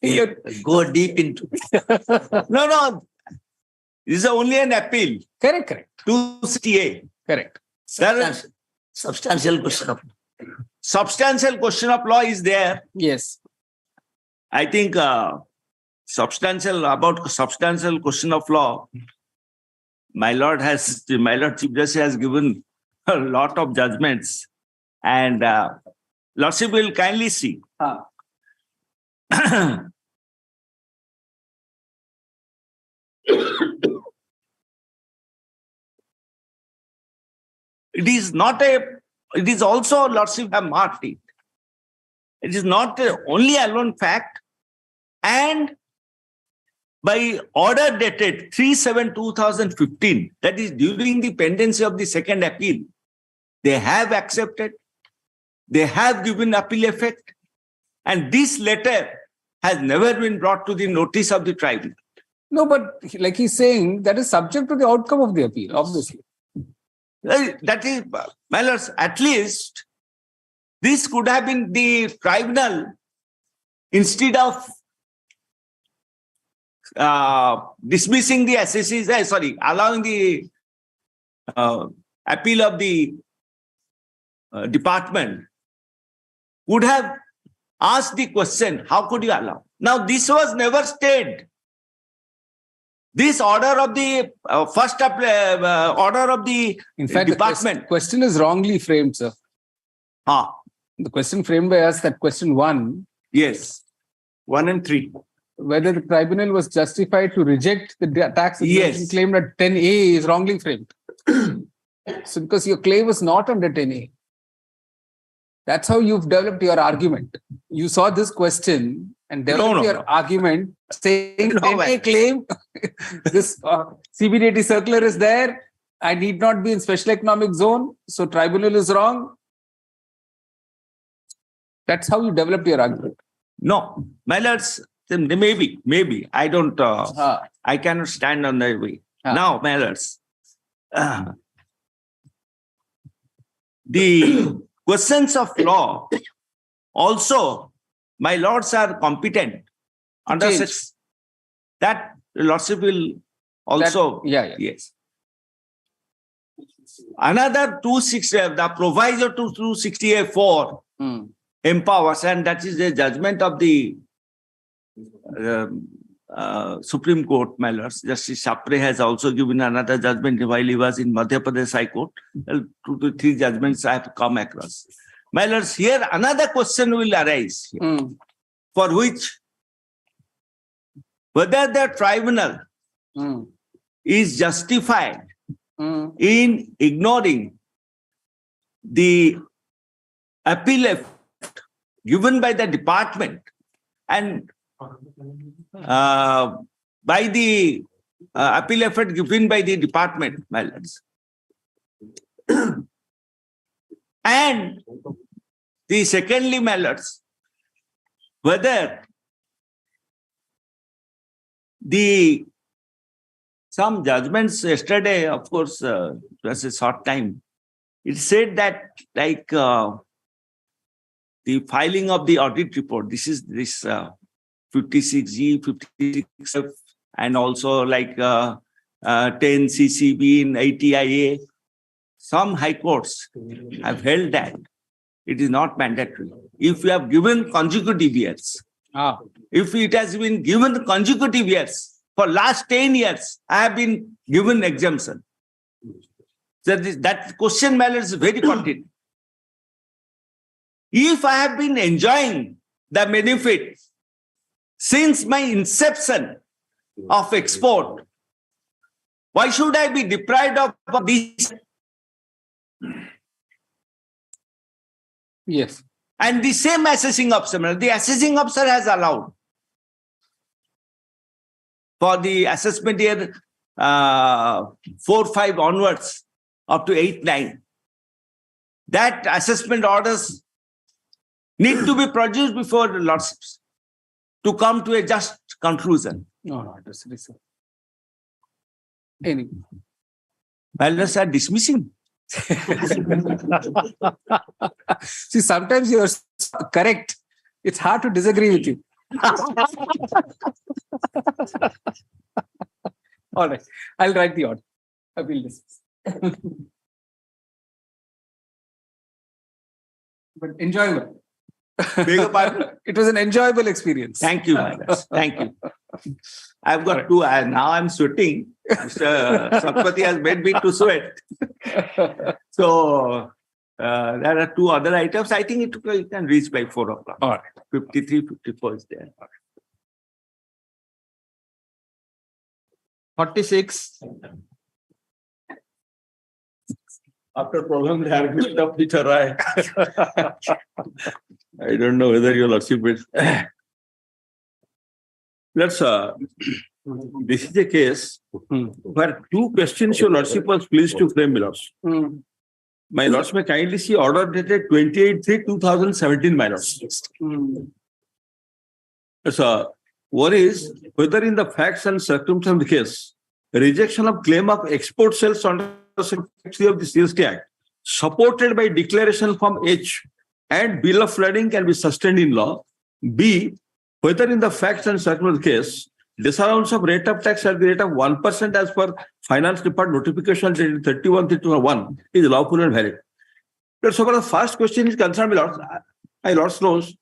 you go deep into. No. This is only an appeal. Correct. To CA. Correct. Substantial question of law. Substantial question of law is there. Yes. I think substantial question of law, my lord Chief Justice has given a lot of judgments. And Lordship will kindly see. It is not it is also, Lordship have marked it. It is not only alone fact, and by order dated 3/7/2015, that is during the pendency of the second appeal, they have accepted, they have given appeal effect, and this letter has never been brought to the notice of the tribunal. No, but like he's saying, that is subject to the outcome of the appeal, obviously. That is, my lords, at least this could have been the tribunal, instead of dismissing the assessees, allowing the appeal of the department, would have asked the question, how could you allow? Now, this was never stayed. This order of the order of the In fact, department. the question is wrongly framed, sir. The question framed by us, that question 1. Yes. 1 and 3. Whether the tribunal was justified to reject the tax exemption claim at 10A is wrongly framed. So because your claim was not under 10A. That's how you've developed your argument. You saw this question and developed your argument saying 10A claim, this CBDT circular is there, I need not be in special economic zone, so tribunal is wrong. That's how you developed your argument. No, my lords, maybe, I don't, I cannot stand on that way. Now, my lords, the questions of law also, my lords are competent under such that lordship will also, yes. Another 260, the proviso to 268(4) empowers, and that is the judgment of the Supreme Court, my lords. Justice Sapre has also given another judgment while he was in Madhya Pradesh High Court. 2 to 3 judgments I have come across. My lords, here another question will arise, for which whether the tribunal is justified in ignoring the appeal given by the department and by the appeal effort given by the department, my lords. And the secondly, my lords, whether some judgments yesterday, of course, it was a short time. It said that like the filing of the audit report, this 56G, 56F, and also like 10 CCB in ATIA. Some high courts have held that it is not mandatory. If you have given consecutive years, if it has been given consecutive years, for last 10 years, I have been given exemption. That question matter is very pertinent. If I have been enjoying the benefit since my inception of export, why should I be deprived of this? Yes. And the same assessing officer, the assessing officer has allowed for the assessment year 4-5 onwards up to 8-9. That assessment orders need to be produced before the lordships to come to a just conclusion. No, that's it. Anyway. Elders are dismissing. See, sometimes you're correct. It's hard to disagree with you. All right. I'll write the order. I will dismiss. But enjoyable. It was an enjoyable experience. Thank you, Maharaj. Thank you. I've got two. Now I'm sweating. Mr. Satpathy has made me to sweat. So There are two other items. I think it can reach by 4 o'clock. All right. 53, 54 is there. 46. After prolonged argument of the Charai. I don't know whether your lordship will. Let's, this is a case where two questions your lordship was pleased to frame, my lords. My lords may kindly see order dated 28/3/2017, my lords. So, one is whether in the facts and circumstances of the case, rejection of claim of export sales under Section 3 of the CST Act, supported by declaration from H and bill of lading can be sustained in law. B, whether in the facts and circumstances of the case, disallowance of rate of tax at the rate of 1% as per Finance Department notification dated 31/3/2001 is lawful and valid. So far, the first question is concerned, my lords knows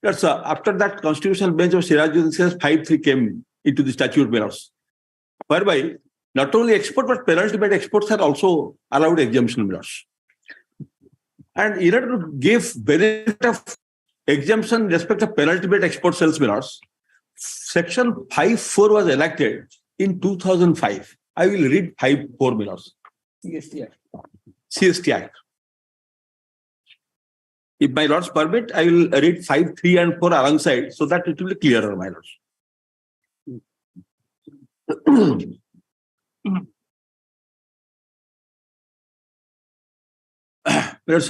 that after that constitutional bench of Sirajuddin says 5(3) came into the statute, my lords, whereby not only export but penalty based exports are also allowed exemption, my lords. And in order to give benefit of exemption in respect of penalty based export sales, my lords, Section 5(4) was enacted in 2005. I will read 5(4), my lords. CST Act. If my lords permit, I will read 5(3) and 4 alongside so that it will be clearer, my lords. Let's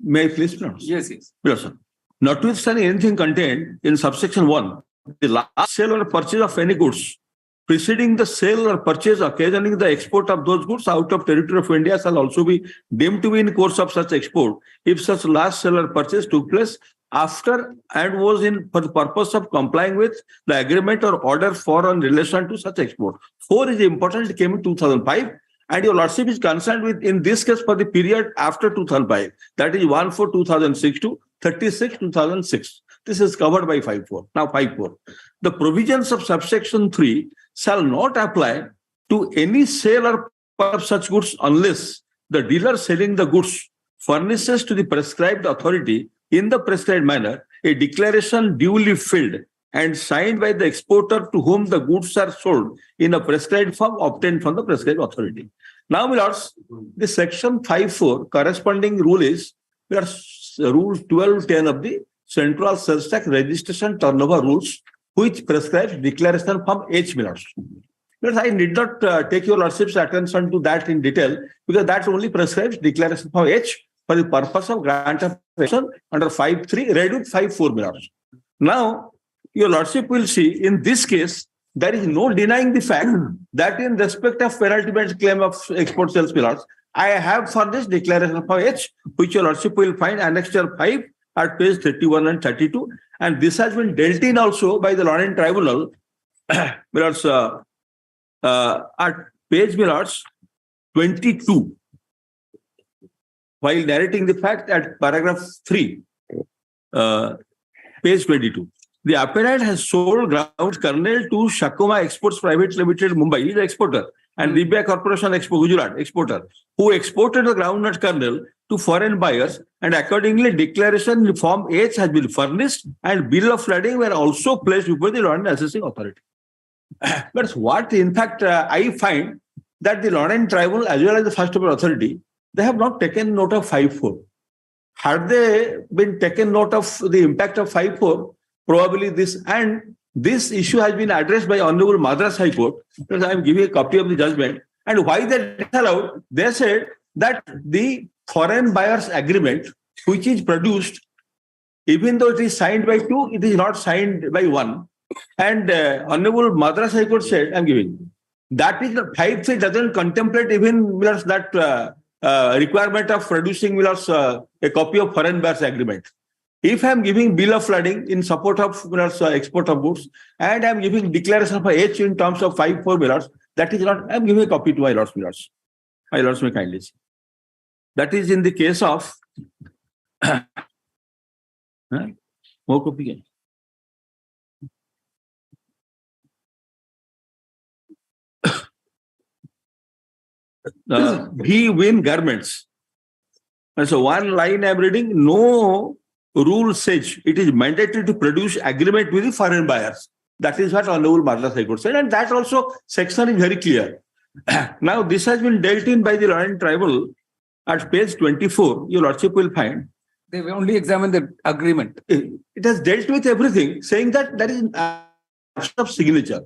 may I please pronounce? Yes, yes. Yes, sir. Notwithstanding anything contained in subsection 1, the last sale or purchase of any goods preceding the sale or purchase occasioning the export of those goods out of territory of India shall also be deemed to be in course of such export if such last sale or purchase took place after and was in for the purpose of complying with the agreement or order for in relation to such export. 4 is important. It came in 2005. And your lordship is concerned with, in this case, for the period after 2005, that is 1/4/2006 to 36/2006. This is covered by 5(4). Now 5(4). The provisions of subsection 3 shall not apply to any sale or of such goods unless the dealer selling the goods furnishes to the prescribed authority in the prescribed manner a declaration duly filled and signed by the exporter to whom the goods are sold in a prescribed form obtained from the prescribed authority. Now, my lords, the section 5(4) corresponding rule is rule 1210 of the Central Sales Tax Registration Turnover Rules, which prescribes declaration from H, my lords. I need not take your lordship's attention to that in detail because that only prescribes declaration from H for the purpose of grant of under 5(3) read with 5(4), my lords. Now, your lordship will see in this case, there is no denying the fact that in respect of penalty-based claim of export sales, my lords, I have for this declaration for H, which your lordship will find annexure 5 at page 31 and 32. And this has been dealt in also by the Law and Tribunal, my lords, at page, my lords, 22. While narrating the fact at paragraph 3, page 22. The appellant has sold ground kernel to Shakoma Exports Private Limited, Mumbai. He is the exporter. And Ribia Corporation Gujarat, exporter, who exported the groundnut kernel to foreign buyers. And accordingly, declaration in form H has been furnished and bill of lading were also placed before the Law and Assessing Authority. But what, in fact, I find that the Law and Tribunal, as well as the First Order Authority, they have not taken note of 5(4). Had they been taken note of the impact of 5(4), probably this issue has been addressed by Honorable Madras High Court, because I am giving a copy of the judgment. And why they disallowed? They said that the foreign buyers agreement, which is produced, even though it is signed by 2, it is not signed by 1. And Honorable Madras High Court said, I am giving, that is the 5(3) doesn't contemplate even that requirement of producing a copy of foreign buyers agreement. If I am giving bill of lading in support of export of goods, and I am giving declaration for H in terms of 5(4), that is not, I am giving a copy to my lords, my lords. My lords may kindly see. That is in the case of more copy. he win garments. And so one line I'm reading, no rule says it is mandatory to produce agreement with the foreign buyers. That is what Honorable Madras High Court said, and that also section is very clear. Now this has been dealt in by the Lorraine Tribunal at page 24. Your Lordship will find They will only examine the agreement. it has dealt with everything, saying that there is of signature.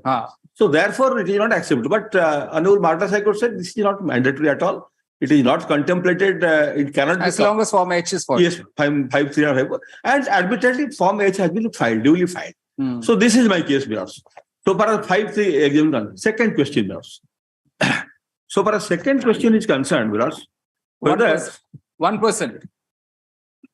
So therefore, it is not acceptable. But Honorable Madras High Court said this is not mandatory at all. It is not contemplated. It cannot be. As long as Form H is filed. Yes, 553. And admittedly, Form H has been filed, duly filed. So this is my case, Miras. So for a 5-3 exam, second question, Miras. So for a second question is concerned, Miras, whether 1%.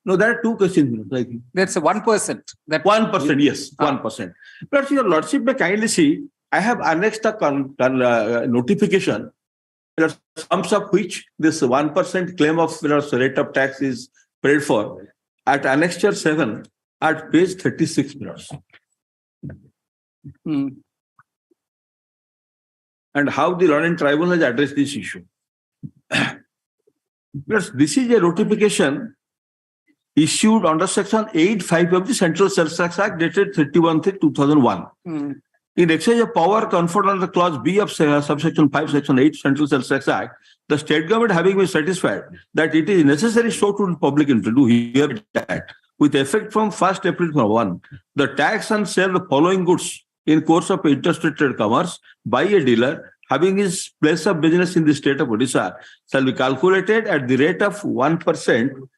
No, there are two questions. I think. That's a 1%. That 1%, yes, 1%. But your Lordship may kindly see, I have annexed a notification, sums of which this 1% claim of rate of tax is paid for at Annexure 7 at page 36. And how the Lorraine Tribunal has addressed this issue. This is a notification issued under Section 8(5) of the Central Sales Tax Act dated 31/3/2001. In exchange of power conferred under Clause B of subsection 5, Section 8, Central Sales Tax Act, the state government having been satisfied that it is necessary so to public interest to hear that with effect from 1st April 2001, the tax on sale of the following goods in course of interstate trade commerce by a dealer having his place of business in the state of Odisha shall be calculated at the rate of 1%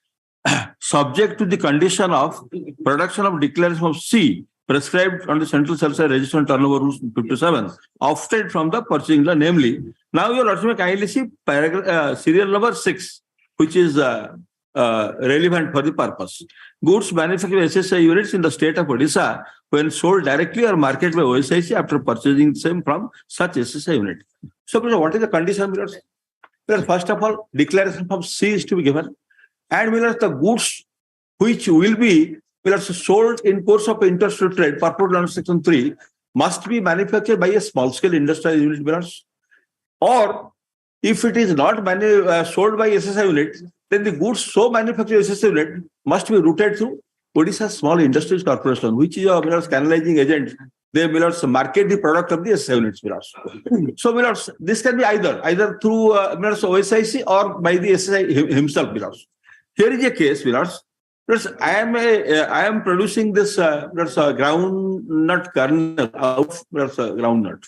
subject to the condition of production of declaration of C prescribed on the Central Sales Tax Register and Turnover Rules 57, offset from the purchasing law, namely. Now you will also kindly see serial number 6, which is relevant for the purpose. Goods manufactured by SSI units in the state of Odisha when sold directly or marketed by OSIC after purchasing them from such SSI unit. So what is the condition? First of all, declaration from C is to be given. And the goods which will be sold in course of interstate trade, purported under Section 3, must be manufactured by a small-scale industrial unit. Or if it is not sold by SSI unit, then the goods so manufactured SSI unit must be routed through Odisha Small Industries Corporation, which is a canalizing agent. They market the product of the SSI units. So this can be either through OSIC or by the SSI himself. Here is a case, I am producing this groundnut kernel of groundnut.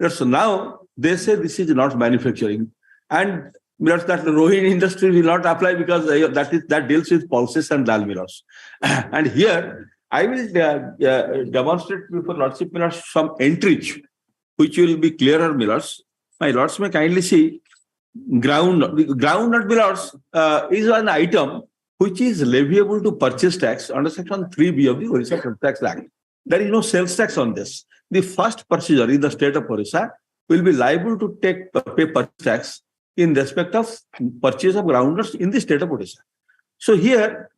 So now they say this is not manufacturing, and that Rohini industry will not apply because that deals with pulses and dal. And here I will demonstrate before Lordship some entries which will be clearer. My Lords may kindly see groundnut is an item which is leviable to purchase tax under Section 3B of the Orissa Sales Tax Act. There is no sales tax on this. The first purchaser in the state of Orissa will be liable to pay purchase tax in respect of purchase of groundnuts in the state of Odisha. So here,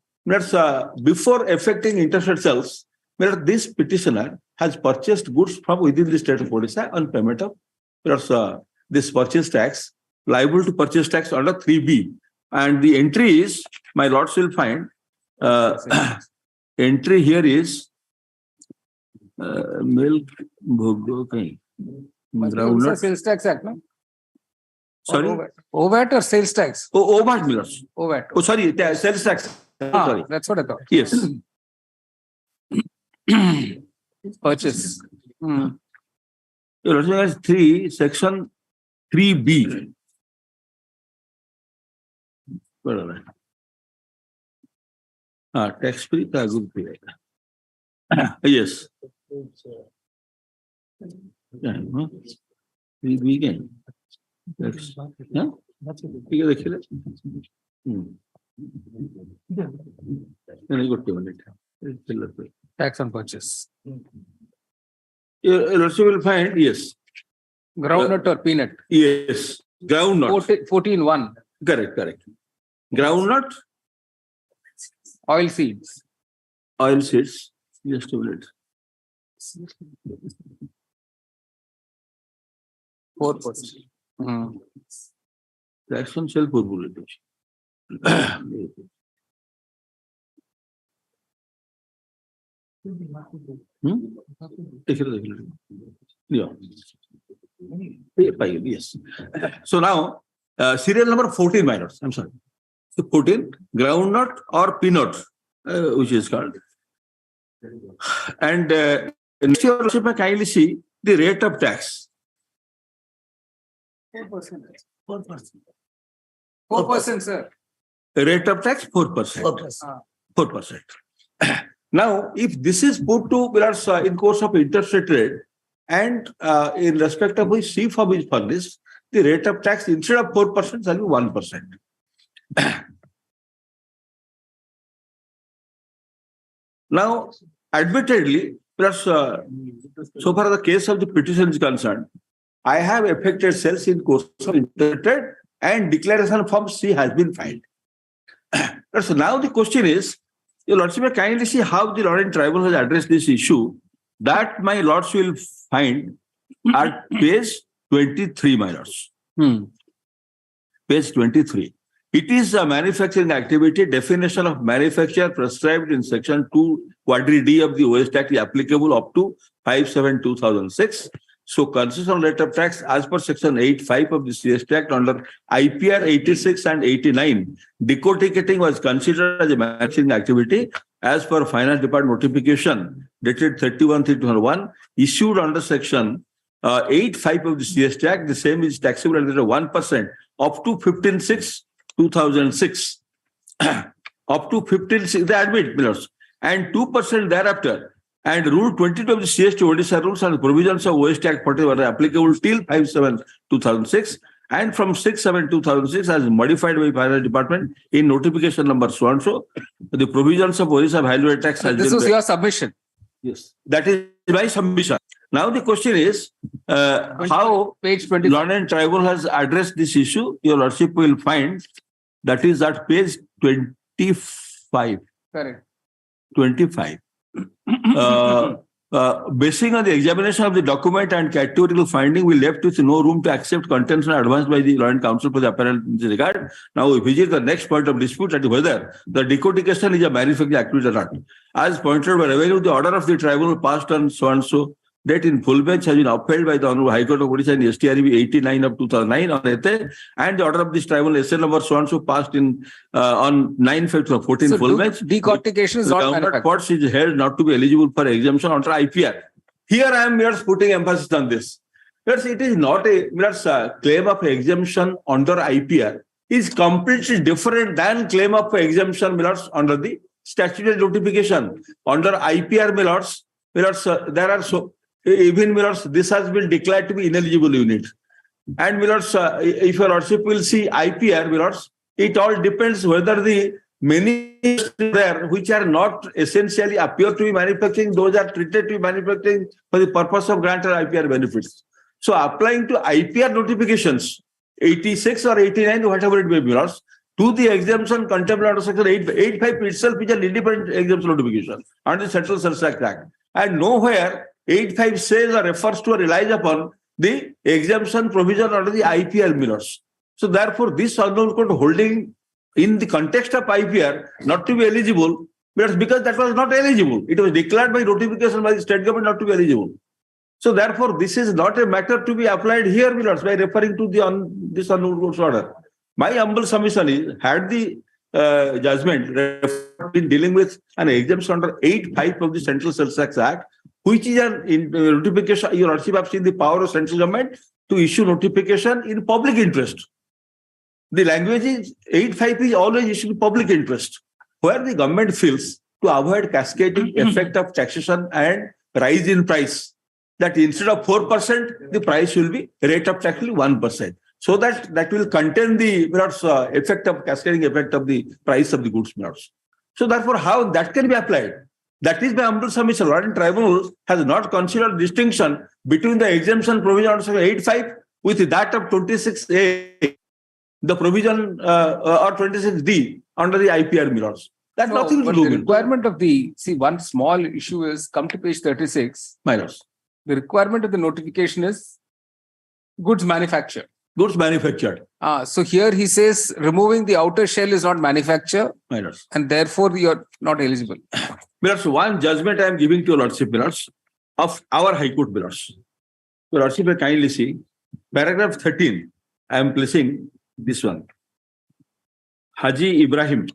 before effecting interstate sales, this petitioner has purchased goods from within the state of Odisha on payment of this purchase tax, liable to purchase tax under 3B. And the entry is, my Lords will find, entry here is milk, groundnut. Sales tax act, no? Sorry? OVAT or sales tax? Oh, OVAT, Millers. OVAT. Oh, sorry, sales tax. Sorry. That's what I thought. Yes. Purchase. Your Lordship has 3, Section 3B. Tax free, good period. Yes. We can. Yeah? Tax on purchase. You also will find, yes. Groundnut or peanut? Yes. Groundnut. 14(1). Correct. Groundnut. Oil seeds. Oil seeds. Just a minute. 4%. Tax on self-formulation. Yeah. Yes. So now, serial number 14 minors. I'm sorry. So 14, groundnut or peanut, which is called. And next year, also may kindly see the rate of tax. 4%. 4%, sir. The rate of tax 4%. 4%. Now, if this is put to in course of interstate rate and in respect of which C form is furnished, the rate of tax instead of 4% shall be 1%. Now, admittedly, so far the case of the petition is concerned, I have effected sales in course of interstate and declaration form C has been filed. So now the question is, your Lordship may kindly see how the Law and Tribunal has addressed this issue that my Lords will find at page 23, my Lords. Page 23. It is a manufacturing activity. Definition of manufacture prescribed in section 2 quadri D of the OS Act is applicable up to 5/7/2006. So concession rate of tax as per section 8(5) of the CS Act under IPR 86 and 89, decorticating was considered as a manufacturing activity as per Finance Department notification dated 31/3/2001 issued under section 8(5) of the CS Act. The same is taxable at 1% up to 15/6/2006. Up to 15/6, they admit, Millers, and 2% thereafter. And Rule 22 of the CST Odisha rules and provisions of OST Act 40 were applicable till 5/7/2006 and from 6/7/2006 as modified by Finance Department in notification number so and so. The provisions of Odisha value tax has This been. was your submission. Yes, that is my submission. Now the question is how page 20 Law and Tribunal has addressed this issue. Your Lordship will find that is at page 25. Correct. 25. Basing on the examination of the document and categorical finding, we left with no room to accept contention advanced by the Law and Counsel for the apparent in this regard. Now we visit the next point of dispute, that is whether the decodification is a manufacturing activity or not. As pointed by revenue, the order of the tribunal passed on so and so date in full bench has been upheld by the Honorable High Court of Orissa in STRB 89 of 2009 on Ete, and the order of this tribunal SL number so and so passed in on 9/5/14 So full bench. decortication is not manufacturing. Pots is held not to be eligible for exemption under IPR. Here I am just putting emphasis on this. Yes, it is not a claim of exemption under IPR is completely different than claim of exemption under the statutory notification. Under IPR there are so even this has been declared to be ineligible unit. And if your Lordship will see IPR, it all depends whether the many there which are not essentially appear to be manufacturing, those are treated to be manufacturing for the purpose of granted IPR benefits. So applying to IPR notifications, 86 or 89, whatever it may be, to the exemption contemplated under section 8(5) itself is an independent exemption notification under the Central Sales Act. And nowhere 8(5) says or refers to or relies upon the exemption provision under the IPR Millers. So therefore, this Honorable Court holding in the context of IPR not to be eligible, because that was not eligible. It was declared by notification by the state government not to be eligible. So therefore, this is not a matter to be applied here, Millers, by referring to this Honorable Court's order. My humble submission is, had the judgment been dealing with an exemption under 8(5) of the Central Sales Tax Act, which is an notification, your Lordship have seen the power of central government to issue notification in public interest. The language is 8(5) is always issued in public interest, where the government feels to avoid cascading effect of taxation and rise in price, that instead of 4%, the price will be rate of tax will be 1%. So that will contain the effect of cascading effect of the price of the goods. So therefore, how that can be applied? That is by humble submission. Law and Tribunal has not considered distinction between the exemption provision under section 8(5) with that of 26A, the provision or 26D under the IPR Millers. That's nothing to do with the requirement of one small issue is, come to page 36. Millers. The requirement of the notification is goods manufactured. goods manufactured. So here he says removing the outer shell is not manufacture, Minors. and therefore you are not eligible. Minors, one judgment I am giving to your lordship, minors, of our High Court, minors. Your lordship may kindly see paragraph 13. I am placing this one. Haji Ibrahim.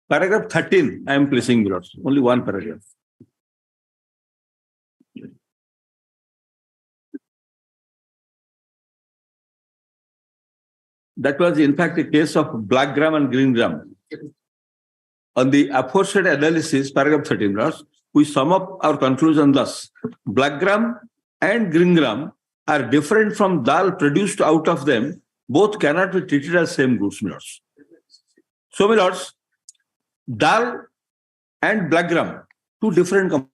Paragraph 13, I am placing, minors. Only one paragraph. That was in fact a case of black gram and green gram. On the aforesaid analysis, paragraph 13, we sum up our conclusion thus. Black gram and green gram are different from dal produced out of them. Both cannot be treated as same goods, minors. So, minors, dal and black gram, two different commodities.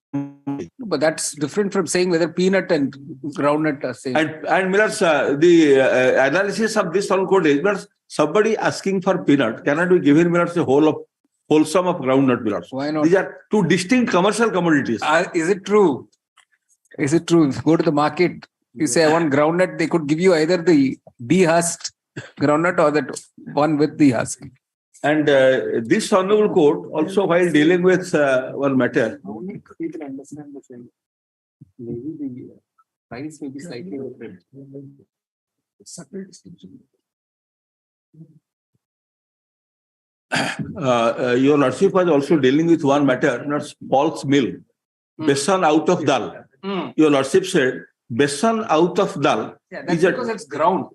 But that's different from saying whether peanut and groundnut are same. And minors, the analysis of this on code is, minors, somebody asking for peanut cannot be given, minors, a wholesome of groundnut, minors. Why not? These are two distinct commercial commodities. Is it true? Is it true? If you go to the market, you say, I want groundnut, they could give you either the dehusked groundnut or that one with the husk. And this honorable court also, while dealing with one matter, Only people understand the same. Maybe the price may be slightly different. Separate distinction. Your lordship was also dealing with one matter, not false mill, besan out of dal. Your lordship said, besan out of dal. Yeah, that's because it's ground.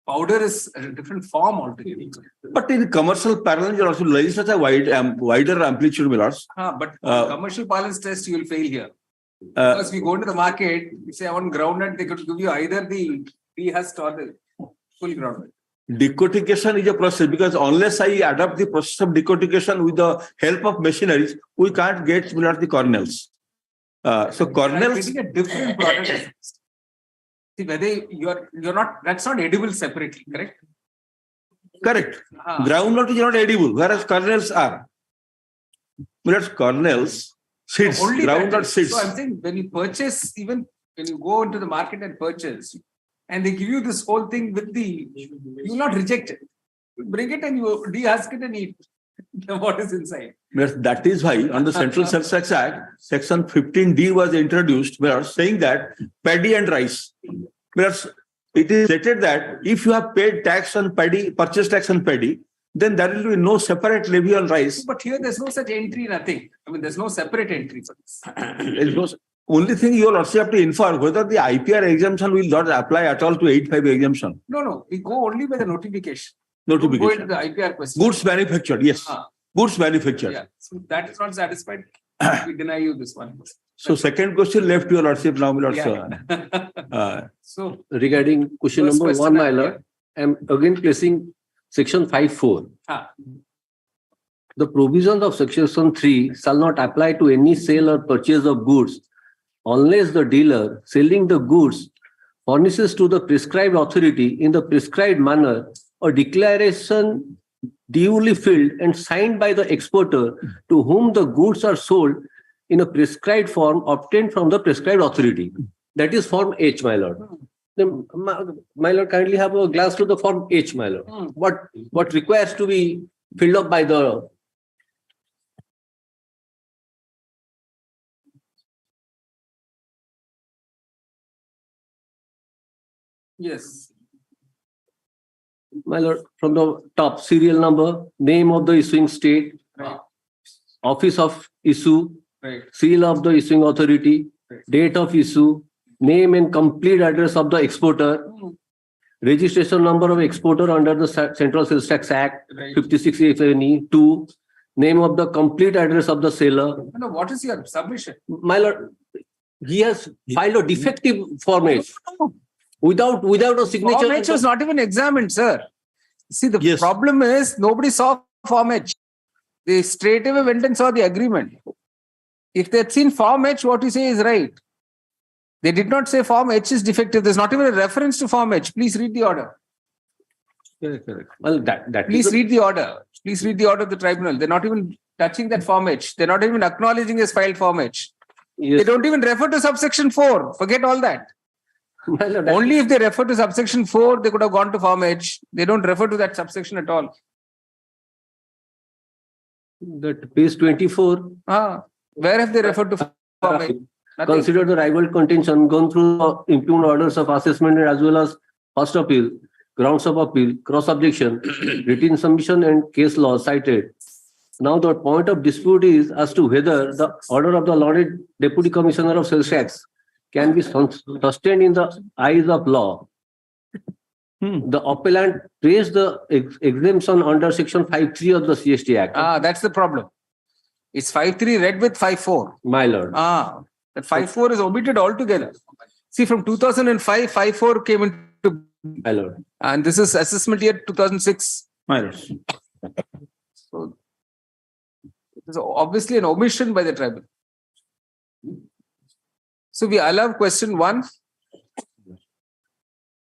Powder is a different form altogether. But in commercial parlance, you also lays such a wider amplitude, millards. But commercial parlance test, you will fail here. Because if you go into the market, you say I want groundnut, they could give you either the dehusked or the full groundnut. Decodification is a process, because unless I adapt the process of decodification with the help of machineries, we can't get the kernels. So kernels. Getting a different product. See, whether you're not, that's not edible separately, correct? Correct. Groundnut is not edible, whereas kernels are. Whereas kernels, seeds, groundnut seeds. So I'm saying when you purchase, even when you go into the market and purchase, and they give you this whole thing with the, you will not reject it. You bring it and you dehusk it and eat what is inside. Yes, that is why on the Central Sales Tax Act, Section 15D was introduced, where saying that paddy and rice. Whereas it is stated that if you have paid tax on paddy, purchase tax on paddy, then there will be no separate levy on rice. But here there's no such entry, nothing. I mean, there's no separate entry for this. There's no, only thing you will also have to inform whether the IPR exemption will not apply at all to 85 exemption. No, we go only by the notification. Notification. Go into the IPR question. Goods manufactured, yes. Goods manufactured. Yeah. So that is not satisfied. We deny you this one. So second question left to your lordship now, my lord. Yeah. So regarding question number 1, my lord, I am again placing section 5(4). The provisions of section 3 shall not apply to any sale or purchase of goods unless the dealer selling the goods furnishes to the prescribed authority in the prescribed manner a declaration duly filled and signed by the exporter to whom the goods are sold in a prescribed form obtained from the prescribed authority. That is Form H, my lord. Then, my lord, kindly have a glance to the Form H, my lord. What requires to be filled up by the... Yes. My lord, from the top, serial number, name of the issuing state, office of issue, seal of the issuing authority, date of issue, name and complete address of the exporter, registration number of exporter under the Central Sales Tax Act, 56 FNE, 2, name of the complete address of the seller. No, what is your submission? My lord, he has filed a defective Form H. Without a signature. Form H was not even examined, sir. See, the problem is nobody saw Form H. They straight away went and saw the agreement. If they had seen Form H, what you say is right. They did not say Form H is defective. There's not even a reference to Form H. Please read the order. Well, that Please read the order. Please read the order of the tribunal. They're not even touching that Form H. They're not even acknowledging as filed Form H. They don't even refer to subsection 4. Forget all that. Only if they refer to subsection 4, they could have gone to Form H. They don't refer to that subsection at all. That page 24. Where have they referred to Form H? Nothing. Consider the rival contention gone through impugned orders of assessment as well as first appeal, grounds of appeal, cross objection, written submission and case law cited. Now the point of dispute is as to whether the order of the Lord Deputy Commissioner of Sales Tax can be sustained in the eyes of law. The appellant raised the exemption under section 5.3 of the CST Act. That's the problem. It's 5.3 read with 5.4. My lord. That 5.4 is omitted altogether. See, from 2005, 5.4 came into. My lord. And this is assessment year 2006. My lord. So, it is obviously an omission by the tribunal. So, we allow question 1,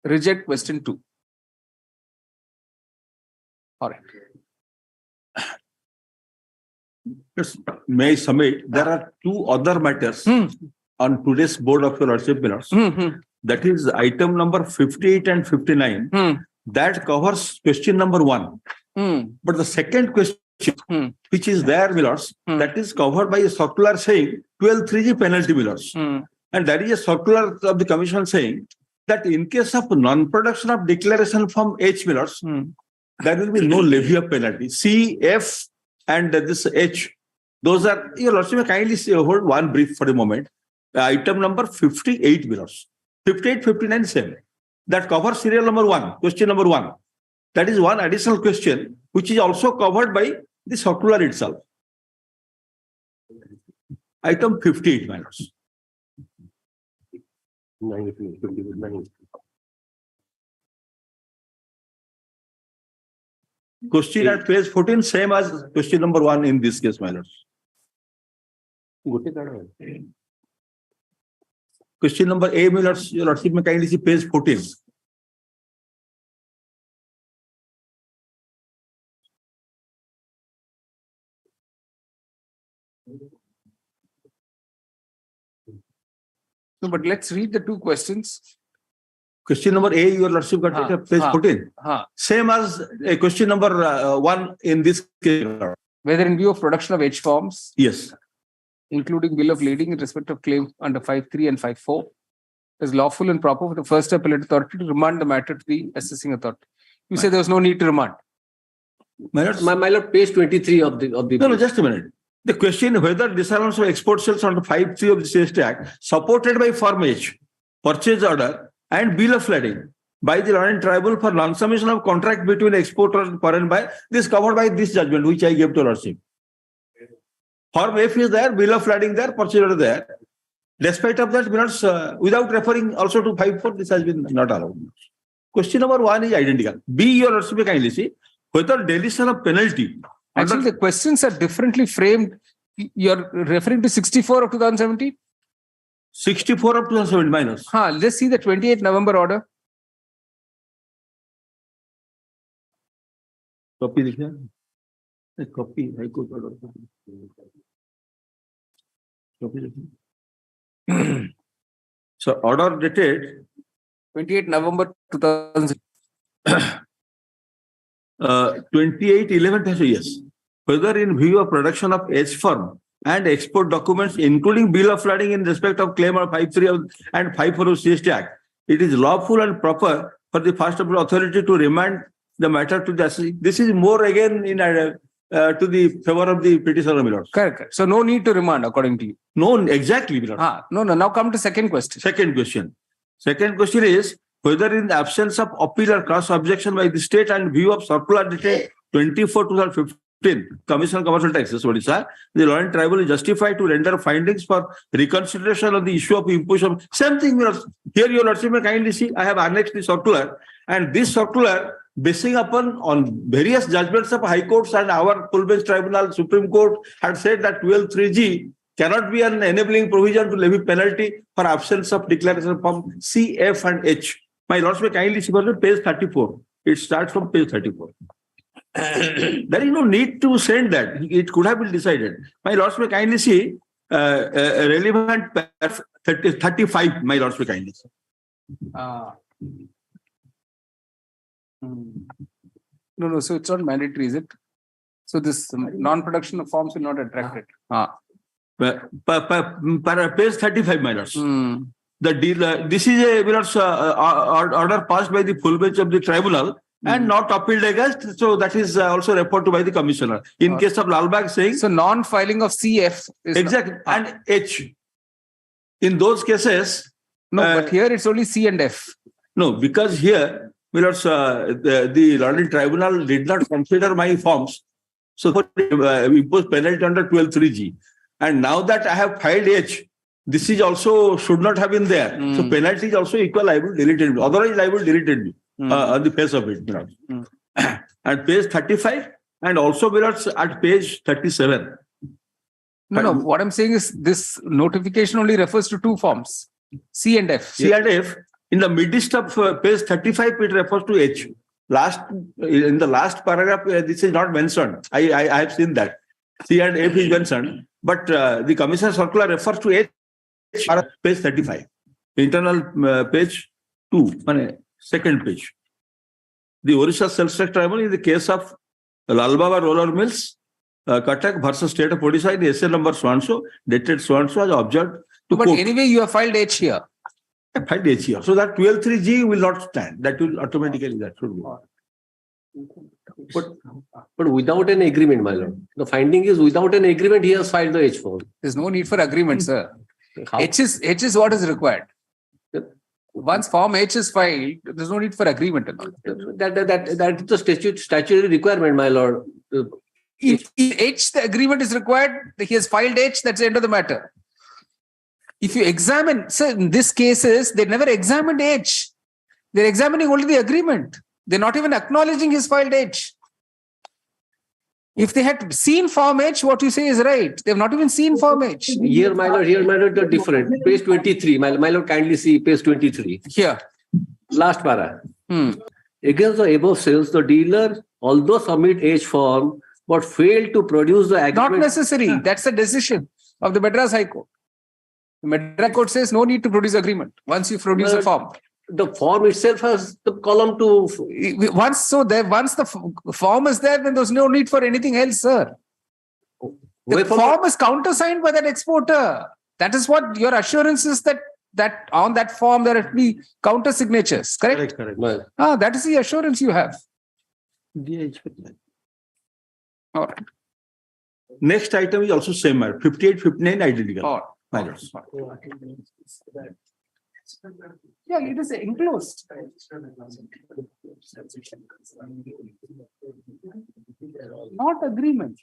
reject question 2. All right. Yes, may I submit, there are two other matters on today's board of your lordship minutes. That is item number 58 and 59. That covers question number 1. But the second question, which is there, Milords, that is covered by a circular saying 12(3)G penalty, Milords. And there is a circular of the commission saying that in case of non-production of declaration from H, Milords, there will be no levy of penalty. C, F, and this H. Those are, your lordship, kindly hold one brief for a moment. Item number 58, Milords. 58, 59, same. That covers serial number 1, question number 1. That is one additional question, which is also covered by the circular itself. Item 58, Milords. Question at page 14, same as question number 1 in this case, my lords. Question number A, my lords, your lordship may kindly see page 14. No, but let's read the two questions. Question number A, your lordship got page 14. Same as question number 1 in this case. Whether in view of production of H forms. Yes. Including bill of lading in respect of claim under 5.3 and 5.4, is lawful and proper for the first appellate authority to remand the matter to the assessing authority. You say there was no need to remand. My lord, page 23 of the. No, just a minute. The question whether disallowance of export sales under 5.3 of the CST Act supported by Form H, purchase order, and bill of lading by the London Tribunal for non-submission of contract between exporter and foreign buyer, this covered by this judgment, which I gave to lordship. Form F is there, bill of lading there, purchase order there. Despite of that, without referring also to 5.4, this has been not allowed. Question number 1 is identical. B, your lordship kindly see whether deletion of penalty. Actually, the questions are differently framed. You're referring to 64 of 2017? 64 of 2017 minus. Let's see the 28 November order. Copy. Copy. High Court order. Copy. So order dated 28 November 2000. 28/11, yes. Whether in view of production of H firm and export documents, including bill of lading in respect of claim of 5.3 and 5.4 of CST Act, it is lawful and proper for the first appellate authority to remand the matter to the assessing. This is more again in to the favor of the petitioner, my lord. Correct. So no need to remand according to you. No, exactly, my lord. No. Now come to second question. Second question is whether in the absence of appeal or cross objection by the state and view of circular dated 24/2015 Commission on Commercial Taxes, Odisha, the London Tribunal is justified to render findings for reconsideration of the issue of imposition. Same thing, here your lordship may kindly see, I have annexed the circular, and this circular basing upon on various judgments of High Courts and our full bench tribunal, Supreme Court had said that 12(3)G cannot be an enabling provision to levy penalty for absence of declaration from C, F, and H. My lords may kindly see page 34. It starts from page 34. There is no need to send that. It could have been decided. My lords may kindly see relevant 35. My lords may kindly see. No, so it's not mandatory, is it? So this non-production of forms will not attract it. Page 35, my lords. The deal, this is a order passed by the full bench of the tribunal and not appealed against. So that is also referred to by the commissioner. In case of Lalbagh saying. So non-filing of CF is exactly and H. In those cases. No, but here it's only C and F. No, because here, the London Tribunal did not consider my forms. So imposed penalty under 12(3)(g). And now that I have filed H, this is also should not have been there. So penalty is also equal. I will delete it. Otherwise, I will delete it on the face of it. At page 35 and also at page 37. No. What I'm saying is this notification only refers to two forms, C and F. C and F. In the midst of page 35, it refers to H. In the last paragraph, this is not mentioned. I have seen that. C and F is mentioned. But the commissioner circular refers to H. Page 35, internal page 2, second page. The Orissa Self-Statutory Tribunal in the case of Lalbaba Roller Mills, Cuttack versus State of Odisha in the essay number so-and-so, dated so-and-so as observed to But court. Anyway, you have filed H here. I filed H here. So that 12(3)(g) will not stand. That will automatically, that should go. But without an agreement, my lord. The finding is without an agreement, he has filed the H form. There's no need for agreement, sir. H is what is required. Once form H is filed, there's no need for agreement. That is the statutory requirement, my lord. If H, the agreement is required, he has filed H, that's the end of the matter. If you examine, sir, in this cases, they never examined H. They're examining only the agreement. They're not even acknowledging his filed H. If they had seen Form H, what you say is right. They've not even seen Form H. Here, my lord, they're different. Page 23. My lord, kindly see page 23. Here. Last para. Against the above sales, the dealer, although submit H form, but failed to produce the agreement. Not necessary. That's the decision of the Madras High Court. The Madras Court says no need to produce agreement once you produce a form. The form itself has the column to. Once the form is there, then there's no need for anything else, sir. The form is countersigned by that exporter. That is what your assurance is, that on that form there will be counter signatures. Correct? Correct. That is the assurance you have. All right. Next item is also same, 58, 59 identical. Yeah, it is enclosed. Not agreement.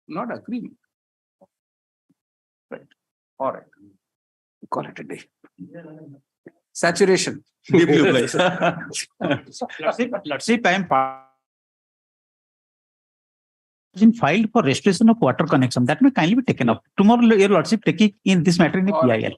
Not agreement. Right. All right. Call it a day. Saturation. Lordship, I am filed for restoration of water connection. That may kindly be taken up. Tomorrow, your Lordship, take it in this matter in the PIL.